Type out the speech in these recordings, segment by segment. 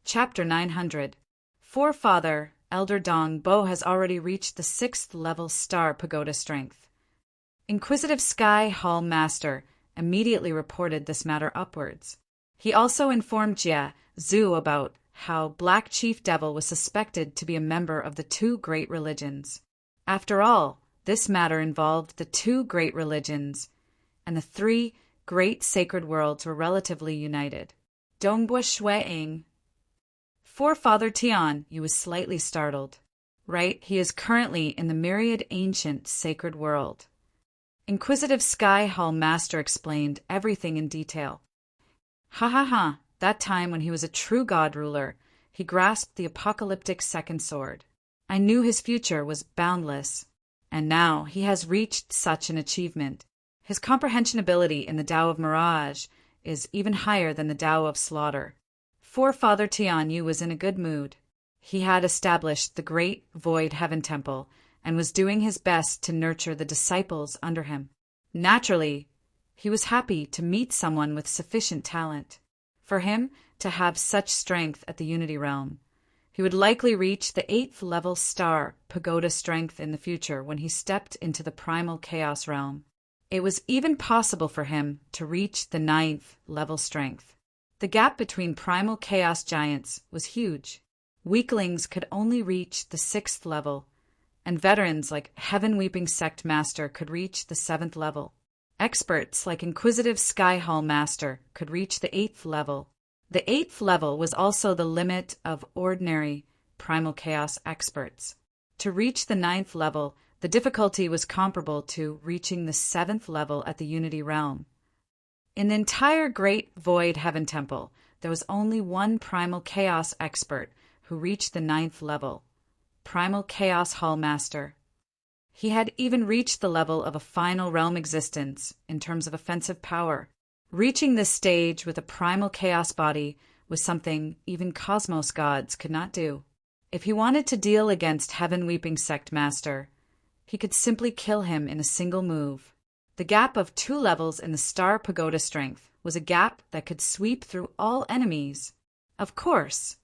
Chapter 900. Forefather, Elder Dong Bo has already reached the 6th level star pagoda strength. Inquisitive Sky Hall Master immediately reported this matter upwards. He also informed Jia Zhu about how Black Chief Devil was suspected to be a member of the two great religions. After all, this matter involved the two great religions, and the three great sacred worlds were relatively united. Dongbua Shueing. Forefather Tian Yu was slightly startled. Right, he is currently in the myriad ancient sacred world. Inquisitive Sky Hall Master explained everything in detail. Ha, that time when he was a true god ruler, he grasped the apocalyptic second sword. I knew his future was boundless, and now he has reached such an achievement. His comprehension ability in the Tao of Mirage is even higher than the Tao of Slaughter. Forefather Tian Yu was in a good mood. He had established the great Void Heaven Temple and was doing his best to nurture the disciples under him. Naturally, he was happy to meet someone with sufficient talent. For him to have such strength at the Unity Realm, he would likely reach the 8th level star pagoda strength in the future when he stepped into the primal chaos realm. It was even possible for him to reach the 9th level strength. The gap between primal chaos giants was huge. Weaklings could only reach the 6th level, and veterans like Heaven Weeping Sect Master could reach the 7th level. Experts like Inquisitive Sky Hall Master could reach the 8th level. The 8th level was also the limit of ordinary primal chaos experts. To reach the 9th level, the difficulty was comparable to reaching the 7th level at the Unity Realm. In the entire Great Void Heaven Temple, there was only one primal chaos expert who reached the 9th level, Primal Chaos Hall Master. He had even reached the level of a final realm existence in terms of offensive power. Reaching this stage with a primal chaos body was something even cosmos gods could not do. If he wanted to deal against Heaven Weeping Sect Master, he could simply kill him in a single move. The gap of 2 levels in the star pagoda strength was a gap that could sweep through all enemies. Of course,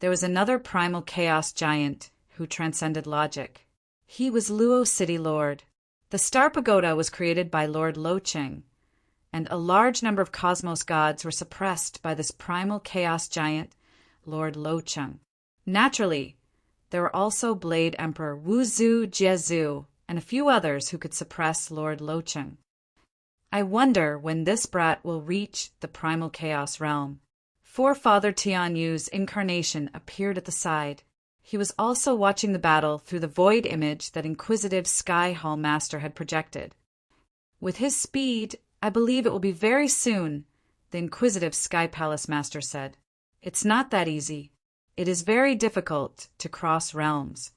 there was another primal chaos giant who transcended logic. He was Luo City Lord. The star pagoda was created by Lord Lo Cheng, and a large number of cosmos gods were suppressed by this primal chaos giant, Lord Lo Cheng. Naturally, there were also Blade Emperor Wu Zhu Jiezu and a few others who could suppress Lord Lo Cheng. I wonder when this brat will reach the primal chaos realm. Forefather Tian Yu's incarnation appeared at the side. He was also watching the battle through the void image that Inquisitive Sky Hall Master had projected. With his speed, I believe it will be very soon, the Inquisitive Sky Palace Master said. It's not that easy. It is very difficult to cross realms.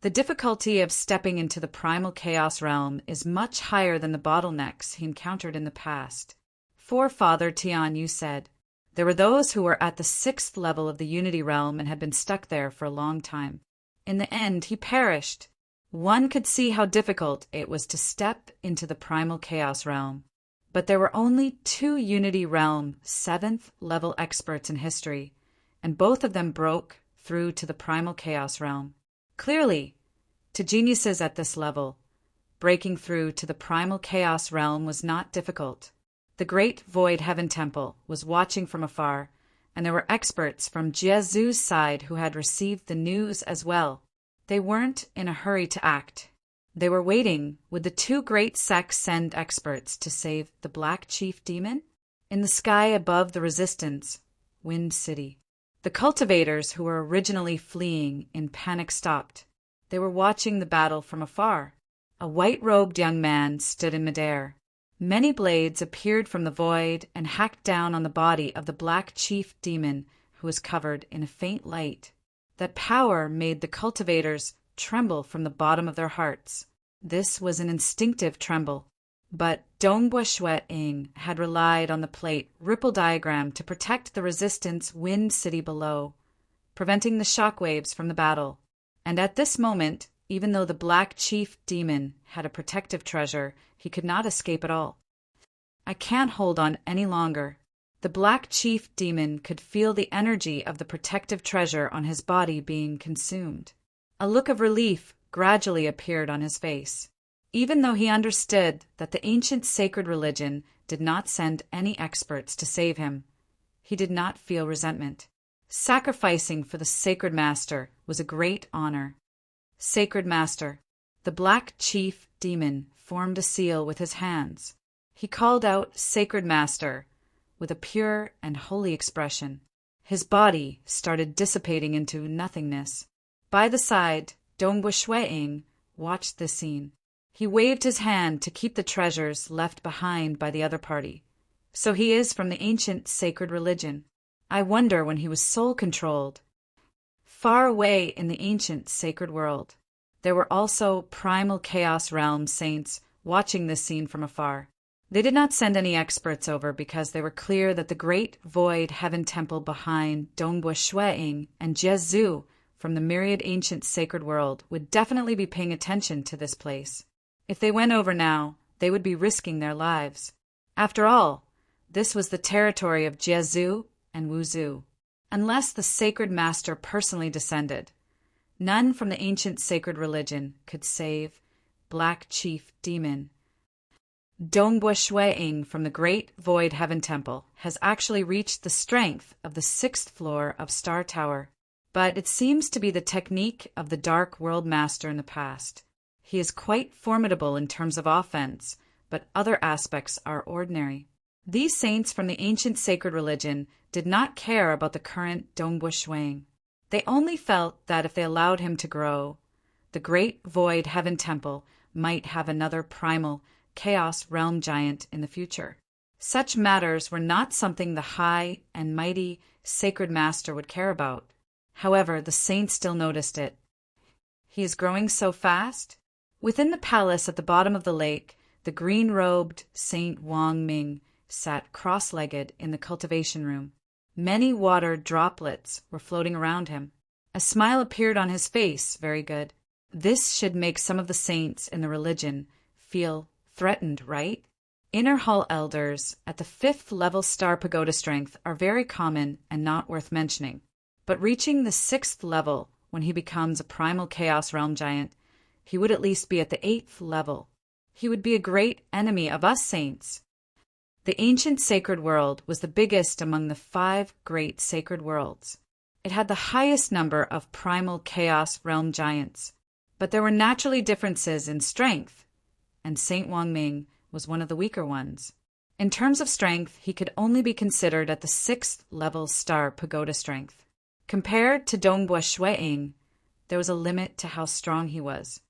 The difficulty of stepping into the primal chaos realm is much higher than the bottlenecks he encountered in the past. Forefather Tian Yu said. There were those who were at the 6th level of the Unity Realm and had been stuck there for a long time. In the end, he perished. One could see how difficult it was to step into the primal chaos realm. But there were only 2 Unity Realm 7th level experts in history, and both of them broke through to the primal chaos realm. Clearly, to geniuses at this level, breaking through to the primal chaos realm was not difficult. The Great Void Heaven Temple was watching from afar, and there were experts from Jiezu's side who had received the news as well. They weren't in a hurry to act. They were waiting. Would the 2 great sects send experts to save the Black Chief Demon? In the sky above the Resistance, Wind City, the cultivators who were originally fleeing in panic stopped. They were watching the battle from afar. A white-robed young man stood in midair. Many blades appeared from the void and hacked down on the body of the Black Chief Demon, who was covered in a faint light. That power made the cultivators tremble from the bottom of their hearts. This was an instinctive tremble. But Dongbua Shueing had relied on the plate ripple diagram to protect the Resistance Wind City below, preventing the shockwaves from the battle. And at this moment, even though the Black Chief Demon had a protective treasure, he could not escape at all. I can't hold on any longer. The Black Chief Demon could feel the energy of the protective treasure on his body being consumed. A look of relief gradually appeared on his face. Even though he understood that the ancient sacred religion did not send any experts to save him, he did not feel resentment. Sacrificing for the Sacred Master was a great honor. Sacred Master. The Black Chief Demon formed a seal with his hands. He called out, "Sacred Master," with a pure and holy expression. His body started dissipating into nothingness. By the side, Dongbo Shueing watched this scene. He waved his hand to keep the treasures left behind by the other party. So he is from the ancient sacred religion. I wonder when he was soul-controlled. Far away in the ancient sacred world, there were also primal chaos realm saints watching this scene from afar. They did not send any experts over because they were clear that the great void heaven temple behind Dongbo Shueing and Jezu from the myriad ancient sacred world would definitely be paying attention to this place. If they went over now, they would be risking their lives. After all, this was the territory of Jezu and Wuzu. Unless the sacred master personally descended, none from the ancient sacred religion could save Black Chief Demon. Dongbo Shueing from the Great Void Heaven Temple has actually reached the strength of the 6th floor of Star Tower, but it seems to be the technique of the Dark World Master in the past. He is quite formidable in terms of offense, but other aspects are ordinary. These saints from the ancient sacred religion did not care about the current Dongbo Shueing. They only felt that if they allowed him to grow, the Great Void Heaven Temple might have another primal Chaos Realm Giant in the future. Such matters were not something the high and mighty Sacred Master would care about. However, the saints still noticed it. He is growing so fast. Within the palace at the bottom of the lake, the green-robed Saint Wang Ming sat cross-legged in the cultivation room. Many water droplets were floating around him. A smile appeared on his face. Very good. This should make some of the saints in the religion feel threatened, right? Inner Hall elders at the 5th level star pagoda strength are very common and not worth mentioning. But reaching the 6th level, when he becomes a primal chaos realm giant, he would at least be at the 8th level. He would be a great enemy of us saints. The ancient sacred world was the biggest among the 5 great sacred worlds. It had the highest number of primal chaos realm giants, but there were naturally differences in strength, and Saint Wang Ming was one of the weaker ones. In terms of strength, he could only be considered at the 6th level star pagoda strength. Compared to Dongbo Shueing, there was a limit to how strong he was.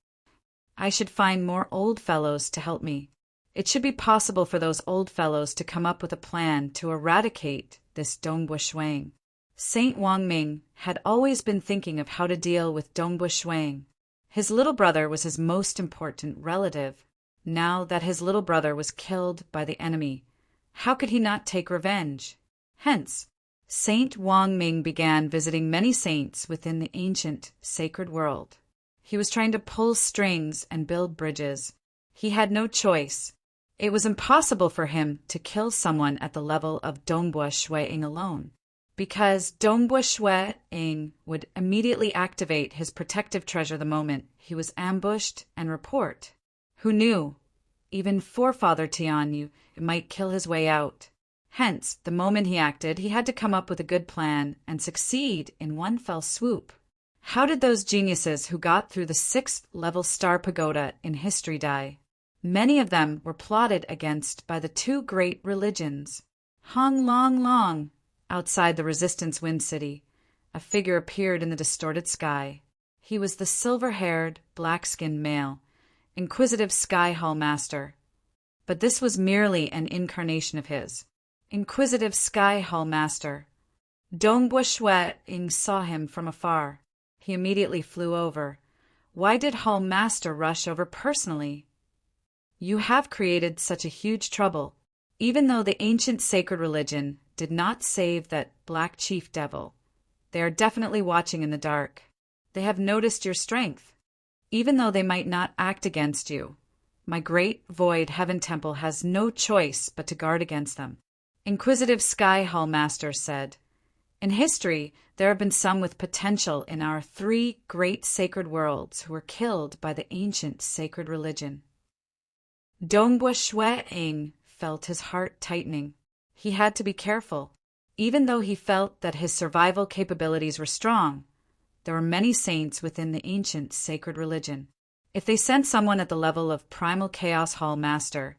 I should find more old fellows to help me. It should be possible for those old fellows to come up with a plan to eradicate this Dongbo Shueing. Saint Wang Ming had always been thinking of how to deal with Dongbo Shueing. His little brother was his most important relative. Now that his little brother was killed by the enemy, how could he not take revenge? Hence, Saint Wang Ming began visiting many saints within the ancient sacred world. He was trying to pull strings and build bridges. He had no choice. It was impossible for him to kill someone at the level of Dongbo Shueing alone, because Dongbo Shueing would immediately activate his protective treasure the moment he was ambushed and report. Who knew? Even Forefather Tianyu might kill his way out. Hence, the moment he acted, he had to come up with a good plan and succeed in one fell swoop. How did those geniuses who got through the 6th level star pagoda in history die? Many of them were plotted against by the 2 great religions. Hong Long Long, outside the Resistance Wind City, a figure appeared in the distorted sky. He was the silver-haired, black-skinned male, inquisitive Sky Hall Master. But this was merely an incarnation of his. Inquisitive Sky Hall Master. Dongbo Shueing saw him from afar. He immediately flew over. Why did Hall Master rush over personally? You have created such a huge trouble. Even though the ancient sacred religion did not save that Black Chief Devil, they are definitely watching in the dark. They have noticed your strength. Even though they might not act against you, my great void heaven temple has no choice but to guard against them. Inquisitive Sky Hall Master said, "In history, there have been some with potential in our three great sacred worlds who were killed by the ancient sacred religion." Dongbua Shui-ing felt his heart tightening. He had to be careful. Even though he felt that his survival capabilities were strong, there were many saints within the ancient sacred religion. If they sent someone at the level of Primal Chaos Hall Master,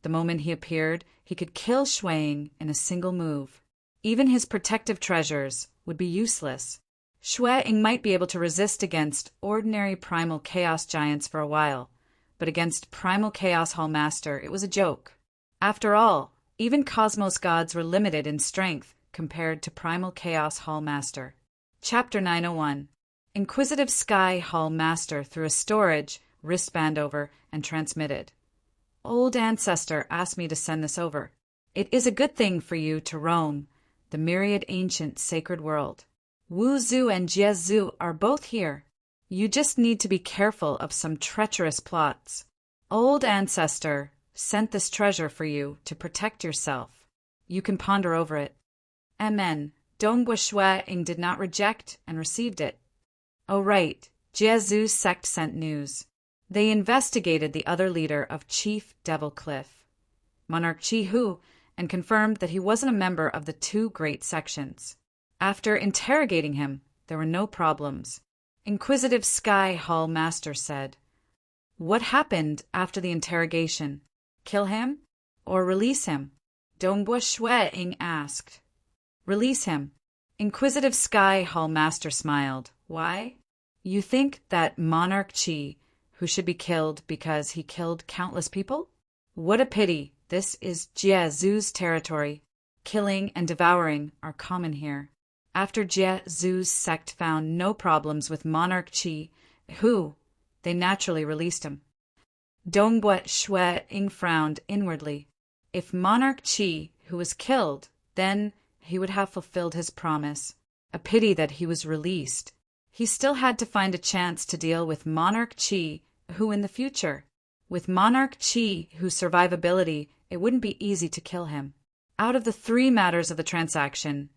the moment he appeared, he could kill Shui-ing in a single move. Even his protective treasures would be useless. Shui-ing might be able to resist against ordinary Primal Chaos giants for a while, but against Primal Chaos Hall Master, it was a joke. After all, even Cosmos gods were limited in strength compared to Primal Chaos Hall Master. Chapter 901. Inquisitive Sky Hall Master threw a storage wristband over and transmitted. "Old Ancestor asked me to send this over. It is a good thing for you to roam the myriad ancient sacred world. Wu Zhu and Jie Zhu are both here. You just need to be careful of some treacherous plots. Old Ancestor sent this treasure for you to protect yourself. You can ponder over it." Amen. Dongbua Shui-ing did not reject and received it. Oh right, Jie Zhu's sect sent news. They investigated the other leader of Chief Devil Cliff, Monarch Chi Hu, and confirmed that he wasn't a member of the two great sections. After interrogating him, there were no problems. Inquisitive Sky Hall Master said, "What happened after the interrogation? Kill him or release him?" Dongbua Shui-ing asked. "Release him." Inquisitive Sky Hall Master smiled. "Why? You think that Monarch Chi, who should be killed because he killed countless people? What a pity. This is Jie Zhu's territory. Killing and devouring are common here." After Jie Zhu's sect found no problems with Monarch Chi Hu, they naturally released him. Dongbua Shui-ing frowned inwardly. If Monarch Chi Hu was killed, then he would have fulfilled his promise. A pity that he was released. He still had to find a chance to deal with Monarch Chi Hu in the future. With Monarch Chi Hu's survivability, it wouldn't be easy to kill him. Out of the three matters of the transaction,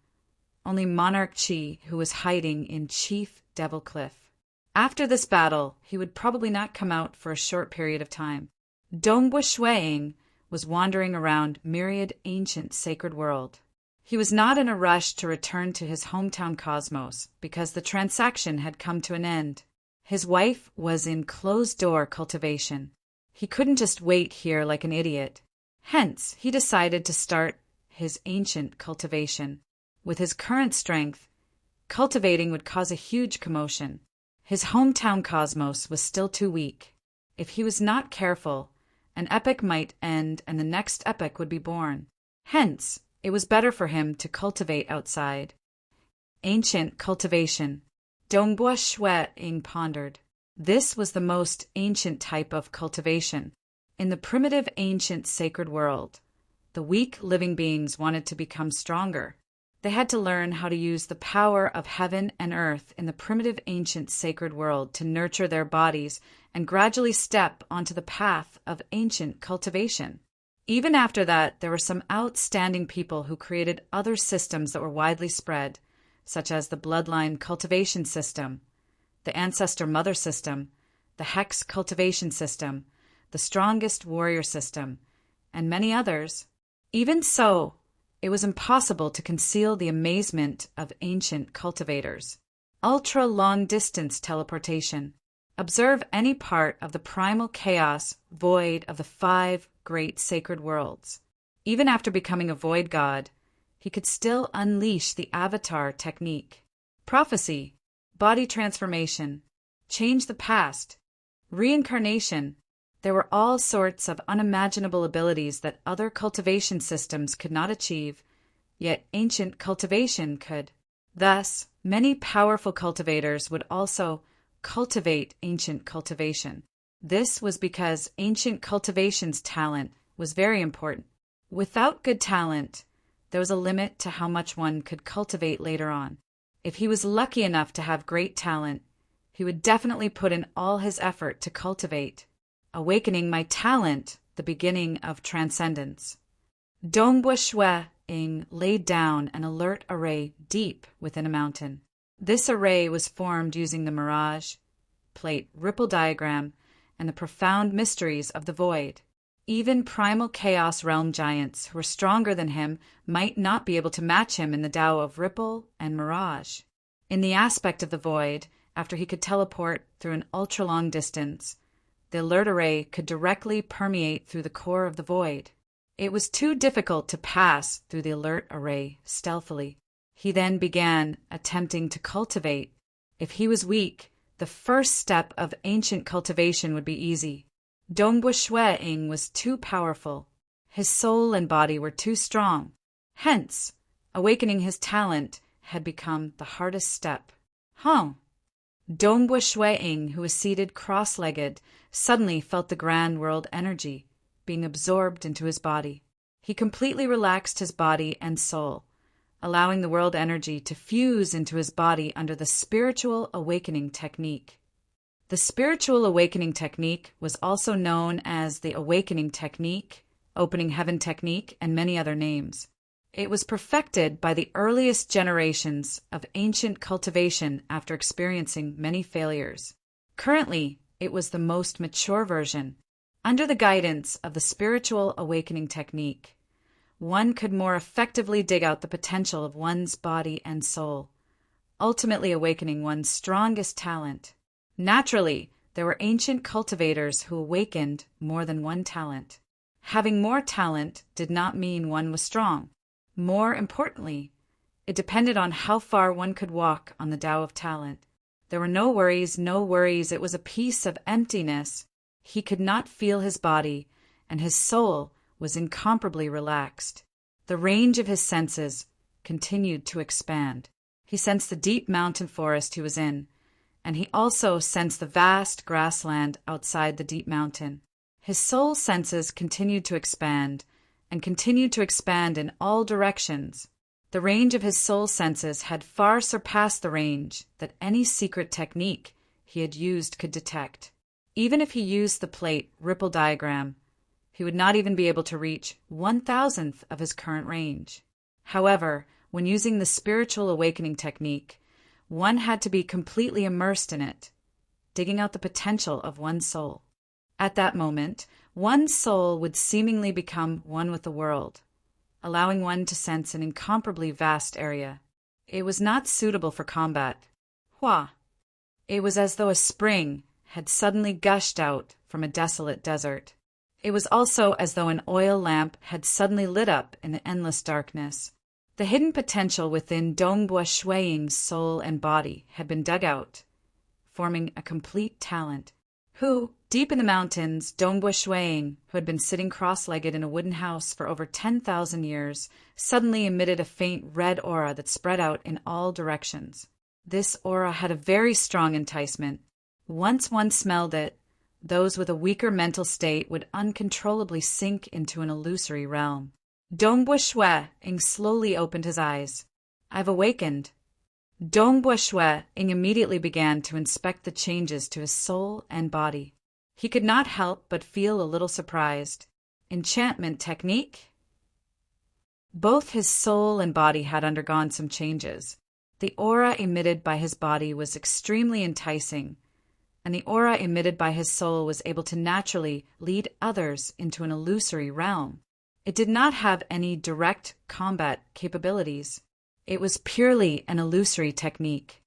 only Monarch Chi Hu was hiding in Chief Devil Cliff. After this battle, he would probably not come out for a short period of time. Dongbua Shui-ing was wandering around myriad ancient sacred world. He was not in a rush to return to his hometown Cosmos because the transaction had come to an end. His wife was in closed-door cultivation. He couldn't just wait here like an idiot. Hence, he decided to start his ancient cultivation. With his current strength, cultivating would cause a huge commotion. His hometown Cosmos was still too weak. If he was not careful, an epoch might end and the next epoch would be born. Hence, it was better for him to cultivate outside. Ancient cultivation. Dongbua Shui-ing pondered. This was the most ancient type of cultivation. In the primitive ancient sacred world, the weak living beings wanted to become stronger. They had to learn how to use the power of heaven and earth in the primitive ancient sacred world to nurture their bodies and gradually step onto the path of ancient cultivation. Even after that, there were some outstanding people who created other systems that were widely spread, such as the bloodline cultivation system, the ancestor mother system, the hex cultivation system, the strongest warrior system, and many others. Even so, it was impossible to conceal the amazement of ancient cultivators. Ultra-long-distance teleportation. Observe any part of the primal chaos void of the 5 great sacred worlds. Even after becoming a void god, he could still unleash the avatar technique. Prophecy, body transformation, change the past, reincarnation. There were all sorts of unimaginable abilities that other cultivation systems could not achieve, yet ancient cultivation could. Thus, many powerful cultivators would also cultivate ancient cultivation. This was because ancient cultivation's talent was very important. Without good talent, there was a limit to how much one could cultivate later on. If he was lucky enough to have great talent, he would definitely put in all his effort to cultivate. Awakening my talent, the beginning of transcendence. Dongbua Shue-ing laid down an alert array deep within a mountain. This array was formed using the mirage, plate ripple diagram, and the profound mysteries of the void. Even primal chaos realm giants who were stronger than him might not be able to match him in the Tao of ripple and mirage. In the aspect of the void, after he could teleport through an ultra-long distance, the alert array could directly permeate through the core of the void. It was too difficult to pass through the alert array stealthily. He then began attempting to cultivate. If he was weak, the first step of ancient cultivation would be easy. Dongbua Shue-ing was too powerful. His soul and body were too strong. Hence, awakening his talent had become the hardest step. Dongbua Shue-ing, who was seated cross-legged, suddenly felt the grand world energy being absorbed into his body. He completely relaxed his body and soul, allowing the world energy to fuse into his body under the spiritual awakening technique. The spiritual awakening technique was also known as the awakening technique, opening heaven technique, and many other names. It was perfected by the earliest generations of ancient cultivation after experiencing many failures. Currently, it was the most mature version. Under the guidance of the spiritual awakening technique, one could more effectively dig out the potential of one's body and soul, ultimately awakening one's strongest talent. Naturally, there were ancient cultivators who awakened more than one talent. Having more talent did not mean one was strong. More importantly, it depended on how far one could walk on the Tao of talent. There were no worries, it was a piece of emptiness. He could not feel his body, and his soul was incomparably relaxed. The range of his senses continued to expand. He sensed the deep mountain forest he was in, and he also sensed the vast grassland outside the deep mountain. His soul senses continued to expand, and continued to expand in all directions. The range of his soul senses had far surpassed the range that any secret technique he had used could detect. Even if he used the plate ripple diagram, he would not even be able to reach 1,000th of his current range. However, when using the spiritual awakening technique, one had to be completely immersed in it, digging out the potential of one's soul. At that moment, one's soul would seemingly become one with the world, allowing one to sense an incomparably vast area. It was not suitable for combat. It was as though a spring had suddenly gushed out from a desolate desert. It was also as though an oil lamp had suddenly lit up in the endless darkness. The hidden potential within Dongbua Shue-ing's soul and body had been dug out, forming a complete talent. Deep in the mountains, Dongbua Shue-ing, who had been sitting cross-legged in a wooden house for over 10,000 years, suddenly emitted a faint red aura that spread out in all directions. This aura had a very strong enticement. Once one smelled it, those with a weaker mental state would uncontrollably sink into an illusory realm. Dongbua Shue-ing slowly opened his eyes. I've awakened. Dongbua Shue-ing immediately began to inspect the changes to his soul and body. He could not help but feel a little surprised. Enchantment technique? Both his soul and body had undergone some changes. The aura emitted by his body was extremely enticing, and the aura emitted by his soul was able to naturally lead others into an illusory realm. It did not have any direct combat capabilities. It was purely an illusory technique.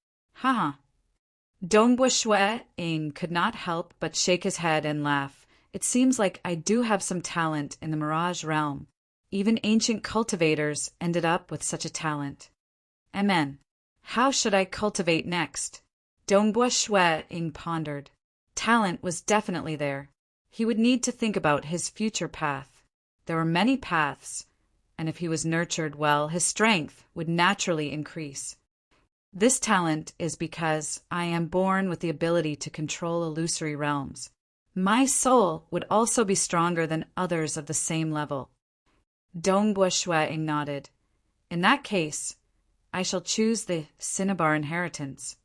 Dongbua Shue-ing could not help but shake his head and laugh. It seems like I do have some talent in the mirage realm. Even ancient cultivators ended up with such a talent. Amen. How should I cultivate next? Dongbua Shue-ing pondered. Talent was definitely there. He would need to think about his future path. There were many paths, and if he was nurtured well, his strength would naturally increase. This talent is because I am born with the ability to control illusory realms. My soul would also be stronger than others of the same level. Dongbua Shue-ing nodded. In that case, I shall choose the Cinnabar inheritance.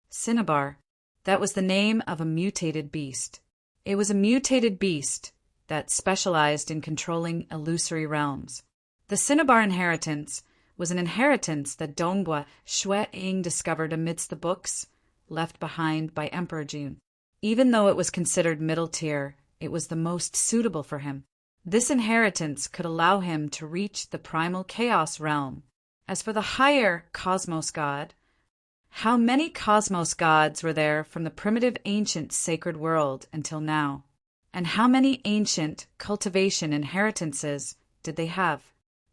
Cinnabar, that was the name of a mutated beast. It was a mutated beast that specialized in controlling illusory realms. The Cinnabar inheritance was an inheritance that Dongbua Shui-ing discovered amidst the books left behind by Emperor Jun. Even though it was considered middle tier, it was the most suitable for him. This inheritance could allow him to reach the primal chaos realm. As for the higher cosmos god, how many cosmos gods were there from the primitive ancient sacred world until now? And how many ancient cultivation inheritances did they have?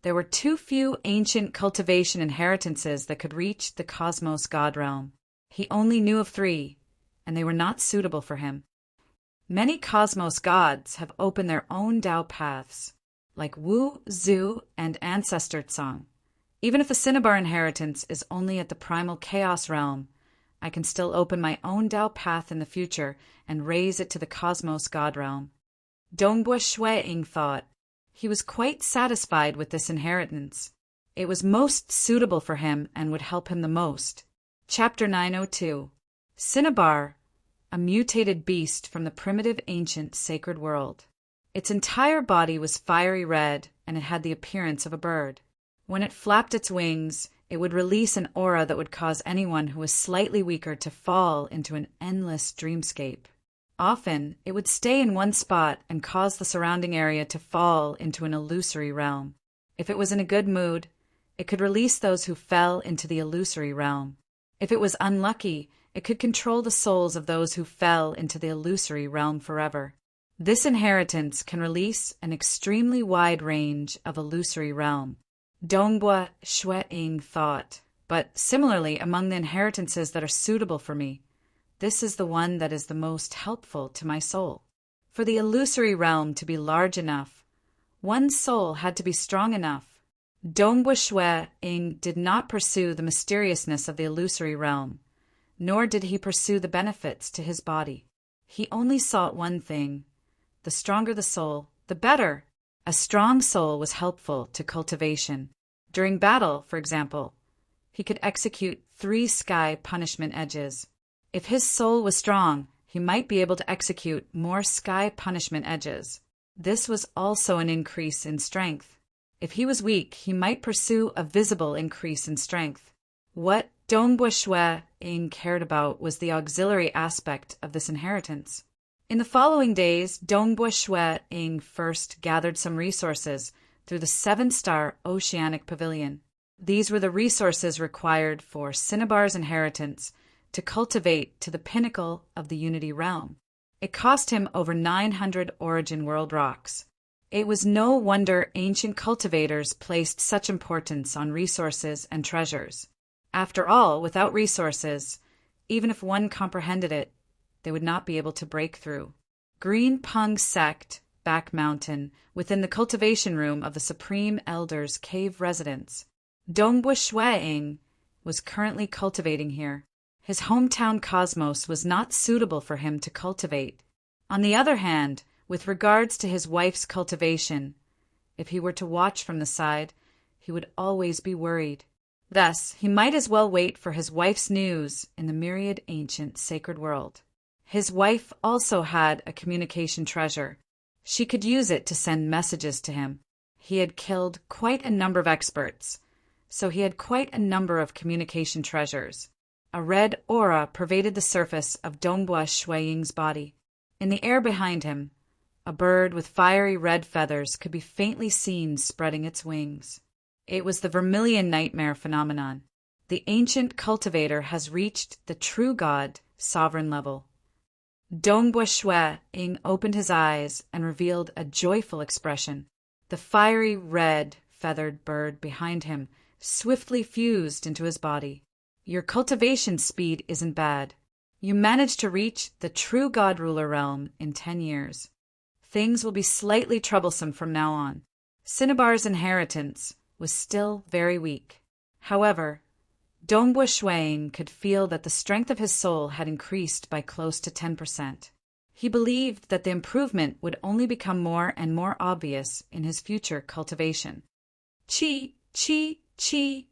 There were too few ancient cultivation inheritances that could reach the cosmos god realm. He only knew of 3, and they were not suitable for him. Many cosmos gods have opened their own Tao paths, like Wu, Zhu, and Ancestor Tsang. Even if the Cinnabar inheritance is only at the primal chaos realm, I can still open my own Tao path in the future and raise it to the cosmos god realm. Dongbua Shui-ing thought. He was quite satisfied with this inheritance. It was most suitable for him and would help him the most. Chapter 902. Cinnabar, a mutated beast from the primitive ancient sacred world. Its entire body was fiery red, and it had the appearance of a bird. When it flapped its wings, it would release an aura that would cause anyone who was slightly weaker to fall into an endless dreamscape. Often, it would stay in one spot and cause the surrounding area to fall into an illusory realm. If it was in a good mood, it could release those who fell into the illusory realm. If it was unlucky, it could control the souls of those who fell into the illusory realm forever. This inheritance can release an extremely wide range of illusory realm. Dongbua Shui-ing thought, but similarly among the inheritances that are suitable for me, this is the one that is the most helpful to my soul. For the illusory realm to be large enough, one soul had to be strong enough. Dongbua Shui-ing did not pursue the mysteriousness of the illusory realm, nor did he pursue the benefits to his body. He only sought one thing: the stronger the soul, the better. A strong soul was helpful to cultivation. During battle, for example, he could execute 3 sky punishment edges. If his soul was strong, he might be able to execute more sky punishment edges. This was also an increase in strength. If he was weak, he might pursue a visible increase in strength. What Dongbua Shui-ing cared about was the auxiliary aspect of this inheritance. In the following days, Dongbua Shui-ing first gathered some resources through the 7-star Oceanic Pavilion. These were the resources required for Cinnabar's inheritance to cultivate to the pinnacle of the Unity realm. It cost him over 900 Origin World rocks. It was no wonder ancient cultivators placed such importance on resources and treasures. After all, without resources, even if one comprehended it, they would not be able to break through. Green Pung Sect, Back Mountain, within the cultivation room of the Supreme Elder's cave residence. Dongbua Shui-ing was currently cultivating here. His hometown cosmos was not suitable for him to cultivate. On the other hand, with regards to his wife's cultivation, if he were to watch from the side, he would always be worried. Thus, he might as well wait for his wife's news in the myriad ancient sacred world. His wife also had a communication treasure. She could use it to send messages to him. He had killed quite a number of experts, so he had quite a number of communication treasures. A red aura pervaded the surface of Dongbua Shui-ing's body. In the air behind him, a bird with fiery red feathers could be faintly seen spreading its wings. It was the vermilion nightmare phenomenon. The ancient cultivator has reached the true god sovereign level. Dongbua Shui-ing opened his eyes and revealed a joyful expression. The fiery red feathered bird behind him swiftly fused into his body. Your cultivation speed isn't bad. You managed to reach the true God Ruler realm in 10 years. Things will be slightly troublesome from now on. Cinnabar's inheritance was still very weak. However, Dongbua Shui-ing could feel that the strength of his soul had increased by close to 10%. He believed that the improvement would only become more and more obvious in his future cultivation. Chi, chi, chi.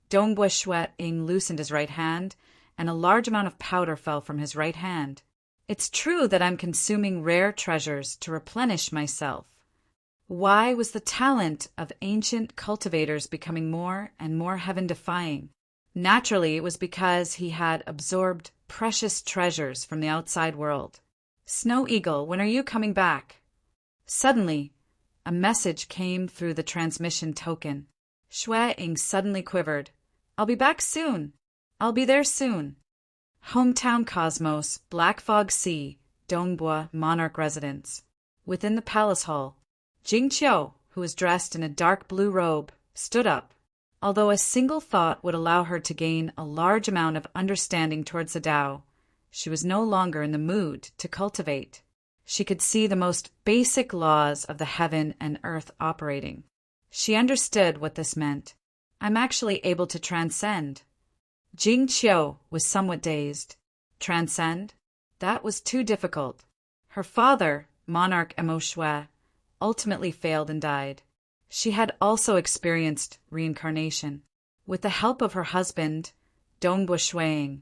Dongbua Shui-ing loosened his right hand, and a large amount of powder fell from his right hand. It's true that I'm consuming rare treasures to replenish myself. Why was the talent of ancient cultivators becoming more and more heaven-defying? Naturally, it was because he had absorbed precious treasures from the outside world. Snow Eagle, when are you coming back? Suddenly, a message came through the transmission token. Shui Ying suddenly quivered. I'll be back soon. I'll be there soon. Hometown Cosmos, Black Fog Sea, Dongbua Monarch Residence. Within the palace hall, Jing Qiu, who was dressed in a dark blue robe, stood up. Although a single thought would allow her to gain a large amount of understanding towards the Tao, she was no longer in the mood to cultivate. She could see the most basic laws of the heaven and earth operating. She understood what this meant. I'm actually able to transcend. Jing Qiu was somewhat dazed. Transcend? That was too difficult. Her father, Monarch Mo Shui, ultimately failed and died. She had also experienced reincarnation. With the help of her husband, Dongbua Shuiying,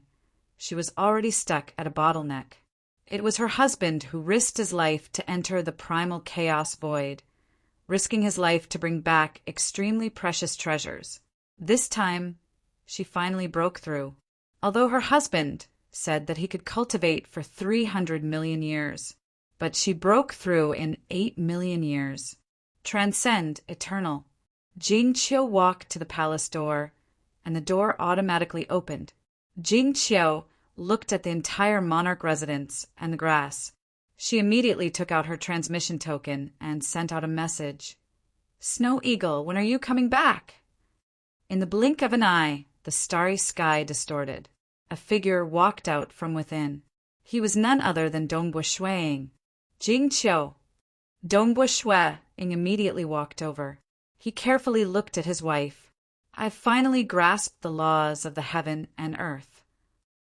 she was already stuck at a bottleneck. It was her husband who risked his life to enter the primal chaos void, risking his life to bring back extremely precious treasures. This time, she finally broke through. Although her husband said that he could cultivate for 300 million years, but she broke through in 8 million years. Transcend, eternal. Jing Qiu walked to the palace door, and the door automatically opened. Jing Qiu looked at the entire monarch residence and the grass. She immediately took out her transmission token and sent out a message. Snow Eagle, when are you coming back? In the blink of an eye, the starry sky distorted. A figure walked out from within. He was none other than Dongbua Shuiying. Jing Qiu. Dongbua Shuiying immediately walked over. He carefully looked at his wife. I've finally grasped the laws of the heaven and earth.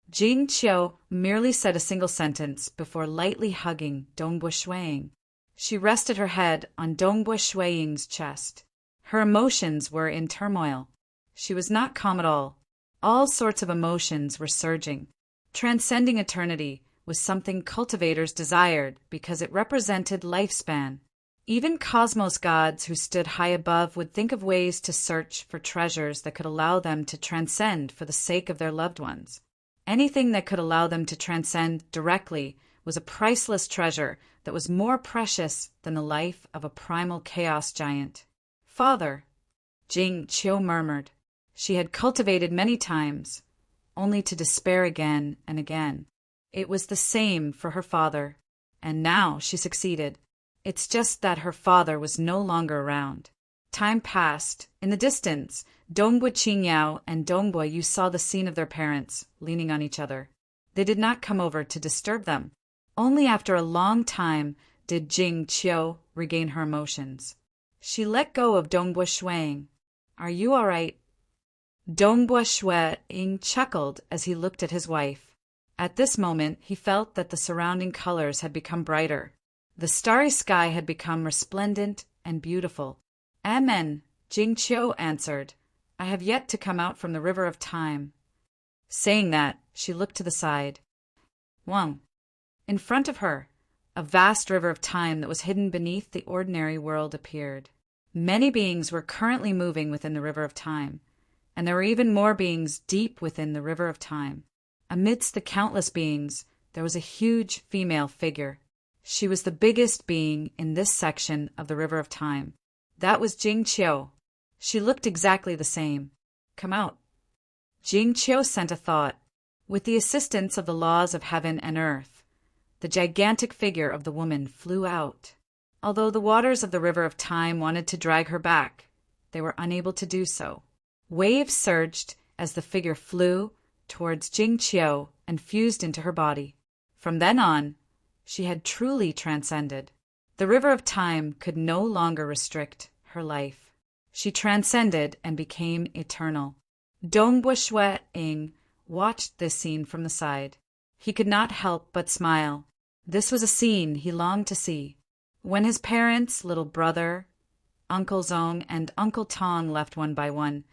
Jing Qiu merely said a single sentence before lightly hugging Dongbua Shuiying. She rested her head on Dongbua Shuiying's chest. Her emotions were in turmoil. She was not calm at all. All sorts of emotions were surging. Transcending eternity was something cultivators desired because it represented lifespan. Even cosmos gods who stood high above would think of ways to search for treasures that could allow them to transcend for the sake of their loved ones. Anything that could allow them to transcend directly was a priceless treasure that was more precious than the life of a primal chaos giant. Father, Jing Qiu murmured. She had cultivated many times, only to despair again and again. It was the same for her father, and now she succeeded. It's just that her father was no longer around. Time passed. In the distance, Dongbua Qingyao and Dongbua Yu saw the scene of their parents, leaning on each other. They did not come over to disturb them. Only after a long time did Jing Qiu regain her emotions. She let go of Dongbua Shuiying. Are you all right? Dongbua Shuiying chuckled as he looked at his wife. At this moment, he felt that the surrounding colors had become brighter. The starry sky had become resplendent and beautiful. Amen, Jing Qiu answered. I have yet to come out from the river of time. Saying that, she looked to the side. Wang. In front of her, a vast river of time that was hidden beneath the ordinary world appeared. Many beings were currently moving within the river of time, and there were even more beings deep within the river of time. Amidst the countless beings, there was a huge female figure. She was the biggest being in this section of the river of time. That was Jing Qiu. She looked exactly the same. Come out. Jing Qiu sent a thought. With the assistance of the laws of heaven and earth, the gigantic figure of the woman flew out. Although the waters of the river of time wanted to drag her back, they were unable to do so. Waves surged as the figure flew towards Jing Qiu and fused into her body. From then on, she had truly transcended. The river of time could no longer restrict her life. She transcended and became eternal. Dongbua Shuiying watched this scene from the side. He could not help but smile. This was a scene he longed to see. When his parents, little brother, Uncle Zong, and Uncle Tong left one by one,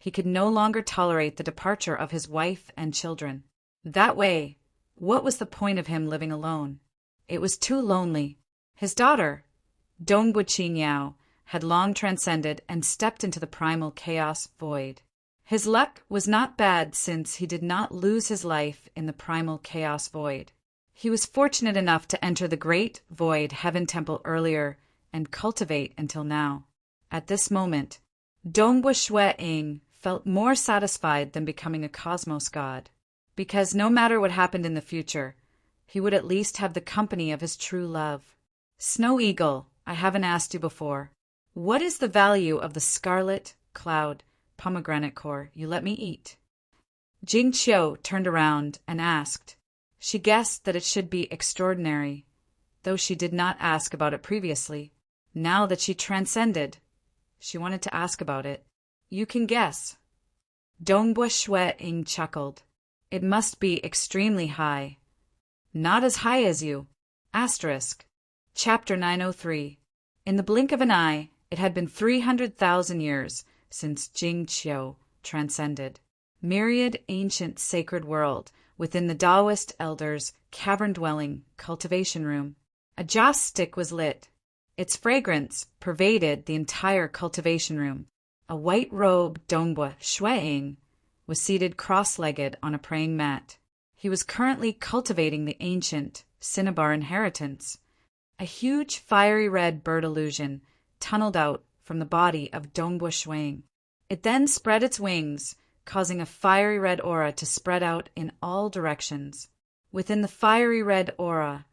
he could no longer tolerate the departure of his wife and children. That way, what was the point of him living alone? It was too lonely. His daughter, Dongbu Qingyao had long transcended and stepped into the primal chaos void. His luck was not bad since he did not lose his life in the primal chaos void. He was fortunate enough to enter the great void heaven temple earlier and cultivate until now. At this moment, Dongbu Shui-ing felt more satisfied than becoming a cosmos god, because no matter what happened in the future, he would at least have the company of his true love. Snow Eagle, I haven't asked you before. What is the value of the scarlet cloud pomegranate core you let me eat? Jing Qiu turned around and asked. She guessed that it should be extraordinary, though she did not ask about it previously. Now that she transcended, she wanted to ask about it. You can guess. Dongbu Shui-ing chuckled. It must be extremely high. Not as high as you. Asterisk. Chapter 903. In the blink of an eye, it had been 300,000 years since Jing Qiu transcended. Myriad ancient sacred world within the Taoist elders' cavern-dwelling cultivation room. A joss stick was lit. Its fragrance pervaded the entire cultivation room. A white-robed Dongbu Shui-ing was seated cross-legged on a praying mat. He was currently cultivating the ancient cinnabar inheritance. A huge fiery red bird illusion tunneled out from the body of Dongbu Shui-ing. It then spread its wings, causing a fiery red aura to spread out in all directions. Within the fiery red aura,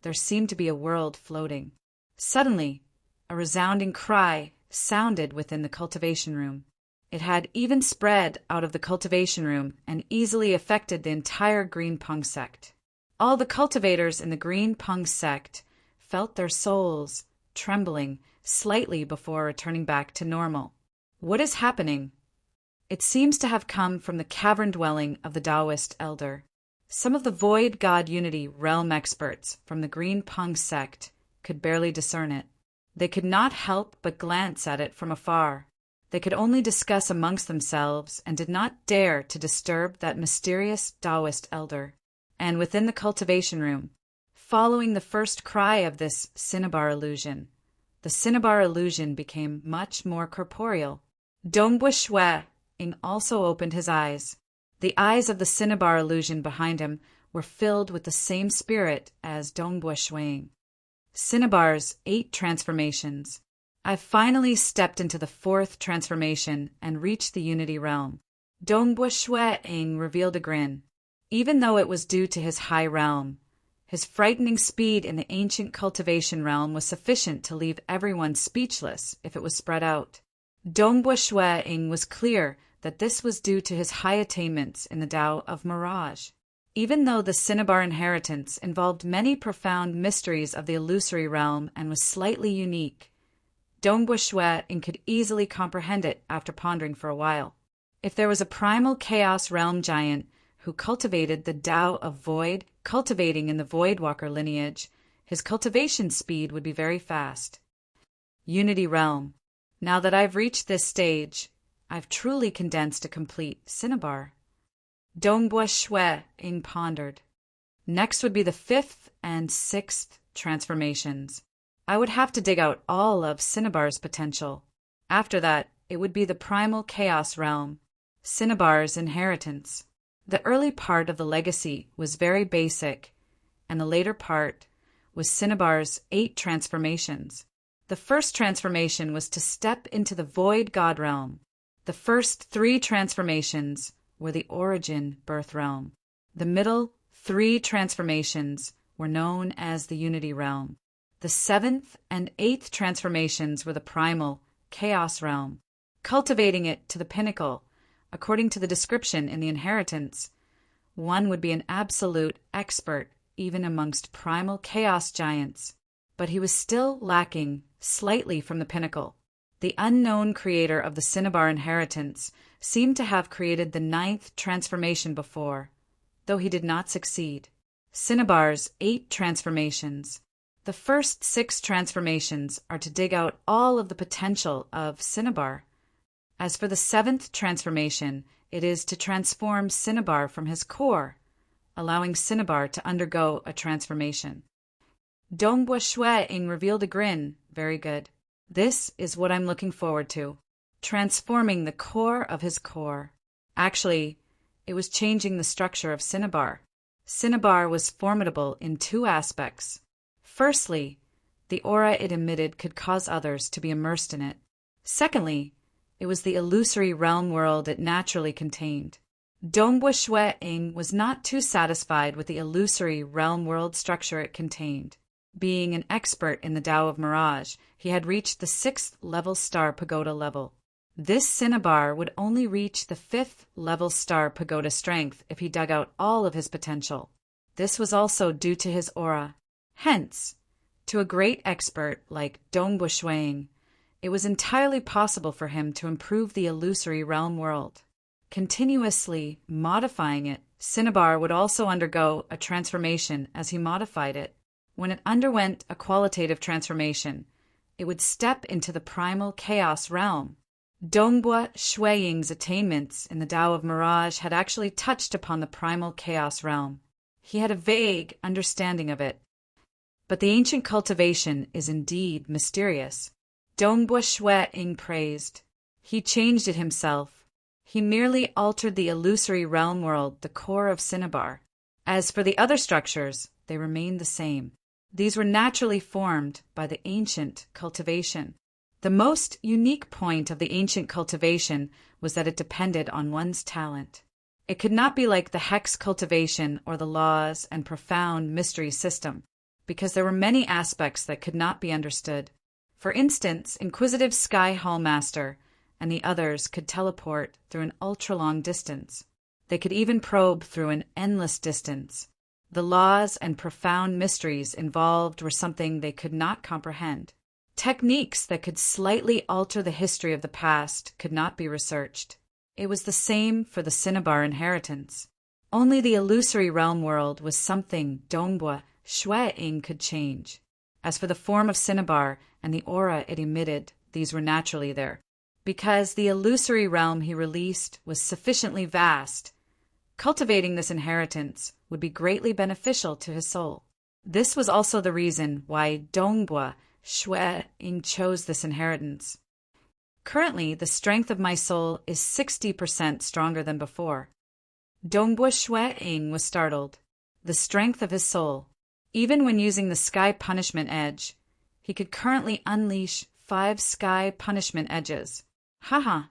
there seemed to be a world floating. Suddenly, a resounding cry sounded within the cultivation room. It had even spread out of the cultivation room and easily affected the entire Green Pung sect. All the cultivators in the Green Pung sect felt their souls trembling slightly before returning back to normal. What is happening? It seems to have come from the cavern dwelling of the Taoist elder. Some of the Void God Unity realm experts from the Green Pung sect could barely discern it. They could not help but glance at it from afar. They could only discuss amongst themselves and did not dare to disturb that mysterious Taoist elder. And within the cultivation room, following the first cry of this cinnabar illusion, the cinnabar illusion became much more corporeal. Dongbu Shui-ing also opened his eyes. The eyes of the cinnabar illusion behind him were filled with the same spirit as Dongbu Shui-ing. Cinnabar's 8 transformations. I've finally stepped into the 4th transformation and reached the Unity realm. Dongbu Shui-ing revealed a grin. Even though it was due to his high realm, his frightening speed in the ancient cultivation realm was sufficient to leave everyone speechless if it was spread out. Dongbu Shui-ing was clear that this was due to his high attainments in the Tao of Mirage. Even though the cinnabar inheritance involved many profound mysteries of the illusory realm and was slightly unique, Dongbu Shui-ing could easily comprehend it after pondering for a while. If there was a primal chaos realm giant who cultivated the Tao of Void, cultivating in the Voidwalker lineage, his cultivation speed would be very fast. Unity realm. Now that I've reached this stage, I've truly condensed a complete cinnabar. Dongbu Shui-ing pondered. Next would be the 5th and 6th transformations. I would have to dig out all of Cinnabar's potential. After that, it would be the primal chaos realm, Cinnabar's inheritance. The early part of the legacy was very basic, and the later part was Cinnabar's 8 transformations. The first transformation was to step into the Void God realm. The first 3 transformations were the origin birth realm. The middle 3 transformations were known as the Unity realm. The 7th and 8th transformations were the primal chaos realm. Cultivating it to the pinnacle, according to the description in the inheritance, one would be an absolute expert even amongst primal chaos giants. But he was still lacking slightly from the pinnacle. The unknown creator of the Cinnabar inheritance seemed to have created the 9th transformation before, though he did not succeed. Cinnabar's 8 transformations. The first 6 transformations are to dig out all of the potential of Cinnabar. As for the 7th transformation, it is to transform Cinnabar from his core, allowing Cinnabar to undergo a transformation. Dongbua Shui revealed a grin. Very good. This is what I'm looking forward to. Transforming the core of his core. Actually, it was changing the structure of Cinnabar. Cinnabar was formidable in two aspects. Firstly, the aura it emitted could cause others to be immersed in it. Secondly, it was the illusory realm world it naturally contained. Dongbua Shui was not too satisfied with the illusory realm world structure it contained. Being an expert in the Tao of Mirage, he had reached the 6th level star pagoda level. This Cinnabar would only reach the 5th level star pagoda strength if he dug out all of his potential. This was also due to his aura. Hence, to a great expert like Dongbua Shui, it was entirely possible for him to improve the illusory realm world. Continuously modifying it, Cinnabar would also undergo a transformation as he modified it. When it underwent a qualitative transformation, it would step into the primal chaos realm. Dongbua Shui's attainments in the Tao of Mirage had actually touched upon the primal chaos realm. He had a vague understanding of it. But the ancient cultivation is indeed mysterious. Dongbua Shui praised. He changed it himself. He merely altered the illusory realm world, the core of Cinnabar. As for the other structures, they remained the same. These were naturally formed by the ancient cultivation. The most unique point of the ancient cultivation was that it depended on one's talent. It could not be like the hex cultivation or the laws and profound mystery system, because there were many aspects that could not be understood. For instance, Inquisitive Sky Hall Master and the others could teleport through an ultra-long distance. They could even probe through an endless distance. The laws and profound mysteries involved were something they could not comprehend. Techniques that could slightly alter the history of the past could not be researched. It was the same for the Cinnabar inheritance. Only the illusory realm world was something Dongbua Shui could change. As for the form of Cinnabar and the aura it emitted, these were naturally there. Because the illusory realm he released was sufficiently vast, cultivating this inheritance would be greatly beneficial to his soul. This was also the reason why Dongbua Shui chose this inheritance. Currently, the strength of my soul is 60% stronger than before. Dongbua Shui was startled. The strength of his soul. Even when using the Sky Punishment Edge, he could currently unleash 5 Sky Punishment Edges. Haha,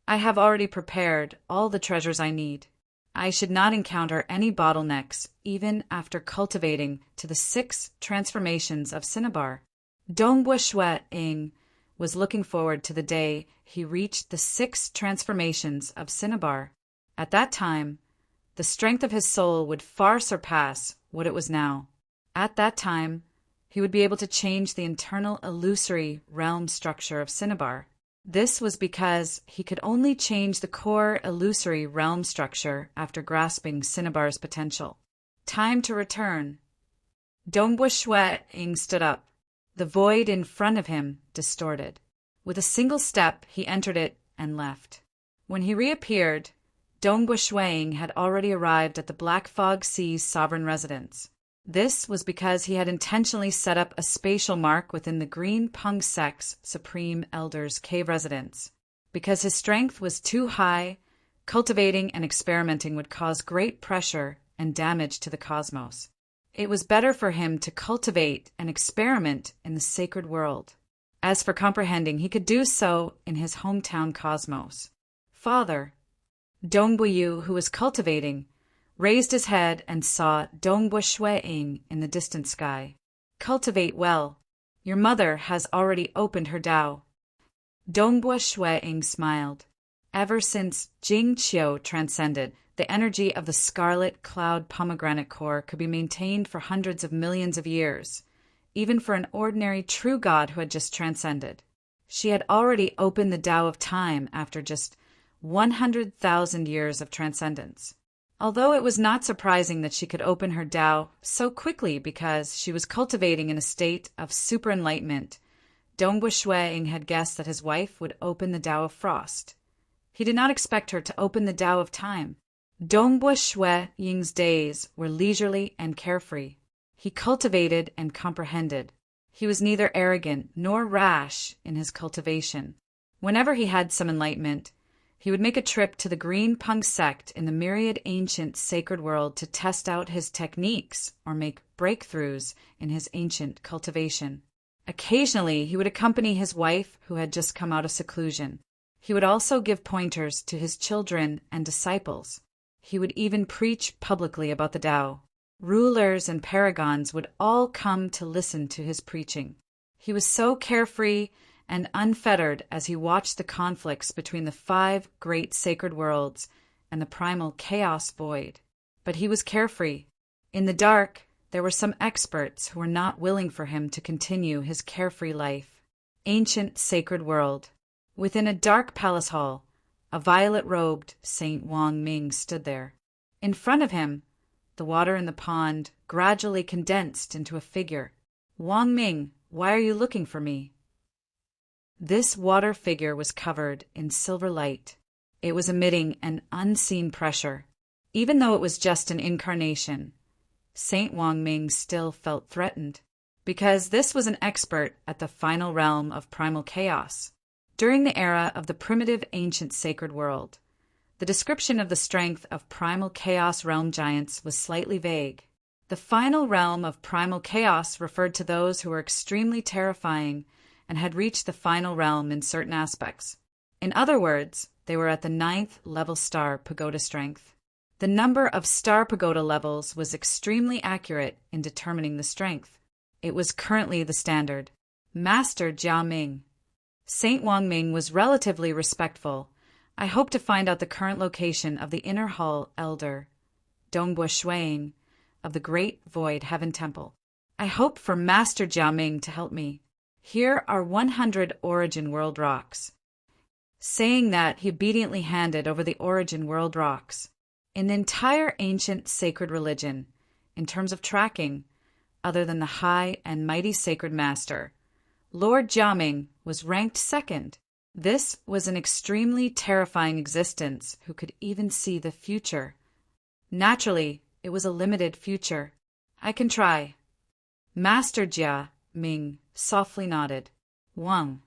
I have already prepared all the treasures I need. I should not encounter any bottlenecks, even after cultivating to the 6 transformations of Cinnabar. Dongbua Shui was looking forward to the day he reached the 6 transformations of Cinnabar. At that time, the strength of his soul would far surpass what it was now. At that time, he would be able to change the internal illusory realm structure of Cinnabar. This was because he could only change the core illusory realm structure after grasping Cinnabar's potential. Time to return. Dongbua Shui stood up. The void in front of him distorted. With a single step, he entered it and left. When he reappeared, Dongbua Shui had already arrived at the Black Fog Sea's sovereign residence. This was because he had intentionally set up a spatial mark within the Green Pung Sect's Supreme Elder's cave residence. Because his strength was too high, cultivating and experimenting would cause great pressure and damage to the cosmos. It was better for him to cultivate and experiment in the sacred world. As for comprehending, he could do so in his hometown cosmos. Father, Dongbua Yu, who was cultivating, raised his head and saw Dongbua Shui in the distant sky. Cultivate well. Your mother has already opened her Tao. Dongbua Shui smiled. Ever since Jing Qiu transcended, the energy of the scarlet cloud pomegranate core could be maintained for hundreds of millions of years, even for an ordinary true god who had just transcended. She had already opened the Tao of time after just 100,000 years of transcendence. Although it was not surprising that she could open her Tao so quickly because she was cultivating in a state of super enlightenment, Dongbua Shui had guessed that his wife would open the Tao of frost. He did not expect her to open the Tao of time. Dongbua Shui's days were leisurely and carefree. He cultivated and comprehended. He was neither arrogant nor rash in his cultivation. Whenever he had some enlightenment, he would make a trip to the Green Punk sect in the myriad ancient sacred world to test out his techniques or make breakthroughs in his ancient cultivation. Occasionally, he would accompany his wife, who had just come out of seclusion. He would also give pointers to his children and disciples. He would even preach publicly about the Tao. Rulers and paragons would all come to listen to his preaching. He was so carefree and unfettered as he watched the conflicts between the 5 great sacred worlds and the primal chaos void. But he was carefree. In the dark, there were some experts who were not willing for him to continue his carefree life. Ancient sacred world. Within a dark palace hall, a violet-robed Saint Wang Ming stood there. In front of him, the water in the pond gradually condensed into a figure. "Wang Ming, why are you looking for me?" This water figure was covered in silver light. It was emitting an unseen pressure. Even though it was just an incarnation, Saint Wang Ming still felt threatened, because this was an expert at the final realm of primal chaos. During the era of the primitive ancient sacred world, the description of the strength of primal chaos realm giants was slightly vague. The final realm of primal chaos referred to those who were extremely terrifying and had reached the final realm in certain aspects. In other words, they were at the 9th level star pagoda strength. The number of star pagoda levels was extremely accurate in determining the strength. It was currently the standard. Master Jia Ming. Saint Wang Ming was relatively respectful. "I hope to find out the current location of the inner hall elder, Dongbo Shuang, of the Great Void Heaven Temple. I hope for Master Jia Ming to help me. Here are 100 Origin World Rocks." Saying that, he obediently handed over the Origin World Rocks. In the entire ancient sacred religion, in terms of tracking, other than the high and mighty sacred master, Lord Jiaming was ranked second. This was an extremely terrifying existence who could even see the future. Naturally, it was a limited future. "I can try." Master Jia Ming softly nodded. Wang.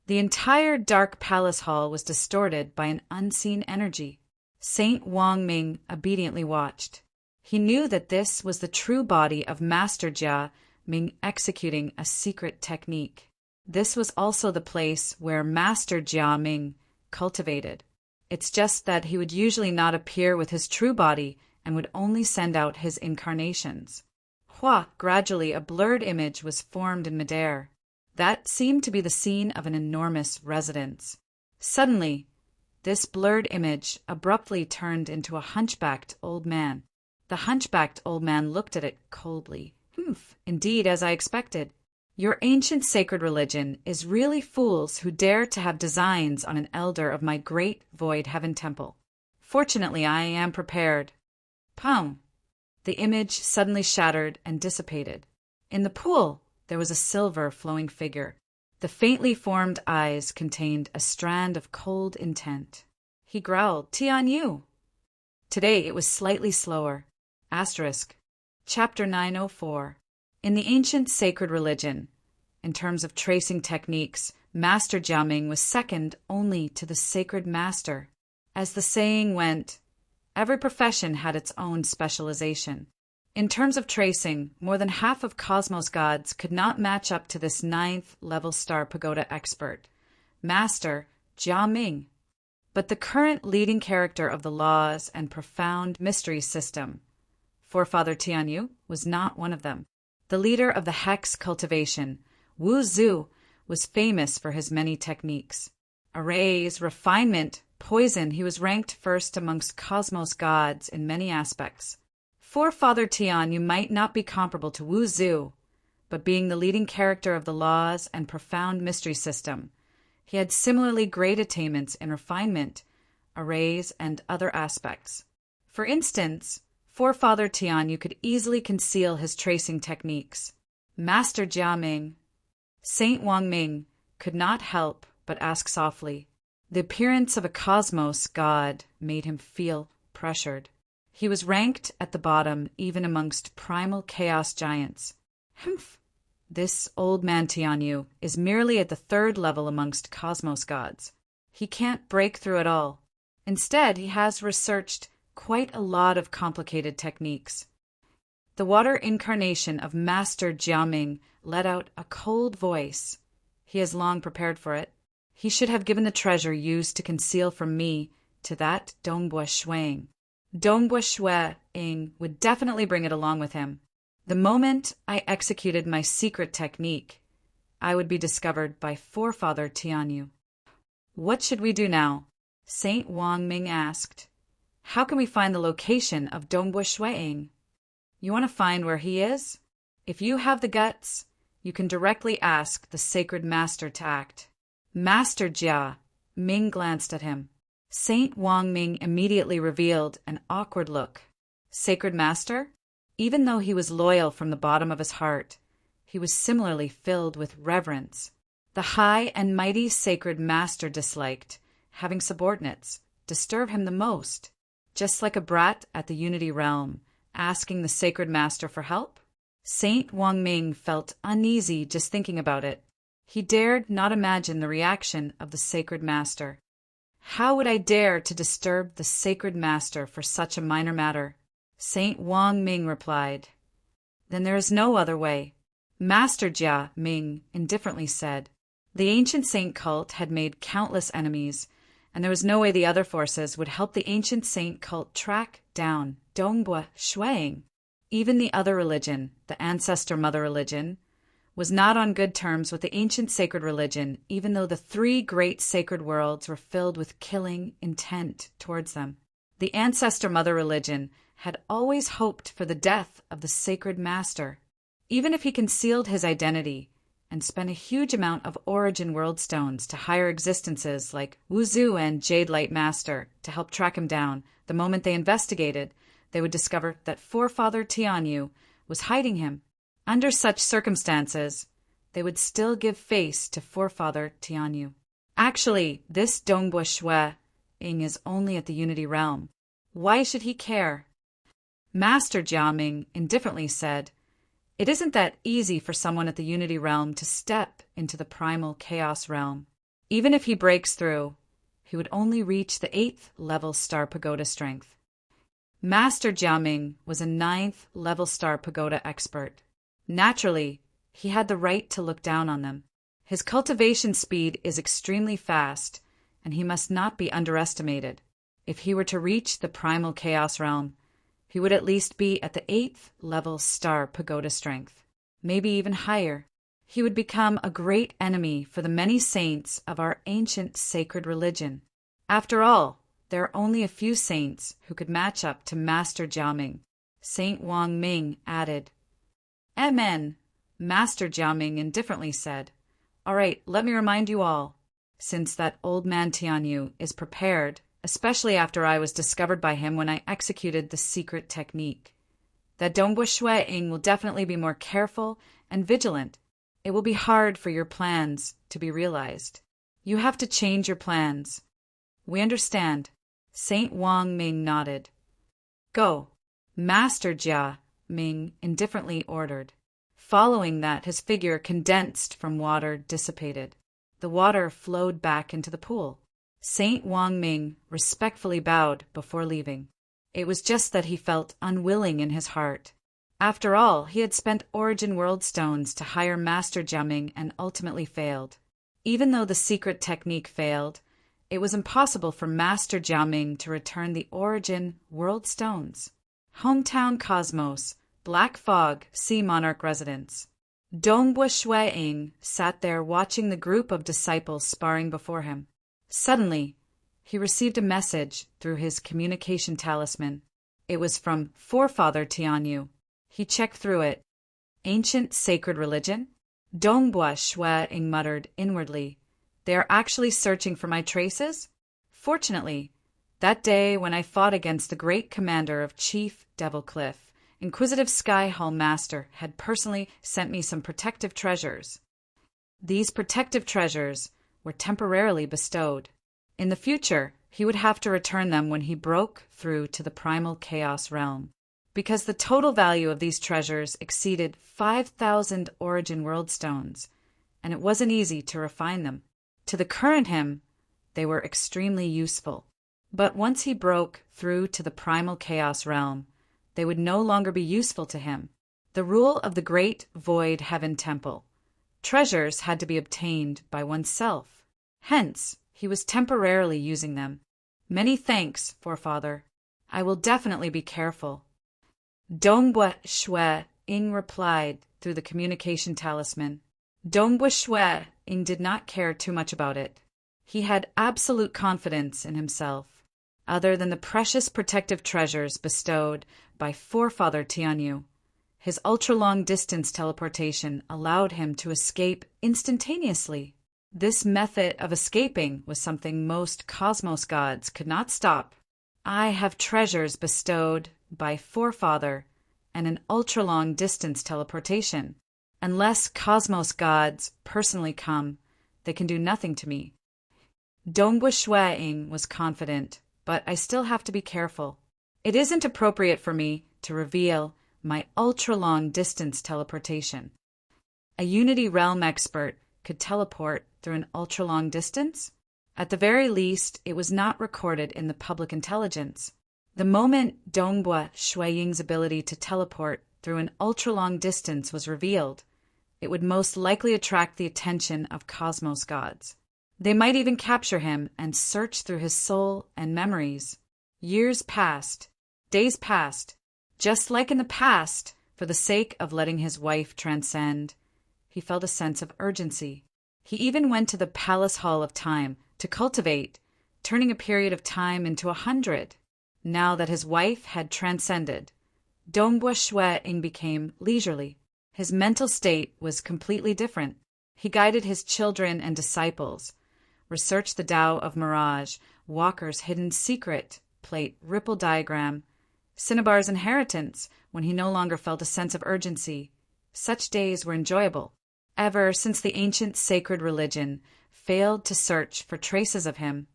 The entire dark palace hall was distorted by an unseen energy. Saint Wang Ming obediently watched. He knew that this was the true body of Master Jia Ming executing a secret technique. This was also the place where Master Jia Ming cultivated. It's just that he would usually not appear with his true body and would only send out his incarnations. Gradually a blurred image was formed in midair. That seemed to be the scene of an enormous residence. Suddenly, this blurred image abruptly turned into a hunchbacked old man. The hunchbacked old man looked at it coldly. Indeed, as I expected. Your ancient sacred religion is really fools who dare to have designs on an elder of my great void heaven temple. Fortunately, I am prepared. Pow! The image suddenly shattered and dissipated. In the pool, there was a silver flowing figure. The faintly formed eyes contained a strand of cold intent. He growled, "Tian Yu." Today it was slightly slower. Asterisk. Chapter 904. In the ancient sacred religion, in terms of tracing techniques, Master Jiaming was second only to the sacred master. As the saying went, every profession had its own specialization. In terms of tracing, more than half of Cosmos gods could not match up to this 9th level star pagoda expert, Master Jia Ming. But the current leading character of the laws and profound mystery system, Forefather Tianyu, was not one of them. The leader of the hex cultivation, Wu Zhu, was famous for his many techniques. Arrays, refinement, poison, he was ranked first amongst Cosmos gods in many aspects. Forefather Tianyu might not be comparable to Wu Zhu, but being the leading character of the laws and profound mystery system, he had similarly great attainments in refinement, arrays, and other aspects. For instance, Forefather Tianyu could easily conceal his tracing techniques. Master Jiaming, Saint Wang Ming, could not help but ask softly. The appearance of a cosmos god made him feel pressured. He was ranked at the bottom even amongst primal chaos giants. Humph! This old man Tianyu is merely at the 3rd level amongst cosmos gods. He can't break through at all. Instead, he has researched quite a lot of complicated techniques. The water incarnation of Master Jiaming let out a cold voice. He has long prepared for it. He should have given the treasure used to conceal from me to that Dongbua Shuang. Dongbua Shuang would definitely bring it along with him. The moment I executed my secret technique, I would be discovered by Forefather Tianyu. What should we do now? Saint Wang Ming asked. How can we find the location of Dongbua Shuang? You want to find where he is? If you have the guts, you can directly ask the sacred master to act. Master Jia, Ming glanced at him. Saint Wang Ming immediately revealed an awkward look. Sacred master? Even though he was loyal from the bottom of his heart, he was similarly filled with reverence. The high and mighty sacred master disliked having subordinates disturb him the most, just like a brat at the Unity Realm asking the sacred master for help. Saint Wang Ming felt uneasy just thinking about it. He dared not imagine the reaction of the sacred master. How would I dare to disturb the sacred master for such a minor matter? Saint Wang Ming replied. Then there is no other way. Master Jia Ming indifferently said. The ancient saint cult had made countless enemies, and there was no way the other forces would help the ancient saint cult track down Dongbua Shuang. Even the other religion, the ancestor mother religion, was not on good terms with the ancient sacred religion, even though the 3 great sacred worlds were filled with killing intent towards them. The ancestor mother religion had always hoped for the death of the sacred master. Even if he concealed his identity and spent a huge amount of origin world stones to hire existences like Wuzu and Jade Light Master to help track him down, the moment they investigated, they would discover that Forefather Tianyu was hiding him. Under such circumstances, they would still give face to Forefather Tianyu. Actually, this Dongbua Shuang is only at the Unity Realm. Why should he care? Master Jiaming indifferently said, It isn't that easy for someone at the Unity Realm to step into the primal Chaos Realm. Even if he breaks through, he would only reach the 8th level Star Pagoda strength. Master Jiaming was a 9th level Star Pagoda expert. Naturally, he had the right to look down on them. His cultivation speed is extremely fast, and he must not be underestimated. If he were to reach the primal Chaos Realm, he would at least be at the 8th level Star Pagoda strength, maybe even higher. He would become a great enemy for the many saints of our ancient sacred religion. After all, there are only a few saints who could match up to Master Jiaming. Saint Wang Ming added. Amen, Master Jiaming indifferently said. All right, let me remind you all, since that old man Tianyu is prepared, especially after I was discovered by him when I executed the secret technique, that Dongbua Shuang will definitely be more careful and vigilant. It will be hard for your plans to be realized. You have to change your plans. We understand. Saint Wang Ming nodded. Go, Master Jia Ming indifferently ordered. Following that, his figure condensed from water dissipated. The water flowed back into the pool. Saint Wang Ming respectfully bowed before leaving. It was just that he felt unwilling in his heart. After all, he had spent Origin World Stones to hire Master Jiaming and ultimately failed. Even though the secret technique failed, it was impossible for Master Jiaming to return the Origin World Stones. Hometown Cosmos, Black Fog, Sea Monarch Residence. Dongbua Shuang sat there watching the group of disciples sparring before him. Suddenly, he received a message through his communication talisman. It was from Forefather Tianyu. He checked through it. Ancient sacred religion? Dongbua Shuang muttered inwardly. They are actually searching for my traces? Fortunately, that day when I fought against the great commander of Chief Devil Cliff, Inquisitive Sky Hall Master had personally sent me some protective treasures. These protective treasures were temporarily bestowed. In the future, He would have to return them when he broke through to the primal chaos realm, because the total value of these treasures exceeded 5,000 origin world stones, and it wasn't easy to refine them. To the current him, they were extremely useful. But once he broke through to the primal chaos realm, they would no longer be useful to him. The rule of the great void heaven temple. Treasures had to be obtained by oneself. Hence, he was temporarily using them. Many thanks, forefather. I will definitely be careful. Dongbua Shue Ing replied through the communication talisman. Dongbua Shue Ing did not care too much about it. He had absolute confidence in himself. Other than the precious protective treasures bestowed by forefather Tianyu, his ultra-long distance teleportation allowed him to escape instantaneously. This method of escaping was something most cosmos gods could not stop. I have treasures bestowed by forefather and an ultra-long distance teleportation. Unless cosmos gods personally come, they can do nothing to me. Dongbua Shueing was confident, but I still have to be careful. It isn't appropriate for me to reveal my ultra-long distance teleportation. A Unity Realm expert could teleport through an ultra-long distance? At the very least, it was not recorded in the public intelligence. The moment Dongbua Shueying's ability to teleport through an ultra-long distance was revealed, it would most likely attract the attention of cosmos gods. They might even capture him and search through his soul and memories. Years passed, days passed, just like in the past, for the sake of letting his wife transcend. He felt a sense of urgency. He even went to the Palace Hall of Time to cultivate, turning a period of time into 100. Now that his wife had transcended, Dongbua Shueing became leisurely. His mental state was completely different. He guided his children and disciples, researched the Tao of Mirage, Walker's hidden secret, plate, ripple diagram, Cinnabar's inheritance when he no longer felt a sense of urgency. Such days were enjoyable. Ever since the ancient sacred religion failed to search for traces of him,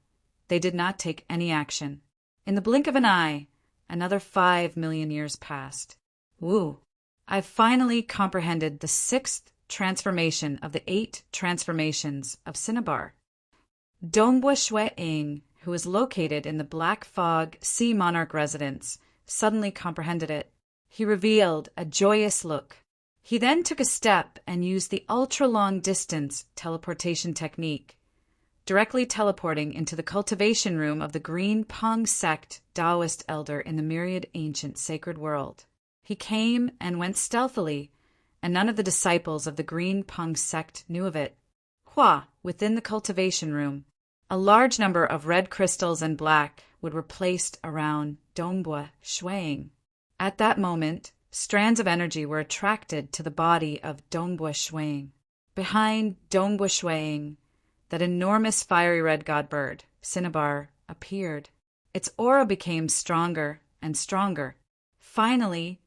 they did not take any action. In the blink of an eye, another 5 million years passed. Woo! I've finally comprehended the 6th transformation of the 8 transformations of Cinnabar. Dongbua Shueing, who is located in the Black Fog Sea Monarch residence, suddenly comprehended it. He revealed a joyous look. He then took a step and used the ultra-long distance teleportation technique, directly teleporting into the cultivation room of the Green Pong sect Taoist elder in the myriad ancient sacred world. He came and went stealthily, and none of the disciples of the Green Pong sect knew of it. Within the cultivation room, a large number of red crystals and black wood were placed around Dongbua Shueing. At that moment, strands of energy were attracted to the body of Dongbua Shueing. Behind Dongbua Shueing, that enormous fiery red god bird, Cinnabar, appeared. Its aura became stronger and stronger. Finally,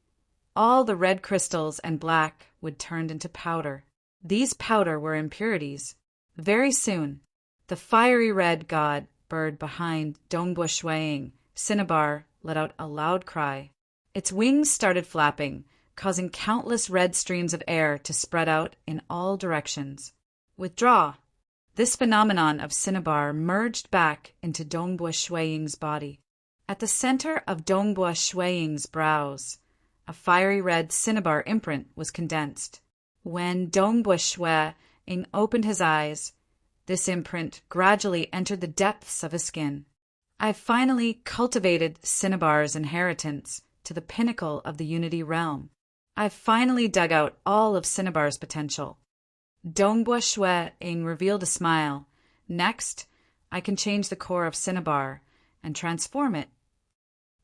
all the red crystals and black would turned into powder. These powder were impurities. Very soon, the fiery red god bird behind Dongbua Shueing, Cinnabar, let out a loud cry. Its wings started flapping, causing countless red streams of air to spread out in all directions. Withdraw! This phenomenon of Cinnabar merged back into Dongbua Shueing's body. At the center of Dongbua Shueing's brows, a fiery red Cinnabar imprint was condensed. When Dongbua Shueing opened his eyes, this imprint gradually entered the depths of his skin. I've finally cultivated Cinnabar's inheritance to the pinnacle of the Unity realm. I've finally dug out all of Cinnabar's potential. Dongbua Shueing revealed a smile. Next, I can change the core of Cinnabar and transform it.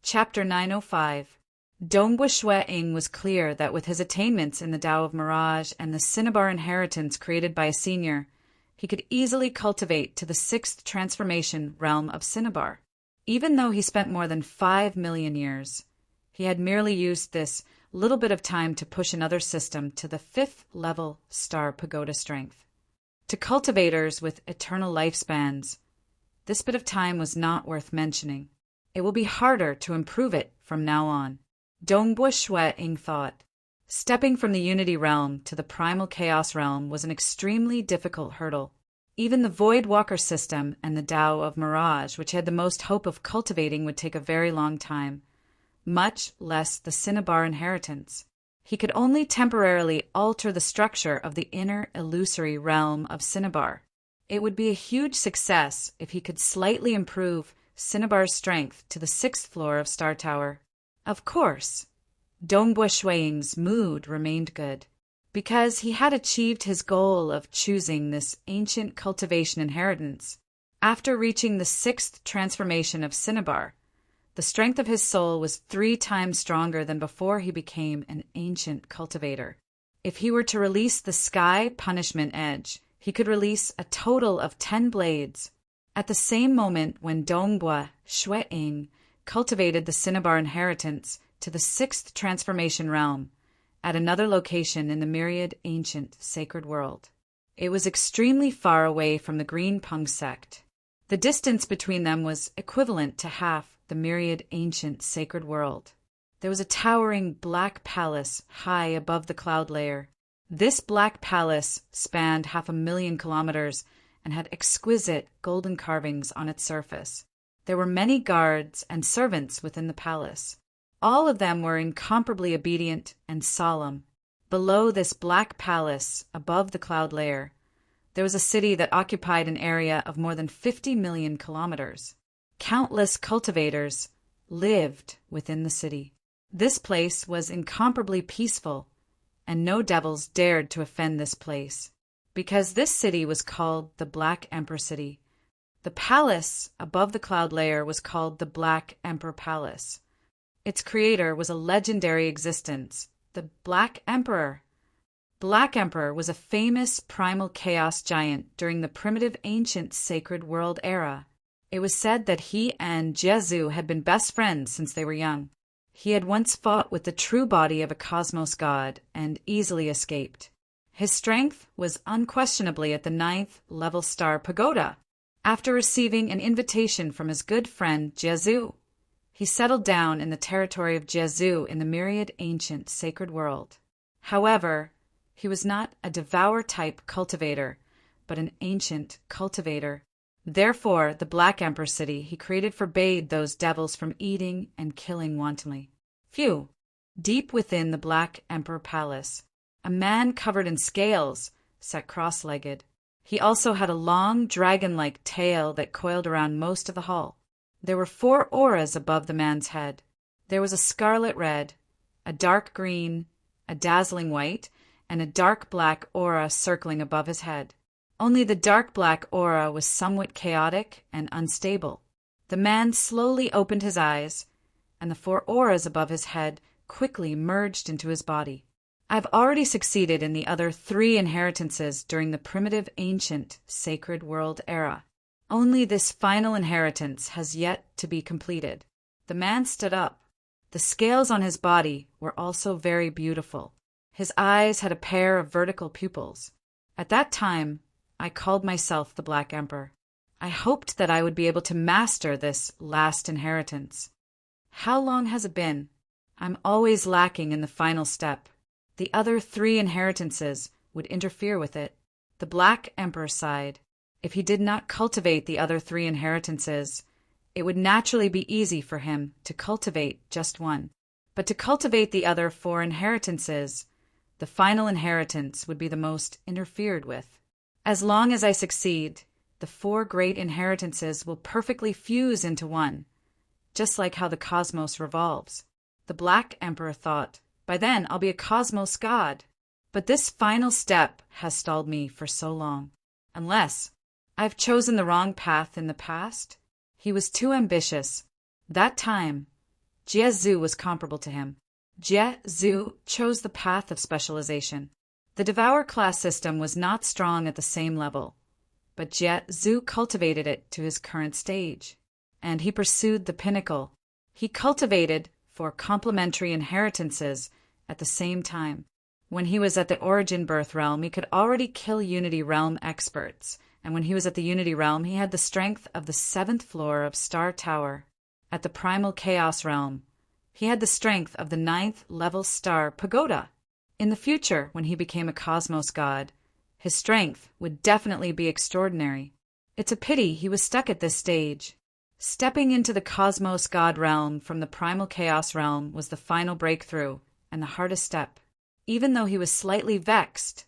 Chapter 905. Dongbua Shueing was clear that with his attainments in the Tao of Mirage and the Cinnabar inheritance created by a senior, he could easily cultivate to the 6th transformation realm of Cinnabar. Even though he spent more than 5 million years, he had merely used this little bit of time to push another system to the 5th level star pagoda strength. To cultivators with eternal lifespans, this bit of time was not worth mentioning. It will be harder to improve it from now on. Dongbua Shui-ing thought. Stepping from the Unity realm to the Primal Chaos realm was an extremely difficult hurdle. Even the Void Walker system and the Tao of Mirage, which had the most hope of cultivating, would take a very long time, much less the Cinnabar inheritance. He could only temporarily alter the structure of the inner illusory realm of Cinnabar. It would be a huge success if he could slightly improve Cinnabar's strength to the 6th floor of Star Tower. Of course, Dongbua Shui-ing's mood remained good, because he had achieved his goal of choosing this ancient cultivation inheritance. After reaching the 6th transformation of Cinnabar, the strength of his soul was 3 times stronger than before he became an ancient cultivator. If he were to release the Sky Punishment Edge, he could release a total of 10 blades. At the same moment when Dongbua Shui-ing cultivated the Cinnabar inheritance to the 6th transformation realm, at another location in the myriad ancient sacred world. It was extremely far away from the Green Pung sect. The distance between them was equivalent to half the myriad ancient sacred world. There was a towering black palace high above the cloud layer. This black palace spanned 500,000 kilometers and had exquisite golden carvings on its surface. There were many guards and servants within the palace. All of them were incomparably obedient and solemn. Below this black palace, above the cloud layer, there was a city that occupied an area of more than 50 million kilometers. Countless cultivators lived within the city. This place was incomparably peaceful, and no devils dared to offend this place, because this city was called the Black Emperor City. The palace above the cloud layer was called the Black Emperor Palace. Its creator was a legendary existence, the Black Emperor. Black Emperor was a famous primal chaos giant during the primitive ancient sacred world era. It was said that he and Jie had been best friends since they were young. He had once fought with the true body of a cosmos god and easily escaped. His strength was unquestionably at the 9th level star pagoda. After receiving an invitation from his good friend Jie, he settled down in the territory of Jie in the myriad ancient sacred world. However, he was not a devour-type cultivator, but an ancient cultivator. Therefore, the Black Emperor City he created forbade those devils from eating and killing wantonly. Phew! Deep within the Black Emperor Palace, a man covered in scales sat cross-legged. He also had a long, dragon-like tail that coiled around most of the hall. There were 4 auras above the man's head. There was a scarlet red, a dark green, a dazzling white, and a dark black aura circling above his head. Only the dark black aura was somewhat chaotic and unstable. The man slowly opened his eyes, and the 4 auras above his head quickly merged into his body. I've already succeeded in the other 3 inheritances during the primitive ancient sacred world era. Only this final inheritance has yet to be completed. The man stood up. The scales on his body were also very beautiful. His eyes had a pair of vertical pupils. At that time, I called myself the Black Emperor. I hoped that I would be able to master this last inheritance. How long has it been? I'm always lacking in the final step. The other 3 inheritances would interfere with it. The Black Emperor sighed. If he did not cultivate the other 3 inheritances, it would naturally be easy for him to cultivate just one. But to cultivate the other 4 inheritances, the final inheritance would be the most interfered with. As long as I succeed, the 4 great inheritances will perfectly fuse into one, just like how the cosmos revolves. The Black Emperor thought, by then I'll be a cosmos god. But this final step has stalled me for so long. Unless I've chosen the wrong path in the past. He was too ambitious. That time, Jie was comparable to him. Jie chose the path of specialization. The Devour class system was not strong at the same level, but Jie cultivated it to his current stage, and he pursued the pinnacle. He cultivated 4 complementary inheritances at the same time. When he was at the Origin Birth Realm, he could already kill Unity Realm experts, and when he was at the Unity Realm, he had the strength of the 7th floor of Star Tower. At the Primal Chaos Realm, he had the strength of the 9th level Star Pagoda. In the future, when he became a cosmos god, his strength would definitely be extraordinary. It's a pity he was stuck at this stage. Stepping into the cosmos god realm from the primal chaos realm was the final breakthrough and the hardest step. Even though he was slightly vexed,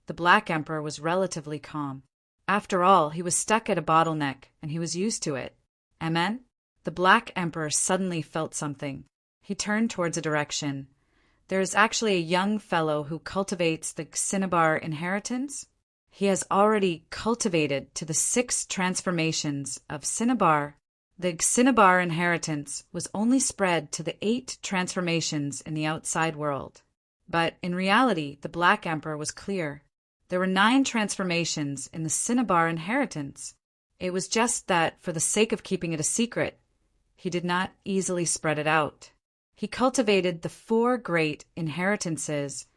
the Black Emperor was relatively calm. After all, he was stuck at a bottleneck and he was used to it. Amen? The Black Emperor suddenly felt something. He turned towards a direction. There is actually a young fellow who cultivates the Cinnabar inheritance. He has already cultivated to the 6 transformations of Cinnabar. The Cinnabar inheritance was only spread to the 8 transformations in the outside world. But in reality, the Black Emperor was clear. There were 9 transformations in the Cinnabar inheritance. It was just that, for the sake of keeping it a secret, he did not easily spread it out. He cultivated the 4 great inheritances,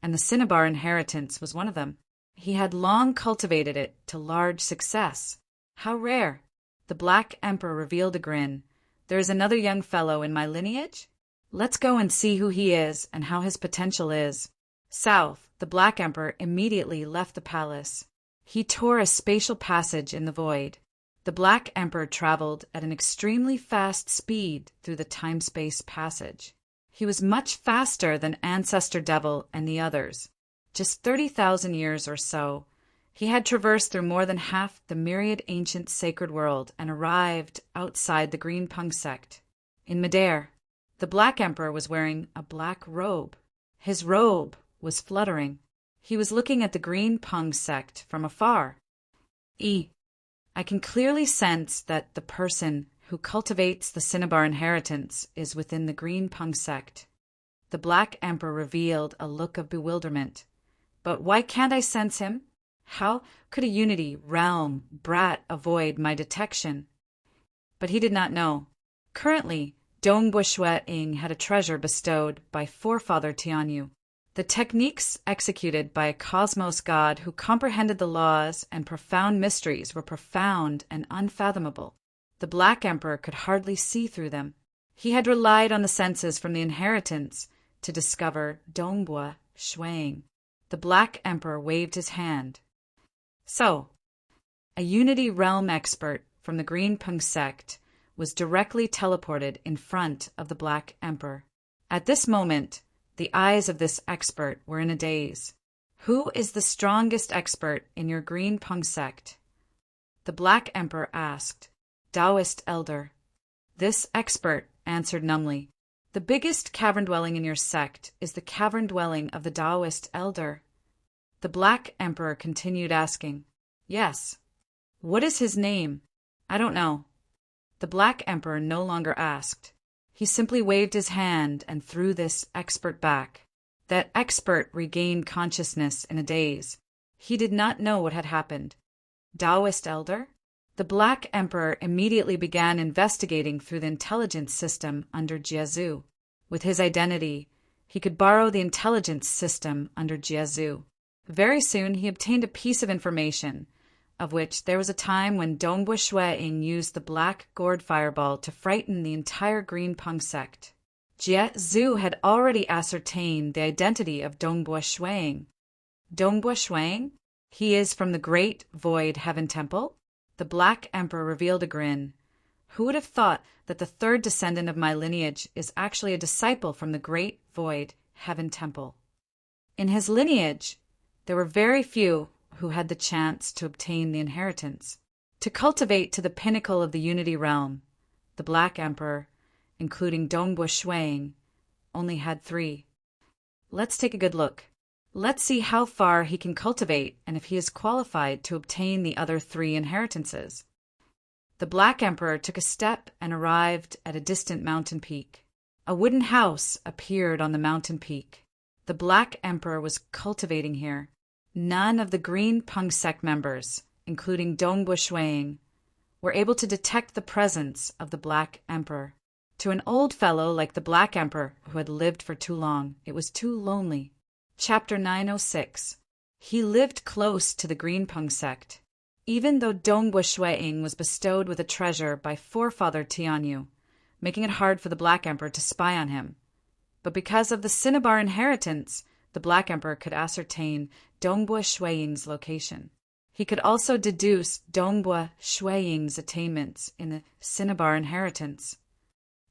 and the Cinnabar inheritance was one of them. He had long cultivated it to large success. How rare! The Black Emperor revealed a grin. There is another young fellow in my lineage? Let's go and see who he is and how his potential is. South, the Black Emperor immediately left the palace. He tore a spatial passage in the void. The Black Emperor traveled at an extremely fast speed through the time-space passage. He was much faster than Ancestor Devil and the others. Just 30,000 years or so, he had traversed through more than half the myriad ancient sacred world and arrived outside the Green Pung sect. In midair, the Black Emperor was wearing a black robe. His robe was fluttering. He was looking at the Green Pung sect from afar. I can clearly sense that the person who cultivates the Cinnabar inheritance is within the Green Pung sect. The Black Emperor revealed a look of bewilderment. But why can't I sense him? How could a Unity Realm brat avoid my detection? But he did not know. Currently, Dongbo Shui-ing had a treasure bestowed by Forefather Tianyu. The techniques executed by a cosmos god who comprehended the laws and profound mysteries were profound and unfathomable. The Black Emperor could hardly see through them. He had relied on the senses from the inheritance to discover Dongbo Shui-ing. The Black Emperor waved his hand. So, a Unity Realm expert from the Green Pung sect was directly teleported in front of the Black Emperor. At this moment, the eyes of this expert were in a daze. Who is the strongest expert in your Green Pung sect? The Black Emperor asked. Taoist Elder. This expert answered numbly. The biggest cavern dwelling in your sect is the cavern dwelling of the Taoist Elder. The Black Emperor continued asking. Yes. What is his name? I don't know. The Black Emperor no longer asked. He simply waved his hand and threw this expert back. That expert regained consciousness in a daze. He did not know what had happened. Taoist Elder? The Black Emperor immediately began investigating through the intelligence system under Jiazu. With his identity, he could borrow the intelligence system under Jiazu. Very soon he obtained a piece of information, of which there was a time when Dongbo Shui-ing used the black gourd fireball to frighten the entire Green Pung sect. Jiazu had already ascertained the identity of Dongbo Shui-ing. Dongbo Shui-ing? He is from the Great Void Heaven Temple? The Black Emperor revealed a grin. Who would have thought that the 3rd descendant of my lineage is actually a disciple from the Great Void Heaven Temple? In his lineage, there were very few who had the chance to obtain the inheritance. To cultivate to the pinnacle of the Unity Realm, the Black Emperor, including Dongbo Shui-ing, only had 3. Let's take a good look. Let's see how far he can cultivate and if he is qualified to obtain the other 3 inheritances. The Black Emperor took a step and arrived at a distant mountain peak. A wooden house appeared on the mountain peak. The Black Emperor was cultivating here. None of the Green Pung sect members, including Dongbo Shui-ing, were able to detect the presence of the Black Emperor. To an old fellow like the Black Emperor who had lived for too long, it was too lonely. Chapter 906. He lived close to the Green Pung sect. even though Dongbua Shuiying was bestowed with a treasure by forefather Tianyu, making it hard for the Black Emperor to spy on him. But because of the Cinnabar inheritance, the Black Emperor could ascertain Dongbua Shuiying's location. He could also deduce Dongbua Shuiying's attainments in the Cinnabar inheritance.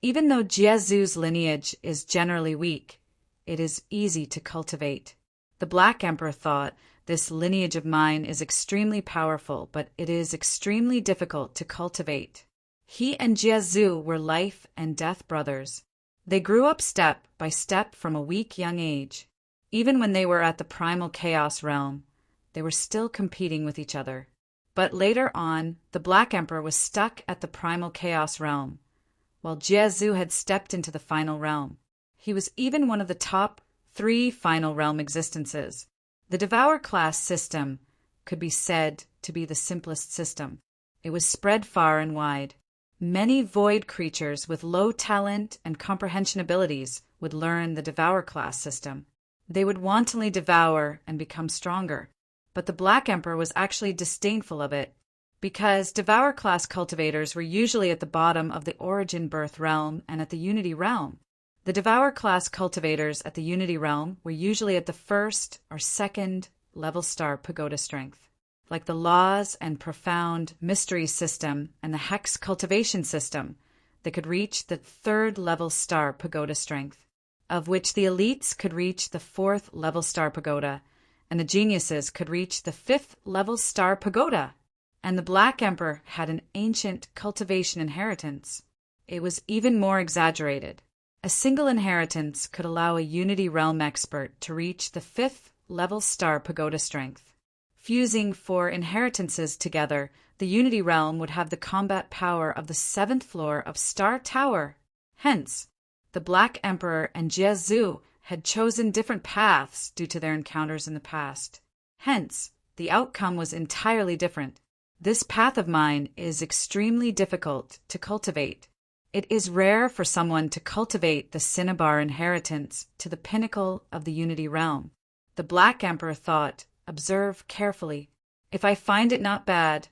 Even though Jiezu's lineage is generally weak, it is easy to cultivate. The Black Emperor thought, this lineage of mine is extremely powerful, but it is extremely difficult to cultivate. He and Jiezu were life and death brothers. They grew up step by step from a weak young age. Even when they were at the primal chaos realm, they were still competing with each other. But later on, the Black Emperor was stuck at the primal chaos realm, while Jiezu had stepped into the final realm. He was even one of the top 3 final realm existences. The Devour class system could be said to be the simplest system. It was spread far and wide. Many void creatures with low talent and comprehension abilities would learn the Devour class system. They would wantonly devour and become stronger. But the Black Emperor was actually disdainful of it, because Devour class cultivators were usually at the bottom of the Origin Birth realm and at the Unity realm. The Devour class cultivators at the Unity realm were usually at the 1st or 2nd level star pagoda strength. Like the Laws and Profound Mystery system and the Hex cultivation system, they could reach the 3rd level star pagoda strength, of which the elites could reach the 4th level star pagoda, and the geniuses could reach the 5th level star pagoda. And the Black Emperor had an ancient cultivation inheritance. It was even more exaggerated. A single inheritance could allow a Unity realm expert to reach the 5th level star pagoda strength. Fusing 4 inheritances together, the Unity realm would have the combat power of the 7th floor of Star Tower. Hence, the Black Emperor and Jiezu had chosen different paths due to their encounters in the past. Hence, the outcome was entirely different. This path of mine is extremely difficult to cultivate. It is rare for someone to cultivate the Cinnabar inheritance to the pinnacle of the Unity realm. The Black Emperor thought, observe carefully. If I find it not bad,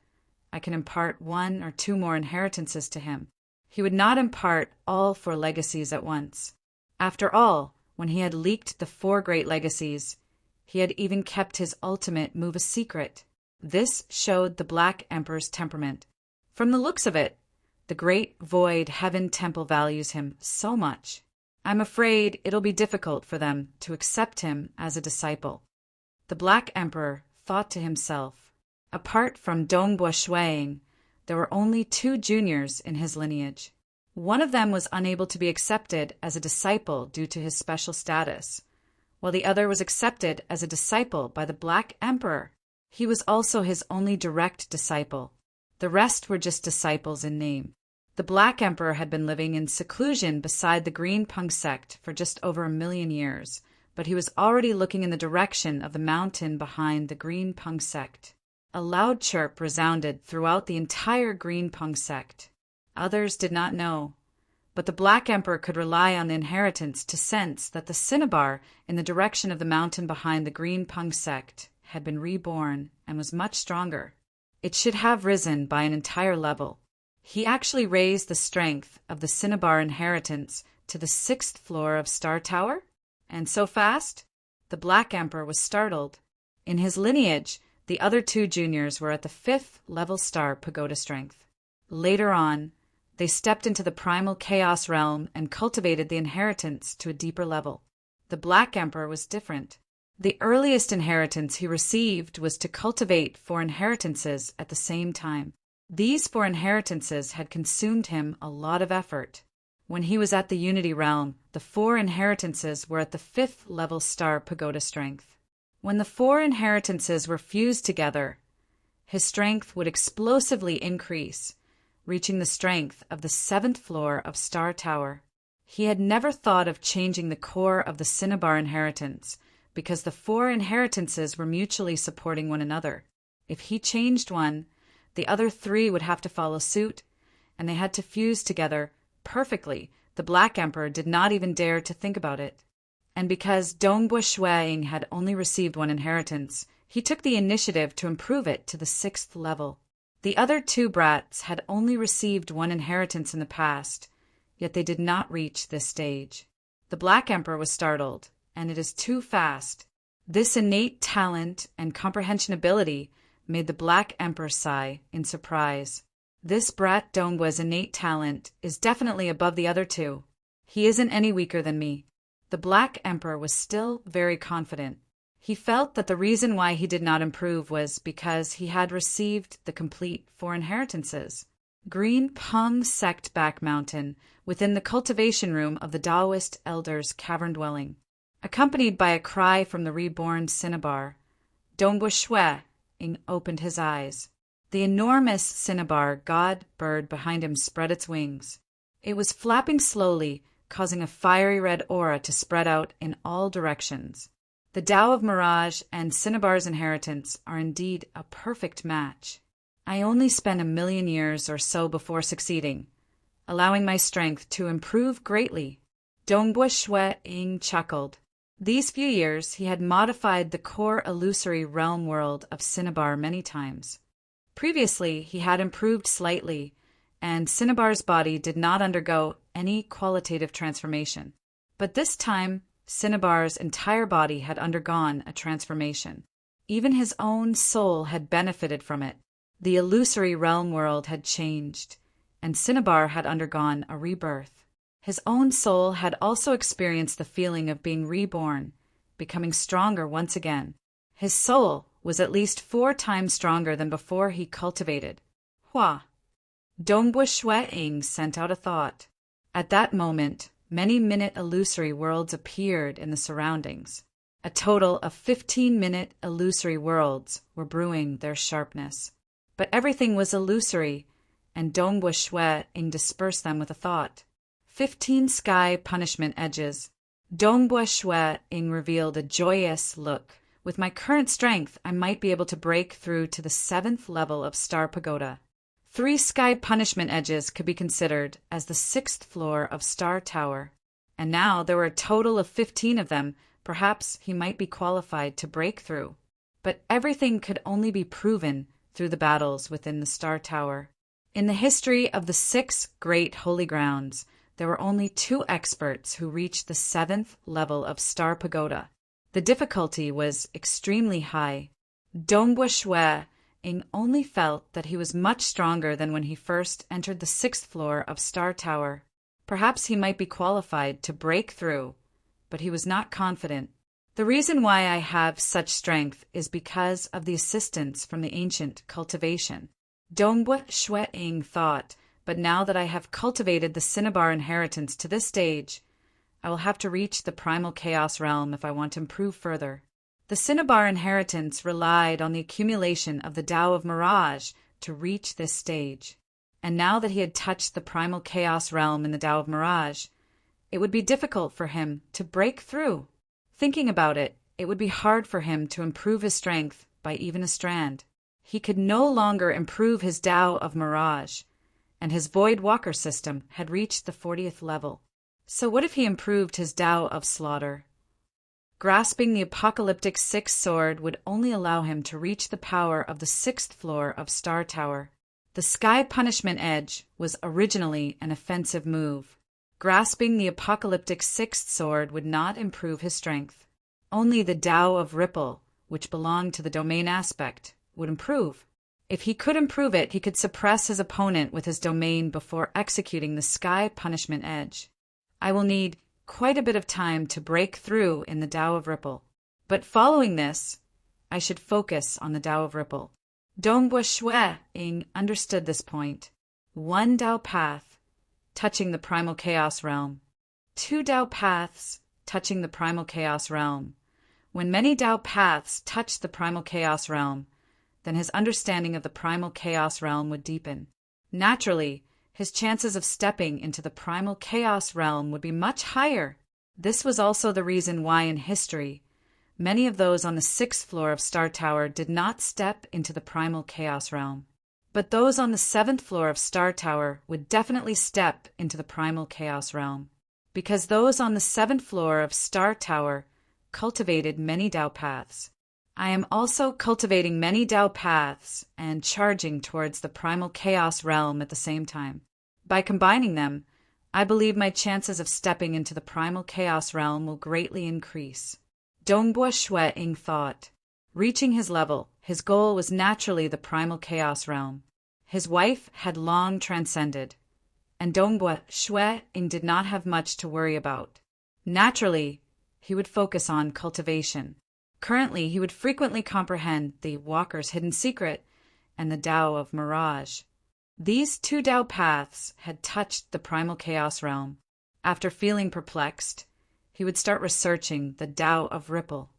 I can impart 1 or 2 more inheritances to him. He would not impart all 4 legacies at once. After all, when he had leaked the 4 great legacies, he had even kept his ultimate move a secret. This showed the Black Emperor's temperament. From the looks of it, the Great Void Heaven Temple values him so much. I'm afraid it'll be difficult for them to accept him as a disciple. The Black Emperor thought to himself, apart from Dongbua Shuiying, there were only 2 juniors in his lineage. One of them was unable to be accepted as a disciple due to his special status, while the other was accepted as a disciple by the Black Emperor. He was also his only direct disciple. The rest were just disciples in name. The Black Emperor had been living in seclusion beside the Green Punk sect for just over 1 million years, but he was already looking in the direction of the mountain behind the Green Punk sect. A loud chirp resounded throughout the entire Green Punk sect. Others did not know, but the Black Emperor could rely on the inheritance to sense that the Cinnabar in the direction of the mountain behind the Green Punk sect had been reborn and was much stronger. It should have risen by an entire level. He actually raised the strength of the Cinnabar inheritance to the 6th floor of Star Tower, and so fast, the Black Emperor was startled. In his lineage, the other 2 juniors were at the 5th level star pagoda strength. Later on, they stepped into the primal chaos realm and cultivated the inheritance to a deeper level. The Black Emperor was different. The earliest inheritance he received was to cultivate 4 inheritances at the same time. These 4 inheritances had consumed him a lot of effort. When he was at the Unity realm, the 4 inheritances were at the 5th level star pagoda strength. When the 4 inheritances were fused together, his strength would explosively increase, reaching the strength of the 7th floor of Star Tower. He had never thought of changing the core of the Cinnabar inheritance, because the 4 inheritances were mutually supporting one another. If he changed one, the other 3 would have to follow suit, and they had to fuse together perfectly. The Black Emperor did not even dare to think about it. And because Dongbua Shuiying had only received 1 inheritance, He took the initiative to improve it to the 6th level. The other 2 brats had only received 1 inheritance in the past, yet they did not reach this stage. The Black Emperor was startled, and it is too fast. This innate talent and comprehension ability made the Black Emperor sigh in surprise. This brat Dongbua's innate talent is definitely above the other 2. He isn't any weaker than me. The Black Emperor was still very confident. He felt that the reason why he did not improve was because he had received the complete 4 inheritances. Green Peng Sect Back Mountain, within the cultivation room of the Taoist elder's cavern dwelling. Accompanied by a cry from the reborn Cinnabar, Dongbua Shui opened his eyes. The enormous Cinnabar god bird behind him spread its wings. It was flapping slowly, causing a fiery red aura to spread out in all directions. The Tao of Mirage and Cinnabar's inheritance are indeed a perfect match. I only spent 1,000,000 years or so before succeeding, allowing my strength to improve greatly. Dongbua Shui chuckled. These few years he had modified the core illusory realm world of Cinnabar many times. Previously he had improved slightly, and Cinnabar's body did not undergo any qualitative transformation. But this time, Cinnabar's entire body had undergone a transformation. Even his own soul had benefited from it. The illusory realm world had changed, and Cinnabar had undergone a rebirth. His own soul had also experienced the feeling of being reborn, becoming stronger once again. His soul was at least 4 times stronger than before he cultivated. Hua! Dongbua Shui sent out a thought. At that moment, many-minute illusory worlds appeared in the surroundings. A total of 15-minute illusory worlds were brewing their sharpness. But everything was illusory, and Dongbua Shui dispersed them with a thought. 15 sky punishment edges. Dongbua Shui revealed a joyous look. With my current strength, I might be able to break through to the 7th level of Star Pagoda. 3 sky punishment edges could be considered as the 6th floor of Star Tower. And now there were a total of 15 of them. Perhaps he might be qualified to break through. But everything could only be proven through the battles within the Star Tower. In the history of the 6 great holy grounds, there were only 2 experts who reached the 7th level of Star Pagoda. The difficulty was extremely high. Dongbua Shui only felt that he was much stronger than when he first entered the 6th floor of Star Tower. Perhaps he might be qualified to break through, but he was not confident. The reason why I have such strength is because of the assistance from the ancient cultivation. Dongbua Shui thought, but now that I have cultivated the Cinnabar inheritance to this stage, I will have to reach the primal chaos realm if I want to improve further. The Cinnabar inheritance relied on the accumulation of the Tao of Mirage to reach this stage. And now that he had touched the primal chaos realm in the Tao of Mirage, it would be difficult for him to break through. Thinking about it, it would be hard for him to improve his strength by even a strand. He could no longer improve his Tao of Mirage, and his Void Walker system had reached the 40th level. So what if he improved his Tao of Slaughter? Grasping the apocalyptic 6th sword would only allow him to reach the power of the 6th floor of Star Tower. The Sky Punishment Edge was originally an offensive move. Grasping the apocalyptic 6th sword would not improve his strength. Only the Tao of Ripple, which belonged to the domain aspect, would improve. If he could improve it, he could suppress his opponent with his domain before executing the Sky Punishment Edge. I will need quite a bit of time to break through in the Tao of Ripple. But following this, I should focus on the Tao of Ripple. Dongbua Shui understood this point. 1 Tao path, touching the primal chaos realm. 2 Tao paths, touching the primal chaos realm. When many Tao paths touched the primal chaos realm, then his understanding of the primal chaos realm would deepen. Naturally, his chances of stepping into the primal chaos realm would be much higher. This was also the reason why in history, many of those on the 6th floor of Star Tower did not step into the primal chaos realm. But those on the 7th floor of Star Tower would definitely step into the primal chaos realm, because those on the 7th floor of Star Tower cultivated many Tao paths. I am also cultivating many Tao paths and charging towards the primal chaos realm at the same time. By combining them, I believe my chances of stepping into the primal chaos realm will greatly increase. Dongbua Shui-ing thought. Reaching his level, his goal was naturally the primal chaos realm. His wife had long transcended, and Dongbua Shui-ing did not have much to worry about. Naturally, he would focus on cultivation. Currently, he would frequently comprehend the Walker's hidden secret and the Tao of Mirage. These two Tao paths had touched the primal chaos realm. After feeling perplexed, he would start researching the Tao of Ripple.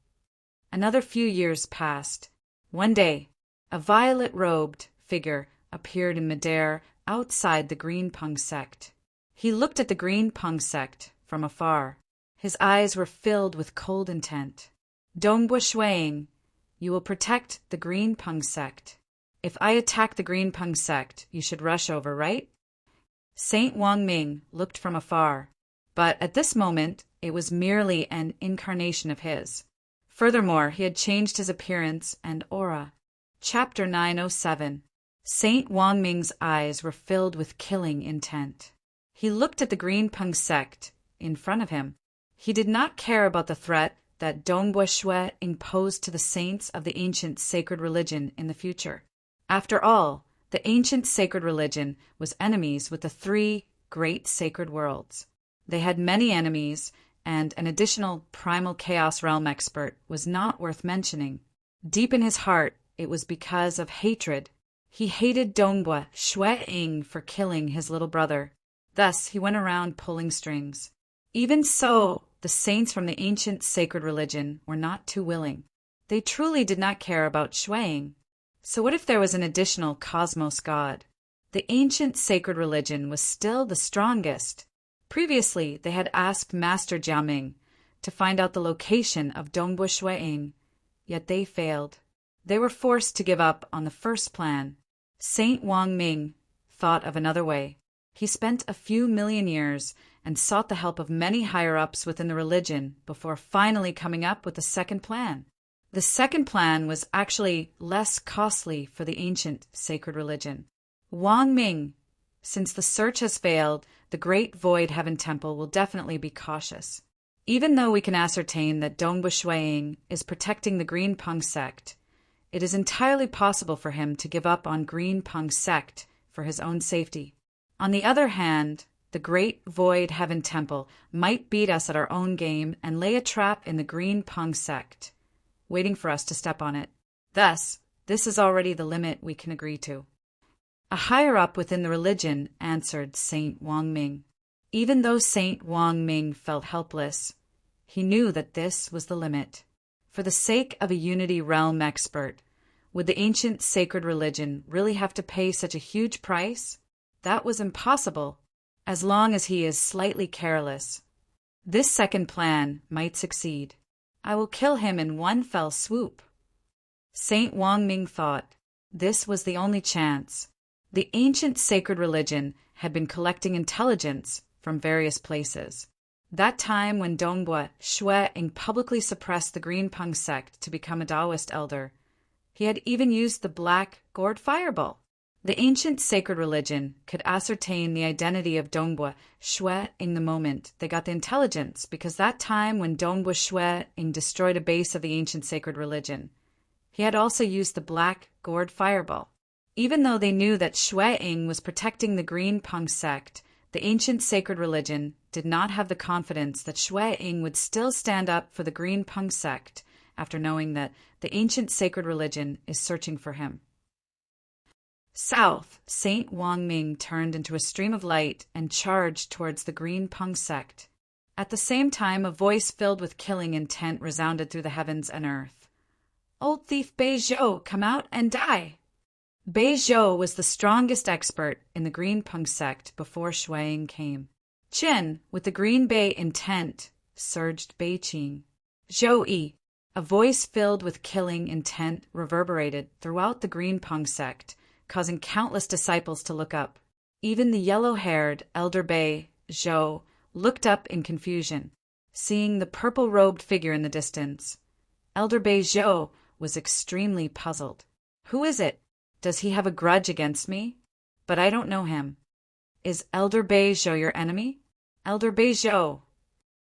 Another few years passed. One day, a violet-robed figure appeared in midair outside the Green Pung sect. He looked at the Green Pung sect from afar. His eyes were filled with cold intent. Dongbua Shui-ing, you will protect the Green Pung sect. If I attack the Green Pung sect, you should rush over, right? Saint Wang Ming looked from afar, but at this moment it was merely an incarnation of his. Furthermore, he had changed his appearance and aura. Chapter 907. Saint Wang Ming's eyes were filled with killing intent. He looked at the Green Pung sect in front of him. He did not care about the threat that Dongbua Shui posed to the saints of the ancient sacred religion in the future. After all, the ancient sacred religion was enemies with the three great sacred worlds. They had many enemies, and an additional primal chaos realm expert was not worth mentioning. Deep in his heart, it was because of hatred. He hated Dongbua Shui-ing for killing his little brother. Thus, he went around pulling strings. Even so, the saints from the ancient sacred religion were not too willing. They truly did not care about Shui-ing. So what if there was an additional cosmos god? The ancient sacred religion was still the strongest. Previously, they had asked Master Jiaming to find out the location of Dongbua Shui-ing, yet they failed. They were forced to give up on the first plan. Saint Wang Ming thought of another way. He spent a few million years and sought the help of many higher-ups within the religion before finally coming up with the second plan. The second plan was actually less costly for the ancient sacred religion. Wang Ming, since the search has failed, the Great Void Heaven Temple will definitely be cautious. Even though we can ascertain that Dongbua Shui-ing is protecting the Green Pung sect, it is entirely possible for him to give up on Green Pung sect for his own safety. On the other hand, the Great Void Heaven Temple might beat us at our own game and lay a trap in the Green Pung sect, waiting for us to step on it. Thus, this is already the limit we can agree to. A higher-up within the religion answered Saint Wang Ming. Even though Saint Wang Ming felt helpless, he knew that this was the limit. For the sake of a Unity Realm expert, would the ancient sacred religion really have to pay such a huge price? That was impossible, as long as he is slightly careless. This second plan might succeed. I will kill him in one fell swoop. Saint Wang Ming thought. This was the only chance. The ancient sacred religion had been collecting intelligence from various places. That time when Dongbua Shui-ing publicly suppressed the Green Pung sect to become a Taoist elder, he had even used the black gourd fireball. The ancient sacred religion could ascertain the identity of Dongbua Shui-ing the moment they got the intelligence, because that time when Dongbua Shui-ing destroyed a base of the ancient sacred religion, he had also used the black gourd fireball. Even though they knew that Shui-ing was protecting the Green Pung sect, the ancient sacred religion did not have the confidence that Shui-ing would still stand up for the Green Pung sect after knowing that the ancient sacred religion is searching for him. South, Saint Wang Ming turned into a stream of light and charged towards the Green Pung sect. At the same time, a voice filled with killing intent resounded through the heavens and earth. Old thief Bei Zhou, come out and die! Bei Zhou was the strongest expert in the Green Pung sect before Shui-ing came. Qin, with the Green Bei intent, surged Bei Qing. Zhou-yi, a voice filled with killing intent reverberated throughout the Green Pung sect, causing countless disciples to look up. Even the yellow-haired Elder Bei Zhou looked up in confusion, seeing the purple-robed figure in the distance. Elder Bei Zhou was extremely puzzled. Who is it? Does he have a grudge against me? But I don't know him. Is Elder Beizhou your enemy? Elder Beizhou.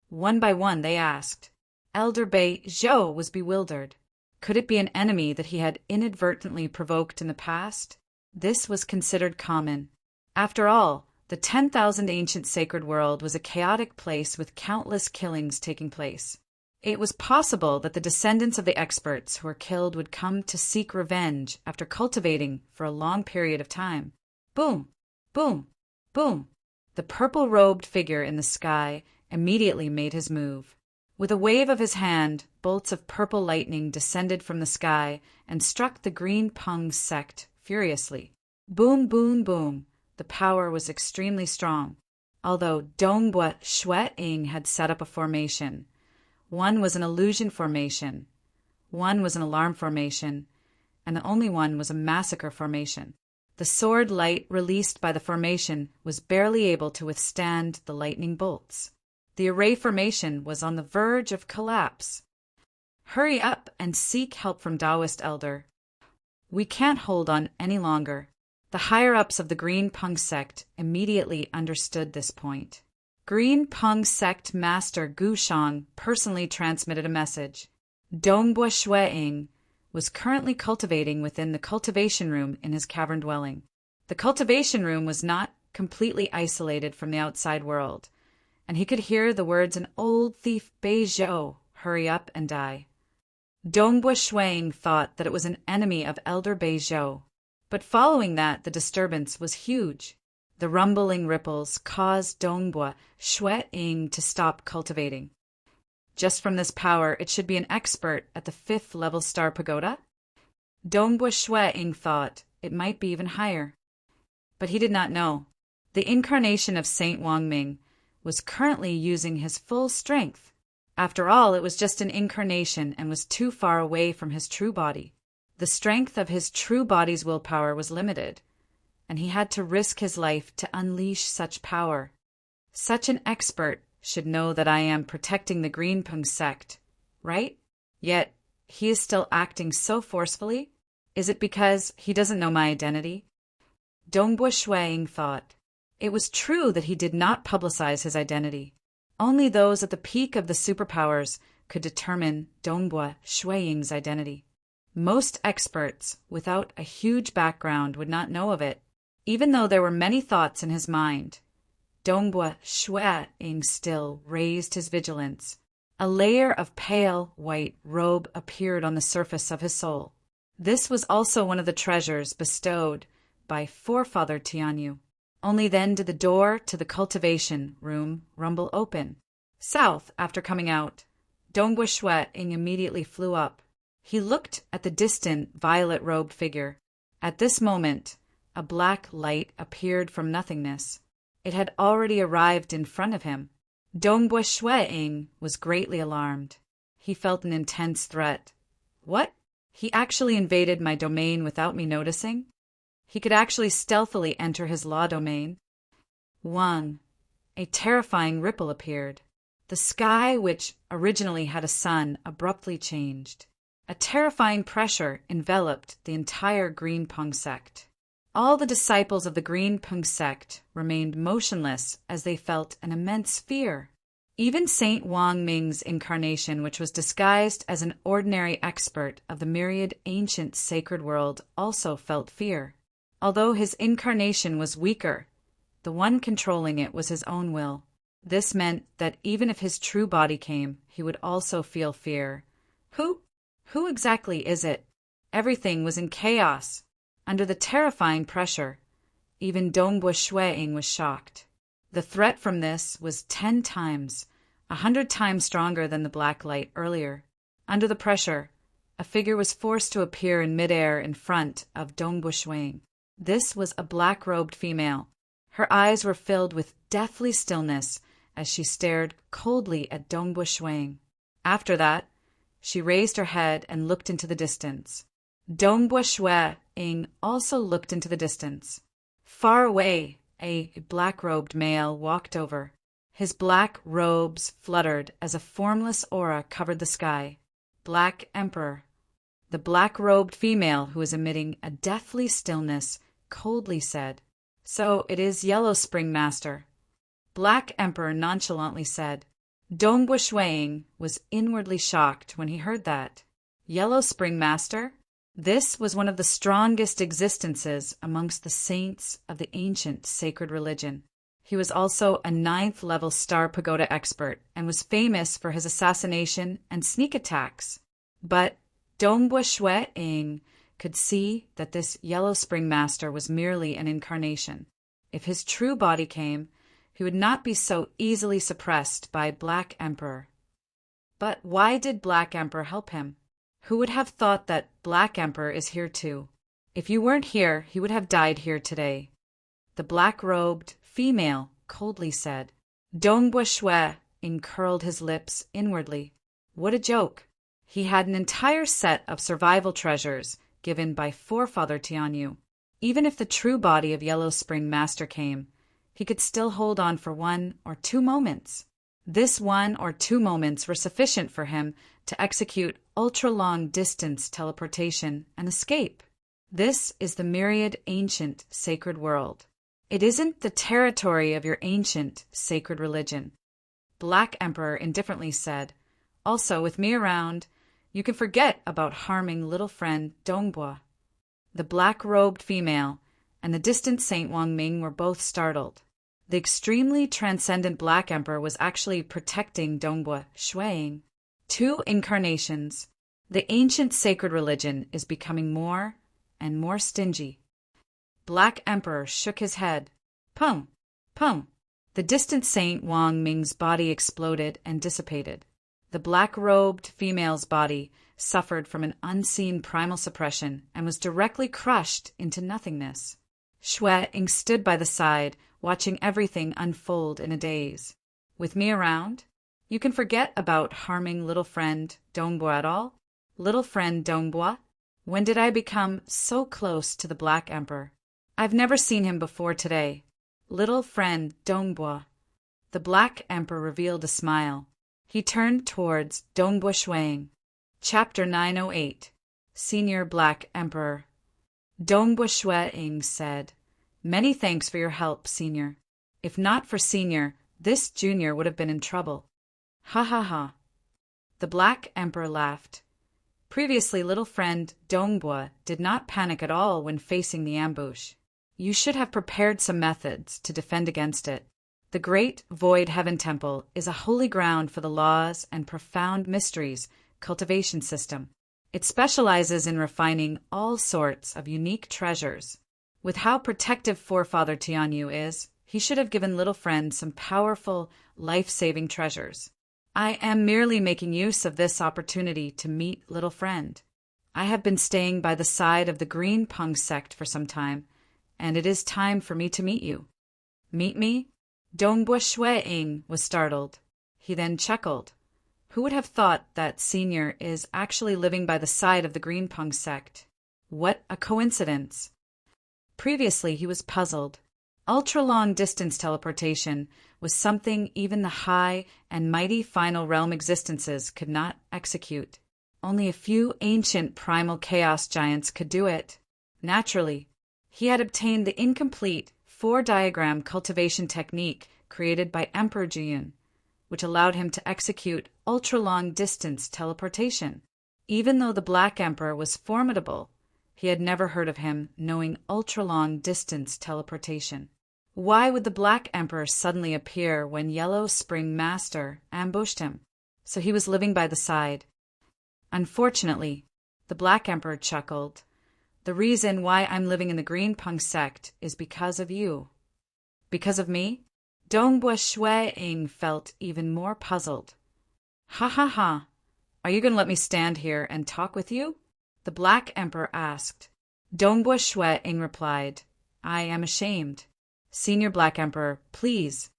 One by one they asked. Elder Beizhou was bewildered. Could it be an enemy that he had inadvertently provoked in the past? This was considered common. After all, the 10,000 ancient sacred world was a chaotic place with countless killings taking place. It was possible that the descendants of the experts who were killed would come to seek revenge after cultivating for a long period of time. Boom! Boom! Boom! The purple-robed figure in the sky immediately made his move. With a wave of his hand, bolts of purple lightning descended from the sky and struck the Green Peng sect furiously. Boom, boom, boom. The power was extremely strong. Although Dongbua Shueing had set up a formation. One was an illusion formation, one was an alarm formation, and the only one was a massacre formation. The sword light released by the formation was barely able to withstand the lightning bolts. The array formation was on the verge of collapse. Hurry up and seek help from Taoist Elder. We can't hold on any longer. The higher-ups of the Green Peng sect immediately understood this point. Green Peng sect master Gu Shang personally transmitted a message. Dongbua Shueing was currently cultivating within the cultivation room in his cavern dwelling. The cultivation room was not completely isolated from the outside world, and he could hear the words an old thief Beizhou, hurry up and die. Dongbua Shueing thought that it was an enemy of Elder Beizhou, but following that the disturbance was huge. The rumbling ripples caused Dongbua Shueing to stop cultivating. Just from this power, it should be an expert at the 5th level star pagoda? Dongbua Shueing thought it might be even higher. But he did not know. The incarnation of Saint Wangming was currently using his full strength. After all, it was just an incarnation and was too far away from his true body. The strength of his true body's willpower was limited, and he had to risk his life to unleash such power. Such an expert should know that I am protecting the Green Peng sect, right? Yet, he is still acting so forcefully? Is it because he doesn't know my identity? Dongbua Shueing thought. It was true that he did not publicize his identity. Only those at the peak of the superpowers could determine Dongbua Shueing's identity. Most experts, without a huge background, would not know of it. Even though there were many thoughts in his mind, Dongbua Shueing still raised his vigilance. A layer of pale white robe appeared on the surface of his soul. This was also one of the treasures bestowed by Forefather Tianyu. Only then did the door to the cultivation room rumble open. South, after coming out, Dongbua Shueing immediately flew up. He looked at the distant violet-robed figure. At this moment, a black light appeared from nothingness. It had already arrived in front of him. Dongbua Shueing was greatly alarmed. He felt an intense threat. What? He actually invaded my domain without me noticing? He could actually stealthily enter his law domain. A terrifying ripple appeared. The sky, which originally had a sun, abruptly changed. A terrifying pressure enveloped the entire Green Peng sect. All the disciples of the Green Peng sect remained motionless as they felt an immense fear. Even Saint Wangming's incarnation, which was disguised as an ordinary expert of the myriad ancient sacred world, also felt fear. Although his incarnation was weaker, the one controlling it was his own will. This meant that even if his true body came, he would also feel fear. Who exactly is it? Everything was in chaos. Under the terrifying pressure, even Dongbua Shueing was shocked. The threat from this was 10 times, 100 times stronger than the black light earlier. Under the pressure, a figure was forced to appear in midair in front of Dongbua Shueing. This was a black-robed female. Her eyes were filled with deathly stillness as she stared coldly at Dongbua Shueing. After that, she raised her head and looked into the distance. Dongbua Shueing also looked into the distance. Far away, a black-robed male walked over. His black robes fluttered as a formless aura covered the sky. Black Emperor. The black-robed female, who was emitting a deathly stillness, coldly said, "So it is Yellow Spring Master." Black Emperor nonchalantly said. Dongbua Shuang was inwardly shocked when he heard that. Yellow Spring Master? This was one of the strongest existences amongst the saints of the ancient sacred religion. He was also a 9th-level Star Pagoda expert and was famous for his assassination and sneak attacks. But Dongbua Shuang could see that this Yellow Spring Master was merely an incarnation. If his true body came, he would not be so easily suppressed by Black Emperor. But why did Black Emperor help him? Who would have thought that Black Emperor is here too? If you weren't here, he would have died here today. The black-robed female coldly said. Dongbua Shuang curled his lips inwardly. What a joke! He had an entire set of survival treasures given by Forefather Tianyu. Even if the true body of Yellow Spring Master came, he could still hold on for 1 or 2 moments. This 1 or 2 moments were sufficient for him to execute ultra-long distance teleportation and escape. This is the myriad ancient sacred world. It isn't the territory of your ancient sacred religion. Black Emperor indifferently said, Also, with me around, you can forget about harming little friend Dongbua. The black-robed female and the distant Saint Wang Ming were both startled. The extremely transcendent Black Emperor was actually protecting Dongbua Shuang. 2 incarnations. The ancient sacred religion is becoming more and more stingy. Black Emperor shook his head. Pum, pum. The distant Saint Wang Ming's body exploded and dissipated. The black-robed female's body suffered from an unseen primal suppression and was directly crushed into nothingness. Shuang stood by the side, watching everything unfold in a daze. With me around, you can forget about harming little friend Dongbua at all? Little friend Dongbua? When did I become so close to the Black Emperor? I've never seen him before today. Little friend Dongbua. The Black Emperor revealed a smile. He turned towards Dongbua Shuang. Chapter 908. Senior Black Emperor. Dongbua Shuang said, Many thanks for your help, Senior. If not for Senior, this Junior would have been in trouble. Ha ha ha. The Black Emperor laughed. Previously, little friend Dongbua did not panic at all when facing the ambush. You should have prepared some methods to defend against it. The Great Void Heaven Temple is a holy ground for the laws and profound mysteries cultivation system. It specializes in refining all sorts of unique treasures. With how protective Forefather Tianyu is, he should have given little friend some powerful, life-saving treasures. I am merely making use of this opportunity to meet little friend. I have been staying by the side of the Green Pung sect for some time, and it is time for me to meet you. Meet me? Dongbua Shuang was startled. He then chuckled. Who would have thought that Senior is actually living by the side of the Green Pung sect? What a coincidence! Previously, he was puzzled. Ultra-long distance teleportation was something even the high and mighty final realm existences could not execute. Only a few ancient primal chaos giants could do it. Naturally, he had obtained the incomplete 4-diagram cultivation technique created by Emperor Jiyun, which allowed him to execute ultra-long distance teleportation. Even though the Black Emperor was formidable, he had never heard of him knowing ultra-long distance teleportation. Why would the Black Emperor suddenly appear when Yellow Spring Master ambushed him? So he was living by the side. Unfortunately, the Black Emperor chuckled. The reason why I'm living in the Green Pung sect is because of you. Because of me? Dongbua Shuang felt even more puzzled. Ha ha ha. Are you going to let me stand here and talk with you? The Black Emperor asked. Dongbua Shuang replied, I am ashamed. Senior Black Emperor, please.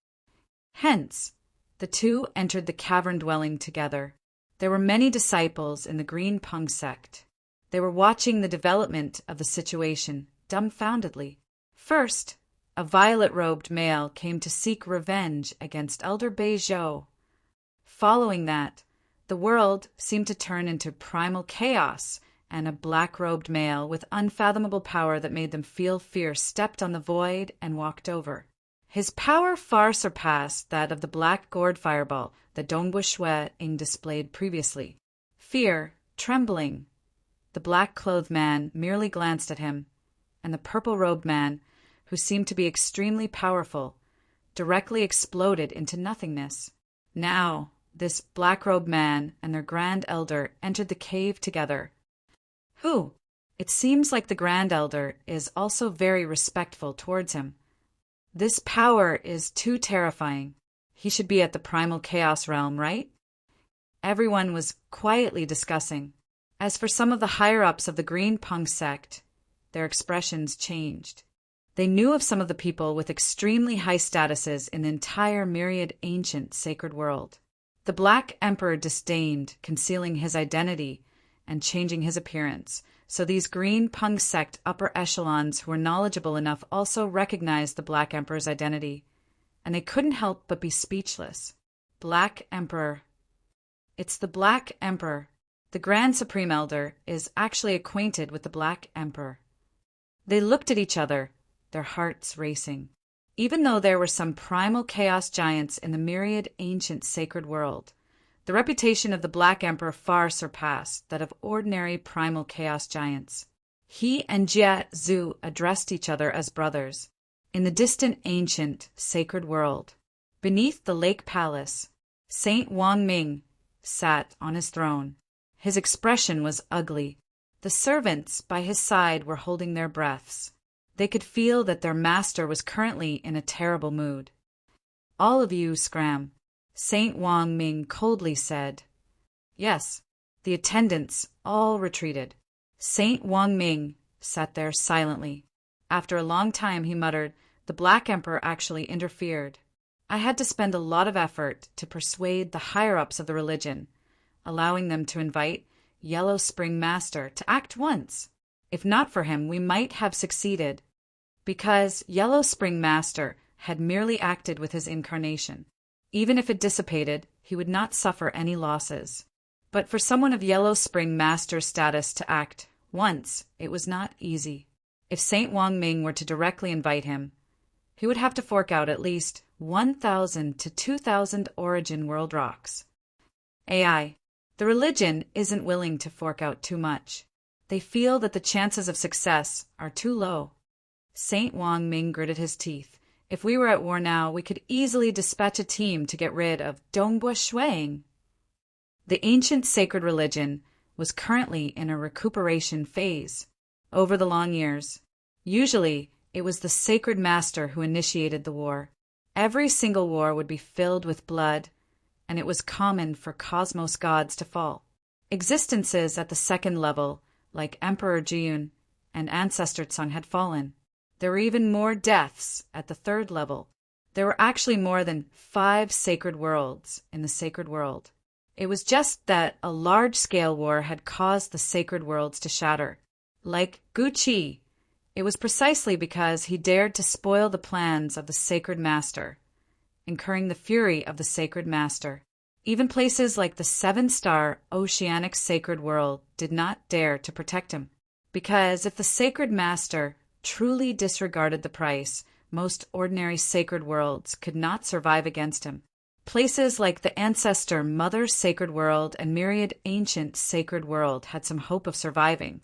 Hence, the two entered the cavern dwelling together. There were many disciples in the Green Pung sect. They were watching the development of the situation dumbfoundedly. First, a violet-robed male came to seek revenge against Elder Beizhou. Following that, the world seemed to turn into primal chaos and a black-robed male with unfathomable power that made them feel fear stepped on the void and walked over. His power far surpassed that of the black gourd fireball that Dongbu Shui-ing displayed previously. Fear, trembling. The black-clothed man merely glanced at him, and the purple-robed man, who seemed to be extremely powerful, directly exploded into nothingness. Now, this black-robed man and their Grand Elder entered the cave together. Who? It seems like the Grand Elder is also very respectful towards him. This power is too terrifying. He should be at the primal chaos realm, right? Everyone was quietly discussing. As for some of the higher-ups of the Green Punk sect, their expressions changed. They knew of some of the people with extremely high statuses in the entire myriad ancient sacred world. The Black Emperor disdained concealing his identity and changing his appearance, so these Green Punk sect upper echelons who were knowledgeable enough also recognized the Black Emperor's identity, and they couldn't help but be speechless. Black Emperor. It's the Black Emperor. The Grand Supreme Elder is actually acquainted with the Black Emperor. They looked at each other, their hearts racing. Even though there were some primal chaos giants in the myriad ancient sacred world, the reputation of the Black Emperor far surpassed that of ordinary primal chaos giants. He and Jia Zhu addressed each other as brothers. In the distant ancient sacred world, beneath the lake palace, Saint Wang Ming sat on his throne. His expression was ugly. The servants by his side were holding their breaths. They could feel that their master was currently in a terrible mood. "All of you scram," Saint Wang Ming coldly said. Yes, the attendants all retreated. Saint Wang Ming sat there silently. After a long time he muttered, "The Black Emperor actually interfered. I had to spend a lot of effort to persuade the higher-ups of the religion, allowing them to invite Yellow Spring Master to act once. If not for him, we might have succeeded, because Yellow Spring Master had merely acted with his incarnation. Even if it dissipated, he would not suffer any losses. But for someone of Yellow Spring Master status to act once, it was not easy. If Saint Wang Ming were to directly invite him, he would have to fork out at least 1,000 to 2,000 origin world rocks. AI. The religion isn't willing to fork out too much. They feel that the chances of success are too low. Saint Wang Ming gritted his teeth. If we were at war now, we could easily dispatch a team to get rid of Dongbu Shui. The ancient sacred religion was currently in a recuperation phase. Over the long years, usually it was the sacred master who initiated the war. Every single war would be filled with blood, and it was common for cosmos gods to fall. Existences at the second level, like Emperor Jiyun and Ancestor Tsung, had fallen. There were even more deaths at the third level. There were actually more than 5 sacred worlds in the sacred world. It was just that a large-scale war had caused the sacred worlds to shatter. Like Gu Qi, it was precisely because he dared to spoil the plans of the sacred master, incurring the fury of the sacred master. Even places like the 7-star oceanic sacred world did not dare to protect him, because if the sacred master truly disregarded the price, most ordinary sacred worlds could not survive against him. Places like the Ancestor Mother Sacred World and myriad ancient sacred world had some hope of surviving,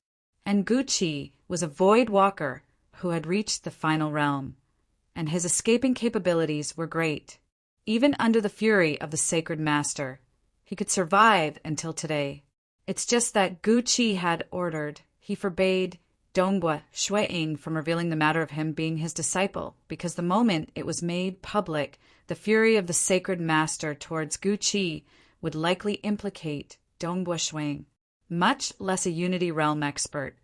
and Gu Qi was a void walker who had reached the final realm, and his escaping capabilities were great. Even under the fury of the sacred master, he could survive until today. It's just that Gu Qi had ordered, he forbade Dongbu Shui from revealing the matter of him being his disciple, because the moment it was made public, the fury of the sacred master towards Gu Qi would likely implicate Dongbu Shui, much less a Unity Realm expert.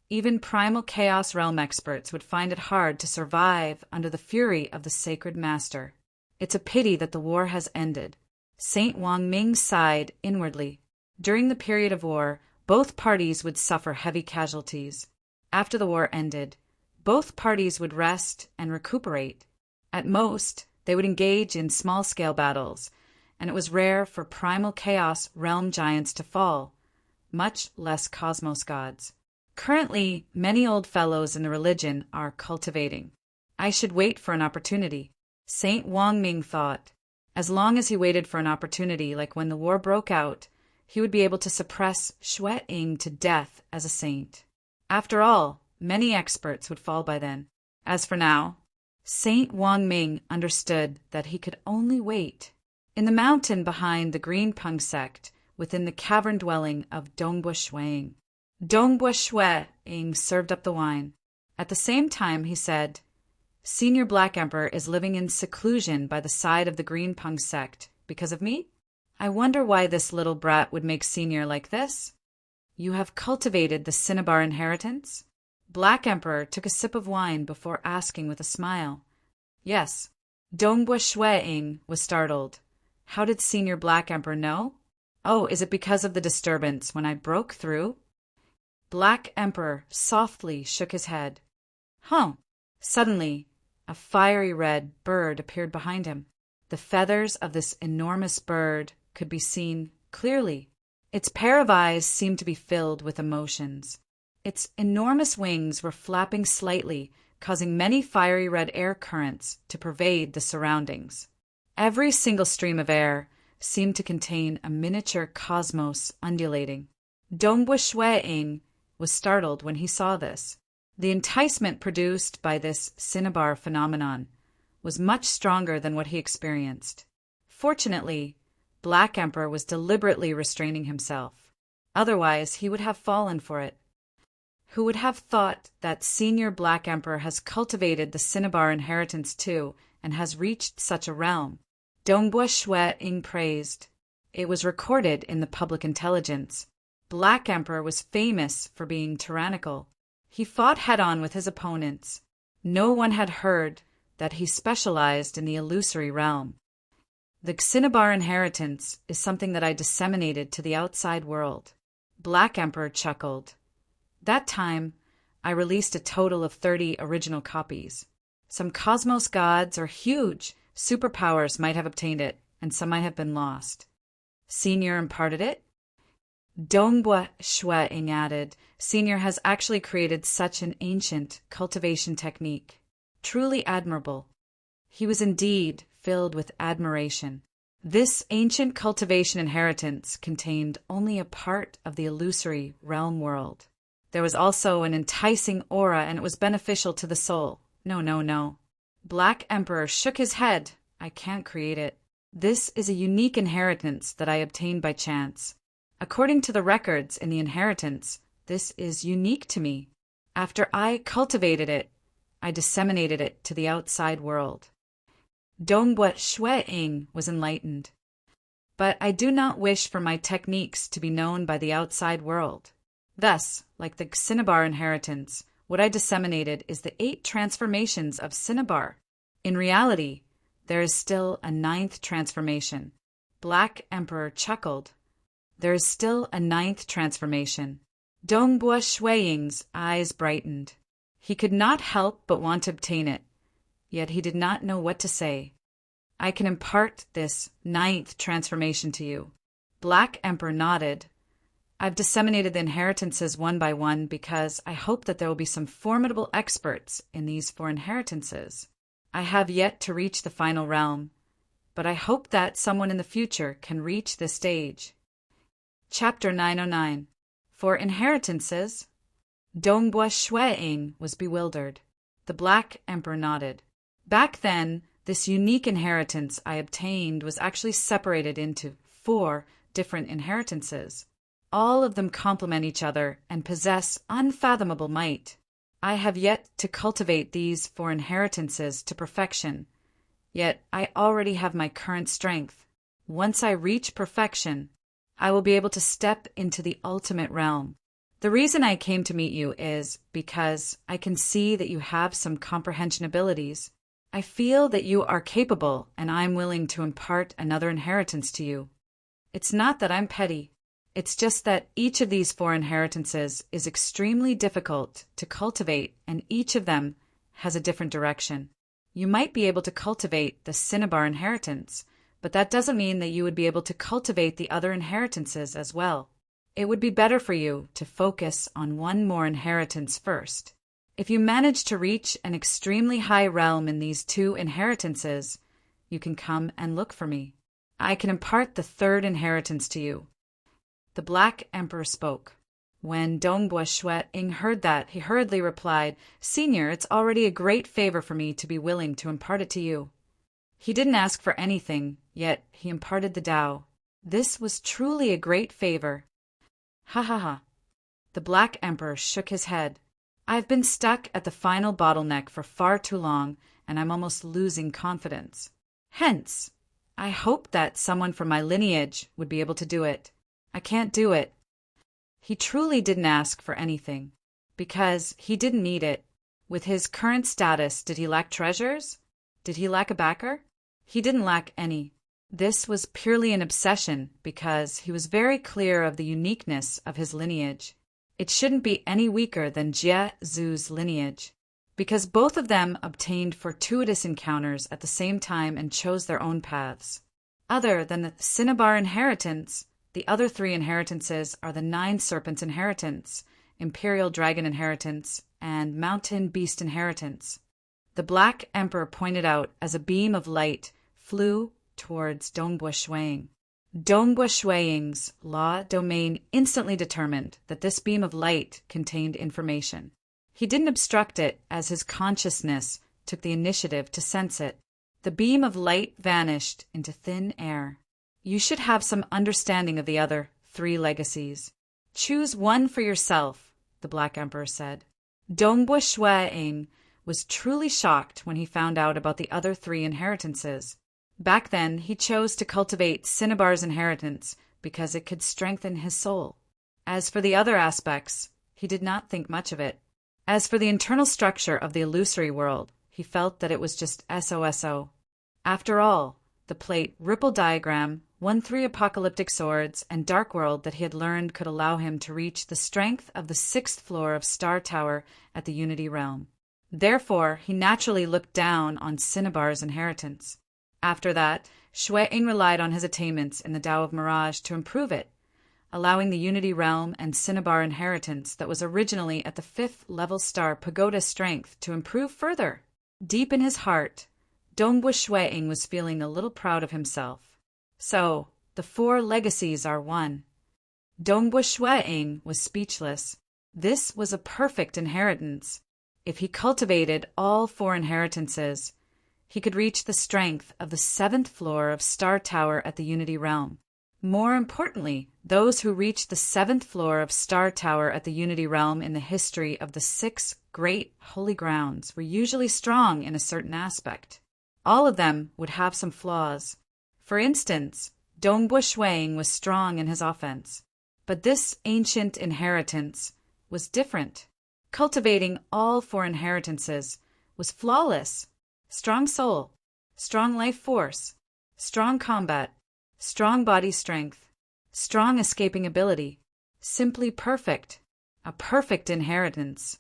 Even Primal Chaos Realm experts would find it hard to survive under the fury of the sacred master. It's a pity that the war has ended. Saint Wang Ming sighed inwardly. During the period of war, both parties would suffer heavy casualties. After the war ended, both parties would rest and recuperate. At most, they would engage in small-scale battles, and it was rare for primal chaos realm giants to fall, much less cosmos gods. Currently, many old fellows in the religion are cultivating. I should wait for an opportunity. Saint Wang Ming thought. As long as he waited for an opportunity, like when the war broke out, he would be able to suppress Xue Ying to death as a saint. After all, many experts would fall by then. As for now, Saint Wang Ming understood that he could only wait. In the mountain behind the Green Peng sect, within the cavern dwelling of Dongbua Shuang, Dongbua Xue Ying served up the wine. At the same time, he said, Senior Black Emperor is living in seclusion by the side of the Green Peng sect because of me? I wonder why this little brat would make Senior like this. You have cultivated the Cinnabar inheritance? Black Emperor took a sip of wine before asking with a smile. Yes. Dongbua Xue Ying was startled. How did Senior Black Emperor know? Oh, is it because of the disturbance when I broke through? Black Emperor softly shook his head. Huh. Suddenly, a fiery red bird appeared behind him. The feathers of this enormous bird could be seen clearly. Its pair of eyes seemed to be filled with emotions. Its enormous wings were flapping slightly, causing many fiery red air currents to pervade the surroundings. Every single stream of air seemed to contain a miniature cosmos undulating. Dongbua Xue Ying was startled when he saw this. The enticement produced by this cinnabar phenomenon was much stronger than what he experienced. Fortunately, Black Emperor was deliberately restraining himself. Otherwise, he would have fallen for it. Who would have thought that Senior Black Emperor has cultivated the cinnabar inheritance too and has reached such a realm? Dongbua Xue Ying praised. It was recorded in the public intelligence. Black Emperor was famous for being tyrannical. He fought head-on with his opponents. No one had heard that he specialized in the illusory realm. The Cinnabar inheritance is something that I disseminated to the outside world. Black Emperor chuckled. That time, I released a total of 30 original copies. Some cosmos gods or huge superpowers might have obtained it, and some might have been lost. Senior imparted it? Dongbua Xue Ying added, Senior has actually created such an ancient cultivation technique. Truly admirable. He was indeed filled with admiration. This ancient cultivation inheritance contained only a part of the illusory realm world. There was also an enticing aura, and it was beneficial to the soul. No. Black Emperor shook his head. I can't create it. This is a unique inheritance that I obtained by chance. According to the records in the inheritance, this is unique to me. After I cultivated it, I disseminated it to the outside world. Dongbua Xue Ying was enlightened. But I do not wish for my techniques to be known by the outside world. Thus, like the Cinnabar inheritance, what I disseminated is the 8 transformations of Cinnabar. In reality, there is still a 9th transformation. Black Emperor chuckled. There is still a 9th transformation. Dongbua Xue Ying's eyes brightened. He could not help but want to obtain it, yet he did not know what to say. I can impart this 9th transformation to you. Black Emperor nodded. I've disseminated the inheritances one by one because I hope that there will be some formidable experts in these 4 inheritances. I have yet to reach the final realm, but I hope that someone in the future can reach this stage. Chapter 909. For inheritances. Dongbua Xue Ying was bewildered. The Black Emperor nodded. Back then, this unique inheritance I obtained was actually separated into 4 different inheritances. All of them complement each other and possess unfathomable might. I have yet to cultivate these 4 inheritances to perfection, yet I already have my current strength. Once I reach perfection, I will be able to step into the ultimate realm. The reason I came to meet you is because I can see that you have some comprehension abilities. I feel that you are capable, and I'm willing to impart another inheritance to you. It's not that I'm petty. It's just that each of these 4 inheritances is extremely difficult to cultivate, and each of them has a different direction. You might be able to cultivate the Cinnabar inheritance, but that doesn't mean that you would be able to cultivate the other inheritances as well. It would be better for you to focus on one more inheritance first. If you manage to reach an extremely high realm in these 2 inheritances, you can come and look for me. I can impart the 3rd inheritance to you." The Black Emperor spoke. When Dongbua Shwe-ing heard that, he hurriedly replied, "Senior, it's already a great favor for me to be willing to impart it to you." He didn't ask for anything, yet he imparted the Tao. This was truly a great favor. Ha ha ha. The Black Emperor shook his head. "I've been stuck at the final bottleneck for far too long, and I'm almost losing confidence. Hence, I hoped that someone from my lineage would be able to do it. I can't do it." He truly didn't ask for anything, because he didn't need it. With his current status, did he lack treasures? Did he lack a backer? He didn't lack any. This was purely an obsession because he was very clear of the uniqueness of his lineage. It shouldn't be any weaker than Jie Zhu's lineage, because both of them obtained fortuitous encounters at the same time and chose their own paths. Other than the Cinnabar inheritance, the other 3 inheritances are the 9 Serpents inheritance, Imperial Dragon inheritance, and Mountain Beast inheritance. The Black Emperor pointed out as a beam of light flew towards Dongbua Shwe-ing. Dongbua Shwe-ing's law domain instantly determined that this beam of light contained information. He didn't obstruct it as his consciousness took the initiative to sense it. The beam of light vanished into thin air. You should have some understanding of the other 3 legacies. Choose one for yourself, the Black Emperor said. Dongbua Shwe-ing was truly shocked when he found out about the other 3 inheritances. Back then, he chose to cultivate Cinnabar's inheritance because it could strengthen his soul. As for the other aspects, he did not think much of it. As for the internal structure of the illusory world, he felt that it was just SOSO. After all, the plate ripple diagram, 1-3 apocalyptic swords, and dark world that he had learned could allow him to reach the strength of the 6th floor of Star Tower at the Unity Realm. Therefore, he naturally looked down on Cinnabar's inheritance. After that, Shwe-ing relied on his attainments in the Tao of Mirage to improve it, allowing the Unity Realm and Cinnabar inheritance that was originally at the 5th level star pagoda strength to improve further. Deep in his heart, Dongbua Shwe-ing was feeling a little proud of himself. So, the 4 legacies are one. Dongbua Shwe-ing was speechless. This was a perfect inheritance. If he cultivated all 4 inheritances, he could reach the strength of the 7th floor of Star Tower at the Unity Realm. More importantly, those who reached the 7th floor of Star Tower at the Unity Realm in the history of the 6 great holy grounds were usually strong in a certain aspect. All of them would have some flaws. For instance, Dongbua Shwe-ing was strong in his offense. But this ancient inheritance was different. Cultivating all 4 inheritances was flawless. Strong soul, strong life force, strong combat, strong body strength, strong escaping ability. Simply perfect. A perfect inheritance.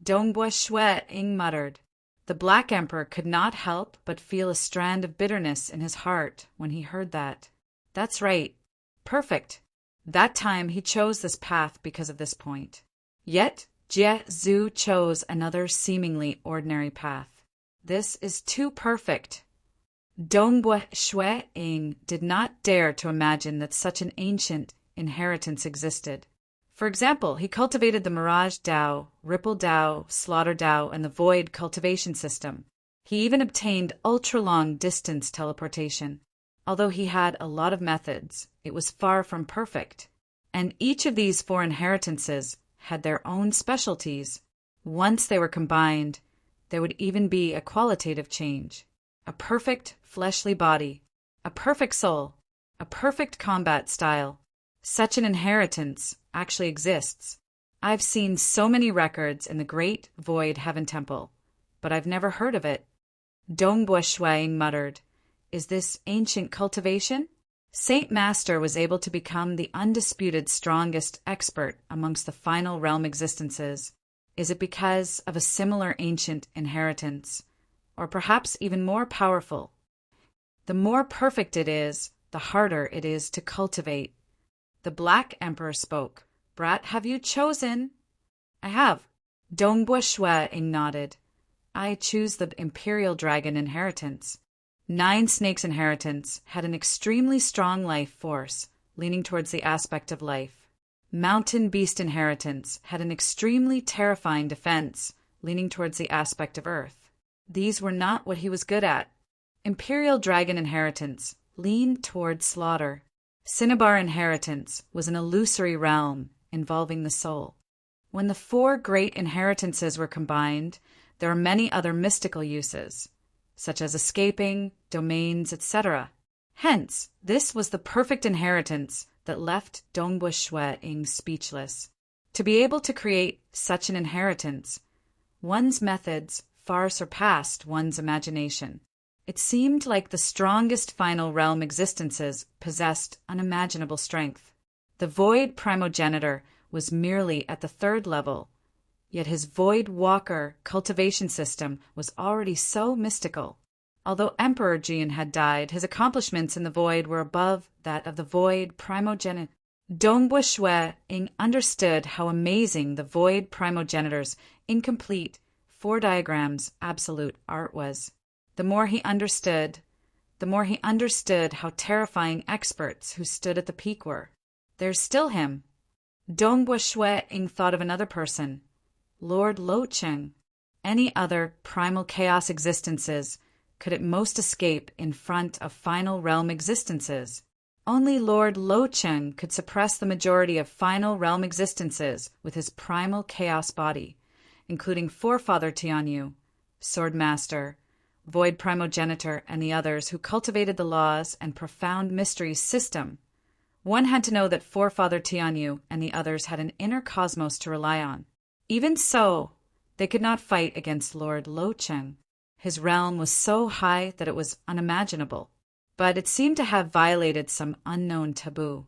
Dongbua Shwe-ing muttered. The Black Emperor could not help but feel a strand of bitterness in his heart when he heard that. That's right. Perfect. That time he chose this path because of this point. Yet, Jie Zhu chose another seemingly ordinary path. This is too perfect. Dongbua Shwe-ing did not dare to imagine that such an ancient inheritance existed. For example, he cultivated the Mirage Tao, Ripple Tao, Slaughter Tao, and the Void cultivation system. He even obtained ultra-long distance teleportation. Although he had a lot of methods, it was far from perfect. And each of these 4 inheritances had their own specialties. Once they were combined, there would even be a qualitative change. A perfect fleshly body, a perfect soul, a perfect combat style. Such an inheritance actually exists. I've seen so many records in the Great Void Heaven Temple, but I've never heard of it. Dongbua Shwe-ing muttered, "Is this ancient cultivation?" Saint Master was able to become the undisputed strongest expert amongst the final realm existences. Is it because of a similar ancient inheritance, or perhaps even more powerful? The more perfect it is, the harder it is to cultivate. The Black Emperor spoke. Brat, have you chosen? I have. Dongbua Shueing nodded. I choose the Imperial Dragon Inheritance. 9 Snakes Inheritance had an extremely strong life force, leaning towards the aspect of life. Mountain Beast Inheritance had an extremely terrifying defense, leaning towards the aspect of earth. These were not what he was good at. Imperial Dragon Inheritance leaned toward slaughter. Cinnabar Inheritance was an illusory realm involving the soul. When the 4 great inheritances were combined, there are many other mystical uses, such as escaping, domains, etc. Hence, this was the perfect inheritance that left Dongbua Shueing speechless. To be able to create such an inheritance, one's methods far surpassed one's imagination. It seemed like the strongest final realm existences possessed unimaginable strength. The Void Primogenitor was merely at the 3rd level, yet his Void Walker cultivation system was already so mystical. Although Emperor Jian had died, his accomplishments in the Void were above that of the Void Primogenitor. Dongbua Shueing understood how amazing the Void Primogenitor's incomplete 4 diagrams absolute art was. The more he understood how terrifying experts who stood at the peak were. There's still him. Dongbua Shueing thought of another person, Lord Locheng. Any other primal chaos existences could at most escape in front of final realm existences. Only Lord Locheng could suppress the majority of final realm existences with his primal chaos body, including Forefather Tianyu, Swordmaster, Void Primogenitor, and the others who cultivated the laws and profound mysteries system. One had to know that Forefather Tianyu and the others had an inner cosmos to rely on. Even so, they could not fight against Lord Locheng. His realm was so high that it was unimaginable, but it seemed to have violated some unknown taboo.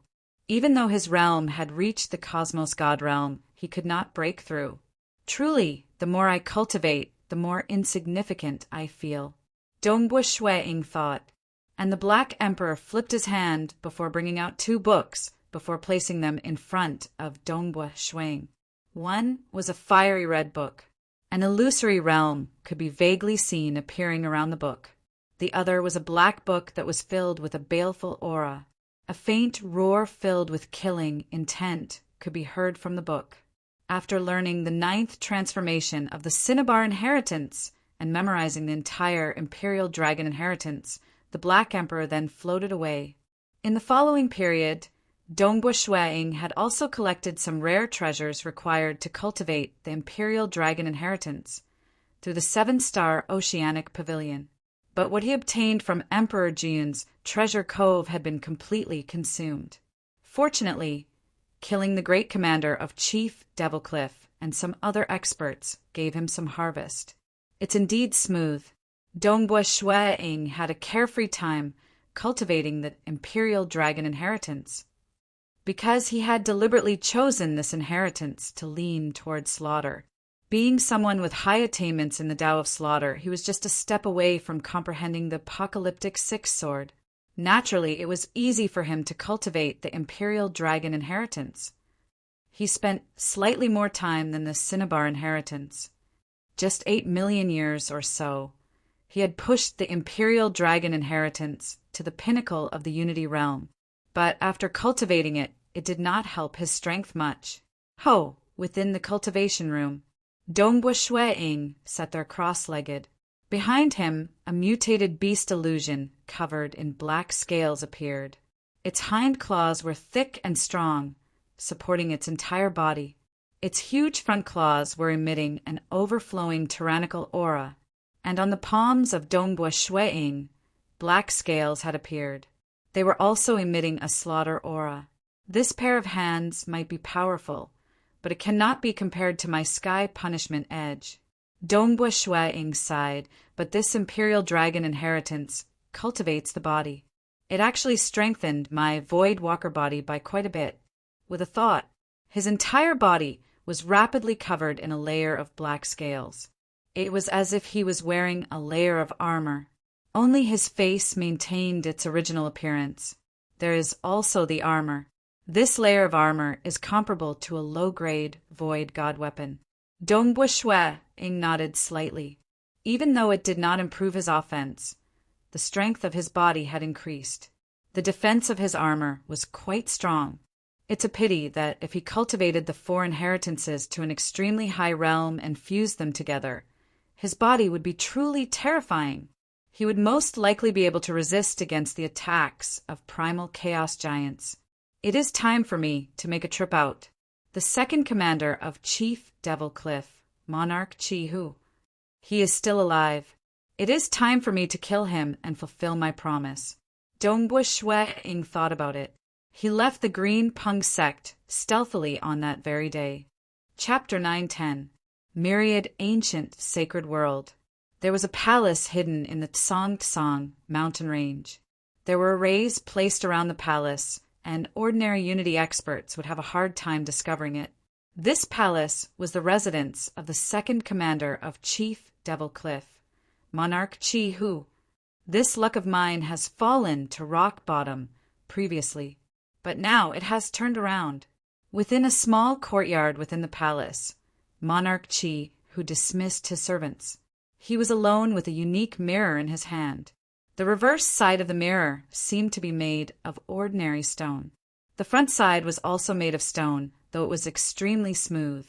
Even though his realm had reached the cosmos god realm, he could not break through. Truly, the more I cultivate, the more insignificant I feel. Dongbua Shueing thought, and the Black Emperor flipped his hand before bringing out 2 books, before placing them in front of Dongbua Shueing. One was a fiery red book. An illusory realm could be vaguely seen appearing around the book. The other was a black book that was filled with a baleful aura. A faint roar filled with killing intent could be heard from the book. After learning the 9th transformation of the Cinnabar Inheritance and memorizing the entire Imperial Dragon Inheritance, the Black Emperor then floated away. In the following period, Dongbua Shueing had also collected some rare treasures required to cultivate the Imperial Dragon Inheritance through the 7-star Oceanic Pavilion. But what he obtained from Emperor Jian's treasure cove had been completely consumed. Fortunately, killing the great commander of Chief Devil Cliff and some other experts gave him some harvest. It's indeed smooth. Dongbua Shueing had a carefree time cultivating the Imperial Dragon Inheritance. Because he had deliberately chosen this inheritance to lean toward slaughter. Being someone with high attainments in the Tao of Slaughter, he was just a step away from comprehending the apocalyptic 6th sword. Naturally, it was easy for him to cultivate the Imperial Dragon Inheritance. He spent slightly more time than the Cinnabar Inheritance. Just 8 million years or so. He had pushed the Imperial Dragon Inheritance to the pinnacle of the Unity Realm. But after cultivating it, it did not help his strength much. Within the cultivation room, Dongbua Shueing sat there cross-legged. Behind him, a mutated beast illusion covered in black scales appeared. Its hind claws were thick and strong, supporting its entire body. Its huge front claws were emitting an overflowing tyrannical aura, and on the palms of Dongbua Shueing, black scales had appeared. They were also emitting a slaughter aura. This pair of hands might be powerful, but it cannot be compared to my sky punishment edge. Dongbua Shueing sighed, but this Imperial Dragon Inheritance cultivates the body. It actually strengthened my Void Walker body by quite a bit. With a thought, his entire body was rapidly covered in a layer of black scales. It was as if he was wearing a layer of armor. Only his face maintained its original appearance. There is also the armor. This layer of armor is comparable to a low-grade void god weapon. Dongbua Shui Ing nodded slightly. Even though it did not improve his offense, the strength of his body had increased. The defense of his armor was quite strong. It's a pity that if he cultivated the 4 inheritances to an extremely high realm and fused them together, his body would be truly terrifying. He would most likely be able to resist against the attacks of primal chaos giants. It is time for me to make a trip out. The second commander of Chief Devil Cliff, Monarch Chi Hu. He is still alive. It is time for me to kill him and fulfill my promise. Dongbua Shui Ing thought about it. He left the Green Pung sect stealthily on that very day. Chapter 910. Myriad Ancient Sacred World. There was a palace hidden in the Tsong mountain range. There were arrays placed around the palace, and ordinary Unity experts would have a hard time discovering it. This palace was the residence of the second commander of Chief Devil Cliff, Monarch Chi Hu. This luck of mine has fallen to rock bottom previously, but now it has turned around. Within a small courtyard within the palace, Monarch Chi Hu dismissed his servants. He was alone with a unique mirror in his hand. The reverse side of the mirror seemed to be made of ordinary stone. The front side was also made of stone, though it was extremely smooth.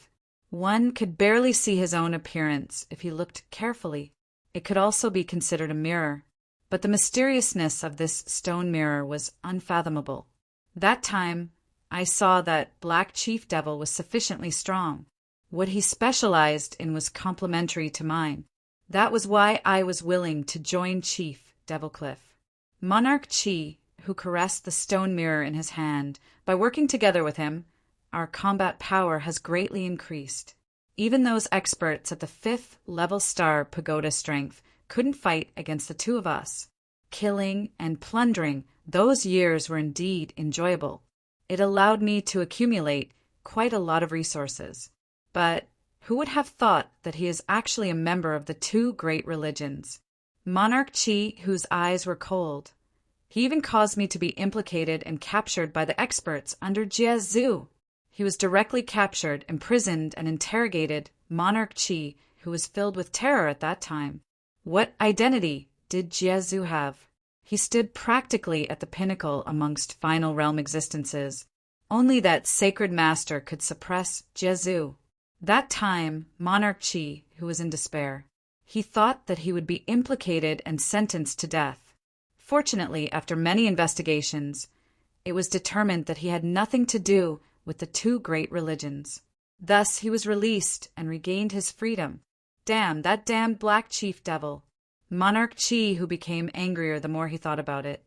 One could barely see his own appearance if he looked carefully. It could also be considered a mirror, but the mysteriousness of this stone mirror was unfathomable. That time, I saw that Black Chief Devil was sufficiently strong. What he specialized in was complementary to mine. That was why I was willing to join Chief Devil Cliff. Monarch Chi, who caressed the stone mirror in his hand, by working together with him, our combat power has greatly increased. Even those experts at the 5th level star pagoda strength couldn't fight against the 2 of us. Killing and plundering, those years were indeed enjoyable. It allowed me to accumulate quite a lot of resources. But who would have thought that he is actually a member of the 2 great religions? Monarch Chi, whose eyes were cold. He even caused me to be implicated and captured by the experts under Jie Zhu. He was directly captured, imprisoned, and interrogated Monarch Chi, who was filled with terror at that time. What identity did Jie Zhu have? He stood practically at the pinnacle amongst final realm existences. Only that sacred master could suppress Jie Zhu. That time, Monarch Chi, who was in despair. He thought that he would be implicated and sentenced to death. Fortunately, after many investigations, it was determined that he had nothing to do with the 2 great religions. Thus he was released and regained his freedom. Damn, that damned Black Chief Devil. Monarch Chi, who became angrier the more he thought about it.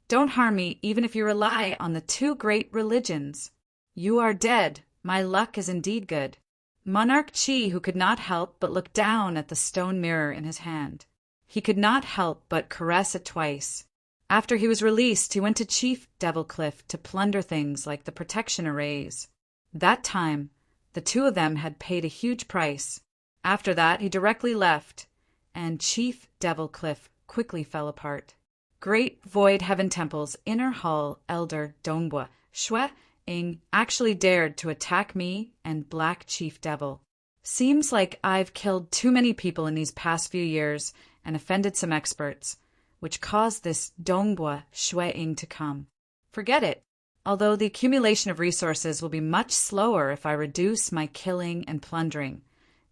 Don't harm me even if you rely on the 2 great religions. You are dead. My luck is indeed good. Monarch Chi, who could not help but look down at the stone mirror in his hand. He could not help but caress it twice. After he was released, he went to Chief Devil Cliff to plunder things like the protection arrays. That time, the 2 of them had paid a huge price. After that, he directly left, and Chief Devil Cliff quickly fell apart. Great Void Heaven Temple's inner hall elder Dongbua Shui Ing actually dared to attack me and Black Chief Devil. Seems like I've killed too many people in these past few years and offended some experts, which caused this Dongbua Shui Ing to come. Forget it. Although the accumulation of resources will be much slower if I reduce my killing and plundering,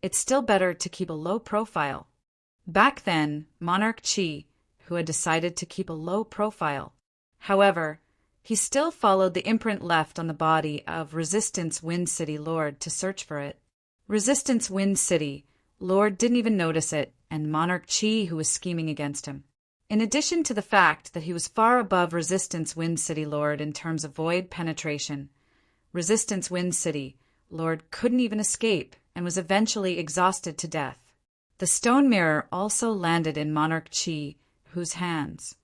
it's still better to keep a low profile. Back then, Monarch Chi, who had decided to keep a low profile. However, he still followed the imprint left on the body of Resistance Wind City Lord to search for it. Resistance Wind City Lord didn't even notice it, and Monarch Chi, who was scheming against him. In addition to the fact that he was far above Resistance Wind City Lord in terms of void penetration, Resistance Wind City Lord couldn't even escape and was eventually exhausted to death. The stone mirror also landed in Monarch Chi, whose hands.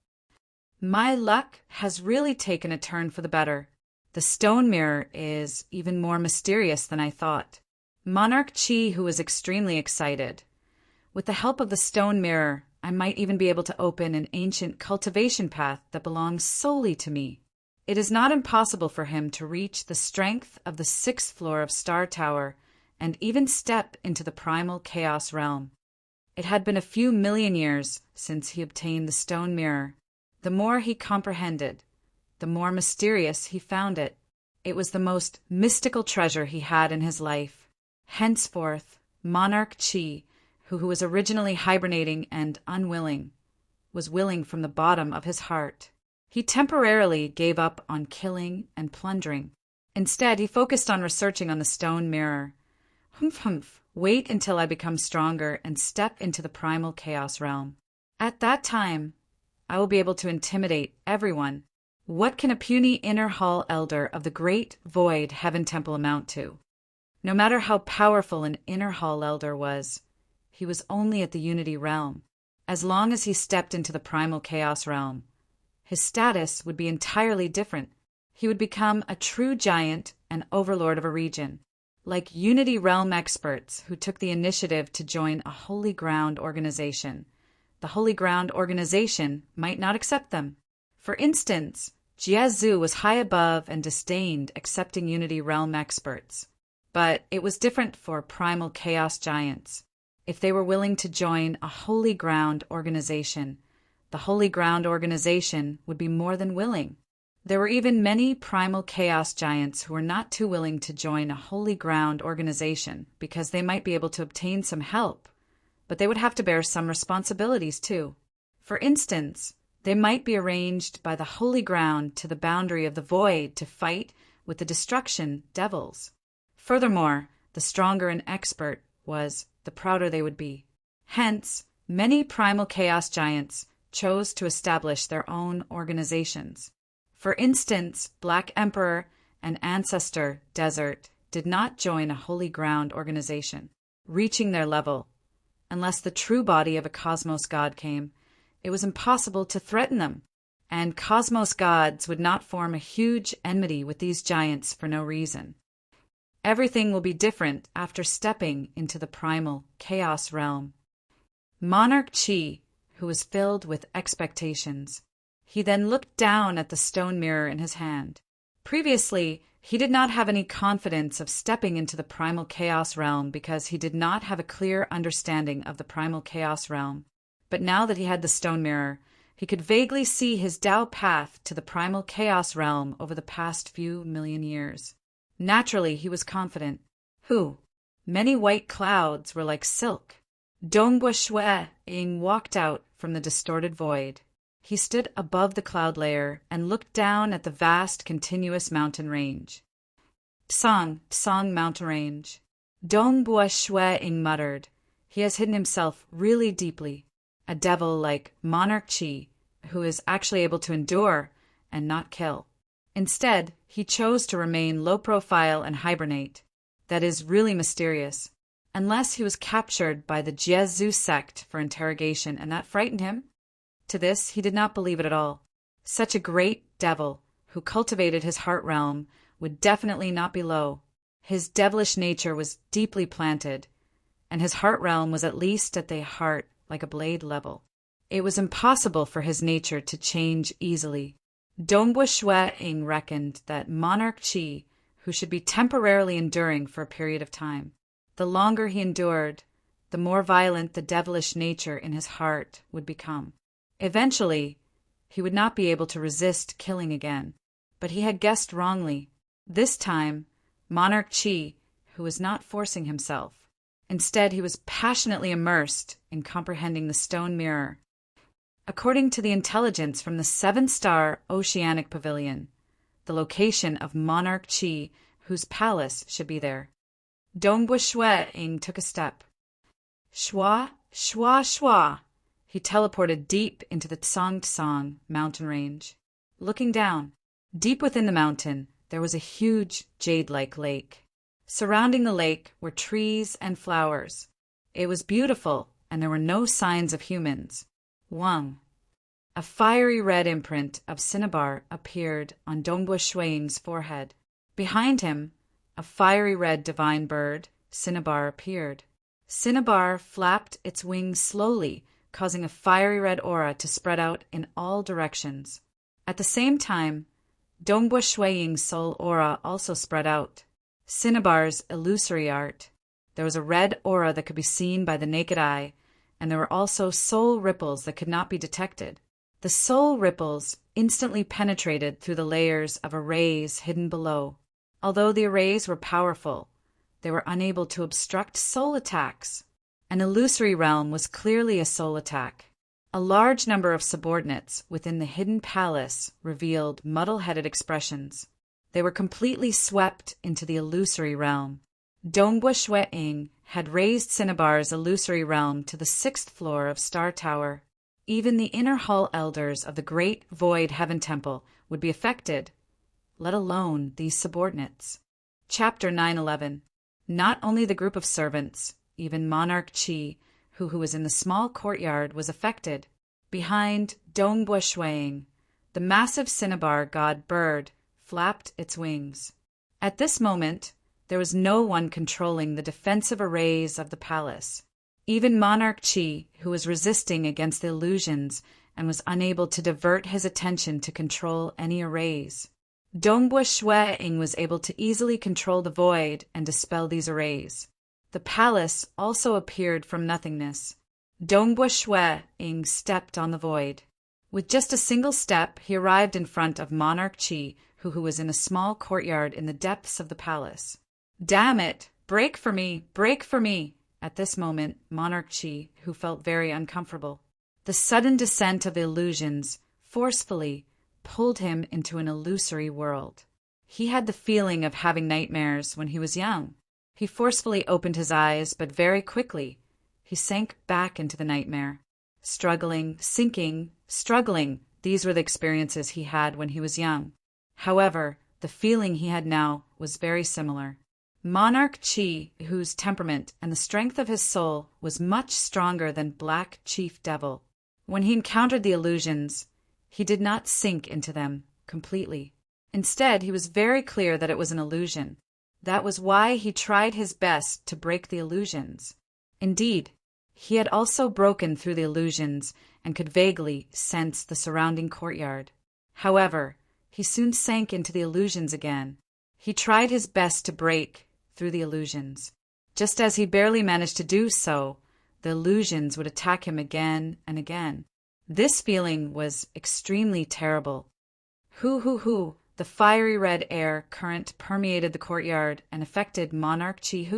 My luck has really taken a turn for the better. The stone mirror is even more mysterious than I thought. Monarch Chi, who was extremely excited. With the help of the stone mirror, I might even be able to open an ancient cultivation path that belongs solely to me. It is not impossible for him to reach the strength of the 6th floor of Star Tower and even step into the primal chaos realm. It had been a few million years since he obtained the stone mirror. The more he comprehended, the more mysterious he found it. It was the most mystical treasure he had in his life. Henceforth, Monarch Chi, who was originally hibernating and unwilling, was willing from the bottom of his heart. He temporarily gave up on killing and plundering. Instead, he focused on researching on the stone mirror. Humph, wait until I become stronger and step into the primal chaos realm. At that time, I will be able to intimidate everyone. What can a puny inner hall elder of the great void heaven temple amount to? No matter how powerful an inner hall elder was, he was only at the unity realm. As long as he stepped into the primal chaos realm, his status would be entirely different. He would become a true giant and overlord of a region. Like Unity Realm experts who took the initiative to join a Holy Ground organization, the Holy Ground organization might not accept them. For instance, Jiezu was high above and disdained accepting Unity Realm experts. But it was different for primal chaos giants. If they were willing to join a Holy Ground organization, the Holy Ground organization would be more than willing. There were even many primal chaos giants who were not too willing to join a Holy Ground organization because they might be able to obtain some help, but they would have to bear some responsibilities too. For instance, they might be arranged by the Holy Ground to the boundary of the void to fight with the destruction devils. Furthermore, the stronger an expert was, the prouder they would be. Hence, many primal chaos giants chose to establish their own organizations. For instance, Black Emperor and Ancestor Desert did not join a Holy Ground organization, reaching their level. Unless the true body of a cosmos god came, it was impossible to threaten them, and cosmos gods would not form a huge enmity with these giants for no reason. Everything will be different after stepping into the primal chaos realm. Monarch Chi, who was filled with expectations. He then looked down at the stone mirror in his hand. Previously, he did not have any confidence of stepping into the primal chaos realm because he did not have a clear understanding of the primal chaos realm. But now that he had the stone mirror, he could vaguely see his Tao path to the primal chaos realm over the past few million years. Naturally, he was confident. Many white clouds were like silk. Dongbua Shui Ying walked out from the distorted void. He stood above the cloud layer and looked down at the vast, continuous mountain range. Tsang mountain range. Dongbua Shui Ying muttered. He has hidden himself really deeply. A devil like Monarch Chi, who is actually able to endure and not kill. Instead, he chose to remain low profile and hibernate. That is really mysterious. Unless he was captured by the Jiezu sect for interrogation, and that frightened him. To this, he did not believe it at all. Such a great devil, who cultivated his heart realm, would definitely not be low. His devilish nature was deeply planted, and his heart realm was at least at the heart like a blade level. It was impossible for his nature to change easily. Dongbua Shui Ying reckoned that Monarch Chi, who should be temporarily enduring for a period of time. The longer he endured, the more violent the devilish nature in his heart would become. Eventually, he would not be able to resist killing again. But he had guessed wrongly. This time, Monarch Chi, who was not forcing himself. Instead, he was passionately immersed in comprehending the stone mirror. According to the intelligence from the 7-star Oceanic Pavilion, the location of Monarch Chi, whose palace should be there. Dongbua Shui Ying took a step. Shwa, shwa, shwa. He teleported deep into the Tsang mountain range. Looking down, deep within the mountain, there was a huge jade-like lake. Surrounding the lake were trees and flowers. It was beautiful, and there were no signs of humans. Wang. A fiery red imprint of cinnabar appeared on Dongbua Shui Ying's forehead. Behind him, a fiery red divine bird, Cinnabar, appeared. Cinnabar flapped its wings slowly, causing a fiery red aura to spread out in all directions. At the same time, Dongbua Shuiying's soul aura also spread out. Cinnabar's illusory art. There was a red aura that could be seen by the naked eye, and there were also soul ripples that could not be detected. The soul ripples instantly penetrated through the layers of arrays hidden below. Although the arrays were powerful, they were unable to obstruct soul attacks. An illusory realm was clearly a soul attack. A large number of subordinates within the hidden palace revealed muddle-headed expressions. They were completely swept into the illusory realm. Dongbua Shuiying had raised Cinnabar's illusory realm to the 6th floor of Star Tower. Even the inner hall elders of the Great Void Heaven Temple would be affected, let alone these subordinates. Chapter 911. Not only the group of servants, even Monarch Chi, who was in the small courtyard, was affected. Behind Dongbua Shuiying, the massive Cinnabar god bird flapped its wings. At this moment, there was no one controlling the defensive arrays of the palace. Even Monarch Chi, who was resisting against the illusions and was unable to divert his attention to control any arrays. Dongbua Shuiying was able to easily control the void and dispel these arrays. The palace also appeared from nothingness. Dongbua Shuiying stepped on the void. With just a single step, he arrived in front of Monarch Chi, who was in a small courtyard in the depths of the palace. "Damn it! Break for me! Break for me!" At this moment, Monarch Chi, who felt very uncomfortable. The sudden descent of the illusions forcefully pulled him into an illusory world. He had the feeling of having nightmares when he was young. He forcefully opened his eyes, but very quickly he sank back into the nightmare. Struggling, sinking, struggling, these were the experiences he had when he was young. However, the feeling he had now was very similar. Monarch Chi, whose temperament and the strength of his soul was much stronger than Black Chief Devil. When he encountered the illusions, he did not sink into them completely. Instead, he was very clear that it was an illusion. That was why he tried his best to break the illusions. Indeed, he had also broken through the illusions and could vaguely sense the surrounding courtyard. However, he soon sank into the illusions again. He tried his best to break through the illusions. Just as he barely managed to do so, the illusions would attack him again and again. This feeling was extremely terrible. The fiery red air current permeated the courtyard and affected Monarch Chi.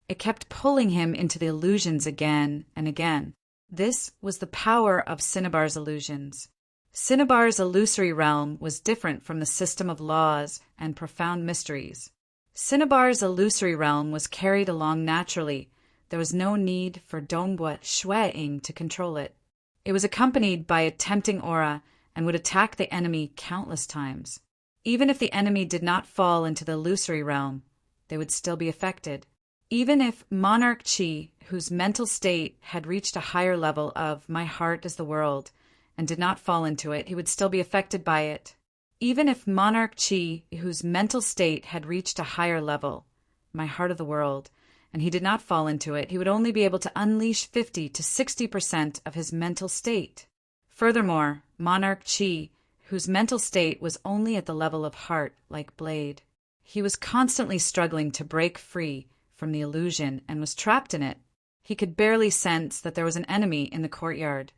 It kept pulling him into the illusions again and again. This was the power of Cinnabar's illusions. Cinnabar's illusory realm was different from the system of laws and profound mysteries. Cinnabar's illusory realm was carried along naturally. There was no need for Dongbua Shuiying to control it. It was accompanied by a tempting aura and would attack the enemy countless times. Even if the enemy did not fall into the illusory realm, they would still be affected. Even if Monarch Chi, whose mental state had reached a higher level of "my heart is the world," and did not fall into it, he would still be affected by it. Even if Monarch Chi, whose mental state had reached a higher level, "my heart of the world," and he did not fall into it, he would only be able to unleash 50 to 60% of his mental state. Furthermore, Monarch Chi, whose mental state was only at the level of heart, like blade. He was constantly struggling to break free from the illusion and was trapped in it. He could barely sense that there was an enemy in the courtyard,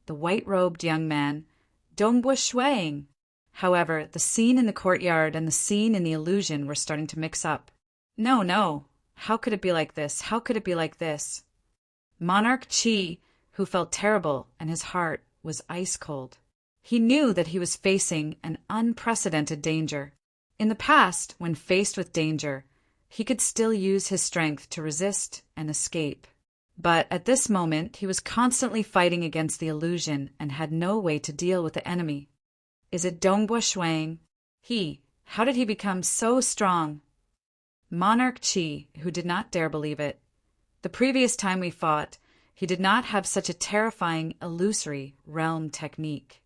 the white-robed young man, Dongbua Shuiying. However, the scene in the courtyard and the scene in the illusion were starting to mix up. No. How could it be like this? How could it be like this? Monarch Chi, who felt terrible and his heart was ice cold. He knew that he was facing an unprecedented danger. In the past, when faced with danger, he could still use his strength to resist and escape. But at this moment, he was constantly fighting against the illusion and had no way to deal with the enemy. Is it Dongbua Shuiying? How did he become so strong? Monarch Chi, who did not dare believe it. The previous time we fought, he did not have such a terrifying illusory realm technique.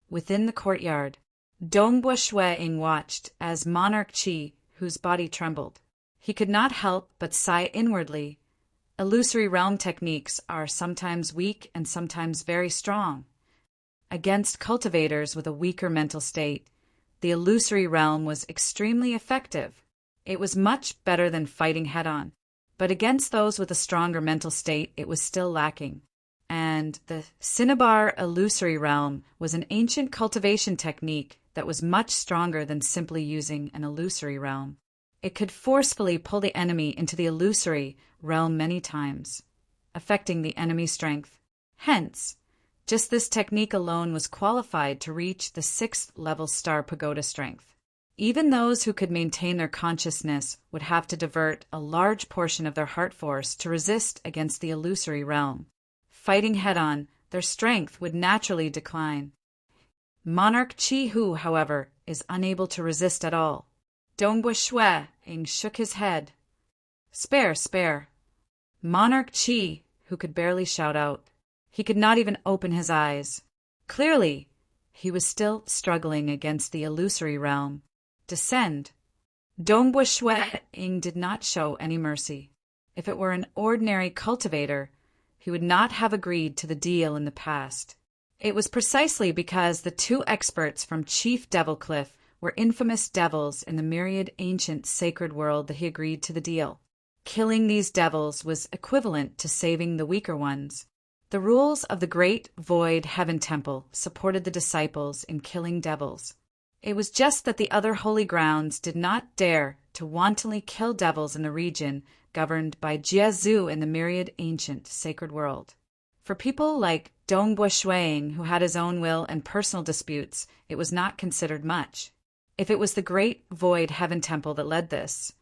Within the courtyard, Dongbua Shuiying watched as Monarch Chi, whose body trembled. He could not help but sigh inwardly. Illusory realm techniques are sometimes weak and sometimes very strong. Against cultivators with a weaker mental state, the illusory realm was extremely effective. It was much better than fighting head-on. But against those with a stronger mental state, it was still lacking. And the Cinnabar illusory realm was an ancient cultivation technique that was much stronger than simply using an illusory realm. It could forcefully pull the enemy into the illusory realm many times, affecting the enemy's strength. Hence, just this technique alone was qualified to reach the 6th level star pagoda strength. Even those who could maintain their consciousness would have to divert a large portion of their heart force to resist against the illusory realm. Fighting head-on, their strength would naturally decline. Monarch Chi Hu, however, is unable to resist at all. Dongbua Shui shook his head. Spare. Monarch Chi, who could barely shout out. He could not even open his eyes. Clearly, he was still struggling against the illusory realm. Descend. Dongbua Shui did not show any mercy. If it were an ordinary cultivator, he would not have agreed to the deal in the past. It was precisely because the 2 experts from Chief Devil Cliff were infamous devils in the myriad ancient sacred world that he agreed to the deal. Killing these devils was equivalent to saving the weaker ones. The rules of the Great Void Heaven Temple supported the disciples in killing devils. It was just that the other holy grounds did not dare to wantonly kill devils in the region governed by Jiezu in the myriad ancient sacred world. For people like Dongbua Shui, who had his own will and personal disputes, it was not considered much. If it was the Great Void Heaven Temple that led this,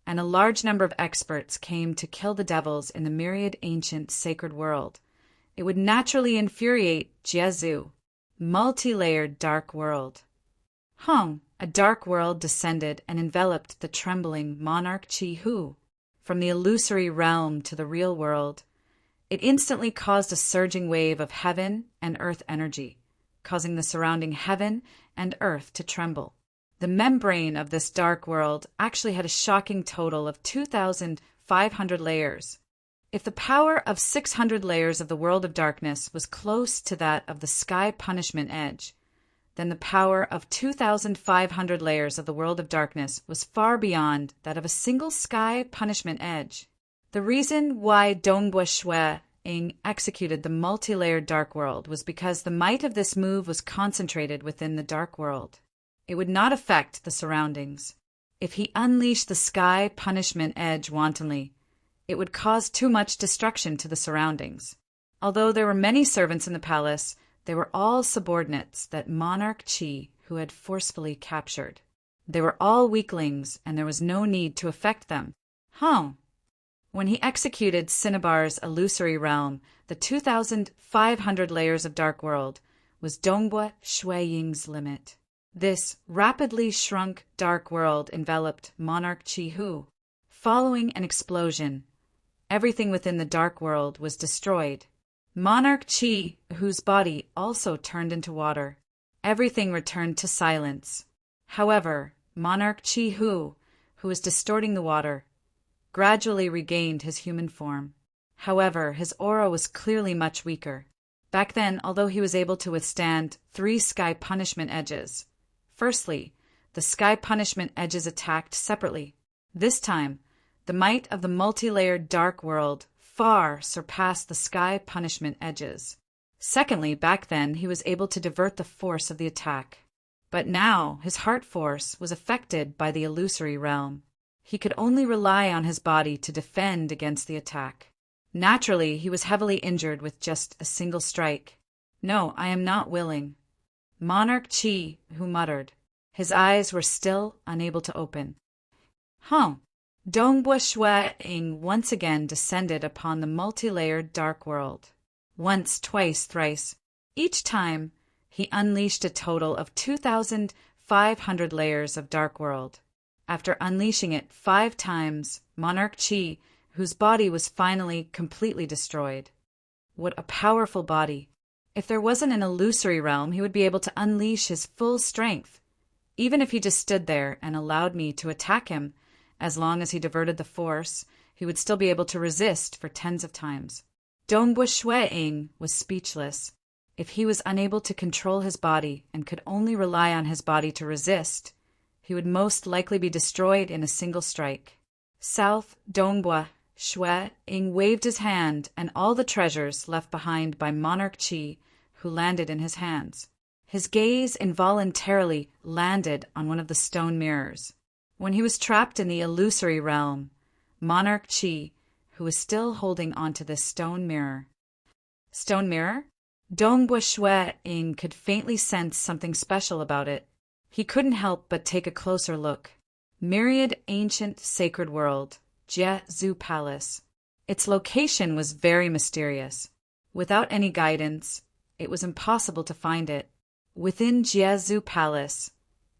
and a large number of experts came to kill the devils in the myriad ancient sacred world, it would naturally infuriate Jiezu, multi-layered dark world. A dark world descended and enveloped the trembling Monarch Chi Hu. From the illusory realm to the real world, it instantly caused a surging wave of heaven and earth energy, causing the surrounding heaven and earth to tremble. The membrane of this dark world actually had a shocking total of 2,500 layers. If the power of 600 layers of the world of darkness was close to that of the sky punishment edge, then the power of 2,500 layers of the world of darkness was far beyond that of a single sky punishment edge. The reason why Dongbua Shui executed the multi-layered dark world was because the might of this move was concentrated within the dark world. It would not affect the surroundings. If he unleashed the sky punishment edge wantonly, it would cause too much destruction to the surroundings. Although there were many servants in the palace, they were all subordinates that Monarch Chi, who had forcefully captured. They were all weaklings, and there was no need to affect them. When he executed Cinnabar's illusory realm, the 2,500 layers of dark world was Dongbua Shui limit. This rapidly shrunk dark world enveloped Monarch Chi Hu. Following an explosion, everything within the dark world was destroyed. Monarch Chi Hu's body also turned into water. Everything returned to silence. However, Monarch Chi Hu, who was distorting the water, gradually regained his human form. However, his aura was clearly much weaker. Back then, although he was able to withstand 3 sky punishment edges, firstly, the sky punishment edges attacked separately. This time, the might of the multi-layered dark world far surpassed the sky punishment edges. Secondly, back then, he was able to divert the force of the attack. But now, his heart force was affected by the illusory realm. He could only rely on his body to defend against the attack. Naturally, he was heavily injured with just a single strike. No, I am not willing. Monarch Chi, who muttered. His eyes were still unable to open. Dongbua Shui once again descended upon the multi-layered dark world. Once, twice, thrice. Each time, he unleashed a total of 2,500 layers of dark world. After unleashing it 5 times, Monarch Chi, whose body was finally completely destroyed. What a powerful body. If there wasn't an illusory realm, he would be able to unleash his full strength. Even if he just stood there and allowed me to attack him, as long as he diverted the force, he would still be able to resist for tens of times. Dongbua Shui was speechless. If he was unable to control his body and could only rely on his body to resist, he would most likely be destroyed in a single strike. South Dongbua Shui Ing waved his hand, and all the treasures left behind by Monarch Chi, who landed in his hands. His gaze involuntarily landed on one of the stone mirrors. When he was trapped in the illusory realm, Monarch Chi, who was still holding onto this stone mirror. Stone mirror? Dongbua Shui Ing could faintly sense something special about it. He couldn't help but take a closer look. Myriad ancient sacred world, Jie Zhu Palace. Its location was very mysterious. Without any guidance, it was impossible to find it. Within Jie Zhu Palace,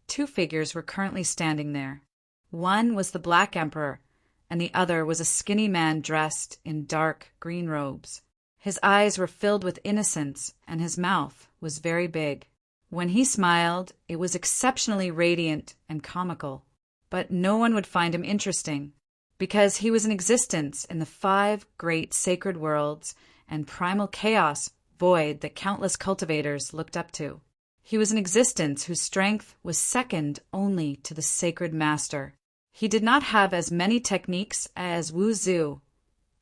two figures were currently standing there. One was the Black Emperor, and the other was a skinny man dressed in dark green robes. His eyes were filled with innocence, and his mouth was very big. When he smiled, it was exceptionally radiant and comical. But no one would find him interesting, because he was in existence in the 5 great sacred worlds and primal chaos void that countless cultivators looked up to. He was an existence whose strength was second only to the sacred master. He did not have as many techniques as Wu Zhu,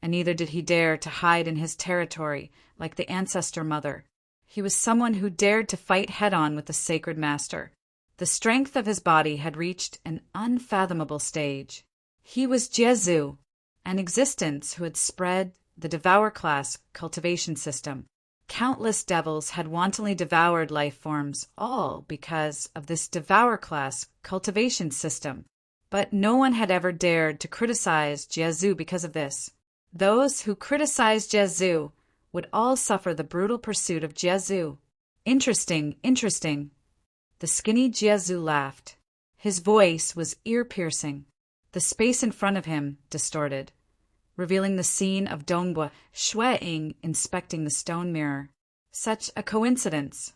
and neither did he dare to hide in his territory like the ancestor mother. He was someone who dared to fight head-on with the sacred master. The strength of his body had reached an unfathomable stage. He was Jie Zhu, an existence who had spread the Devour class cultivation system. Countless devils had wantonly devoured life forms, all because of this Devour class cultivation system. But no one had ever dared to criticize Jie Zhu because of this. Those who criticized Jie Zhu would all suffer the brutal pursuit of Jie Zhu. Interesting, interesting. The skinny Jie Zhu laughed. His voice was ear-piercing. The space in front of him distorted, revealing the scene of Dongbua Shui Ing inspecting the stone mirror. Such a coincidence.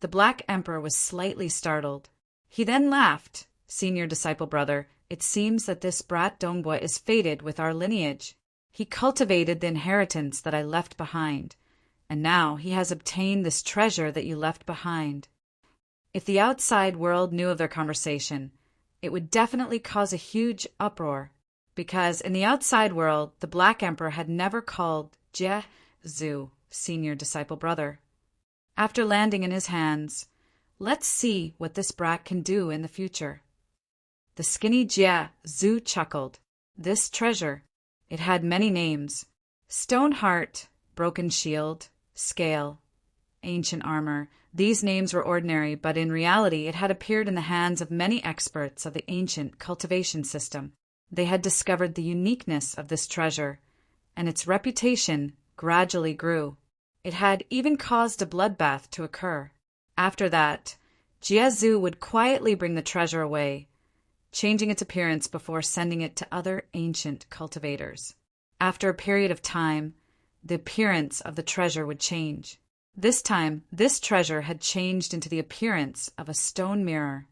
The Black Emperor was slightly startled. He then laughed. Senior disciple brother, it seems that this brat Dongbua is fated with our lineage. He cultivated the inheritance that I left behind, and now he has obtained this treasure that you left behind. If the outside world knew of their conversation, it would definitely cause a huge uproar, because in the outside world, the Black Emperor had never called Jie Zhu senior disciple brother. After landing in his hands, let's see what this brat can do in the future. The skinny Jie Zhu chuckled. This treasure, it had many names: Stone Heart, Broken Shield, Scale, Ancient Armor. These names were ordinary, but in reality it had appeared in the hands of many experts of the ancient cultivation system. They had discovered the uniqueness of this treasure, and its reputation gradually grew. It had even caused a bloodbath to occur. After that, Jie Zhu would quietly bring the treasure away, changing its appearance before sending it to other ancient cultivators. After a period of time, the appearance of the treasure would change. This time, this treasure had changed into the appearance of a stone mirror.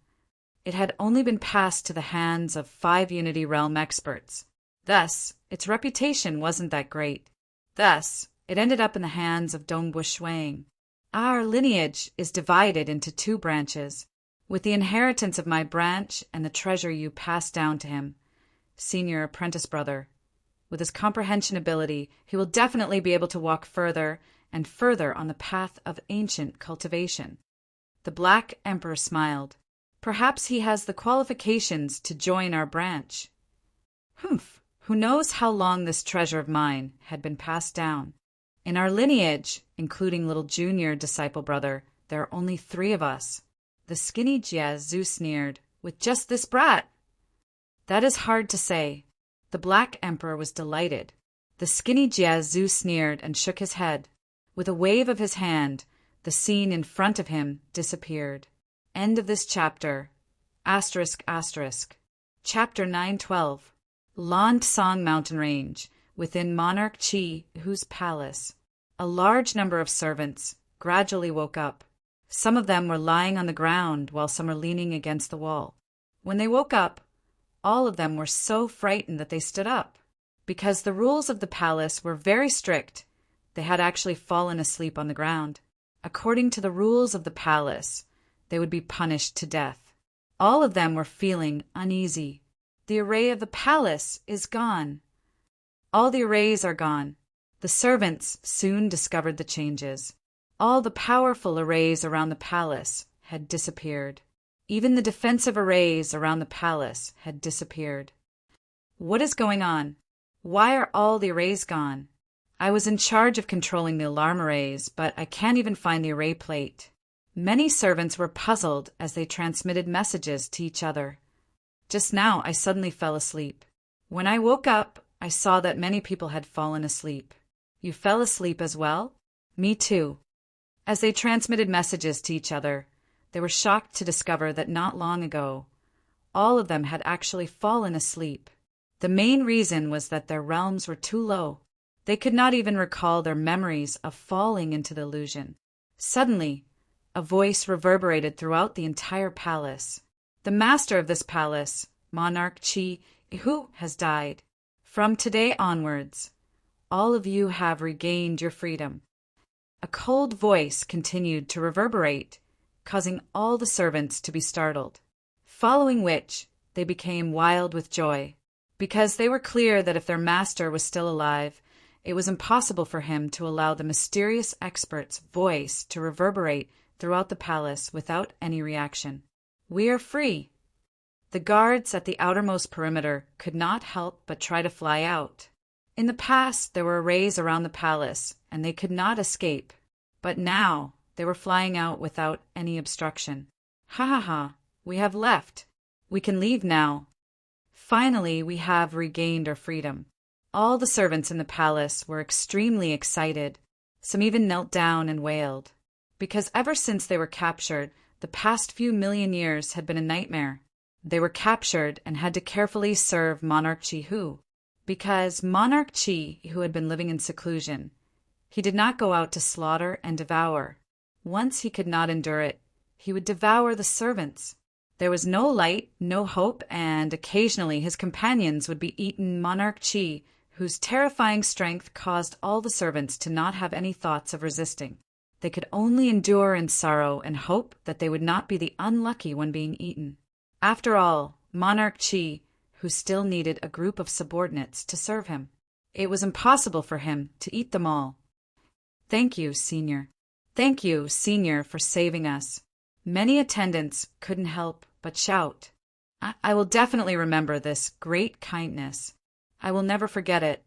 It had only been passed to the hands of 5 Unity Realm experts. Thus, its reputation wasn't that great. Thus, it ended up in the hands of Dongbua Shui. Our lineage is divided into 2 branches, with the inheritance of my branch and the treasure you passed down to him. Senior apprentice brother. With his comprehension ability, he will definitely be able to walk further and further on the path of ancient cultivation. The Black Emperor smiled. Perhaps he has the qualifications to join our branch. Humph! Who knows how long this treasure of mine had been passed down? In our lineage, including little junior disciple brother, there are only 3 of us. The skinny Jie Zhu sneered. With just this brat? That is hard to say. The Black Emperor was delighted. The skinny Jie Zhu sneered and shook his head. With a wave of his hand, the scene in front of him disappeared. End of this chapter. ***. Chapter 912. Lan Tsang Mountain Range, within Monarch Chi, whose palace. A large number of servants gradually woke up. Some of them were lying on the ground while some were leaning against the wall. When they woke up, all of them were so frightened that they stood up. Because the rules of the palace were very strict, they had actually fallen asleep on the ground. According to the rules of the palace, they would be punished to death. All of them were feeling uneasy. The array of the palace is gone. All the arrays are gone. The servants soon discovered the changes. All the powerful arrays around the palace had disappeared. Even the defensive arrays around the palace had disappeared. What is going on? Why are all the arrays gone? I was in charge of controlling the alarm arrays, but I can't even find the array plate. Many servants were puzzled as they transmitted messages to each other. Just now I suddenly fell asleep. When I woke up, I saw that many people had fallen asleep. You fell asleep as well? Me too. As they transmitted messages to each other, they were shocked to discover that not long ago, all of them had actually fallen asleep. The main reason was that their realms were too low. They could not even recall their memories of falling into the illusion. Suddenly, a voice reverberated throughout the entire palace. The master of this palace, Monarch Chi, who has died. From today onwards, all of you have regained your freedom. A cold voice continued to reverberate, causing all the servants to be startled, following which they became wild with joy, because they were clear that if their master was still alive, it was impossible for him to allow the mysterious expert's voice to reverberate throughout the palace without any reaction. We are free. The guards at the outermost perimeter could not help but try to fly out. In the past, there were arrays around the palace, and they could not escape. But now, they were flying out without any obstruction. Ha ha ha, we have left. We can leave now. Finally, we have regained our freedom. All the servants in the palace were extremely excited. Some even knelt down and wailed. Because ever since they were captured, the past few million years had been a nightmare. They were captured and had to carefully serve Monarch Chi Hu. Because Monarch Chi, who had been living in seclusion, he did not go out to slaughter and devour. Once he could not endure it, he would devour the servants. There was no light, no hope, and occasionally his companions would be eaten. Monarch Chi, whose terrifying strength caused all the servants to not have any thoughts of resisting. They could only endure in sorrow and hope that they would not be the unlucky one being eaten. After all, Monarch Chi, who still needed a group of subordinates to serve him. It was impossible for him to eat them all. Thank you, Senior. Thank you, Senior, for saving us. Many attendants couldn't help but shout. I will definitely remember this great kindness. I will never forget it.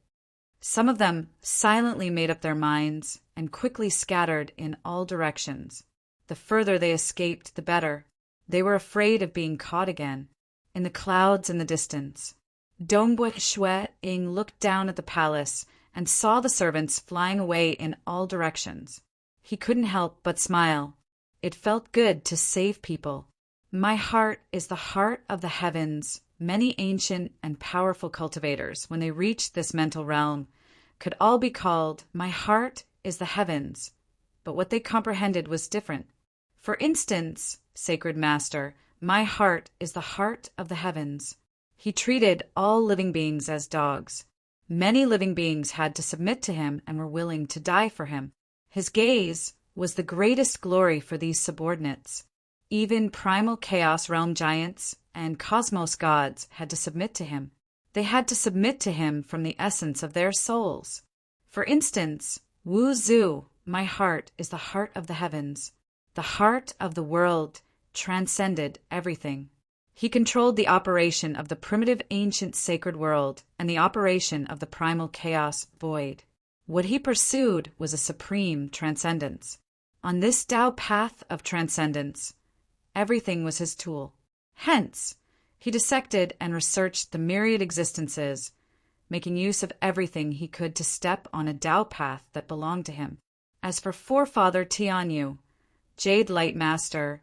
Some of them silently made up their minds and quickly scattered in all directions. The further they escaped, the better. They were afraid of being caught again. In the clouds in the distance, Dongbua Shui Ing looked down at the palace and saw the servants flying away in all directions. He couldn't help but smile. It felt good to save people. My heart is the heart of the heavens. Many ancient and powerful cultivators, when they reached this mental realm, could all be called, my heart is the heavens. But what they comprehended was different. For instance, Sacred Master, my heart is the heart of the heavens. He treated all living beings as dogs. Many living beings had to submit to him and were willing to die for him. His gaze was the greatest glory for these subordinates. Even primal chaos realm giants and cosmos gods had to submit to him. They had to submit to him from the essence of their souls. For instance, Wu Zu, my heart is the heart of the heavens. The heart of the world transcended everything. He controlled the operation of the primitive ancient sacred world and the operation of the primal chaos void. What he pursued was a supreme transcendence. On this Tao path of transcendence, everything was his tool. Hence, he dissected and researched the myriad existences, making use of everything he could to step on a Tao path that belonged to him. As for Forefather Tianyu, Jade Light Master,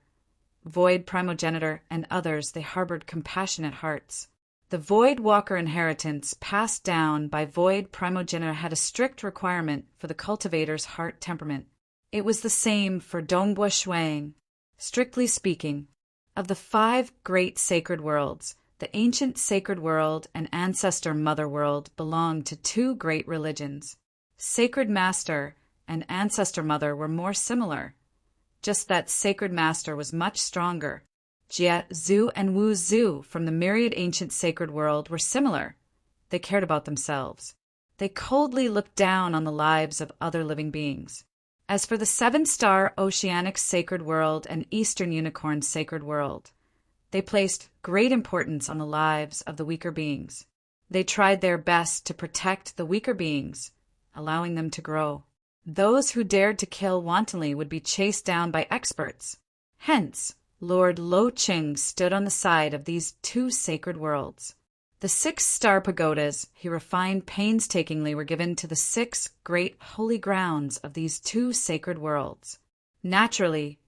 Void Primogenitor, and others, they harbored compassionate hearts. The Void Walker inheritance passed down by Void Primogenitor had a strict requirement for the cultivator's heart temperament. It was the same for Dongbua Shuang. Strictly speaking, of the 5 great sacred worlds, the ancient sacred world and ancestor mother world belonged to 2 great religions. Sacred Master and Ancestor Mother were more similar, just that Sacred Master was much stronger. Jie Zhu and Wu Zhu from the myriad ancient sacred world were similar. They cared about themselves. They coldly looked down on the lives of other living beings. As for the seven-star Oceanic Sacred World and Eastern Unicorn Sacred World, they placed great importance on the lives of the weaker beings. They tried their best to protect the weaker beings, allowing them to grow. Those who dared to kill wantonly would be chased down by experts. Hence, Lord Lo Cheng stood on the side of these two sacred worlds. The 6-star pagodas he refined painstakingly were given to the 6 great holy grounds of these two sacred worlds. Naturally,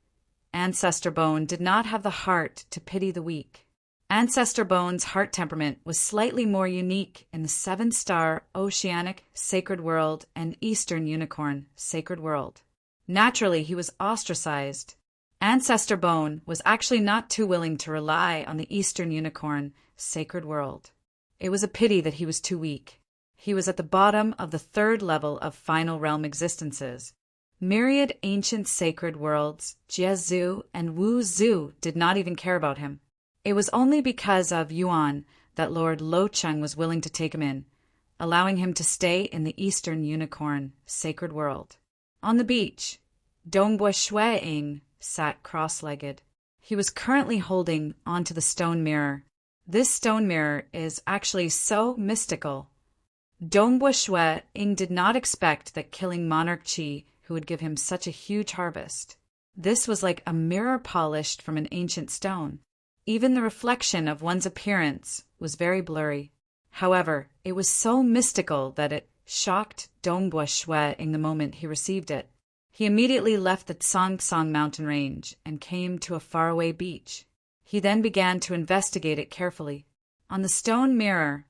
Ancestor Bone did not have the heart to pity the weak. Ancestor Bone's heart temperament was slightly more unique in the 7-star Oceanic Sacred World and Eastern Unicorn Sacred World. Naturally, he was ostracized. Ancestor Bone was actually not too willing to rely on the Eastern Unicorn Sacred World. It was a pity that he was too weak. He was at the bottom of the 3rd level of final realm existences. Myriad ancient sacred worlds, Jie Zhu and Wu Zhu, did not even care about him. It was only because of Yuan that Lord Lo Cheng was willing to take him in, allowing him to stay in the Eastern Unicorn Sacred World. On the beach, Dongbua Shui-ing sat cross-legged. He was currently holding onto the stone mirror. This stone mirror is actually so mystical. Dongbua Shui-ing did not expect that killing Monarch Qi who would give him such a huge harvest. This was like a mirror polished from an ancient stone. Even the reflection of one's appearance was very blurry. However, it was so mystical that it shocked Dongbua Shui-ing the moment he received it. He immediately left the Tsongsong mountain range and came to a faraway beach. He then began to investigate it carefully. On the stone mirror,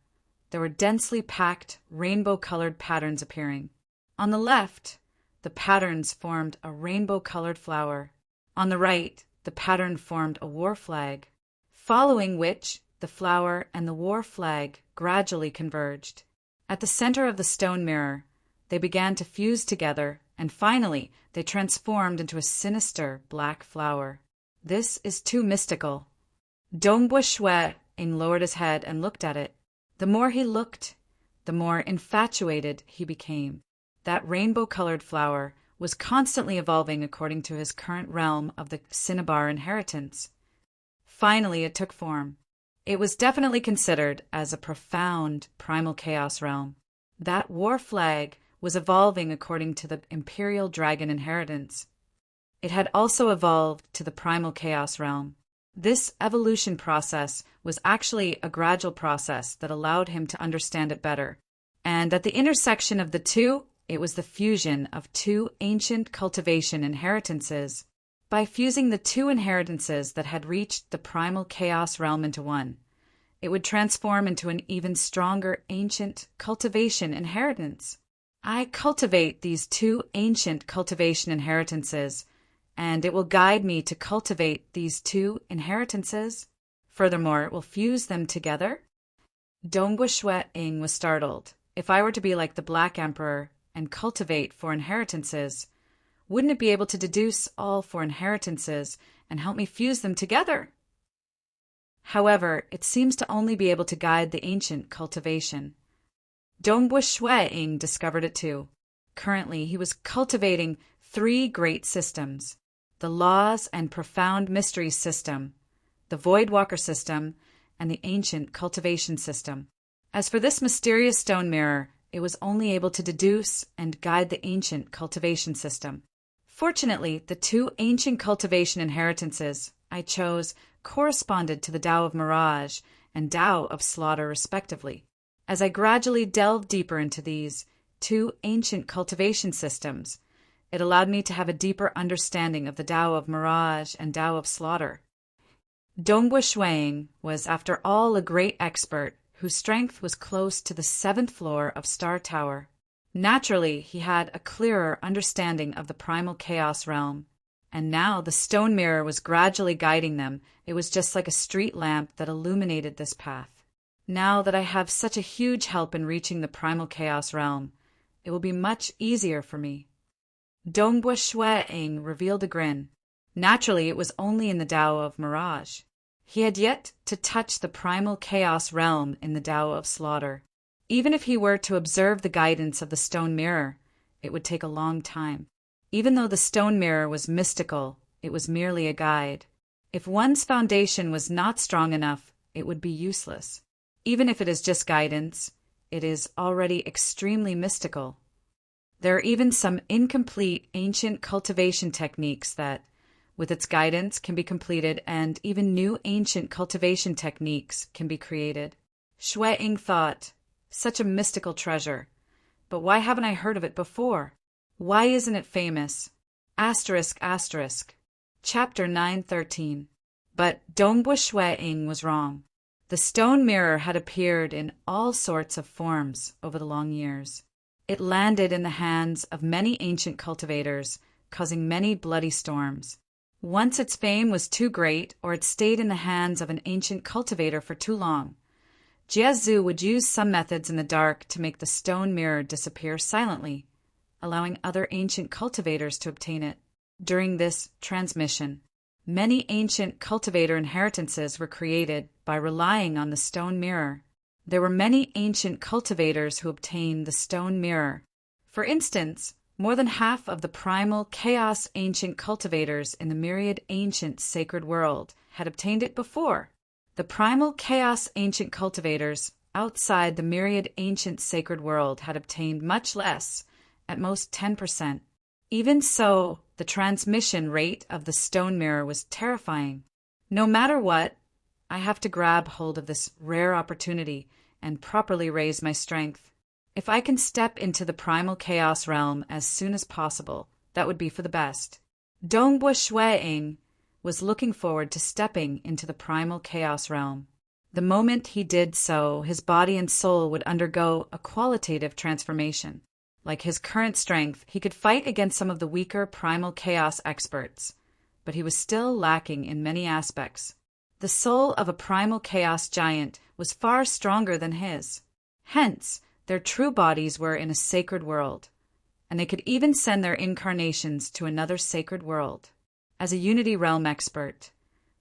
there were densely packed, rainbow-colored patterns appearing. On the left, the patterns formed a rainbow-colored flower. On the right, the pattern formed a war flag, following which the flower and the war flag gradually converged. At the center of the stone mirror, they began to fuse together, and finally, they transformed into a sinister black flower. This is too mystical. Dongbua Shui-ing lowered his head and looked at it. The more he looked, the more infatuated he became. That rainbow-colored flower was constantly evolving according to his current realm of the Cinnabar inheritance. Finally, it took form. It was definitely considered as a profound primal chaos realm. That war flag was evolving according to the Imperial Dragon inheritance. It had also evolved to the primal chaos realm. This evolution process was actually a gradual process that allowed him to understand it better. And at the intersection of the two, it was the fusion of two ancient cultivation inheritances. By fusing the two inheritances that had reached the primal chaos realm into one, it would transform into an even stronger ancient cultivation inheritance. I cultivate these two ancient cultivation inheritances, and it will guide me to cultivate these two inheritances. Furthermore, it will fuse them together. Dongbua Shui-ing was startled. If I were to be like the Black Emperor and cultivate 4 inheritances, wouldn't it be able to deduce all 4 inheritances and help me fuse them together? However, it seems to only be able to guide the ancient cultivation. Dongbua Shui-ing discovered it too. Currently, he was cultivating 3 great systems: the Laws and Profound Mysteries system, the Voidwalker system, and the Ancient Cultivation system. As for this mysterious stone mirror, it was only able to deduce and guide the Ancient Cultivation system. Fortunately, the 2 ancient cultivation inheritances I chose corresponded to the Tao of Mirage and Tao of Slaughter respectively. As I gradually delved deeper into these 2 ancient cultivation systems, it allowed me to have a deeper understanding of the Tao of Mirage and Tao of Slaughter. Dongbua Shui-ing was, after all, a great expert whose strength was close to the 7th floor of Star Tower. Naturally, he had a clearer understanding of the primal chaos realm, and now the stone mirror was gradually guiding them. It was just like a street lamp that illuminated this path. Now that I have such a huge help in reaching the primal chaos realm, it will be much easier for me. Dongbua Shui-ing revealed a grin. Naturally, it was only in the Tao of Mirage. He had yet to touch the primal chaos realm in the Tao of Slaughter. Even if he were to observe the guidance of the stone mirror, it would take a long time. Even though the stone mirror was mystical, it was merely a guide. If one's foundation was not strong enough, it would be useless. Even if it is just guidance, it is already extremely mystical. There are even some incomplete ancient cultivation techniques that, with its guidance, can be completed, and even new ancient cultivation techniques can be created. Shui Ying thought, such a mystical treasure. But why haven't I heard of it before? Why isn't it famous? Asterisk, asterisk. Chapter 913. But Dongbu Shui Ying was wrong. The stone mirror had appeared in all sorts of forms over the long years. It landed in the hands of many ancient cultivators, causing many bloody storms. Once its fame was too great, or it stayed in the hands of an ancient cultivator for too long. Jiazu would use some methods in the dark to make the stone mirror disappear silently, allowing other ancient cultivators to obtain it. During this transmission, many ancient cultivator inheritances were created by relying on the stone mirror. There were many ancient cultivators who obtained the stone mirror. For instance, more than half of the primal chaos ancient cultivators in the myriad ancient sacred world had obtained it before. The primal chaos ancient cultivators outside the myriad ancient sacred world had obtained much less, at most 10%. Even so, the transmission rate of the stone mirror was terrifying. No matter what, I have to grab hold of this rare opportunity and properly raise my strength. If I can step into the primal chaos realm as soon as possible, that would be for the best. Dongbu Shui Ying was looking forward to stepping into the primal chaos realm. The moment he did so, his body and soul would undergo a qualitative transformation. Like his current strength, he could fight against some of the weaker primal chaos experts, but he was still lacking in many aspects. The soul of a primal chaos giant was far stronger than his. Hence, their true bodies were in a sacred world, and they could even send their incarnations to another sacred world. As a Unity Realm expert,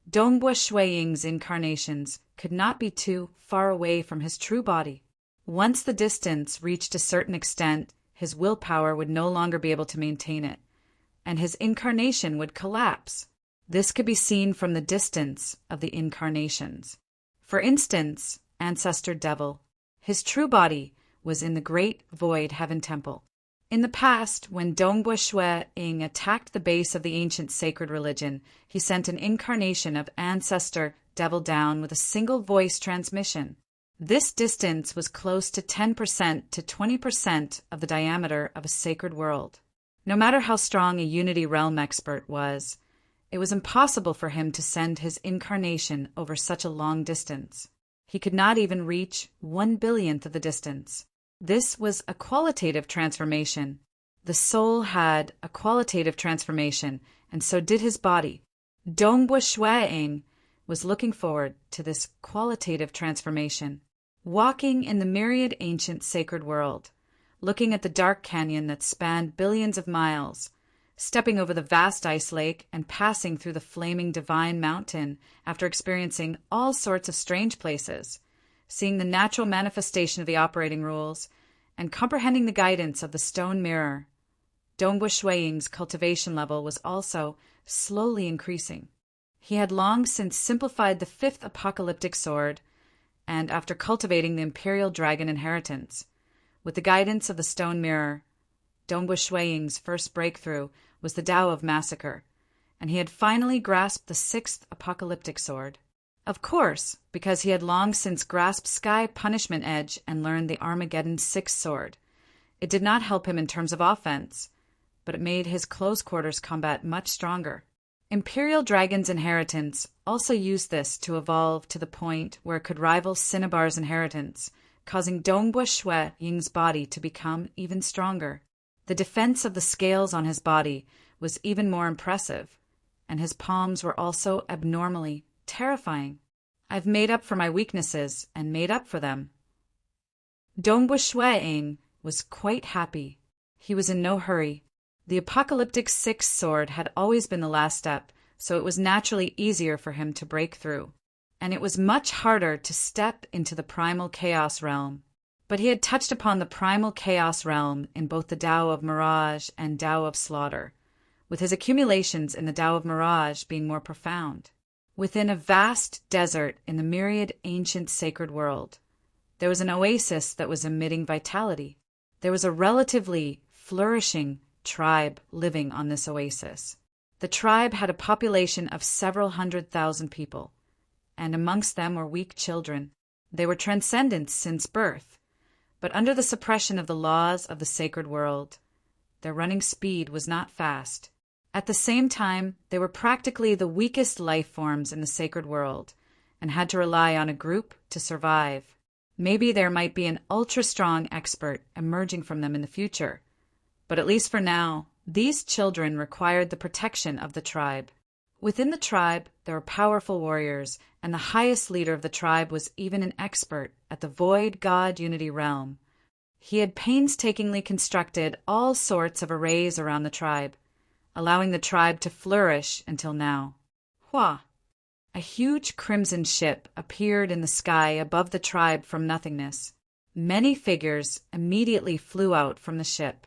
Dongbu Shui Ying's incarnations could not be too far away from his true body. Once the distance reached a certain extent, his willpower would no longer be able to maintain it, and his incarnation would collapse. This could be seen from the distance of the incarnations. For instance, Ancestor Devil. His true body was in the Great Void Heaven Temple. In the past, when Dongbu Shui Ying attacked the base of the ancient sacred religion, he sent an incarnation of Ancestor Devil down with a single voice transmission. This distance was close to 10% to 20% of the diameter of a sacred world. No matter how strong a Unity Realm expert was, it was impossible for him to send his incarnation over such a long distance. He could not even reach 1/1000th of the distance. This was a qualitative transformation. The soul had a qualitative transformation, and so did his body. Dongbu Shui Ying was looking forward to this qualitative transformation. Walking in the myriad ancient sacred world, looking at the dark canyon that spanned billions of miles, stepping over the vast ice lake and passing through the flaming divine mountain after experiencing all sorts of strange places, seeing the natural manifestation of the operating rules, and comprehending the guidance of the stone mirror. Dongbu Shui Ying's cultivation level was also slowly increasing. He had long since simplified the 5th apocalyptic sword, and after cultivating the Imperial Dragon inheritance, with the guidance of the stone mirror, Dongbu Shui Ying's first breakthrough was the Tao of Massacre, and he had finally grasped the 6th apocalyptic sword. Of course, because he had long since grasped Sky Punishment Edge and learned the Armageddon 6th sword. It did not help him in terms of offense, but it made his close quarters combat much stronger. Imperial Dragon's inheritance also used this to evolve to the point where it could rival Cinnabar's inheritance, causing Dongbu Shui Ying's body to become even stronger. The defense of the scales on his body was even more impressive, and his palms were also abnormally terrifying. I've made up for my weaknesses and made up for them. Dongbu Shui Ying was quite happy. He was in no hurry. The apocalyptic 6th sword had always been the last step, so it was naturally easier for him to break through. And it was much harder to step into the primal chaos realm. But he had touched upon the primal chaos realm in both the Tao of Mirage and Tao of Slaughter, with his accumulations in the Tao of Mirage being more profound. Within a vast desert in the myriad ancient sacred world, there was an oasis that was emitting vitality. There was a relatively flourishing tribe living on this oasis. The tribe had a population of several 100,000 people, and amongst them were weak children. They were transcendent since birth, but under the suppression of the laws of the sacred world, their running speed was not fast. At the same time, they were practically the weakest life forms in the sacred world and had to rely on a group to survive. Maybe there might be an ultra-strong expert emerging from them in the future, but at least for now, these children required the protection of the tribe. Within the tribe, there were powerful warriors, and the highest leader of the tribe was even an expert at the Void God Unity realm. He had painstakingly constructed all sorts of arrays around the tribe, allowing the tribe to flourish until now. Hua! A huge crimson ship appeared in the sky above the tribe from nothingness. Many figures immediately flew out from the ship.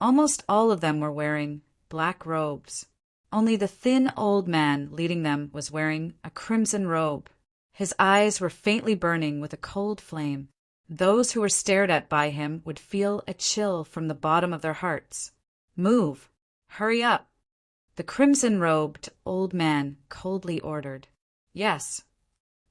Almost all of them were wearing black robes. Only the thin old man leading them was wearing a crimson robe. His eyes were faintly burning with a cold flame. Those who were stared at by him would feel a chill from the bottom of their hearts. Move! Hurry up! The crimson-robed old man coldly ordered. Yes.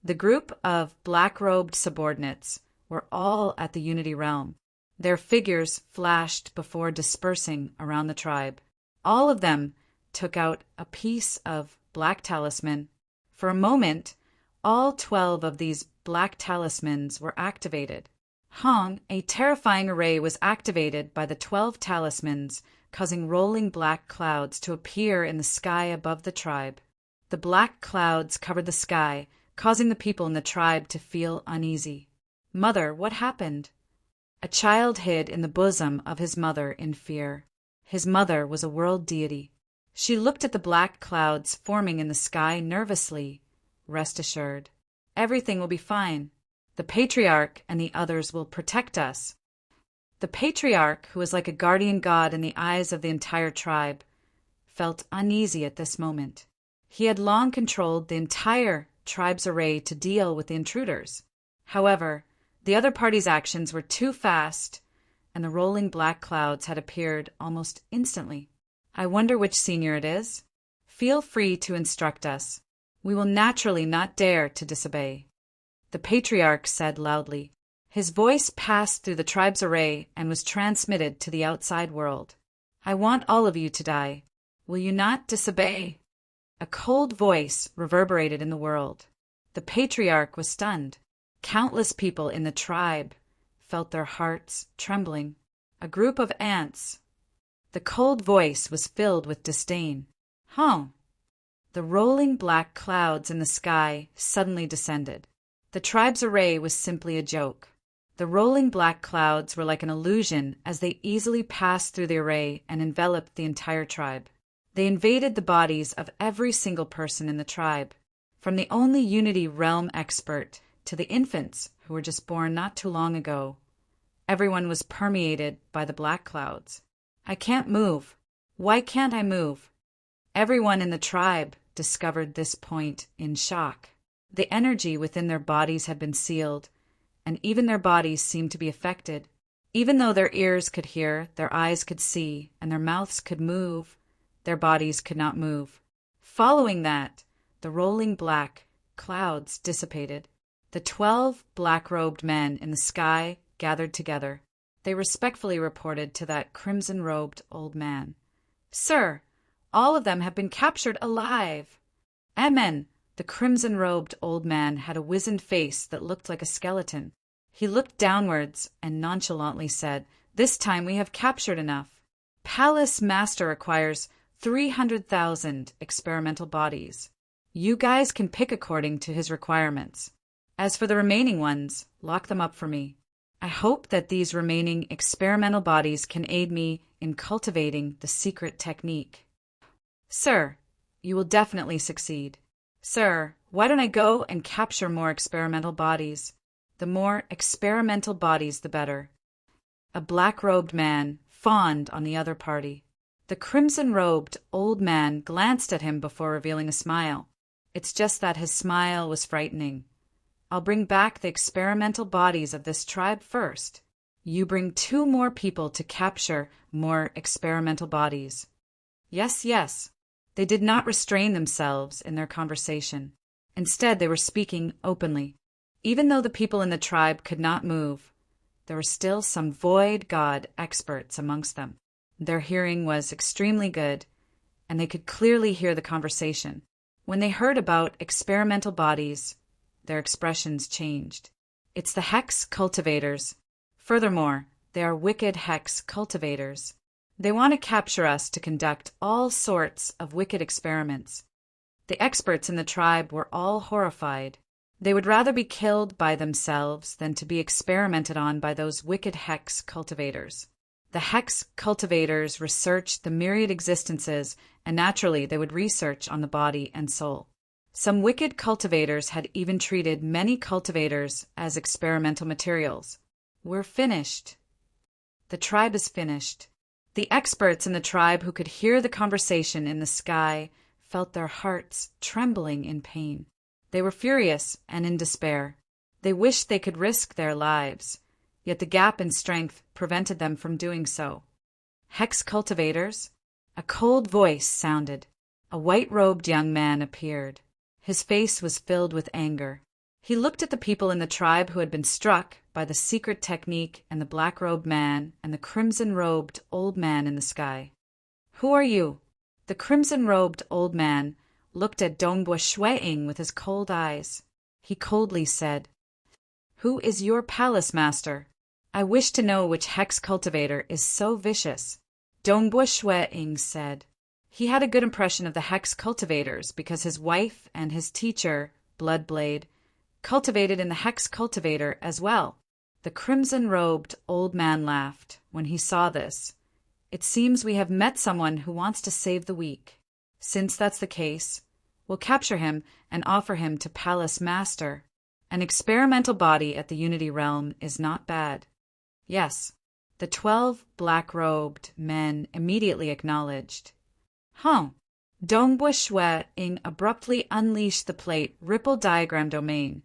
The group of black-robed subordinates were all at the Unity realm. Their figures flashed before dispersing around the tribe. All of them took out a piece of black talisman. For a moment, all 12 of these black talismans were activated. A terrifying array was activated by the 12 talismans, causing rolling black clouds to appear in the sky above the tribe. The black clouds covered the sky, causing the people in the tribe to feel uneasy. Mother, what happened? A child hid in the bosom of his mother in fear. His mother was a world deity. She looked at the black clouds forming in the sky nervously. Rest assured, everything will be fine. The patriarch and the others will protect us. The patriarch, who was like a guardian god in the eyes of the entire tribe, felt uneasy at this moment. He had long controlled the entire tribe's array to deal with the intruders. However, the other party's actions were too fast, and the rolling black clouds had appeared almost instantly. I wonder which senior it is. Feel free to instruct us. We will naturally not dare to disobey. The patriarch said loudly. His voice passed through the tribe's array and was transmitted to the outside world. I want all of you to die. Will you not disobey? A cold voice reverberated in the world. The patriarch was stunned. Countless people in the tribe felt their hearts trembling. A group of ants. The cold voice was filled with disdain. The rolling black clouds in the sky suddenly descended. The tribe's array was simply a joke. The rolling black clouds were like an illusion as they easily passed through the array and enveloped the entire tribe. They invaded the bodies of every single person in the tribe, from the only Unity realm expert to the infants who were just born not too long ago. Everyone was permeated by the black clouds. I can't move. Why can't I move? Everyone in the tribe discovered this point in shock. The energy within their bodies had been sealed, and even their bodies seemed to be affected. Even though their ears could hear, their eyes could see, and their mouths could move, their bodies could not move. Following that, the rolling black clouds dissipated. The 12 black-robed men in the sky gathered together. They respectfully reported to that crimson-robed old man. Sir, all of them have been captured alive. Amen. The crimson-robed old man had a wizened face that looked like a skeleton. He looked downwards and nonchalantly said, This time we have captured enough. Palace Master requires 300,000 experimental bodies. You guys can pick according to his requirements. As for the remaining ones, lock them up for me. I hope that these remaining experimental bodies can aid me in cultivating the secret technique. Sir, You will definitely succeed. Sir, why don't I go and capture more experimental bodies? The more experimental bodies, the better. A black-robed man fawned on the other party. The crimson-robed old man glanced at him before revealing a smile. It's just that his smile was frightening. I'll bring back the experimental bodies of this tribe first. You bring 2 more people to capture more experimental bodies. Yes, yes. They did not restrain themselves in their conversation. Instead, they were speaking openly. Even though the people in the tribe could not move, there were still some void god experts amongst them. Their hearing was extremely good, and they could clearly hear the conversation. When they heard about experimental bodies, their expressions changed. It's the hex cultivators. Furthermore, they are wicked hex cultivators. They want to capture us to conduct all sorts of wicked experiments. The experts in the tribe were all horrified. They would rather be killed by themselves than to be experimented on by those wicked hex cultivators. The hex cultivators researched the myriad existences, and naturally they would research on the body and soul. Some wicked cultivators had even treated many cultivators as experimental materials. We're finished. The tribe is finished. The experts in the tribe who could hear the conversation in the sky felt their hearts trembling in pain. They were furious and in despair. They wished they could risk their lives, yet the gap in strength prevented them from doing so. Hex cultivators? A cold voice sounded. A white-robed young man appeared. His face was filled with anger. He looked at the people in the tribe who had been struck by the secret technique and the black-robed man and the crimson-robed old man in the sky. Who are you? The crimson-robed old man looked at Dongbua Shueing with his cold eyes. He coldly said, Who is your palace master? I wish to know which hex cultivator is so vicious. Dongbua Shueing said. He had a good impression of the hex cultivators because his wife and his teacher, Bloodblade, cultivated in the hex cultivator as well. The crimson-robed old man laughed when he saw this. It seems we have met someone who wants to save the weak. Since that's the case, we'll capture him and offer him to Palace Master. An experimental body at the Unity Realm is not bad. Yes, the 12 black-robed men immediately acknowledged. Dongbua Shueing abruptly unleashed the plate ripple diagram domain,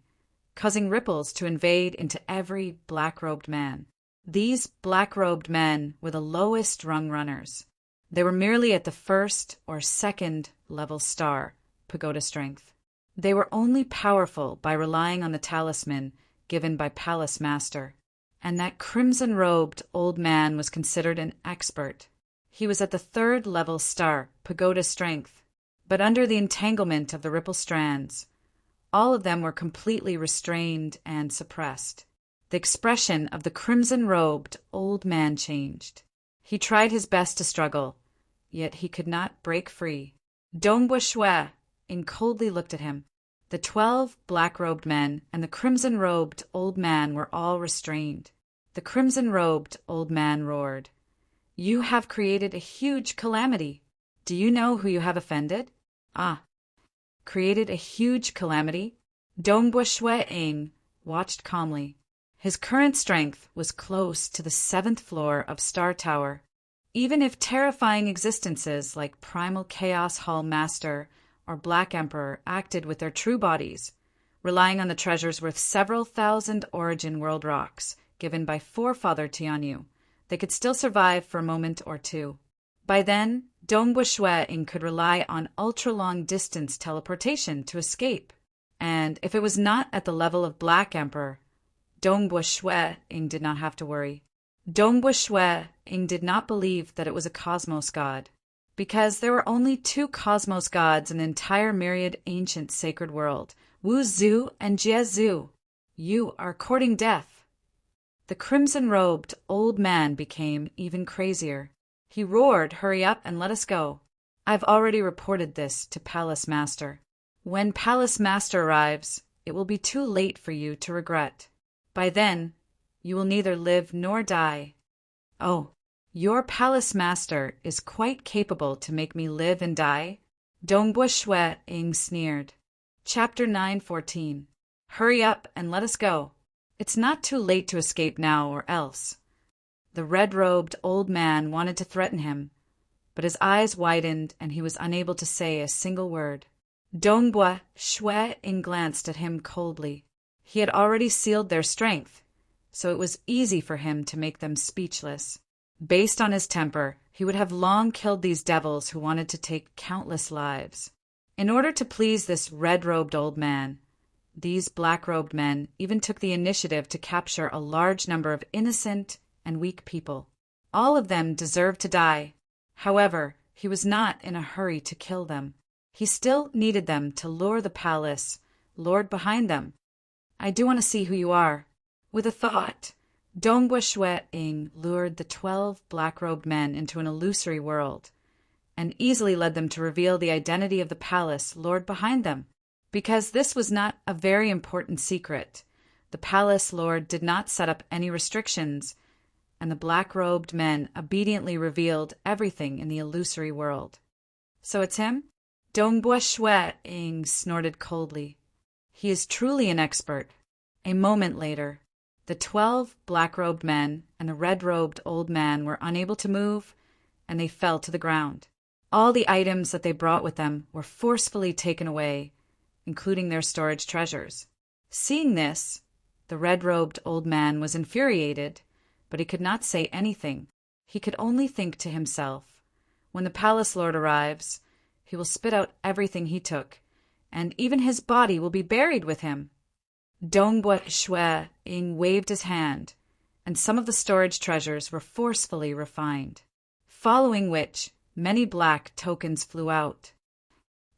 causing ripples to invade into every black-robed man. These black-robed men were the lowest rung runners. They were merely at the 1st or 2nd level star, pagoda strength. They were only powerful by relying on the talisman given by Palace Master. And that crimson-robed old man was considered an expert. He was at the 3rd level star, pagoda strength, but under the entanglement of the ripple strands, all of them were completely restrained and suppressed. The expression of the crimson-robed old man changed. He tried his best to struggle, yet he could not break free. Dongbua Shueing coldly looked at him. The 12 black-robed men and the crimson-robed old man were all restrained. The crimson-robed old man roared, You have created a huge calamity. Do you know who you have offended? Created a huge calamity? Dongbua Shueing watched calmly. His current strength was close to the 7th floor of Star Tower. Even if terrifying existences like Primal Chaos Hall Master or Black Emperor acted with their true bodies, relying on the treasures worth several thousand origin world rocks given by Forefather Tianyu, they could still survive for a moment or two. By then, Dongbua Shueing could rely on ultra-long distance teleportation to escape. And if it was not at the level of Black Emperor, Dongbua Shueing did not have to worry. Dongbua Shueing did not believe that it was a cosmos god, because there were only 2 cosmos gods in the entire myriad ancient sacred world, Wu Zu and Jie Zu. You are courting death. The crimson-robed old man became even crazier. He roared, Hurry up and let us go. I've already reported this to Palace Master. When Palace Master arrives, it will be too late for you to regret. By then, you will neither live nor die. Oh, your Palace Master is quite capable to make me live and die? Dongbua Shue Ing sneered. Chapter 9:14. Hurry up and let us go. It's not too late to escape now or else. The red-robed old man wanted to threaten him, but his eyes widened and he was unable to say a single word. Dongbua Shue Ing glanced at him coldly. He had already sealed their strength, so it was easy for him to make them speechless. Based on his temper, he would have long killed these devils who wanted to take countless lives. In order to please this red-robed old man, these black-robed men even took the initiative to capture a large number of innocent and weak people. All of them deserved to die. However, he was not in a hurry to kill them. He still needed them to lure the palace lord behind them. I do want to see who you are. With a thought, Dongbua Shue Ing lured the 12 black-robed men into an illusory world and easily led them to reveal the identity of the palace lord behind them. Because this was not a very important secret, the palace lord did not set up any restrictions, and the black-robed men obediently revealed everything in the illusory world. So it's him? Dongbua Shue Ing snorted coldly. He is truly an expert. A moment later, the 12 black-robed men and the red-robed old man were unable to move, and they fell to the ground. All the items that they brought with them were forcefully taken away, including their storage treasures. Seeing this, the red-robed old man was infuriated, but he could not say anything. He could only think to himself, when the palace lord arrives, he will spit out everything he took, and even his body will be buried with him. Dongbua Shue Ing waved his hand, and some of the storage treasures were forcefully refined, following which many black tokens flew out.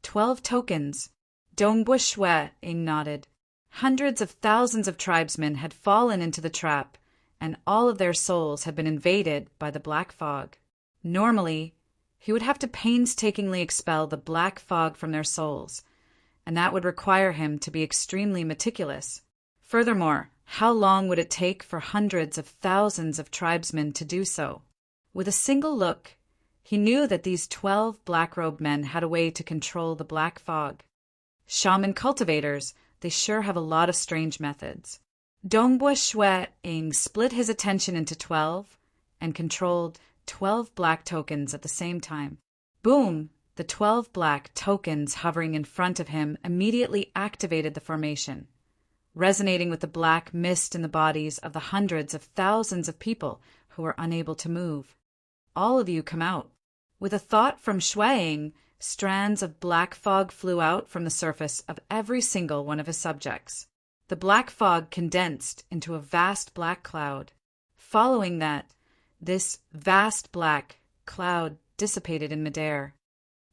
12 tokens. Dongbua Shue Ing nodded. Hundreds of thousands of tribesmen had fallen into the trap, and all of their souls had been invaded by the black fog. Normally, he would have to painstakingly expel the black fog from their souls, and that would require him to be extremely meticulous. Furthermore, how long would it take for hundreds of thousands of tribesmen to do so? With a single look, he knew that these 12 black-robed men had a way to control the black fog. Shaman cultivators, they sure have a lot of strange methods. Dongbua Shue Ing split his attention into 12 and controlled 12 black tokens at the same time. Boom! The 12 black tokens hovering in front of him immediately activated the formation, resonating with the black mist in the bodies of the hundreds of thousands of people who were unable to move. All of you come out. With a thought from Shue Ing, strands of black fog flew out from the surface of every single one of his subjects. The black fog condensed into a vast black cloud. Following that, this vast black cloud dissipated in midair.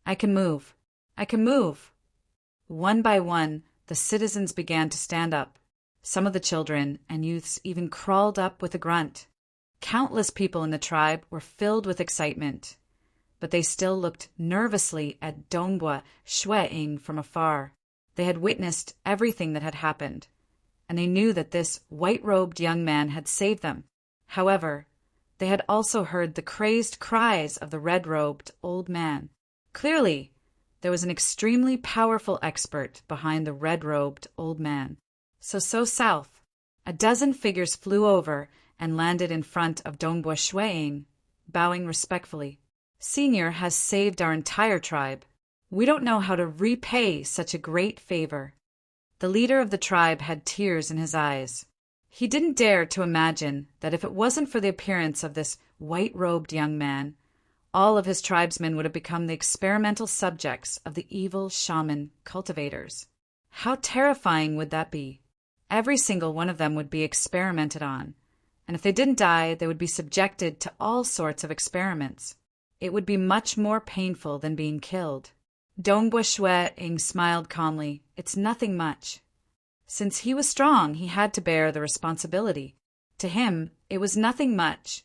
I can move. I can move. One by one, the citizens began to stand up. Some of the children and youths even crawled up with a grunt. Countless people in the tribe were filled with excitement, but they still looked nervously at Dongbua Shue Ing from afar. They had witnessed everything that had happened, and they knew that this white-robed young man had saved them. However, they had also heard the crazed cries of the red-robed old man. Clearly, there was an extremely powerful expert behind the red-robed old man. So south, a dozen figures flew over and landed in front of Dongbua Shue Ing, bowing respectfully. Senior has saved our entire tribe. We don't know how to repay such a great favor. The leader of the tribe had tears in his eyes. He didn't dare to imagine that if it wasn't for the appearance of this white-robed young man, all of his tribesmen would have become the experimental subjects of the evil shaman cultivators. How terrifying would that be? Every single one of them would be experimented on, and if they didn't die, they would be subjected to all sorts of experiments. It would be much more painful than being killed. Dongbua Shue Ing smiled calmly. It's nothing much. Since he was strong, he had to bear the responsibility. To him, it was nothing much,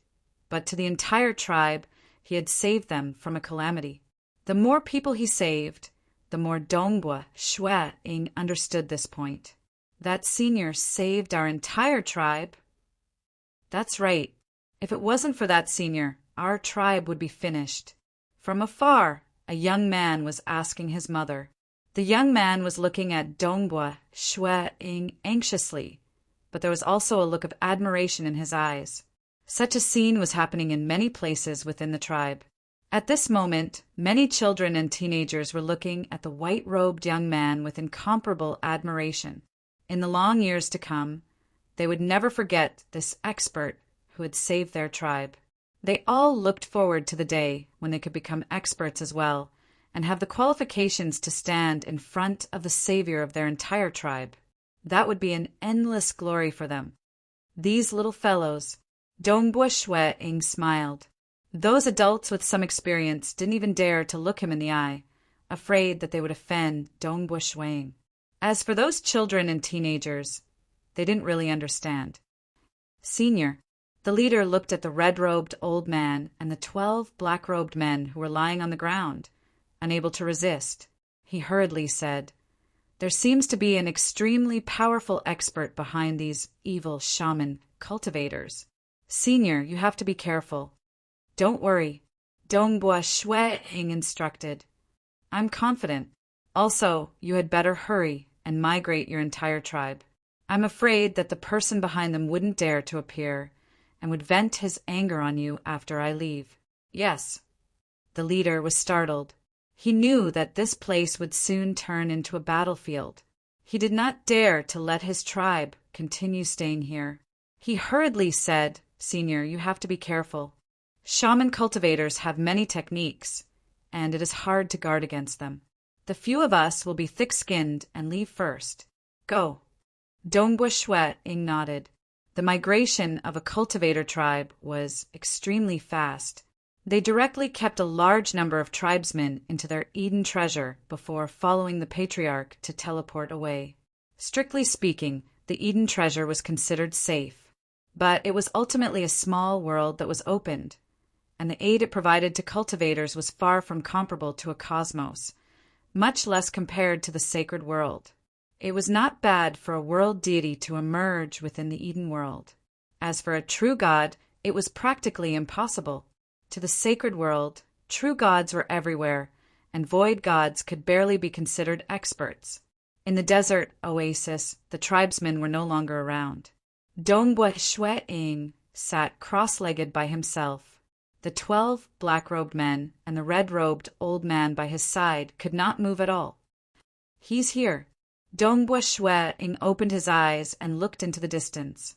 but to the entire tribe, he had saved them from a calamity. The more people he saved, the more Dongbua Shue Ing understood this point. That senior saved our entire tribe. That's right. If it wasn't for that senior, our tribe would be finished. From afar, a young man was asking his mother. The young man was looking at Dongbua Shui-ing anxiously, but there was also a look of admiration in his eyes. Such a scene was happening in many places within the tribe. At this moment, many children and teenagers were looking at the white-robed young man with incomparable admiration. In the long years to come, they would never forget this expert who had saved their tribe. They all looked forward to the day when they could become experts as well and have the qualifications to stand in front of the savior of their entire tribe. That would be an endless glory for them. These little fellows. Dongbua Shui-ing smiled. Those adults with some experience didn't even dare to look him in the eye, afraid that they would offend Dongbua Shui-ing. As for those children and teenagers, they didn't really understand. Senior, the leader looked at the red-robed old man and the 12 black-robed men who were lying on the ground, unable to resist. He hurriedly said, "There seems to be an extremely powerful expert behind these evil shaman cultivators. Senior, you have to be careful." "Don't worry," Dongbua Shui-ing instructed. "I'm confident. Also, you had better hurry and migrate your entire tribe. I'm afraid that the person behind them wouldn't dare to appear and would vent his anger on you after I leave." "Yes." The leader was startled. He knew that this place would soon turn into a battlefield. He did not dare to let his tribe continue staying here. He hurriedly said, "Senior, you have to be careful. Shaman cultivators have many techniques, and it is hard to guard against them. The few of us will be thick-skinned and leave first. Go." Dongbua Shui-ing nodded. The migration of a cultivator tribe was extremely fast. They directly kept a large number of tribesmen into their Eden treasure before following the patriarch to teleport away. Strictly speaking, the Eden treasure was considered safe, but it was ultimately a small world that was opened, and the aid it provided to cultivators was far from comparable to a cosmos, much less compared to the sacred world. It was not bad for a world deity to emerge within the Eden world. As for a true god, it was practically impossible. To the sacred world, true gods were everywhere, and void gods could barely be considered experts. In the desert oasis, the tribesmen were no longer around. Dongbua Shui-ing sat cross-legged by himself. The 12 black-robed men and the red-robed old man by his side could not move at all. "He's here." Dongbua Shui-ing opened his eyes and looked into the distance.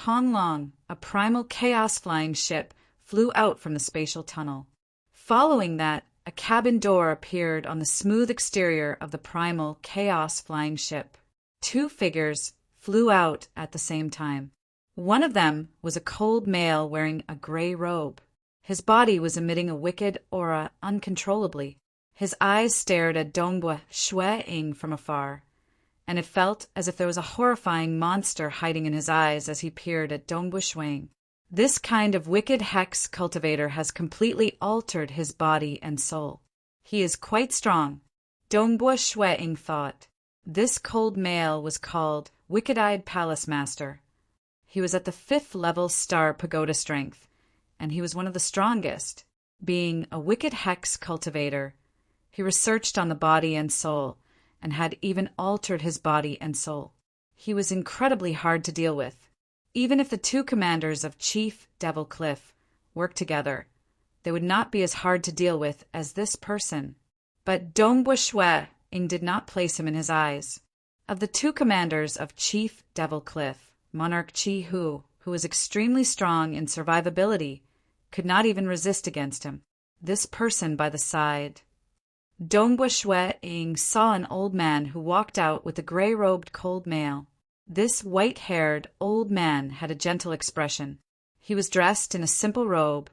Hong Long, a primal chaos-flying ship, flew out from the spatial tunnel. Following that, a cabin door appeared on the smooth exterior of the primal chaos-flying ship. 2 figures flew out at the same time. One of them was a cold male wearing a gray robe. His body was emitting a wicked aura uncontrollably. His eyes stared at Dongbua Shui-ing from afar, and it felt as if there was a horrifying monster hiding in his eyes as he peered at Dongbua Shui-ing. This kind of wicked hex cultivator has completely altered his body and soul. He is quite strong, Dongbua Shui-ing thought. This cold male was called Wicked-Eyed Palace Master. He was at the 5th level star pagoda strength, and he was one of the strongest. Being a wicked hex cultivator, he researched on the body and soul, and had even altered his body and soul. He was incredibly hard to deal with. Even if the 2 commanders of Chief Devil Cliff worked together, they would not be as hard to deal with as this person. But Dongbua Shui-ing did not place him in his eyes. Of the 2 commanders of Chief Devil Cliff, Monarch Chi-Hu, who was extremely strong in survivability, could not even resist against him. This person by the side. Dongbua Shui-ing saw an old man who walked out with a gray-robed cold male. This white-haired old man had a gentle expression. He was dressed in a simple robe,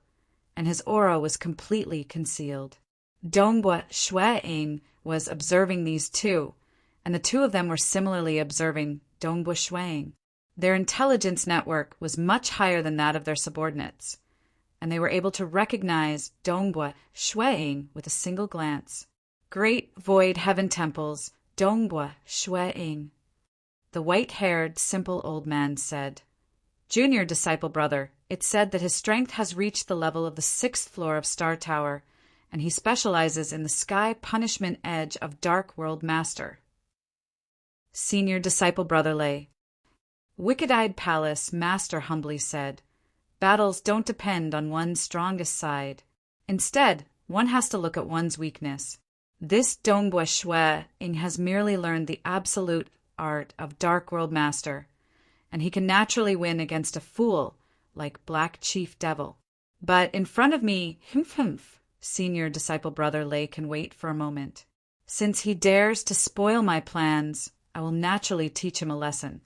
and his aura was completely concealed. Dongbua Shui-ing was observing these 2, and the 2 of them were similarly observing Dongbua Shui-ing. Their intelligence network was much higher than that of their subordinates, and they were able to recognize Dongbua Shui-ing with a single glance. "Great void heaven temples, Dongbua Shui-ing," the white-haired, simple old man said. "Junior disciple brother, it's said that his strength has reached the level of the 6th floor of Star Tower, and he specializes in the sky punishment edge of Dark World Master. Senior Disciple Brother Lay. Wicked-eyed Palace Master humbly said, "Battles don't depend on one's strongest side. Instead, one has to look at one's weakness. This Dongbua Shui Ing has merely learned the absolute art of Dark World Master, and he can naturally win against a fool like Black Chief Devil. But in front of me, humph, Senior Disciple Brother Lay can wait for a moment. Since he dares to spoil my plans, I will naturally teach him a lesson."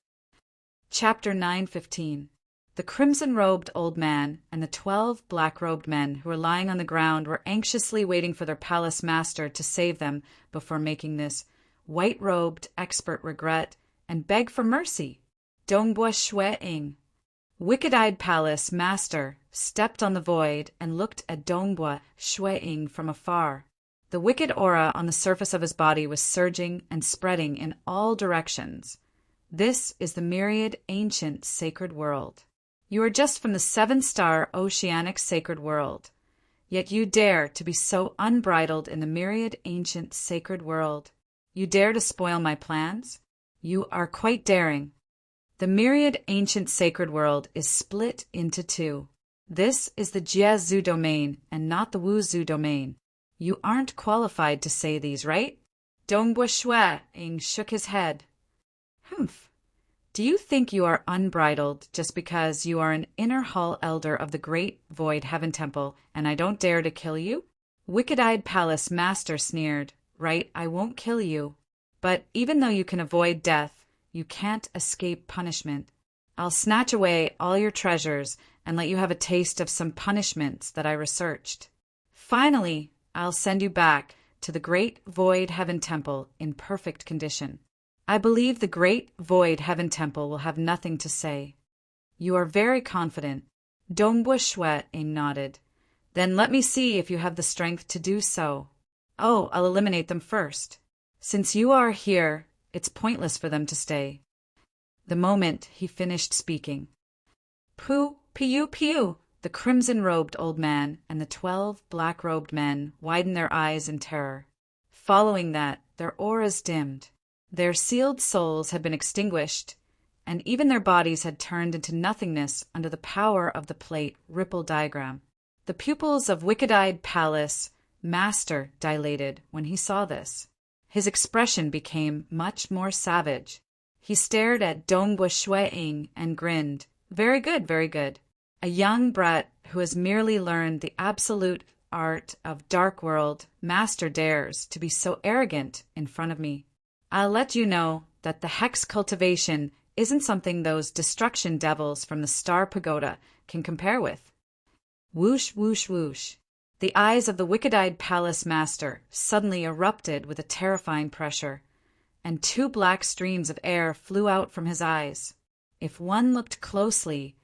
Chapter 9:15. The crimson-robed old man and the 12 black-robed men who were lying on the ground were anxiously waiting for their palace master to save them before making this white-robed expert regret and beg for mercy. Dongbua Shui Ing. Wicked-eyed Palace Master stepped on the void and looked at Dongbua Shui Ing from afar. The wicked aura on the surface of his body was surging and spreading in all directions. This is the myriad ancient sacred world. You are just from the 7-star oceanic sacred world. Yet you dare to be so unbridled in the myriad ancient sacred world. You dare to spoil my plans? You are quite daring. The myriad ancient sacred world is split into 2. This is the Jiazu domain and not the Wuzhu domain. You aren't qualified to say these, right? Dongbua Shui Ing shook his head. Humph. Do you think you are unbridled just because you are an inner hall elder of the great void heaven temple and I don't dare to kill you? Wicked-eyed Palace Master sneered. Right, I won't kill you. But even though you can avoid death, you can't escape punishment. I'll snatch away all your treasures and let you have a taste of some punishments that I researched. Finally, I'll send you back to the Great Void Heaven Temple in perfect condition. I believe the Great Void Heaven Temple will have nothing to say. You are very confident. Dongbua Shui Ing nodded. Then let me see if you have the strength to do so. Oh, I'll eliminate them first. Since you are here, it's pointless for them to stay. The moment he finished speaking. Pooh, pew, pew! The crimson-robed old man and the 12 black-robed men widened their eyes in terror. Following that, their auras dimmed. Their sealed souls had been extinguished, and even their bodies had turned into nothingness under the power of the plate ripple diagram. The pupils of Wicked-eyed Palace Master dilated when he saw this. His expression became much more savage. He stared at Dongbua Shui Ing and grinned. Very good, very good. A young brat who has merely learned the absolute art of Dark World Master dares to be so arrogant in front of me. I'll let you know that the hex cultivation isn't something those destruction devils from the Star Pagoda can compare with. Whoosh, whoosh, whoosh. The eyes of the wicked-eyed Palace Master suddenly erupted with a terrifying pressure, and 2 black streams of air flew out from his eyes. If one looked closely,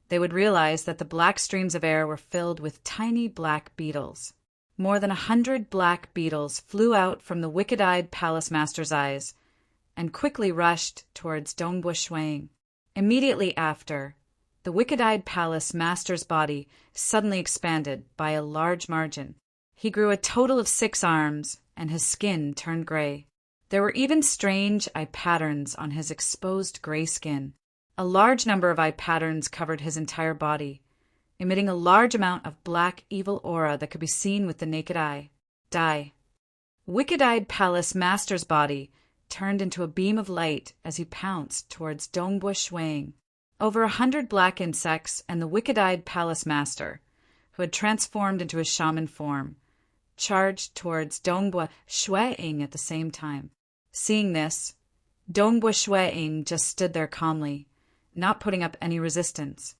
they would realize that the black streams of air were filled with tiny black beetles. More than 100 black beetles flew out from the wicked-eyed Palace Master's eyes and quickly rushed towards Dongbua Shui Ing. Immediately after, the wicked-eyed Palace Master's body suddenly expanded by a large margin. He grew a total of 6 arms, and his skin turned gray. There were even strange eye patterns on his exposed gray skin. A large number of eye patterns covered his entire body, emitting a large amount of black evil aura that could be seen with the naked eye. Wicked-eyed Palace Master's body turned into a beam of light as he pounced towards Dongbua Shui Ing. Over 100 black insects and the wicked-eyed Palace Master, who had transformed into a shaman form, charged towards Dongbua Shui Ing at the same time. Seeing this, Dongbua Shui Ing just stood there calmly, not putting up any resistance.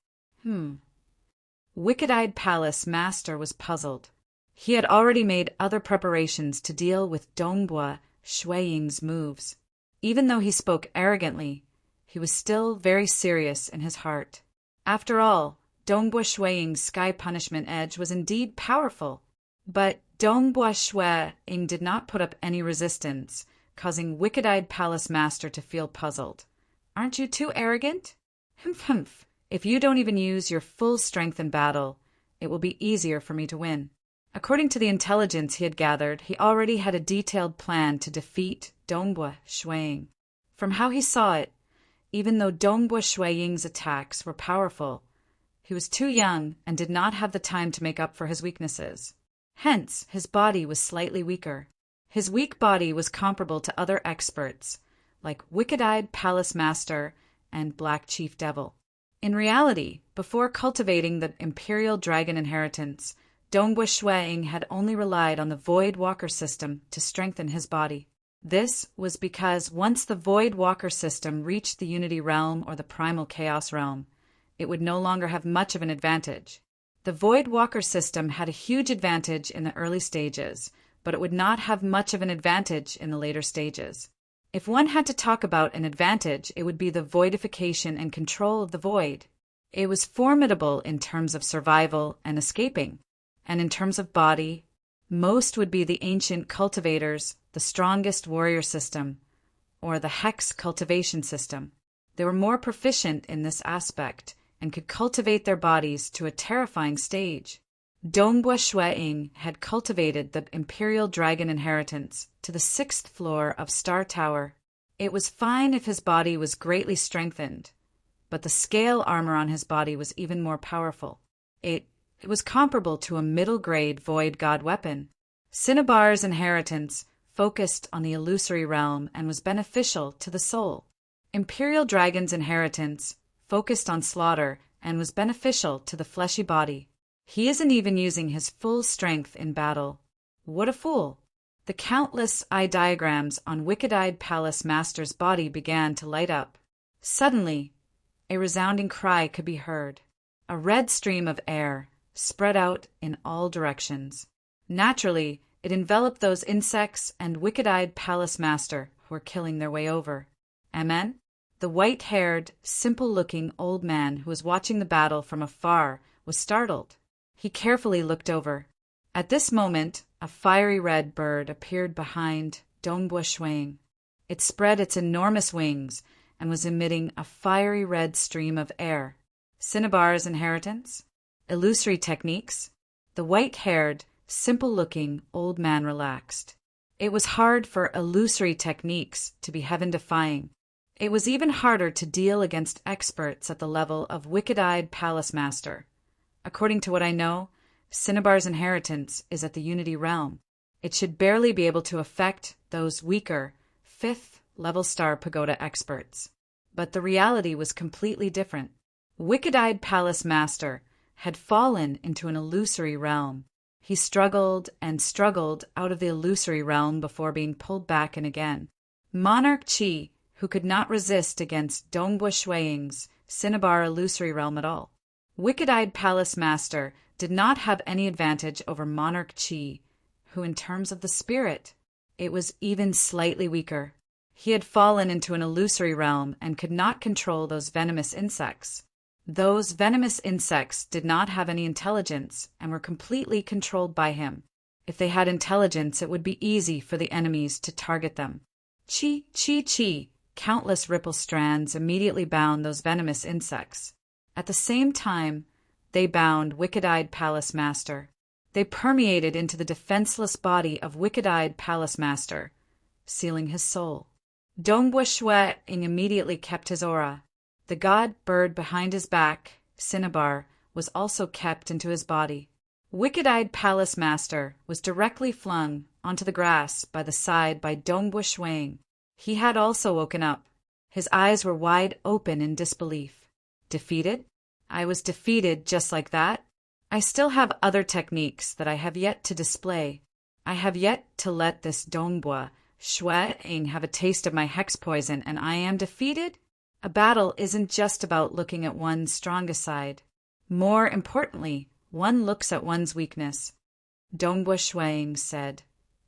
Wicked-eyed Palace Master was puzzled. He had already made other preparations to deal with Dongbua Shui Ing's moves. Even though he spoke arrogantly, he was still very serious in his heart. After all, Dongbua Shui Ing's sky punishment edge was indeed powerful. But Dongbua Shui Ing did not put up any resistance, causing Wicked-eyed Palace Master to feel puzzled. Aren't you too arrogant? Humph. If you don't even use your full strength in battle, it will be easier for me to win. According to the intelligence he had gathered, he already had a detailed plan to defeat Dongbua Shuiying. From how he saw it, even though Dongbua Shuiying's attacks were powerful, he was too young and did not have the time to make up for his weaknesses. Hence, his body was slightly weaker. His weak body was comparable to other experts, like Wicked-Eyed Palace Master and Black Chief Devil. In reality, before cultivating the Imperial Dragon inheritance, Dongbua Shuiying had only relied on the Void Walker system to strengthen his body. This was because once the Void Walker system reached the Unity Realm or the Primal Chaos Realm, it would no longer have much of an advantage. The Void Walker system had a huge advantage in the early stages, but it would not have much of an advantage in the later stages. If one had to talk about an advantage, it would be the voidification and control of the void. It was formidable in terms of survival and escaping, and in terms of body, most would be the ancient cultivators, the strongest warrior system, or the hex cultivation system. They were more proficient in this aspect and could cultivate their bodies to a terrifying stage. Dongbua Shuiying had cultivated the Imperial Dragon inheritance to the 6th floor of Star Tower. It was fine if his body was greatly strengthened, but the scale armor on his body was even more powerful. It was comparable to a middle-grade Void God weapon. Cinnabar's inheritance focused on the illusory realm and was beneficial to the soul. Imperial Dragon's inheritance focused on slaughter and was beneficial to the fleshy body. He isn't even using his full strength in battle. What a fool! The countless eye diagrams on Wicked-Eyed Palace Master's body began to light up. Suddenly, a resounding cry could be heard. A red stream of air spread out in all directions. Naturally, it enveloped those insects and Wicked-Eyed Palace Master who were killing their way over. Amen? The white-haired, simple-looking old man who was watching the battle from afar was startled. He carefully looked over. At this moment, a fiery red bird appeared behind Dongbua Shuiying. It spread its enormous wings and was emitting a fiery red stream of air. Cinnabar's inheritance? Illusory techniques? The white-haired, simple-looking old man relaxed. It was hard for illusory techniques to be heaven-defying. It was even harder to deal against experts at the level of Wicked-Eyed Palace Master. According to what I know, Cinnabar's inheritance is at the Unity Realm. It should barely be able to affect those weaker, 5th-level Star Pagoda experts. But the reality was completely different. Wicked-Eyed Palace Master had fallen into an illusory realm. He struggled and struggled out of the illusory realm before being pulled back in again. Monarch Chi, who could not resist against Dongbua Shuiying's Cinnabar illusory realm at all. Wicked-Eyed Palace Master did not have any advantage over Monarch Chi, who in terms of the spirit, it was even slightly weaker. He had fallen into an illusory realm and could not control those venomous insects. Those venomous insects did not have any intelligence and were completely controlled by him. If they had intelligence, it would be easy for the enemies to target them. Chi, chi, chi. Countless ripple strands immediately bound those venomous insects. At the same time, they bound Wicked-Eyed Palace Master. They permeated into the defenseless body of Wicked-Eyed Palace Master, sealing his soul. Dongbua Shuiying immediately kept his aura. The god bird behind his back, Cinnabar, was also kept into his body. Wicked-Eyed Palace Master was directly flung onto the grass by the side by Dongbua Shuiying. He had also woken up. His eyes were wide open in disbelief. Defeated? I was defeated just like that? I still have other techniques that I have yet to display. I have yet to let this Dongbua Shuiying have a taste of my hex poison, and I am defeated? A battle isn't just about looking at one's strongest side. More importantly, one looks at one's weakness. Dongbua Shuiying said,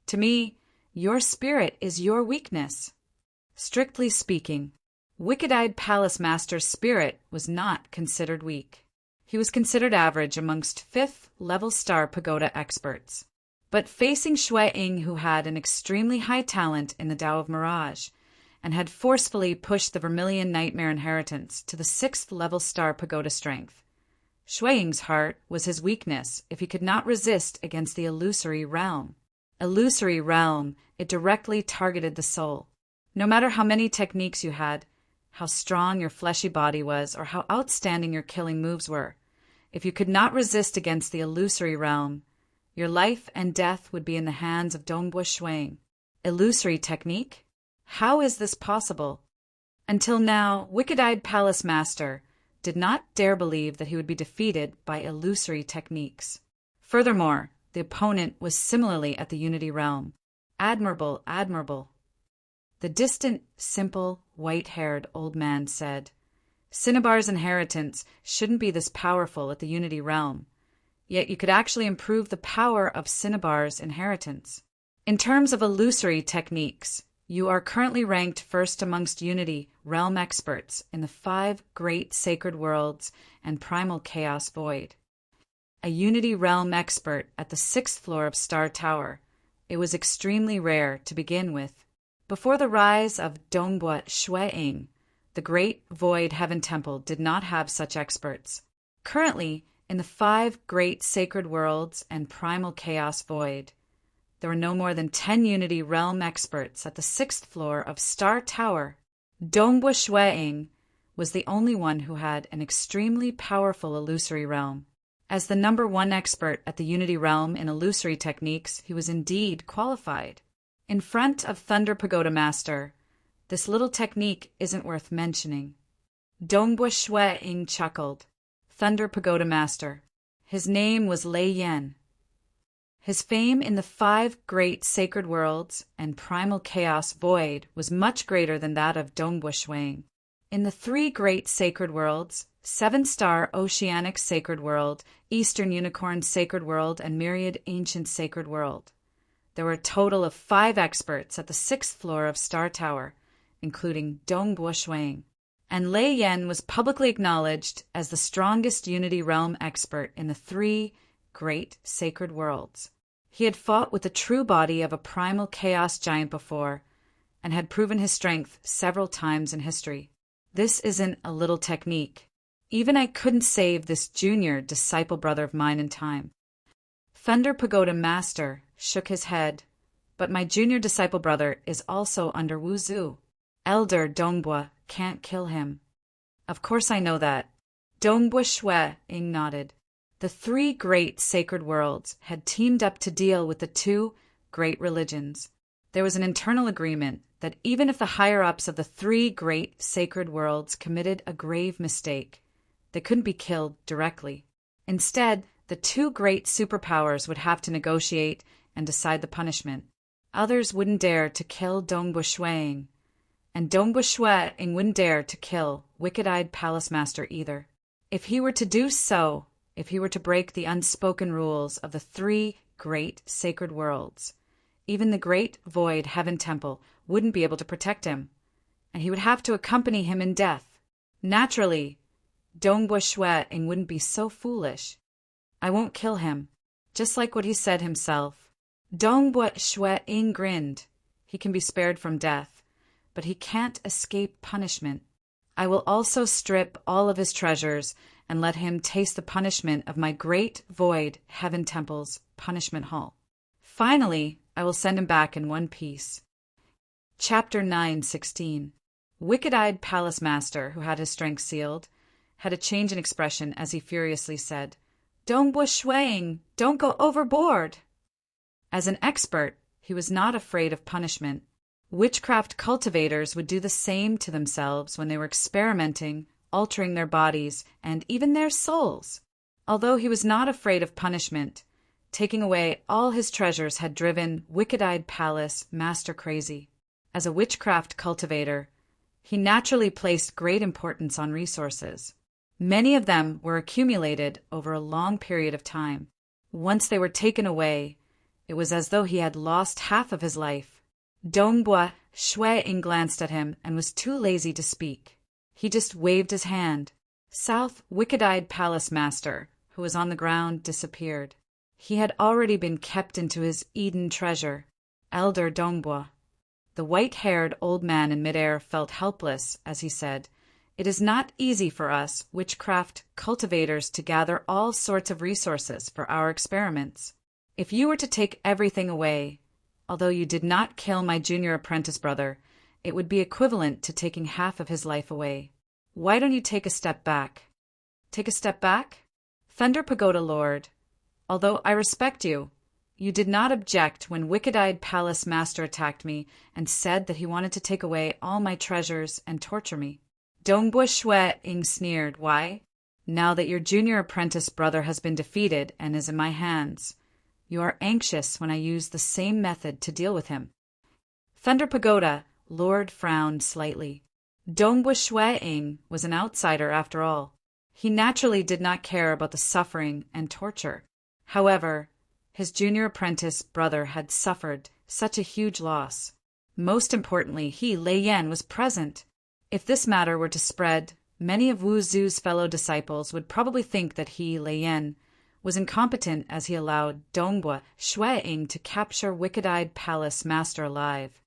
"To me, your spirit is your weakness." Strictly speaking, Wicked-Eyed Palace Master's spirit was not considered weak. He was considered average amongst 5th-level Star Pagoda experts. But facing Shuiying, who had an extremely high talent in the Tao of Mirage, and had forcefully pushed the Vermilion Nightmare inheritance to the 6th-level Star Pagoda strength, Shuiying's heart was his weakness if he could not resist against the illusory realm. Illusory realm, it directly targeted the soul. No matter how many techniques you had, how strong your fleshy body was, or how outstanding your killing moves were, if you could not resist against the illusory realm, your life and death would be in the hands of Dongbua Shuiying. Illusory technique? How is this possible? Until now, Wicked-Eyed Palace Master did not dare believe that he would be defeated by illusory techniques. Furthermore, the opponent was similarly at the Unity Realm. Admirable, admirable. The distant, simple, white-haired old man said, Cinnabar's inheritance shouldn't be this powerful at the Unity Realm, yet you could actually improve the power of Cinnabar's inheritance. In terms of illusory techniques, you are currently ranked first amongst Unity Realm experts in the 5 great sacred worlds and primal chaos void. A Unity Realm expert at the 6th floor of Star Tower. It was extremely rare to begin with. Before the rise of Dongbua Shuiying, the Great Void Heaven Temple did not have such experts. Currently, in the 5 great sacred worlds and primal chaos void, there were no more than 10 Unity Realm experts at the 6th floor of Star Tower. Dongbua Shuiying was the only one who had an extremely powerful illusory realm. As the number 1 expert at the Unity Realm in illusory techniques, he was indeed qualified. In front of Thunder Pagoda Master, this little technique isn't worth mentioning. Dongbua Shuiying chuckled. Thunder Pagoda Master. His name was Lei Yan. His fame in the 5 great sacred worlds and primal chaos void was much greater than that of Dongbua Shuiying. In the 3 great sacred worlds, 7-star Oceanic Sacred World, Eastern Unicorn Sacred World, and Myriad Ancient Sacred World, there were a total of 5 experts at the 6th floor of Star Tower, including Dongbua Shuiying. And Lei Yan was publicly acknowledged as the strongest Unity Realm expert in the 3 great sacred worlds. He had fought with the true body of a primal chaos giant before, and had proven his strength several times in history. This isn't a little technique. Even I couldn't save this junior disciple brother of mine in time. Thunder Pagoda Master shook his head, but my junior disciple brother is also under Wuzu. Elder Dongbua can't kill him. Of course I know that. Dongbua Shuiying nodded. The 3 great sacred worlds had teamed up to deal with the 2 great religions. There was an internal agreement that even if the higher-ups of the 3 great sacred worlds committed a grave mistake, they couldn't be killed directly. Instead, the 2 great superpowers would have to negotiate and decide the punishment. Others wouldn't dare to kill Dongbua Shuiying, and Dongbua Shuiying wouldn't dare to kill Wicked-Eyed Palace Master either. If he were to do so, if he were to break the unspoken rules of the 3 great sacred worlds, even the Great Void Heaven Temple wouldn't be able to protect him, and he would have to accompany him in death. Naturally, Dongbua Shuiying wouldn't be so foolish. I won't kill him, just like what he said himself. Dongbua Shuiying grinned. He can be spared from death, but he can't escape punishment. I will also strip all of his treasures and let him taste the punishment of my Great Void Heaven Temple's punishment hall. Finally, I will send him back in one piece. Chapter 9:16. Wicked-Eyed Palace Master, who had his strength sealed, had a change in expression as he furiously said, Dongbua Shuiying, don't go overboard! As an expert, he was not afraid of punishment. Witchcraft cultivators would do the same to themselves when they were experimenting, altering their bodies, and even their souls. Although he was not afraid of punishment, taking away all his treasures had driven Wicked-Eyed Palace Master crazy. As a witchcraft cultivator, he naturally placed great importance on resources. Many of them were accumulated over a long period of time. Once they were taken away, it was as though he had lost half of his life. Dongbua Shuiying glanced at him and was too lazy to speak. He just waved his hand. South Wicked-Eyed Palace Master, who was on the ground, disappeared. He had already been kept into his Eden treasure. Elder Dongbua. The white-haired old man in midair felt helpless as he said, It is not easy for us, witchcraft cultivators, to gather all sorts of resources for our experiments. If you were to take everything away, although you did not kill my junior apprentice brother, it would be equivalent to taking half of his life away. Why don't you take a step back? Take a step back? Thunder Pagoda Lord, although I respect you, you did not object when wicked-eyed palace master attacked me and said that he wanted to take away all my treasures and torture me. Dongbua Shue Ing sneered. Why? Now that your junior apprentice brother has been defeated and is in my hands, you are anxious when I use the same method to deal with him. Thunder Pagoda Lord frowned slightly. Dongbua Shue Ing was an outsider after all. He naturally did not care about the suffering and torture. However, his junior apprentice brother had suffered such a huge loss. Most importantly, he, Lei Yan, was present. If this matter were to spread, many of Wu Zu's fellow disciples would probably think that he, Lei Yan, was incompetent as he allowed Dongbua Shue Ing to capture wicked-eyed palace master alive.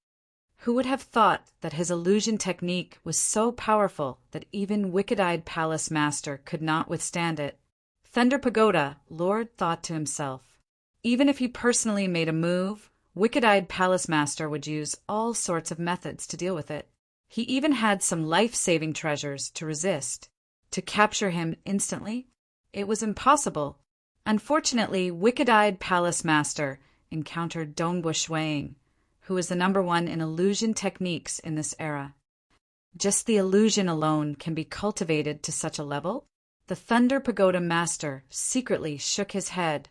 Who would have thought that his illusion technique was so powerful that even wicked-eyed palace master could not withstand it? Thunder Pagoda Lord thought to himself. Even if he personally made a move, wicked-eyed palace master would use all sorts of methods to deal with it. He even had some life-saving treasures to resist. To capture him instantly? It was impossible. Unfortunately, wicked-eyed palace master encountered Dongbua Shue Ing, who is the #1 in illusion techniques in this era. Just the illusion alone can be cultivated to such a level? The Thunder Pagoda Master secretly shook his head.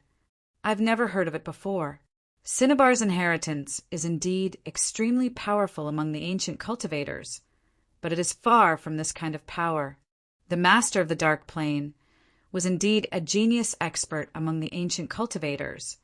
I've never heard of it before. Cinnabar's inheritance is indeed extremely powerful among the ancient cultivators, but it is far from this kind of power. The Master of the Dark Plane was indeed a genius expert among the ancient cultivators,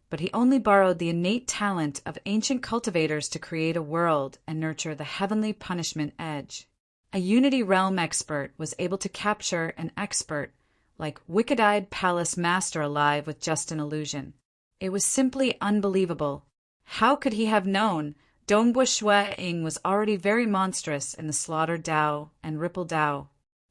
but he only borrowed the innate talent of ancient cultivators to create a world and nurture the heavenly punishment edge. A Unity Realm expert was able to capture an expert like wicked-eyed palace master alive with just an illusion. It was simply unbelievable. How could he have known Dongbua Shue Ing was already very monstrous in the Slaughter Dao and Ripple Dao?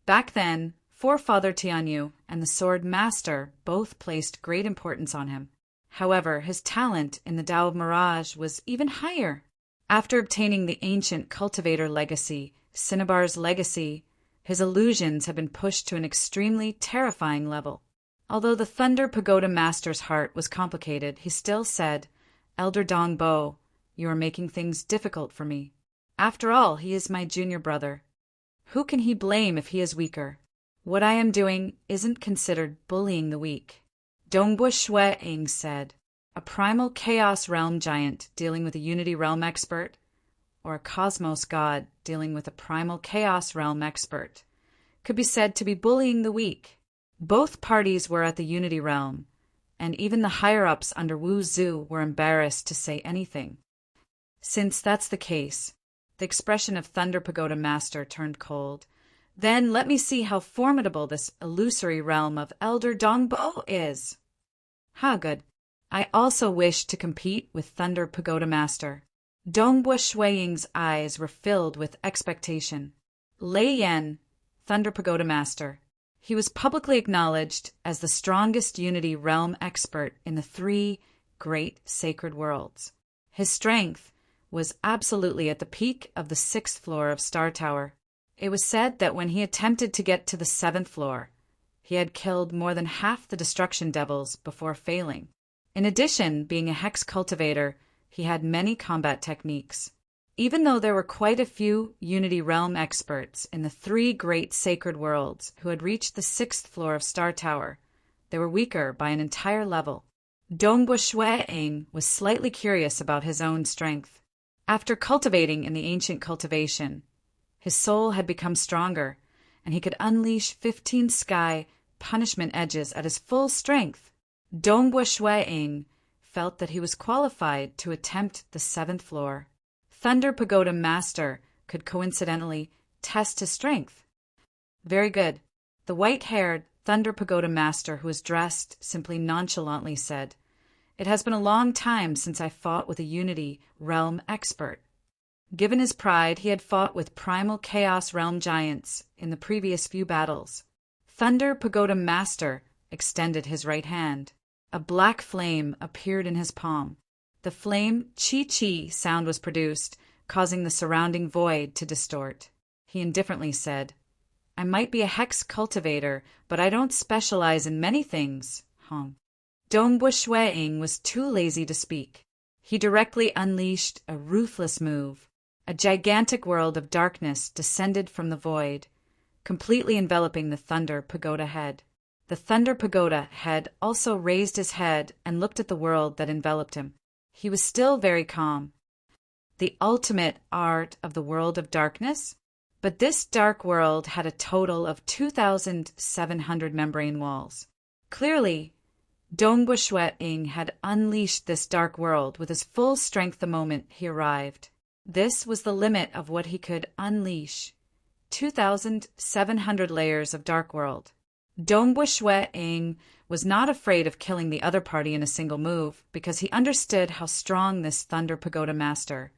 Back then, Forefather Tianyu and the Sword Master both placed great importance on him. However, his talent in the Tao of Mirage was even higher. After obtaining the ancient cultivator legacy, Cinnabar's legacy, his illusions have been pushed to an extremely terrifying level. Although the Thunder Pagoda Master's heart was complicated, he still said, Elder Dong Bo, you are making things difficult for me. After all, he is my junior brother. Who can he blame if he is weaker? What I am doing isn't considered bullying the weak. Dongbua Shue Ing said, a primal chaos realm giant dealing with a Unity Realm expert, or a cosmos god dealing with a primal chaos realm expert, could be said to be bullying the weak. Both parties were at the Unity Realm, and even the higher-ups under Wu Zu were embarrassed to say anything. Since that's the case, the expression of Thunder Pagoda Master turned cold. Then let me see how formidable this illusory realm of Elder Dongbo is. How good. I also wish to compete with Thunder Pagoda Master. Dongbua Shue Ing's eyes were filled with expectation. Lei Yan, Thunder Pagoda Master. He was publicly acknowledged as the strongest Unity Realm expert in the 3 great sacred worlds. His strength was absolutely at the peak of the 6th floor of Star Tower. It was said that when he attempted to get to the 7th floor, he had killed more than half the destruction devils before failing. In addition, being a hex cultivator, he had many combat techniques. Even though there were quite a few Unity Realm experts in the 3 great sacred worlds who had reached the 6th floor of Star Tower, they were weaker by an entire level. Dongbua Shue Ing was slightly curious about his own strength. After cultivating in the ancient cultivation, his soul had become stronger, and he could unleash 15 sky punishment edges at his full strength. Dongbua Shue Ing felt that he was qualified to attempt the 7th floor. Thunder Pagoda Master could coincidentally test his strength. Very good. The white-haired Thunder Pagoda Master, who was dressed simply nonchalantly, said, It has been a long time since I fought with a Unity Realm expert. Given his pride, he had fought with primal chaos realm giants in the previous few battles. Thunder Pagoda Master extended his right hand. A black flame appeared in his palm. The flame chi-chi sound was produced, causing the surrounding void to distort. He indifferently said, "I might be a hex cultivator, but I don't specialize in many things." Hong. Dongbua Shueing was too lazy to speak. He directly unleashed a ruthless move. A gigantic world of darkness descended from the void, completely enveloping the Thunder Pagoda head. The Thunder Pagoda head also raised his head and looked at the world that enveloped him. He was still very calm. The ultimate art of the world of darkness? But this dark world had a total of 2,700 membrane walls. Clearly, Dongbua Shueing had unleashed this dark world with his full strength the moment he arrived. This was the limit of what he could unleash. 2,700 layers of dark world. Dongbua Shueing was not afraid of killing the other party in a single move because he understood how strong this Thunder Pagoda Master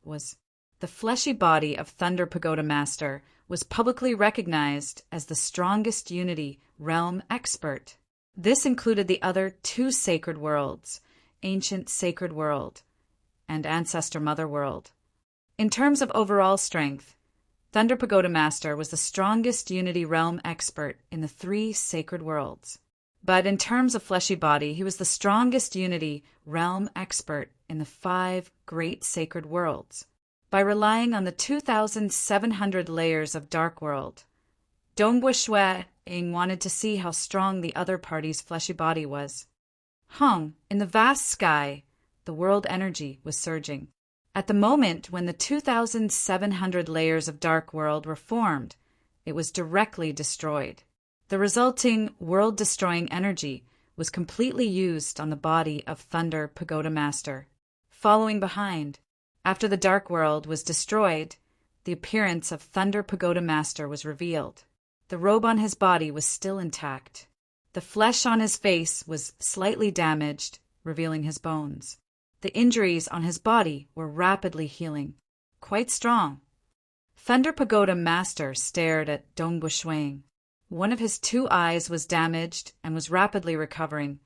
was. The fleshy body of Thunder Pagoda Master was publicly recognized as the strongest Unity realm expert. This included the other two sacred worlds, Ancient Sacred World and Ancestor Mother World. In terms of overall strength, Thunder Pagoda Master was the strongest Unity realm expert in the three sacred worlds. But in terms of fleshy body, he was the strongest Unity realm expert in the 5 great sacred worlds. By relying on the 2,700 layers of dark world, Dongbua Shueing wanted to see how strong the other party's fleshy body was. Hung, in the vast sky, the world energy was surging. At the moment when the 2,700 layers of dark world were formed, it was directly destroyed. The resulting world-destroying energy was completely used on the body of Thunder Pagoda Master. Following behind, after the dark world was destroyed, the appearance of Thunder Pagoda Master was revealed. The robe on his body was still intact. The flesh on his face was slightly damaged, revealing his bones. The injuries on his body were rapidly healing. Quite strong. Thunder Pagoda Master stared at Dongbua Shueing. One of his 2 eyes was damaged and was rapidly recovering.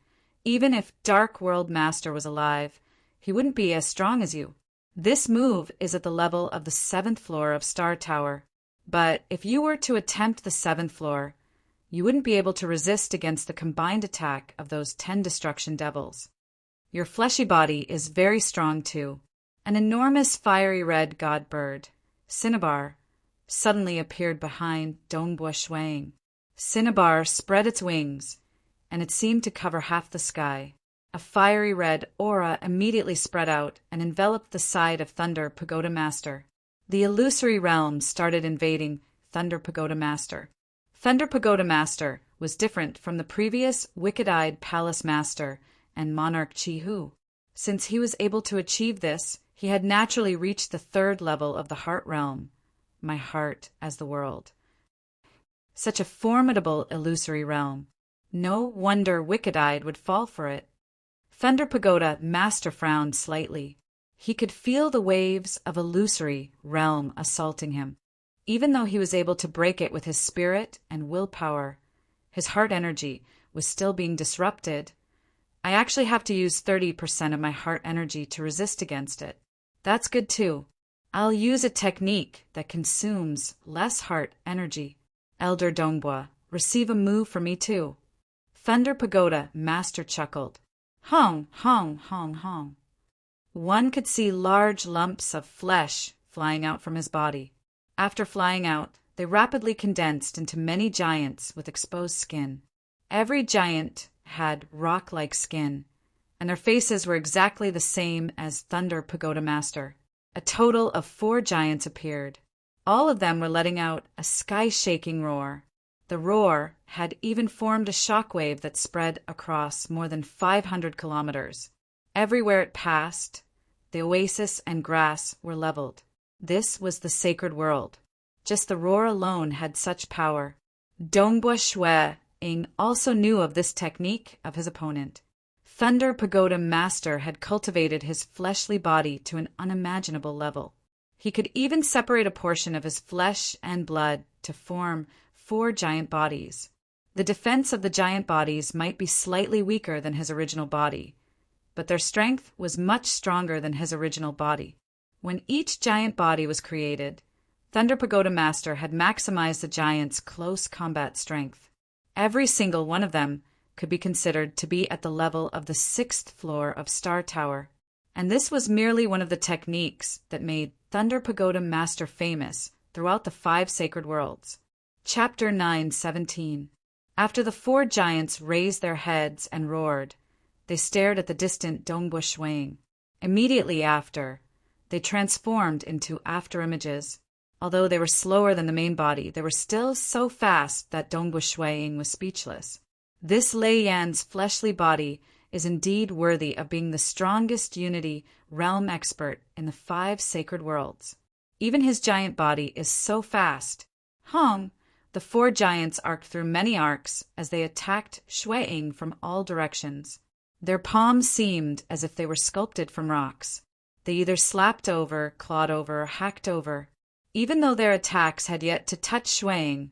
Even if Dark World Master was alive, he wouldn't be as strong as you. This move is at the level of the 7th floor of Star Tower. But if you were to attempt the 7th floor, you wouldn't be able to resist against the combined attack of those 10 destruction devils. Your fleshy body is very strong too. An enormous fiery red god bird, Cinnabar, suddenly appeared behind Dongbua Shueing. Cinnabar spread its wings, and it seemed to cover half the sky. A fiery red aura immediately spread out and enveloped the side of Thunder Pagoda Master. The illusory realm started invading Thunder Pagoda Master. Thunder Pagoda Master was different from the previous wicked-eyed Palace Master and Monarch Chi-Hu. Since he was able to achieve this, he had naturally reached the 3rd level of the Heart Realm, my heart as the world. Such a formidable illusory realm. No wonder wicked-eyed would fall for it. Thunder Pagoda Master frowned slightly. He could feel the waves of illusory realm assaulting him. Even though he was able to break it with his spirit and willpower, his heart energy was still being disrupted. I actually have to use 30% of my heart energy to resist against it. That's good too. I'll use a technique that consumes less heart energy. Elder Dongbua, receive a move for me too. Thunder Pagoda Master chuckled. Hong, hong, hong, hong. One could see large lumps of flesh flying out from his body. After flying out, they rapidly condensed into many giants with exposed skin. Every giant had rock-like skin, and their faces were exactly the same as Thunder Pagoda Master. A total of 4 giants appeared. All of them were letting out a sky-shaking roar. The roar had even formed a shockwave that spread across more than 500 kilometers. Everywhere it passed, the oasis and grass were leveled. This was the sacred world. Just the roar alone had such power. Dongbua Shueing also knew of this technique of his opponent. Thunder Pagoda Master had cultivated his fleshly body to an unimaginable level. He could even separate a portion of his flesh and blood to form 4 giant bodies. The defense of the giant bodies might be slightly weaker than his original body, but their strength was much stronger than his original body. When each giant body was created, Thunder Pagoda Master had maximized the giant's close combat strength. Every single one of them could be considered to be at the level of the 6th floor of Star Tower, and this was merely one of the techniques that made Thunder Pagoda Master famous throughout the 5 sacred worlds. Chapter 9:17. After the 4 giants raised their heads and roared, they stared at the distant Dongbu Shuang. Immediately after, they transformed into afterimages. Although they were slower than the main body, they were still so fast that Dongbu Shuang was speechless. This Lei Yan's fleshly body is indeed worthy of being the strongest unity realm expert in the 5 sacred worlds. Even his giant body is so fast. Hong, the 4 giants arced through many arcs as they attacked Shuang from all directions. Their palms seemed as if they were sculpted from rocks. They either slapped over, clawed over, or hacked over. Even though their attacks had yet to touch Shuang,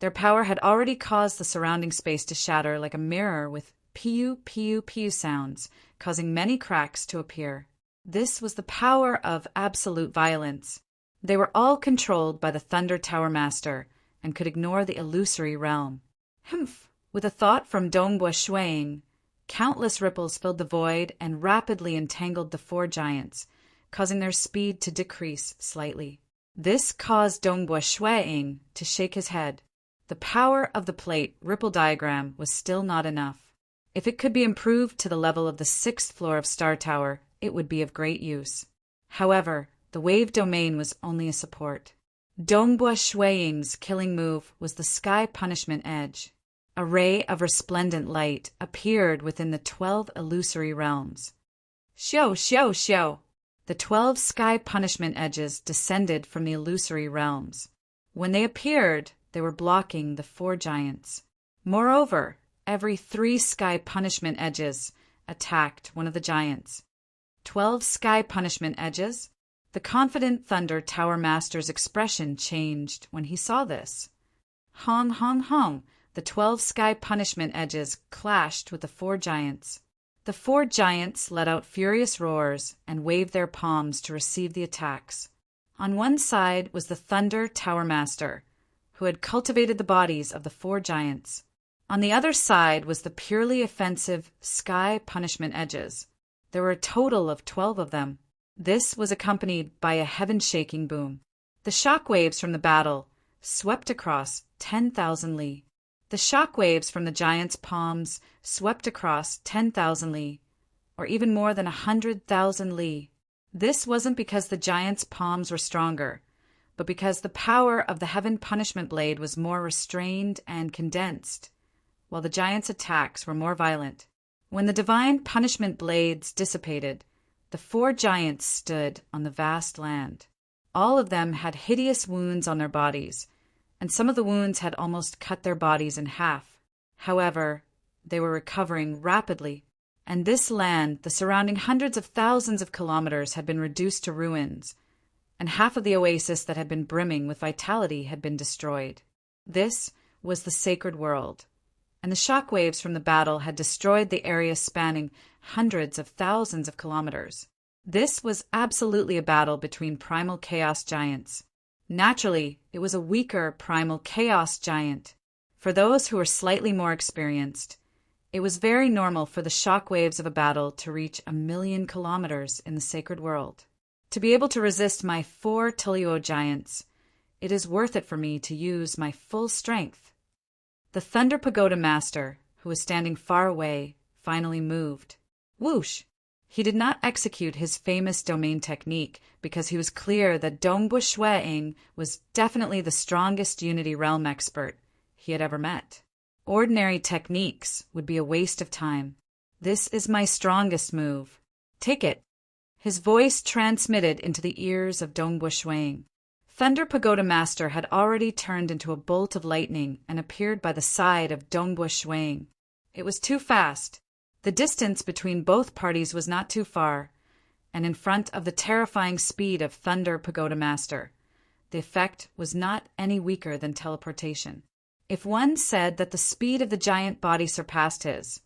their power had already caused the surrounding space to shatter like a mirror with piu, piu, piu sounds, causing many cracks to appear. This was the power of absolute violence. They were all controlled by the Thunder Tower Master and could ignore the illusory realm. Humph! With a thought from Dongbu Shuang, countless ripples filled the void and rapidly entangled the 4 giants, causing their speed to decrease slightly. This caused Dongbu Shuang to shake his head. The power of the plate ripple diagram was still not enough. If it could be improved to the level of the 6th floor of Star Tower, it would be of great use. However, the wave domain was only a support. Dongbu Shuang's killing move was the Sky Punishment Edge. A ray of resplendent light appeared within the 12 illusory realms. Xiao, xiao, xiao! The 12 Sky Punishment Edges descended from the illusory realms. When they appeared, they were blocking the 4 giants. Moreover, every 3 Sky Punishment Edges attacked one of the giants. 12 Sky Punishment Edges? The confident Thunder Tower Master's expression changed when he saw this. Hong, hong, hong! The 12 Sky Punishment Edges clashed with the 4 giants. The 4 giants let out furious roars and waved their palms to receive the attacks. On one side was the Thunder Tower Master, who had cultivated the bodies of the 4 giants. On the other side was the purely offensive Sky Punishment Edges. There were a total of 12 of them. This was accompanied by a heaven-shaking boom. The shock waves from the battle swept across 10,000 li. The shock waves from the giants' palms swept across 10,000 li, or even more than 100,000 li. This wasn't because the giants' palms were stronger, but because the power of the Heaven Punishment Blade was more restrained and condensed, while the giants' attacks were more violent. When the Divine Punishment Blades dissipated, the 4 giants stood on the vast land. All of them had hideous wounds on their bodies, and some of the wounds had almost cut their bodies in half. However, they were recovering rapidly, and this land, the surrounding hundreds of thousands of kilometers, had been reduced to ruins, and half of the oasis that had been brimming with vitality had been destroyed. This was the sacred world, and the shock waves from the battle had destroyed the area spanning hundreds of thousands of kilometers. This was absolutely a battle between primal chaos giants. Naturally, it was a weaker primal chaos giant. For those who were slightly more experienced, it was very normal for the shock waves of a battle to reach 1,000,000 kilometers in the sacred world. To be able to resist my 4 Tulio giants, it is worth it for me to use my full strength. The Thunder Pagoda Master, who was standing far away, finally moved. Whoosh! He did not execute his famous domain technique because he was clear that Dongbu Shuang was definitely the strongest Unity Realm expert he had ever met. Ordinary techniques would be a waste of time. This is my strongest move. Take it. His voice transmitted into the ears of Dongbu Shuang. Thunder Pagoda Master had already turned into a bolt of lightning and appeared by the side of Dongbu Shuang. It was too fast. The distance between both parties was not too far, and in front of the terrifying speed of Thunder Pagoda Master, the effect was not any weaker than teleportation. If one said that the speed of the giant body surpassed his,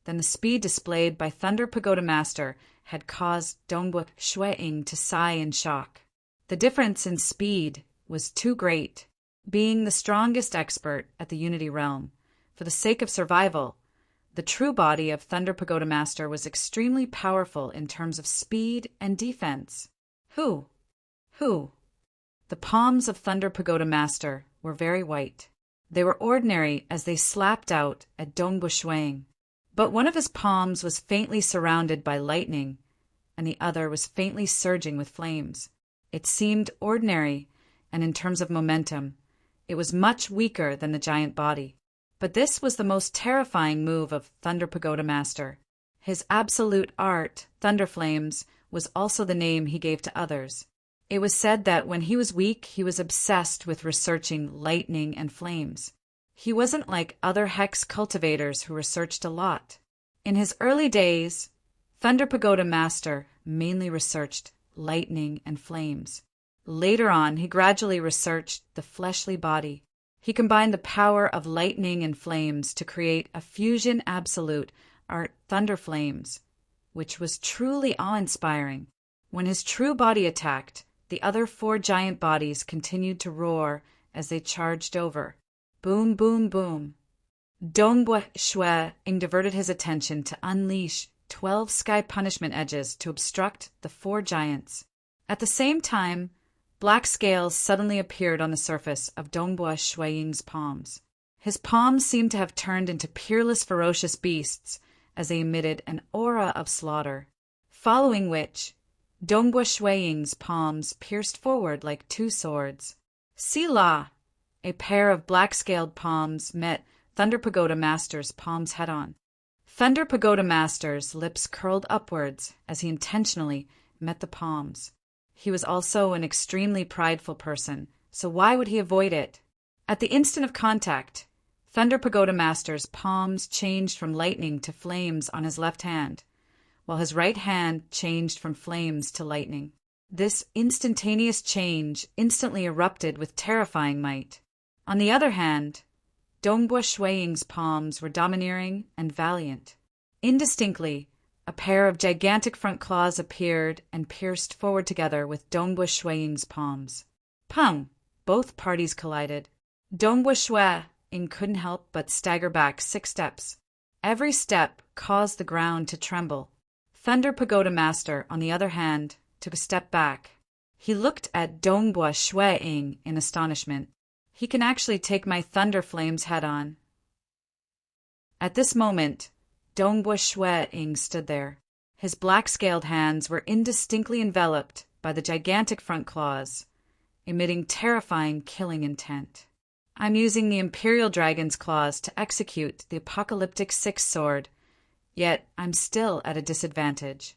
then the speed displayed by Thunder Pagoda Master had caused Dongbuk Shueing to sigh in shock. The difference in speed was too great. Being the strongest expert at the Unity Realm, for the sake of survival, the true body of Thunder Pagoda Master was extremely powerful in terms of speed and defense. Who? The palms of Thunder Pagoda Master were very white. They were ordinary as they slapped out at Dongbuk Shueing. But one of his palms was faintly surrounded by lightning, and the other was faintly surging with flames. It seemed ordinary, and in terms of momentum, it was much weaker than the giant body. But this was the most terrifying move of Thunder Pagoda Master. His absolute art, Thunder Flames, was also the name he gave to others. It was said that when he was weak, he was obsessed with researching lightning and flames. He wasn't like other hex cultivators who researched a lot. In his early days, Thunder Pagoda Master mainly researched lightning and flames. Later on, he gradually researched the fleshly body. He combined the power of lightning and flames to create a fusion absolute art Thunder Flames, which was truly awe-inspiring. When his true body attacked, the other 4 giant bodies continued to roar as they charged over. Boom, boom, boom. Dongbuk Shueing diverted his attention to unleash 12 sky punishment edges to obstruct the 4 giants. At the same time, black scales suddenly appeared on the surface of Dongbuk Shueing's palms. His palms seemed to have turned into peerless, ferocious beasts as they emitted an aura of slaughter, following which Dongbuk Shueing's palms pierced forward like 2 swords. Sila! A pair of black-scaled palms met Thunder Pagoda Master's palms head-on. Thunder Pagoda Master's lips curled upwards as he intentionally met the palms. He was also an extremely prideful person, so why would he avoid it? At the instant of contact, Thunder Pagoda Master's palms changed from lightning to flames on his left hand, while his right hand changed from flames to lightning. This instantaneous change instantly erupted with terrifying might. On the other hand, Dongbuk Shueing's palms were domineering and valiant. Indistinctly, a pair of gigantic front claws appeared and pierced forward together with Dongbuk Shueing's palms. Pung! Both parties collided. Dongbuk Shueing couldn't help but stagger back 6 steps. Every step caused the ground to tremble. Thunder Pagoda Master, on the other hand, took a step back. He looked at Dongbuk Shueing in astonishment. He can actually take my Thunder Flames head-on. At this moment, Dongbuk Shueing stood there. His black-scaled hands were indistinctly enveloped by the gigantic front claws, emitting terrifying killing intent. I'm using the Imperial Dragon's claws to execute the apocalyptic 6 sword, yet I'm still at a disadvantage.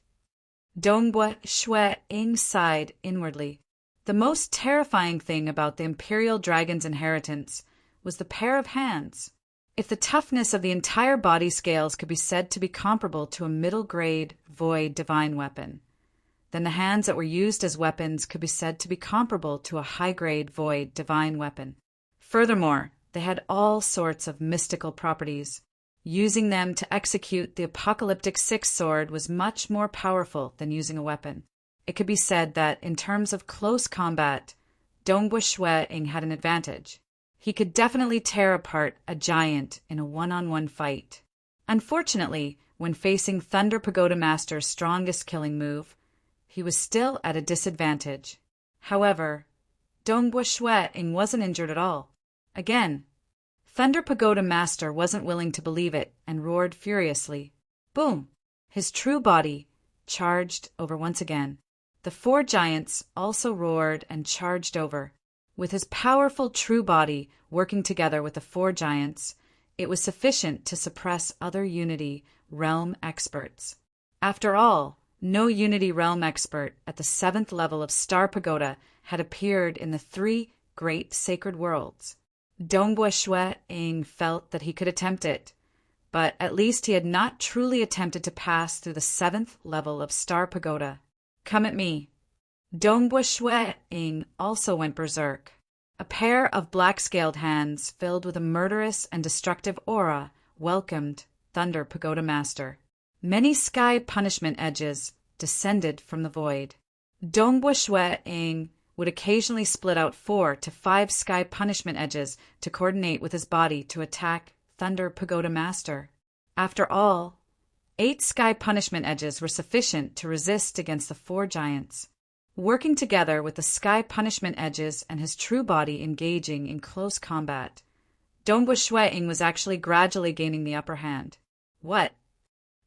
Dongbuk Shueing sighed inwardly. The most terrifying thing about the Imperial Dragon's inheritance was the pair of hands. If the toughness of the entire body scales could be said to be comparable to a middle-grade void divine weapon, then the hands that were used as weapons could be said to be comparable to a high-grade void divine weapon. Furthermore, they had all sorts of mystical properties. Using them to execute the apocalyptic 6 sword was much more powerful than using a weapon. It could be said that, in terms of close combat, Dongbuk Shueing had an advantage. He could definitely tear apart a giant in a one-on-one fight. Unfortunately, when facing Thunder Pagoda Master's strongest killing move, he was still at a disadvantage. However, Dongbuk Shueing wasn't injured at all. Again, Thunder Pagoda Master wasn't willing to believe it and roared furiously. Boom! His true body charged over once again. The 4 giants also roared and charged over. With his powerful true body working together with the 4 giants, it was sufficient to suppress other Unity Realm experts. After all, no Unity Realm expert at the 7th level of Star Pagoda had appeared in the 3 great sacred worlds. Dongbuk Shueing felt that he could attempt it, but at least he had not truly attempted to pass through the 7th level of Star Pagoda. Come at me. Dongbua Shui-ing also went berserk. A pair of black-scaled hands filled with a murderous and destructive aura welcomed Thunder Pagoda Master. Many sky punishment edges descended from the void. Dongbua Shui-ing would occasionally split out 4 to 5 sky punishment edges to coordinate with his body to attack Thunder Pagoda Master. After all, 8 sky punishment edges were sufficient to resist against the 4 giants. Working together with the sky punishment edges and his true body engaging in close combat, Dongbua Shui-ing was actually gradually gaining the upper hand. What?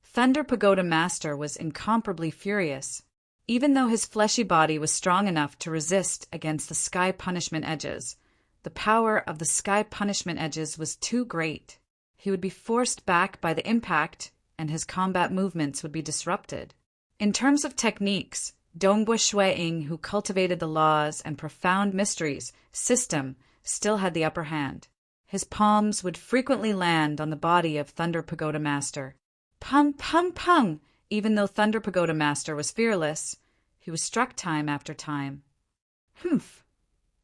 Thunder Pagoda Master was incomparably furious. Even though his fleshy body was strong enough to resist against the sky punishment edges, the power of the sky punishment edges was too great. He would be forced back by the impact, and his combat movements would be disrupted. In terms of techniques, Dongbua Shui-ing, who cultivated the laws and profound mysteries system, still had the upper hand. His palms would frequently land on the body of Thunder Pagoda Master. Pung, pung, pung! Even though Thunder Pagoda Master was fearless, he was struck time after time. Humph!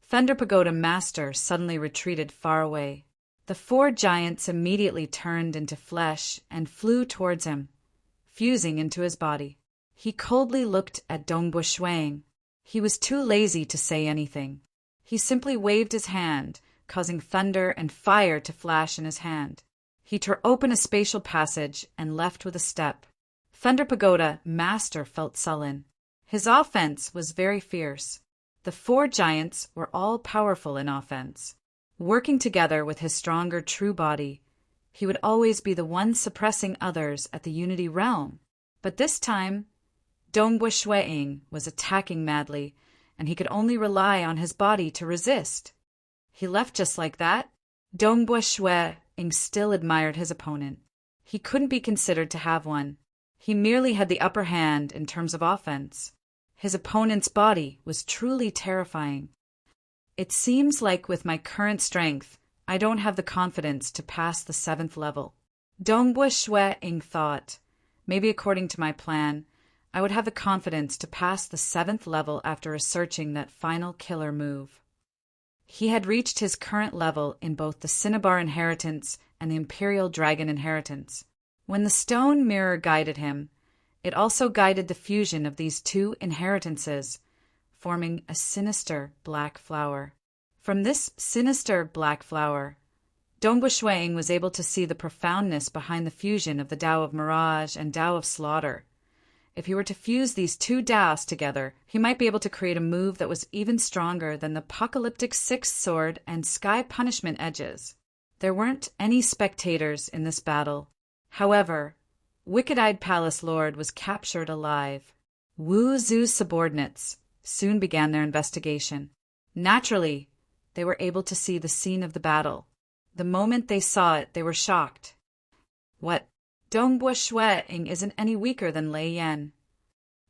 Thunder Pagoda Master suddenly retreated far away. The 4 giants immediately turned into flesh and flew towards him, fusing into his body. He coldly looked at Dongbua Shui-ing. He was too lazy to say anything. He simply waved his hand, causing thunder and fire to flash in his hand. He tore open a spatial passage and left with a step. Thunder Pagoda Master felt sullen. His offense was very fierce. The 4 giants were all powerful in offense. Working together with his stronger true body, he would always be the one suppressing others at the Unity Realm. But this time, Dongbua Shui-ing was attacking madly, and he could only rely on his body to resist. He left just like that. Dongbua Shui-ing still admired his opponent. He couldn't be considered to have one. He merely had the upper hand in terms of offense. His opponent's body was truly terrifying. It seems like with my current strength, I don't have the confidence to pass the 7th level. Dongbua Shui-ing thought, maybe according to my plan, I would have the confidence to pass the 7th level after researching that final killer move. He had reached his current level in both the Cinnabar Inheritance and the Imperial Dragon Inheritance. When the stone mirror guided him, it also guided the fusion of these 2 inheritances, forming a sinister black flower. From this sinister black flower, Dongbua Shui-ing was able to see the profoundness behind the fusion of the Tao of Mirage and Tao of Slaughter. If he were to fuse these 2 Taos together, he might be able to create a move that was even stronger than the apocalyptic 6th sword and sky punishment edges. There weren't any spectators in this battle. However, Wicked-Eyed Palace Lord was captured alive. Wu Zu's subordinates soon began their investigation. Naturally, they were able to see the scene of the battle. The moment they saw it, they were shocked. What? Dongbua Shui-ing isn't any weaker than Lei Yan.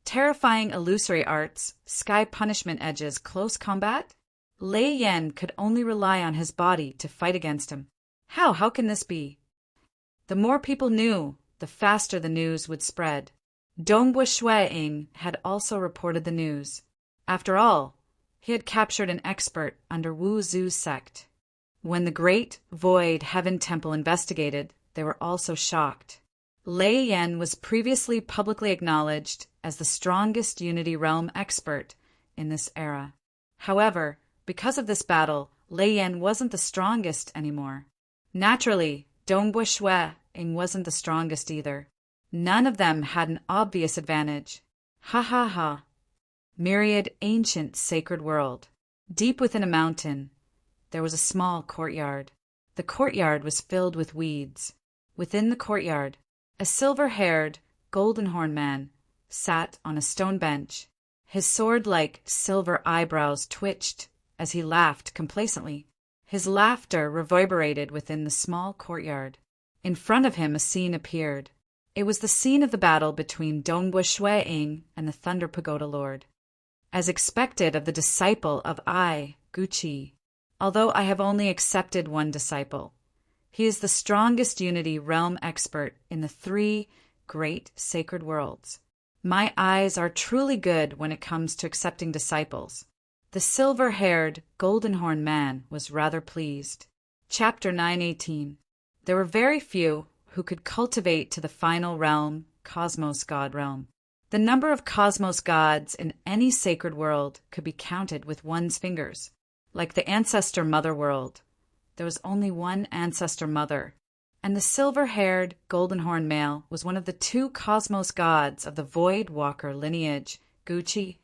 Terrifying illusory arts, sky punishment edges, close combat? Lei Yan could only rely on his body to fight against him. How can this be? The more people knew, the faster the news would spread. Dongbua Shui-ing had also reported the news. After all, he had captured an expert under Wu Zu's sect. When the Great Void Heaven Temple investigated, they were also shocked. Lei Yan was previously publicly acknowledged as the strongest Unity Realm expert in this era. However, because of this battle, Lei Yan wasn't the strongest anymore. Naturally, Dongbua Shui-ing wasn't the strongest either. None of them had an obvious advantage. Ha ha ha. Myriad ancient sacred world. Deep within a mountain, there was a small courtyard. The courtyard was filled with weeds. Within the courtyard, a silver-haired, golden-horned man sat on a stone bench. His sword-like silver eyebrows twitched as he laughed complacently. His laughter reverberated within the small courtyard. In front of him a scene appeared. It was the scene of the battle between Dongbua Shui-ing and the Thunder Pagoda Lord. As expected of the disciple of I, Guqi, although I have only accepted one disciple, he is the strongest Unity Realm expert in the 3 great sacred worlds. My eyes are truly good when it comes to accepting disciples. The silver-haired, golden-horned man was rather pleased. Chapter 9:18. There were very few who could cultivate to the final realm, cosmos god realm. The number of cosmos gods in any sacred world could be counted with one's fingers. Like the ancestor mother world, there was only one ancestor mother, and the silver-haired, golden-horned male was one of the two cosmos gods of the Void Walker lineage, Gucci.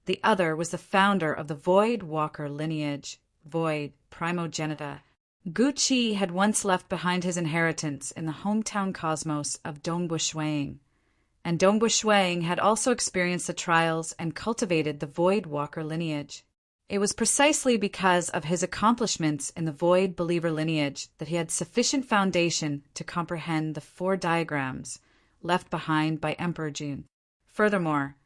The other was the founder of the Void Walker lineage, Void Primogenita. Gucci had once left behind his inheritance in the hometown cosmos of Dongbu Shuang, and Dongbu Shuang had also experienced the trials and cultivated the Void Walker lineage. It was precisely because of his accomplishments in the Void Believer lineage that he had sufficient foundation to comprehend the 4 diagrams left behind by Emperor Jun. Furthermore,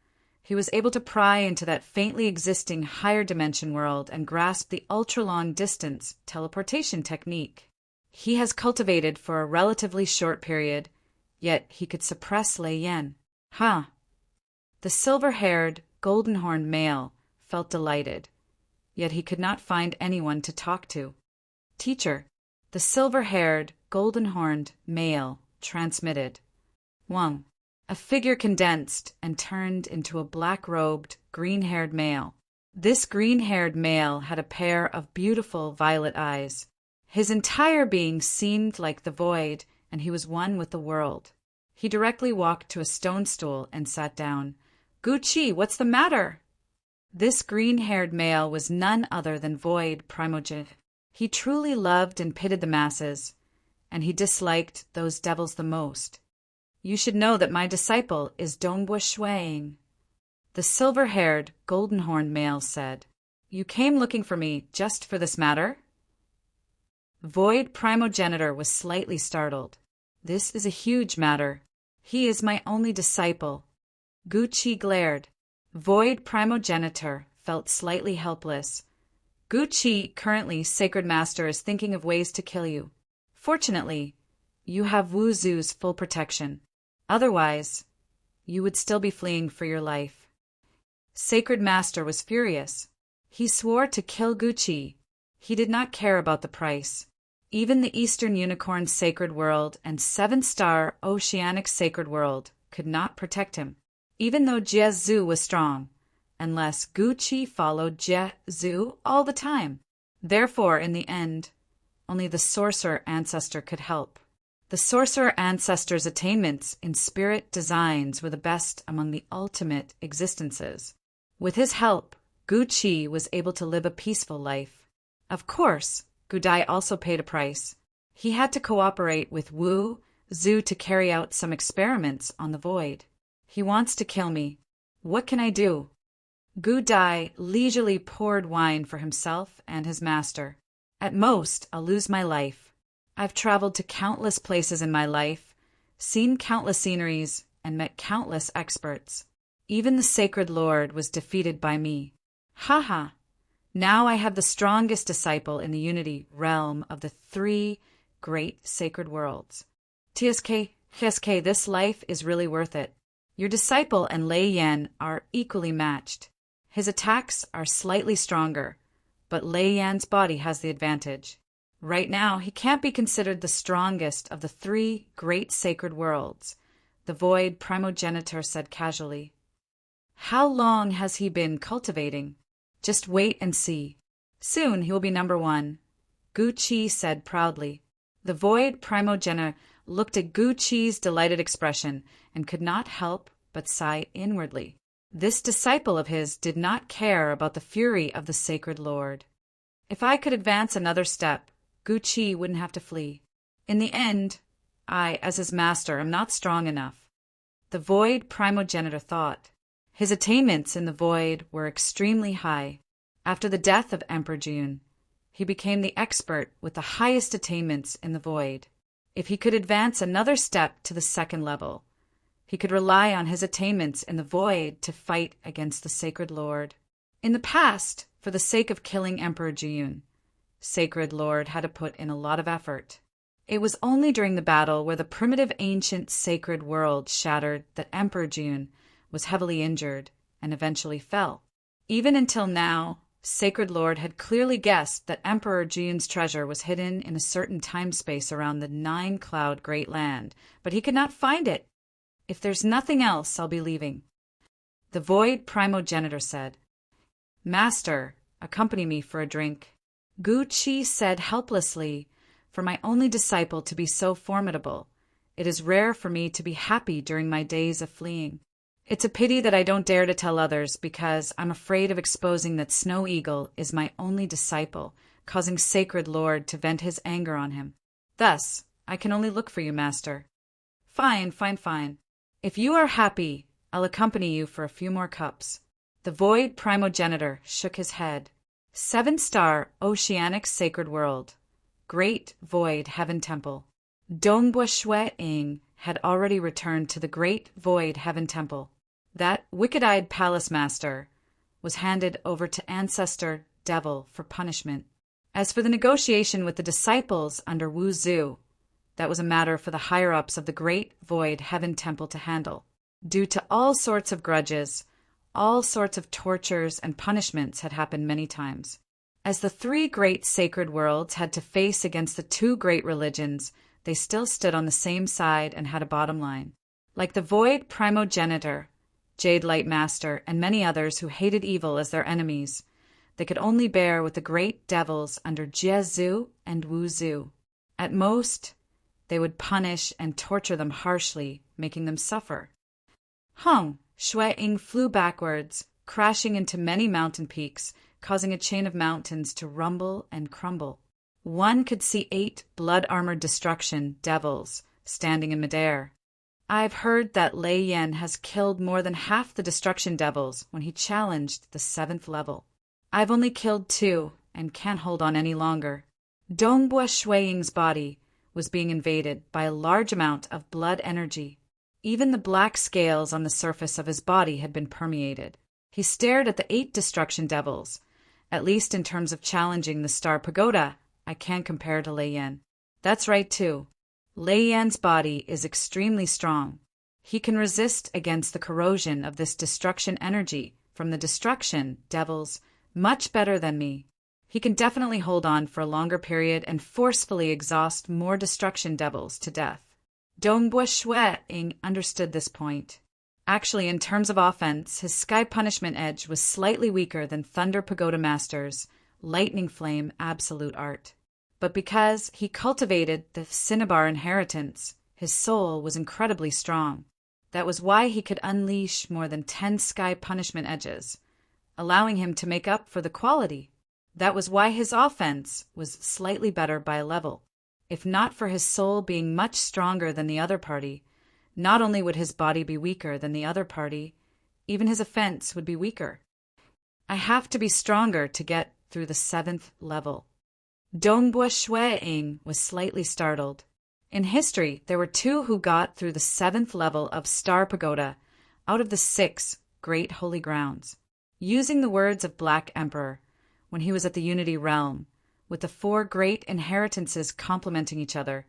he was able to pry into that faintly existing higher dimension world and grasp the ultra-long distance teleportation technique. He has cultivated for a relatively short period, yet he could suppress Lei Yan. The silver-haired, golden-horned male felt delighted, yet he could not find anyone to talk to. Teacher, the silver-haired, golden-horned male transmitted. Wang. A figure condensed and turned into a black-robed, green-haired male. This green-haired male had a pair of beautiful violet eyes. His entire being seemed like the void, and he was one with the world. He directly walked to a stone stool and sat down. Gucci, what's the matter? This green-haired male was none other than Void Primogenita. He truly loved and pitied the masses, and he disliked those devils the most. You should know that my disciple is Dongbu Shuang. The silver-haired, golden-horned male said, You came looking for me just for this matter? Void Primogenitor was slightly startled. This is a huge matter. He is my only disciple. Gucci glared. Void Primogenitor felt slightly helpless. Gucci, currently Sacred Master, is thinking of ways to kill you. Fortunately, you have Wu Zu's full protection. Otherwise, you would still be fleeing for your life. Sacred Master was furious. He swore to kill Gucci. He did not care about the price. Even the Eastern Unicorn Sacred World and 7-star Oceanic Sacred World could not protect him, even though Jie Zhu was strong, unless Gucci followed Jie Zhu all the time. Therefore, in the end, only the Sorcerer Ancestor could help. The Sorcerer Ancestor's attainments in spirit designs were the best among the ultimate existences. With his help, Gucci was able to live a peaceful life. Of course, Gudai also paid a price. He had to cooperate with Wu Zhu to carry out some experiments on the void. He wants to kill me. What can I do? Gudai leisurely poured wine for himself and his master. At most, I'll lose my life. I've traveled to countless places in my life, seen countless sceneries, and met countless experts. Even the Sacred Lord was defeated by me. Now I have the strongest disciple in the unity realm of the 3 great sacred worlds. TSK, this life is really worth it. Your disciple and Lei Yan are equally matched. His attacks are slightly stronger, but Lei Yan's body has the advantage. Right now, he can't be considered the strongest of the 3 great sacred worlds, the Void Primogenitor said casually. How long has he been cultivating? Just wait and see. Soon he will be number 1, Gucci said proudly. The Void Primogenitor looked at Gucci's delighted expression and could not help but sigh inwardly. This disciple of his did not care about the fury of the Sacred Lord. If I could advance another step, Gucci wouldn't have to flee. In the end, I, as his master, am not strong enough. The Void Primogenitor thought. His attainments in the void were extremely high. After the death of Emperor Jun, he became the expert with the highest attainments in the void. If he could advance another step to the 2nd level, he could rely on his attainments in the void to fight against the Sacred Lord. In the past, for the sake of killing Emperor Jun, Sacred Lord had to put in a lot of effort. It was only during the battle where the primitive ancient sacred world shattered that Emperor Jun was heavily injured and eventually fell. Even until now, Sacred Lord had clearly guessed that Emperor Jun's treasure was hidden in a certain time-space around the nine-cloud Great Land, but he could not find it. If there's nothing else, I'll be leaving. The Void Primogenitor said, Master, accompany me for a drink. Gu Chi said helplessly, For my only disciple to be so formidable, it is rare for me to be happy during my days of fleeing. It's a pity that I don't dare to tell others because I'm afraid of exposing that Snow Eagle is my only disciple, causing Sacred Lord to vent his anger on him. Thus, I can only look for you, Master. Fine. If you are happy, I'll accompany you for a few more cups. The Void Primogenitor shook his head. 7-star Oceanic Sacred World. Great Void Heaven Temple. Dongbua Shui-ing had already returned to the Great Void Heaven Temple. That wicked-eyed palace master was handed over to Ancestor Devil for punishment. As for the negotiation with the disciples under Wu Zu, that was a matter for the higher-ups of the Great Void Heaven Temple to handle. Due to all sorts of grudges, all sorts of tortures and punishments had happened many times. As the 3 great sacred worlds had to face against the 2 great religions, they still stood on the same side and had a bottom line. Like the Void Primogenitor, Jade Light Master, and many others who hated evil as their enemies, they could only bear with the great devils under Jiezu and Wu Zu. At most, they would punish and torture them harshly, making them suffer. Hong Shui-ing flew backwards, crashing into many mountain peaks, causing a chain of mountains to rumble and crumble. One could see 8 blood-armored destruction devils standing in midair. I've heard that Lei Yan has killed more than half the destruction devils when he challenged the 7th level. I've only killed 2 and can't hold on any longer. Dongbua Shui-ing's body was being invaded by a large amount of blood energy. Even the black scales on the surface of his body had been permeated. He stared at the 8 destruction devils. At least in terms of challenging the Star Pagoda, I can't compare to Lei Yan. That's right, too. Lei Yan's body is extremely strong. He can resist against the corrosion of this destruction energy from the destruction devils much better than me. He can definitely hold on for a longer period and forcefully exhaust more destruction devils to death. Dongbua Shui-ing understood this point. Actually, in terms of offense, his Sky Punishment Edge was slightly weaker than Thunder Pagoda Master's Lightning Flame Absolute Art. But because he cultivated the Cinnabar inheritance, his soul was incredibly strong. That was why he could unleash more than 10 Sky Punishment Edges, allowing him to make up for the quality. That was why his offense was slightly better by a level. If not for his soul being much stronger than the other party, not only would his body be weaker than the other party, even his offense would be weaker. I have to be stronger to get through the 7th level. Dongbua Shui-ing was slightly startled. In history, there were 2 who got through the 7th level of Star Pagoda out of the 6 great holy grounds. Using the words of Black Emperor, when he was at the Unity Realm, with the 4 great inheritances complementing each other,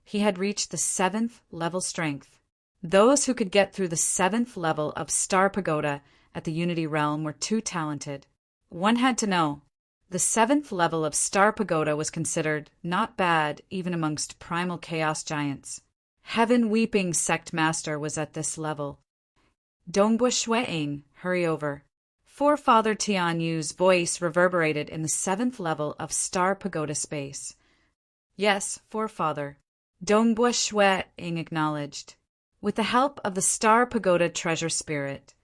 he had reached the 7th level strength. Those who could get through the 7th level of Star Pagoda at the Unity Realm were too talented. One had to know. The 7th level of Star Pagoda was considered not bad even amongst primal chaos giants. Heaven Weeping Sect Master was at this level. Dongbua Shui-ing, hurry over. Forefather Tian Yu's voice reverberated in the 7th level of Star Pagoda space. Yes, Forefather. Dongbua Shui-ing acknowledged. With the help of the Star Pagoda treasure spirit,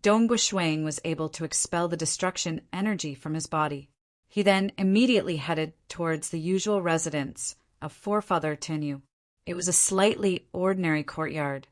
Dongbua Shui-ing was able to expel the destruction energy from his body. He then immediately headed towards the usual residence of Forefather Tenyu. It was a slightly ordinary courtyard.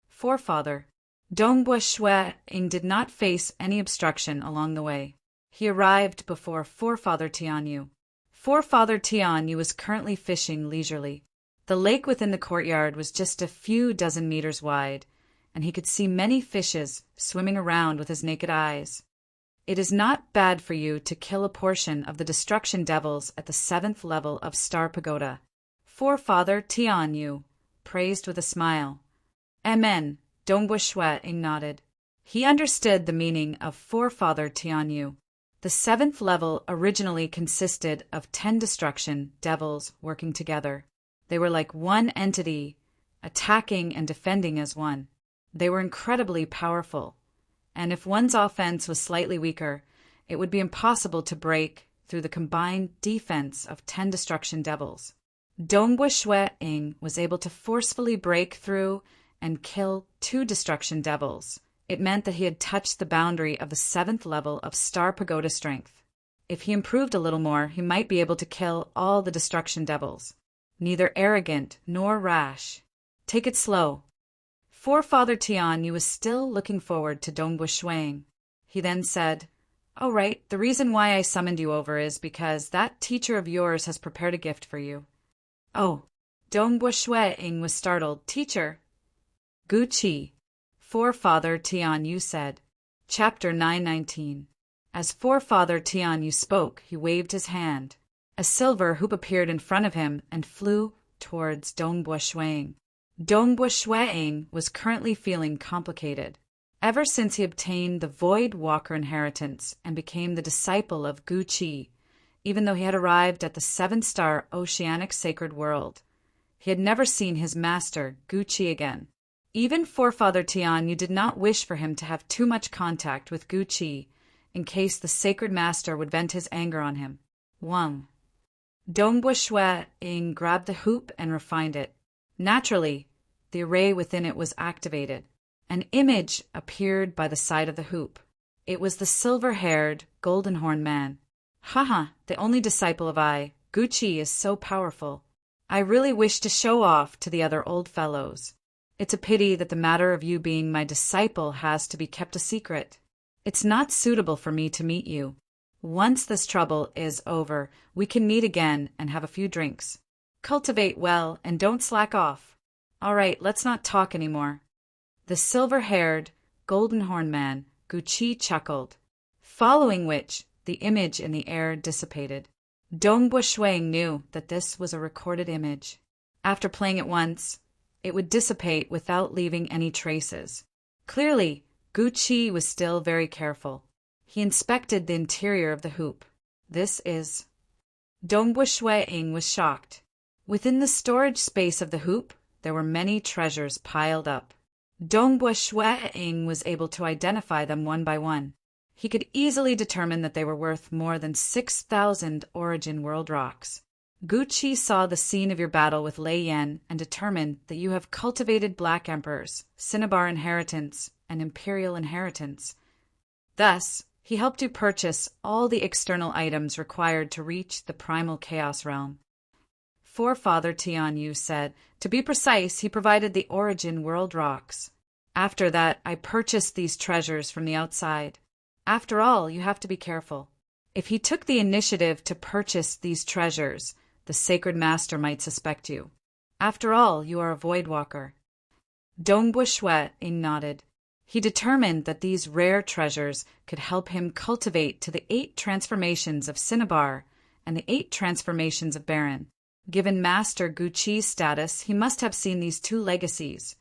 Forefather, Dongbua Shui-ing did not face any obstruction along the way. He arrived before Forefather Tianyu. Forefather Tianyu was currently fishing leisurely. The lake within the courtyard was just a few dozen meters wide, and he could see many fishes swimming around with his naked eyes. It is not bad for you to kill a portion of the destruction devils at the 7th level of Star Pagoda. Forefather Tianyu praised with a smile. Amen, Dongbua Shui-ing nodded. He understood the meaning of Forefather Tianyu. The 7th level originally consisted of 10 destruction devils working together. They were like one entity, attacking and defending as one. They were incredibly powerful, and if one's offense was slightly weaker, it would be impossible to break through the combined defense of 10 destruction devils. Dongbue Shui-ing was able to forcefully break through and kill 2 destruction devils. It meant that he had touched the boundary of the 7th level of Star Pagoda strength. If he improved a little more, he might be able to kill all the destruction devils. Neither arrogant nor rash. Take it slow. Forefather Tianyu was still looking forward to Dongbue Shui-ing. He then said, "All right, the reason why I summoned you over is because that teacher of yours has prepared a gift for you." "Oh." Dongbue Shui-ing was startled. "Teacher?" "Guqi," Forefather Tianyu said. Chapter 919. As Forefather Tianyu spoke, he waved his hand. A silver hoop appeared in front of him and flew towards Dongbue Shui-ing. Dongbue Shui-ing was currently feeling complicated. Ever since he obtained the Void Walker inheritance and became the disciple of Guqi, even though he had arrived at the 7-star Oceanic Sacred World, he had never seen his master, Guqi, again. Even Forefather Tianyu did not wish for him to have too much contact with Guqi in case the Sacred Master would vent his anger on him. 1. Dongbue Shui-ing grabbed the hoop and refined it. Naturally, the array within it was activated. An image appeared by the side of the hoop. It was the silver-haired, golden-horned man. "Haha, the only disciple of Guqi is so powerful. I really wish to show off to the other old fellows. It's a pity that the matter of you being my disciple has to be kept a secret. It's not suitable for me to meet you. Once this trouble is over, we can meet again and have a few drinks. Cultivate well and don't slack off. All right, let's not talk anymore." The silver-haired, golden-horned man, Guqi, chuckled, following which the image in the air dissipated. Dongbue Shui-ing knew that this was a recorded image. After playing it once, it would dissipate without leaving any traces. Clearly, Guqi was still very careful. He inspected the interior of the hoop. "This is..." Dongbue Shui-ing was shocked. Within the storage space of the hoop, there were many treasures piled up. Dongbue Shui-ing was able to identify them one by one. He could easily determine that they were worth more than 6,000 Origin World Rocks. Guqi saw the scene of your battle with Lei Yan and determined that you have cultivated Black Emperors, Cinnabar Inheritance, and Imperial Inheritance. Thus, he helped you purchase all the external items required to reach the Primal Chaos Realm. Forefather Tianyu said, to be precise, he provided the Origin World Rocks. After that, I purchased these treasures from the outside. After all, you have to be careful. If he took the initiative to purchase these treasures, the Sacred Master might suspect you. After all, you are a Voidwalker. Dongbue Shui-ing nodded. He determined that these rare treasures could help him cultivate to the 8 transformations of Cinnabar and the 8 transformations of Baron. Given Master Guqi's status, he must have seen these 2 legacies,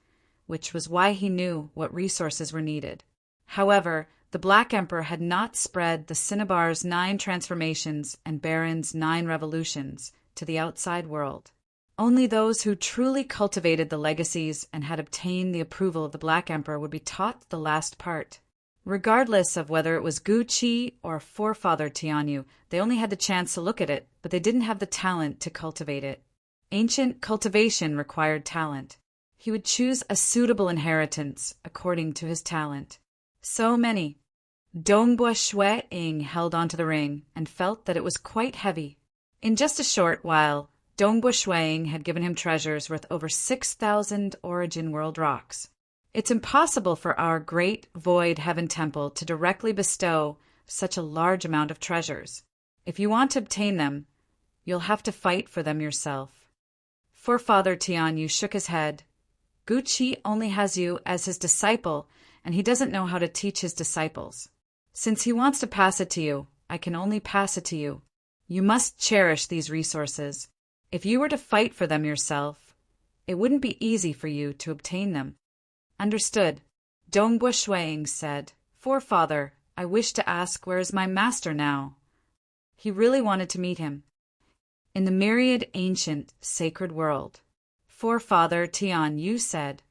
which was why he knew what resources were needed. However, the Black Emperor had not spread the Cinnabar's 9 transformations and Baron's 9 revolutions to the outside world. Only those who truly cultivated the legacies and had obtained the approval of the Black Emperor would be taught the last part. Regardless of whether it was Guqi or Forefather Tianyu, they only had the chance to look at it, but they didn't have the talent to cultivate it. Ancient cultivation required talent. He would choose a suitable inheritance according to his talent. So many. Dongbue Shui-ing held onto the ring and felt that it was quite heavy. In just a short while, Dongbue Shui-ing had given him treasures worth over 6,000 Origin World Rocks. It's impossible for our great Void Heaven Temple to directly bestow such a large amount of treasures. If you want to obtain them, you'll have to fight for them yourself. Forefather Tianyu shook his head. Guqi only has you as his disciple, and he doesn't know how to teach his disciples. Since he wants to pass it to you, I can only pass it to you. You must cherish these resources. If you were to fight for them yourself, it wouldn't be easy for you to obtain them. Understood. Dongbua Shuang said, "Forefather, I wish to ask where is my master now?" He really wanted to meet him. In the myriad ancient sacred world. Forefather Tian Yu said,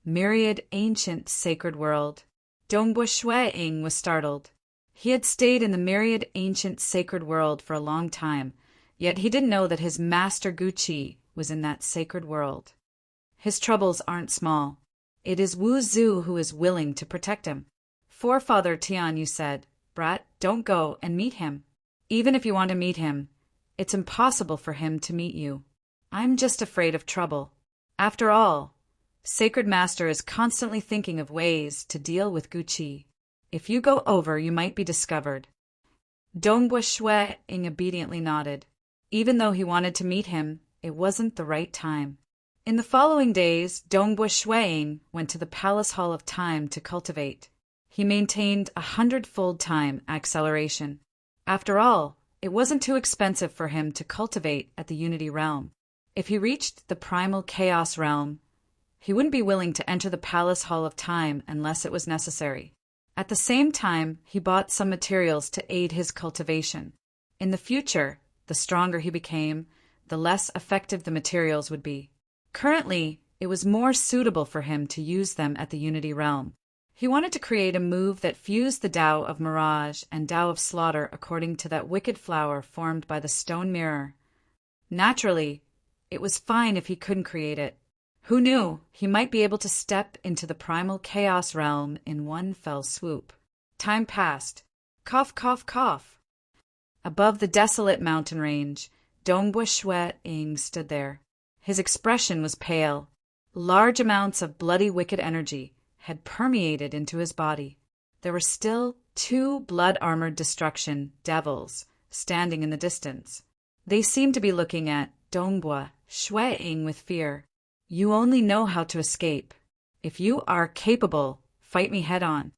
"Myriad ancient sacred world." Dongbua Shuang was startled. He had stayed in the myriad ancient sacred world for a long time, yet he didn't know that his master Guqi was in that sacred world. His troubles aren't small. It is Wu Zhu who is willing to protect him. Forefather Tian Yu said, "Brat, don't go and meet him. Even if you want to meet him, it's impossible for him to meet you. I'm just afraid of trouble. After all, Sacred Master is constantly thinking of ways to deal with Guqi. If you go over, you might be discovered." Dongbua Shuang obediently nodded. Even though he wanted to meet him, it wasn't the right time. In the following days, Dongbua Shuang went to the Palace Hall of Time to cultivate. He maintained 100-fold time acceleration. After all, it wasn't too expensive for him to cultivate at the Unity Realm. If he reached the Primal Chaos Realm, he wouldn't be willing to enter the Palace Hall of Time unless it was necessary. At the same time, he bought some materials to aid his cultivation. In the future, the stronger he became, the less effective the materials would be. Currently, it was more suitable for him to use them at the Unity Realm. He wanted to create a move that fused the Tao of Mirage and Tao of Slaughter according to that wicked flower formed by the stone mirror. Naturally, it was fine if he couldn't create it. Who knew, he might be able to step into the Primal Chaos Realm in one fell swoop. Time passed. Cough, cough, cough. Above the desolate mountain range, Dongbua Shuang stood there. His expression was pale. Large amounts of bloody wicked energy had permeated into his body. There were still 2 blood-armored destruction devils standing in the distance. They seemed to be looking at Dongbua Shuang with fear. "You only know how to escape. If you are capable, fight me head-on."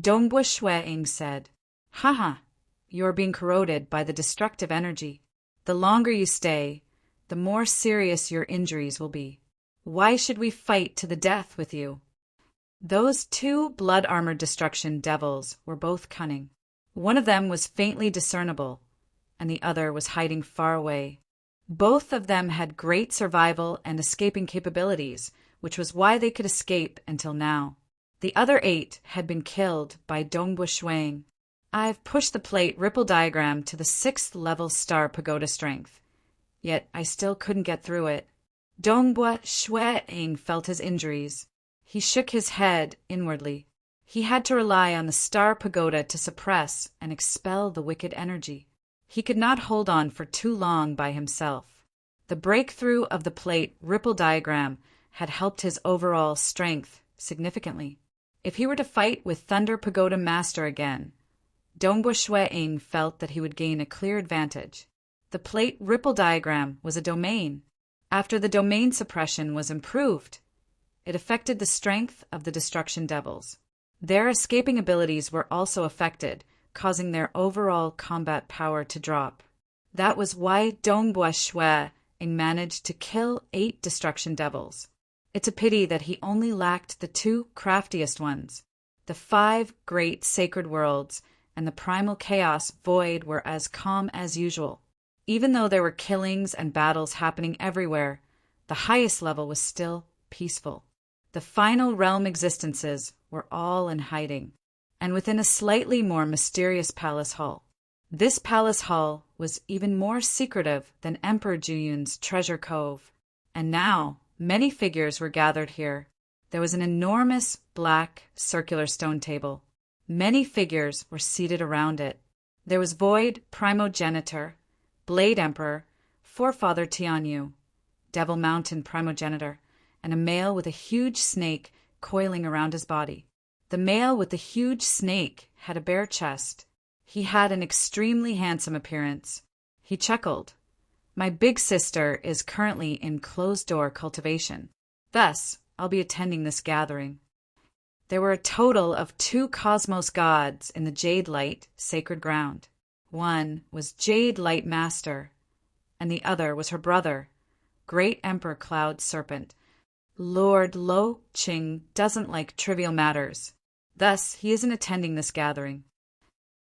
Dongbua Shuang said, "Haha, you are being corroded by the destructive energy. The longer you stay, the more serious your injuries will be. Why should we fight to the death with you?" Those 2 blood-armored destruction devils were both cunning. One of them was faintly discernible, and the other was hiding far away. Both of them had great survival and escaping capabilities, which was why they could escape until now. The other 8 had been killed by Dongbua Shuang. I've pushed the plate ripple diagram to the 6th level star pagoda strength, yet I still couldn't get through it. Dongbua Shuang felt his injuries. He shook his head inwardly. He had to rely on the star pagoda to suppress and expel the wicked energy. He could not hold on for too long by himself. The breakthrough of the plate ripple diagram had helped his overall strength significantly. If he were to fight with Thunder Pagoda Master again, Dongbua Shuang felt that he would gain a clear advantage. The plate ripple diagram was a domain. After the domain suppression was improved, it affected the strength of the destruction devils. Their escaping abilities were also affected, causing their overall combat power to drop. That was why Dongbua Shuang managed to kill 8 destruction devils. It's a pity that he only lacked the 2 craftiest ones. The 5 great sacred worlds and the primal chaos void were as calm as usual. Even though there were killings and battles happening everywhere, the highest level was still peaceful. The final realm existences were all in hiding, and within a slightly more mysterious palace hall. This palace hall was even more secretive than Emperor Juyun's treasure cove. And now, many figures were gathered here. There was an enormous black circular stone table. Many figures were seated around it. There was Void Primogenitor, Blade Emperor, Forefather Tianyu, Devil Mountain Primogenitor, and a male with a huge snake coiling around his body. The male with the huge snake had a bare chest. He had an extremely handsome appearance. He chuckled. My big sister is currently in closed-door cultivation. Thus, I'll be attending this gathering. There were a total of 2 cosmos gods in the Jade Light sacred ground. One was Jade Light Master, and the other was her brother, Great Emperor Cloud Serpent. Lord Lo Ching doesn't like trivial matters. Thus, he isn't attending this gathering.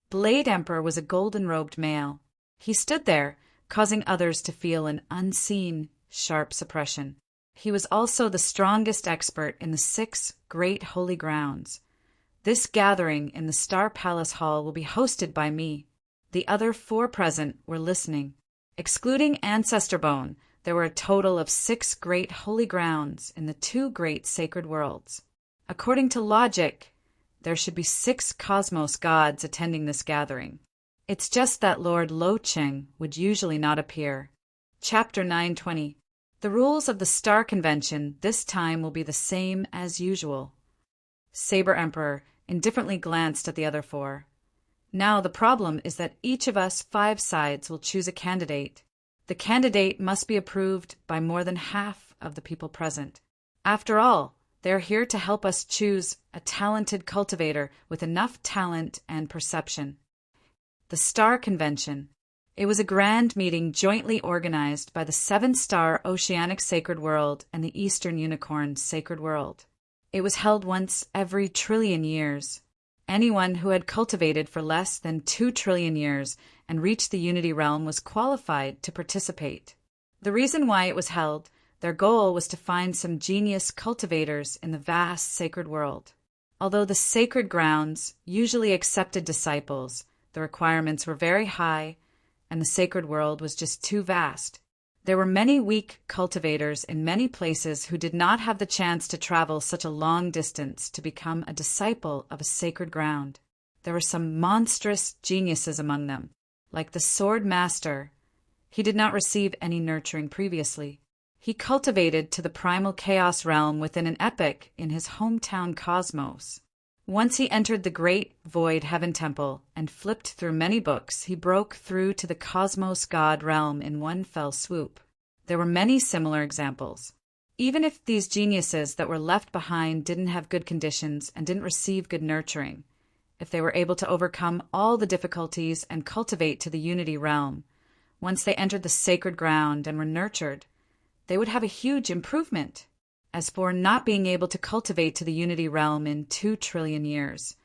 Blade Emperor was a golden-robed male. He stood there, causing others to feel an unseen, sharp suppression. He was also the strongest expert in the 6 great holy grounds. This gathering in the Star Palace Hall will be hosted by me. The other 4 present were listening. Excluding Ancestor Bone, there were a total of 6 great holy grounds in the 2 great sacred worlds. According to logic, there should be 6 cosmos gods attending this gathering. It's just that Lord Lo Cheng would usually not appear. Chapter 920. The rules of the Star Convention this time will be the same as usual. Saber Emperor indifferently glanced at the other 4. Now the problem is that each of us 5 sides will choose a candidate. The candidate must be approved by more than half of the people present. After all, they are here to help us choose a talented cultivator with enough talent and perception. The Star Convention. It was a grand meeting jointly organized by the 7-star Oceanic Sacred World and the Eastern Unicorn Sacred World. It was held once every trillion years. Anyone who had cultivated for less than 2 trillion years and reached the Unity Realm was qualified to participate. The reason why it was held, their goal was to find some genius cultivators in the vast sacred world. Although the sacred grounds usually accepted disciples, the requirements were very high, and the sacred world was just too vast. There were many weak cultivators in many places who did not have the chance to travel such a long distance to become a disciple of a sacred ground. There were some monstrous geniuses among them, like the Sword Master. He did not receive any nurturing previously. He cultivated to the primal chaos realm within an epoch in his hometown cosmos. Once he entered the great void heaven temple and flipped through many books, he broke through to the cosmos god realm in one fell swoop. There were many similar examples. Even if these geniuses that were left behind didn't have good conditions and didn't receive good nurturing, if they were able to overcome all the difficulties and cultivate to the unity realm, once they entered the sacred ground and were nurtured, they would have a huge improvement. As for not being able to cultivate to the unity realm in 2 trillion years,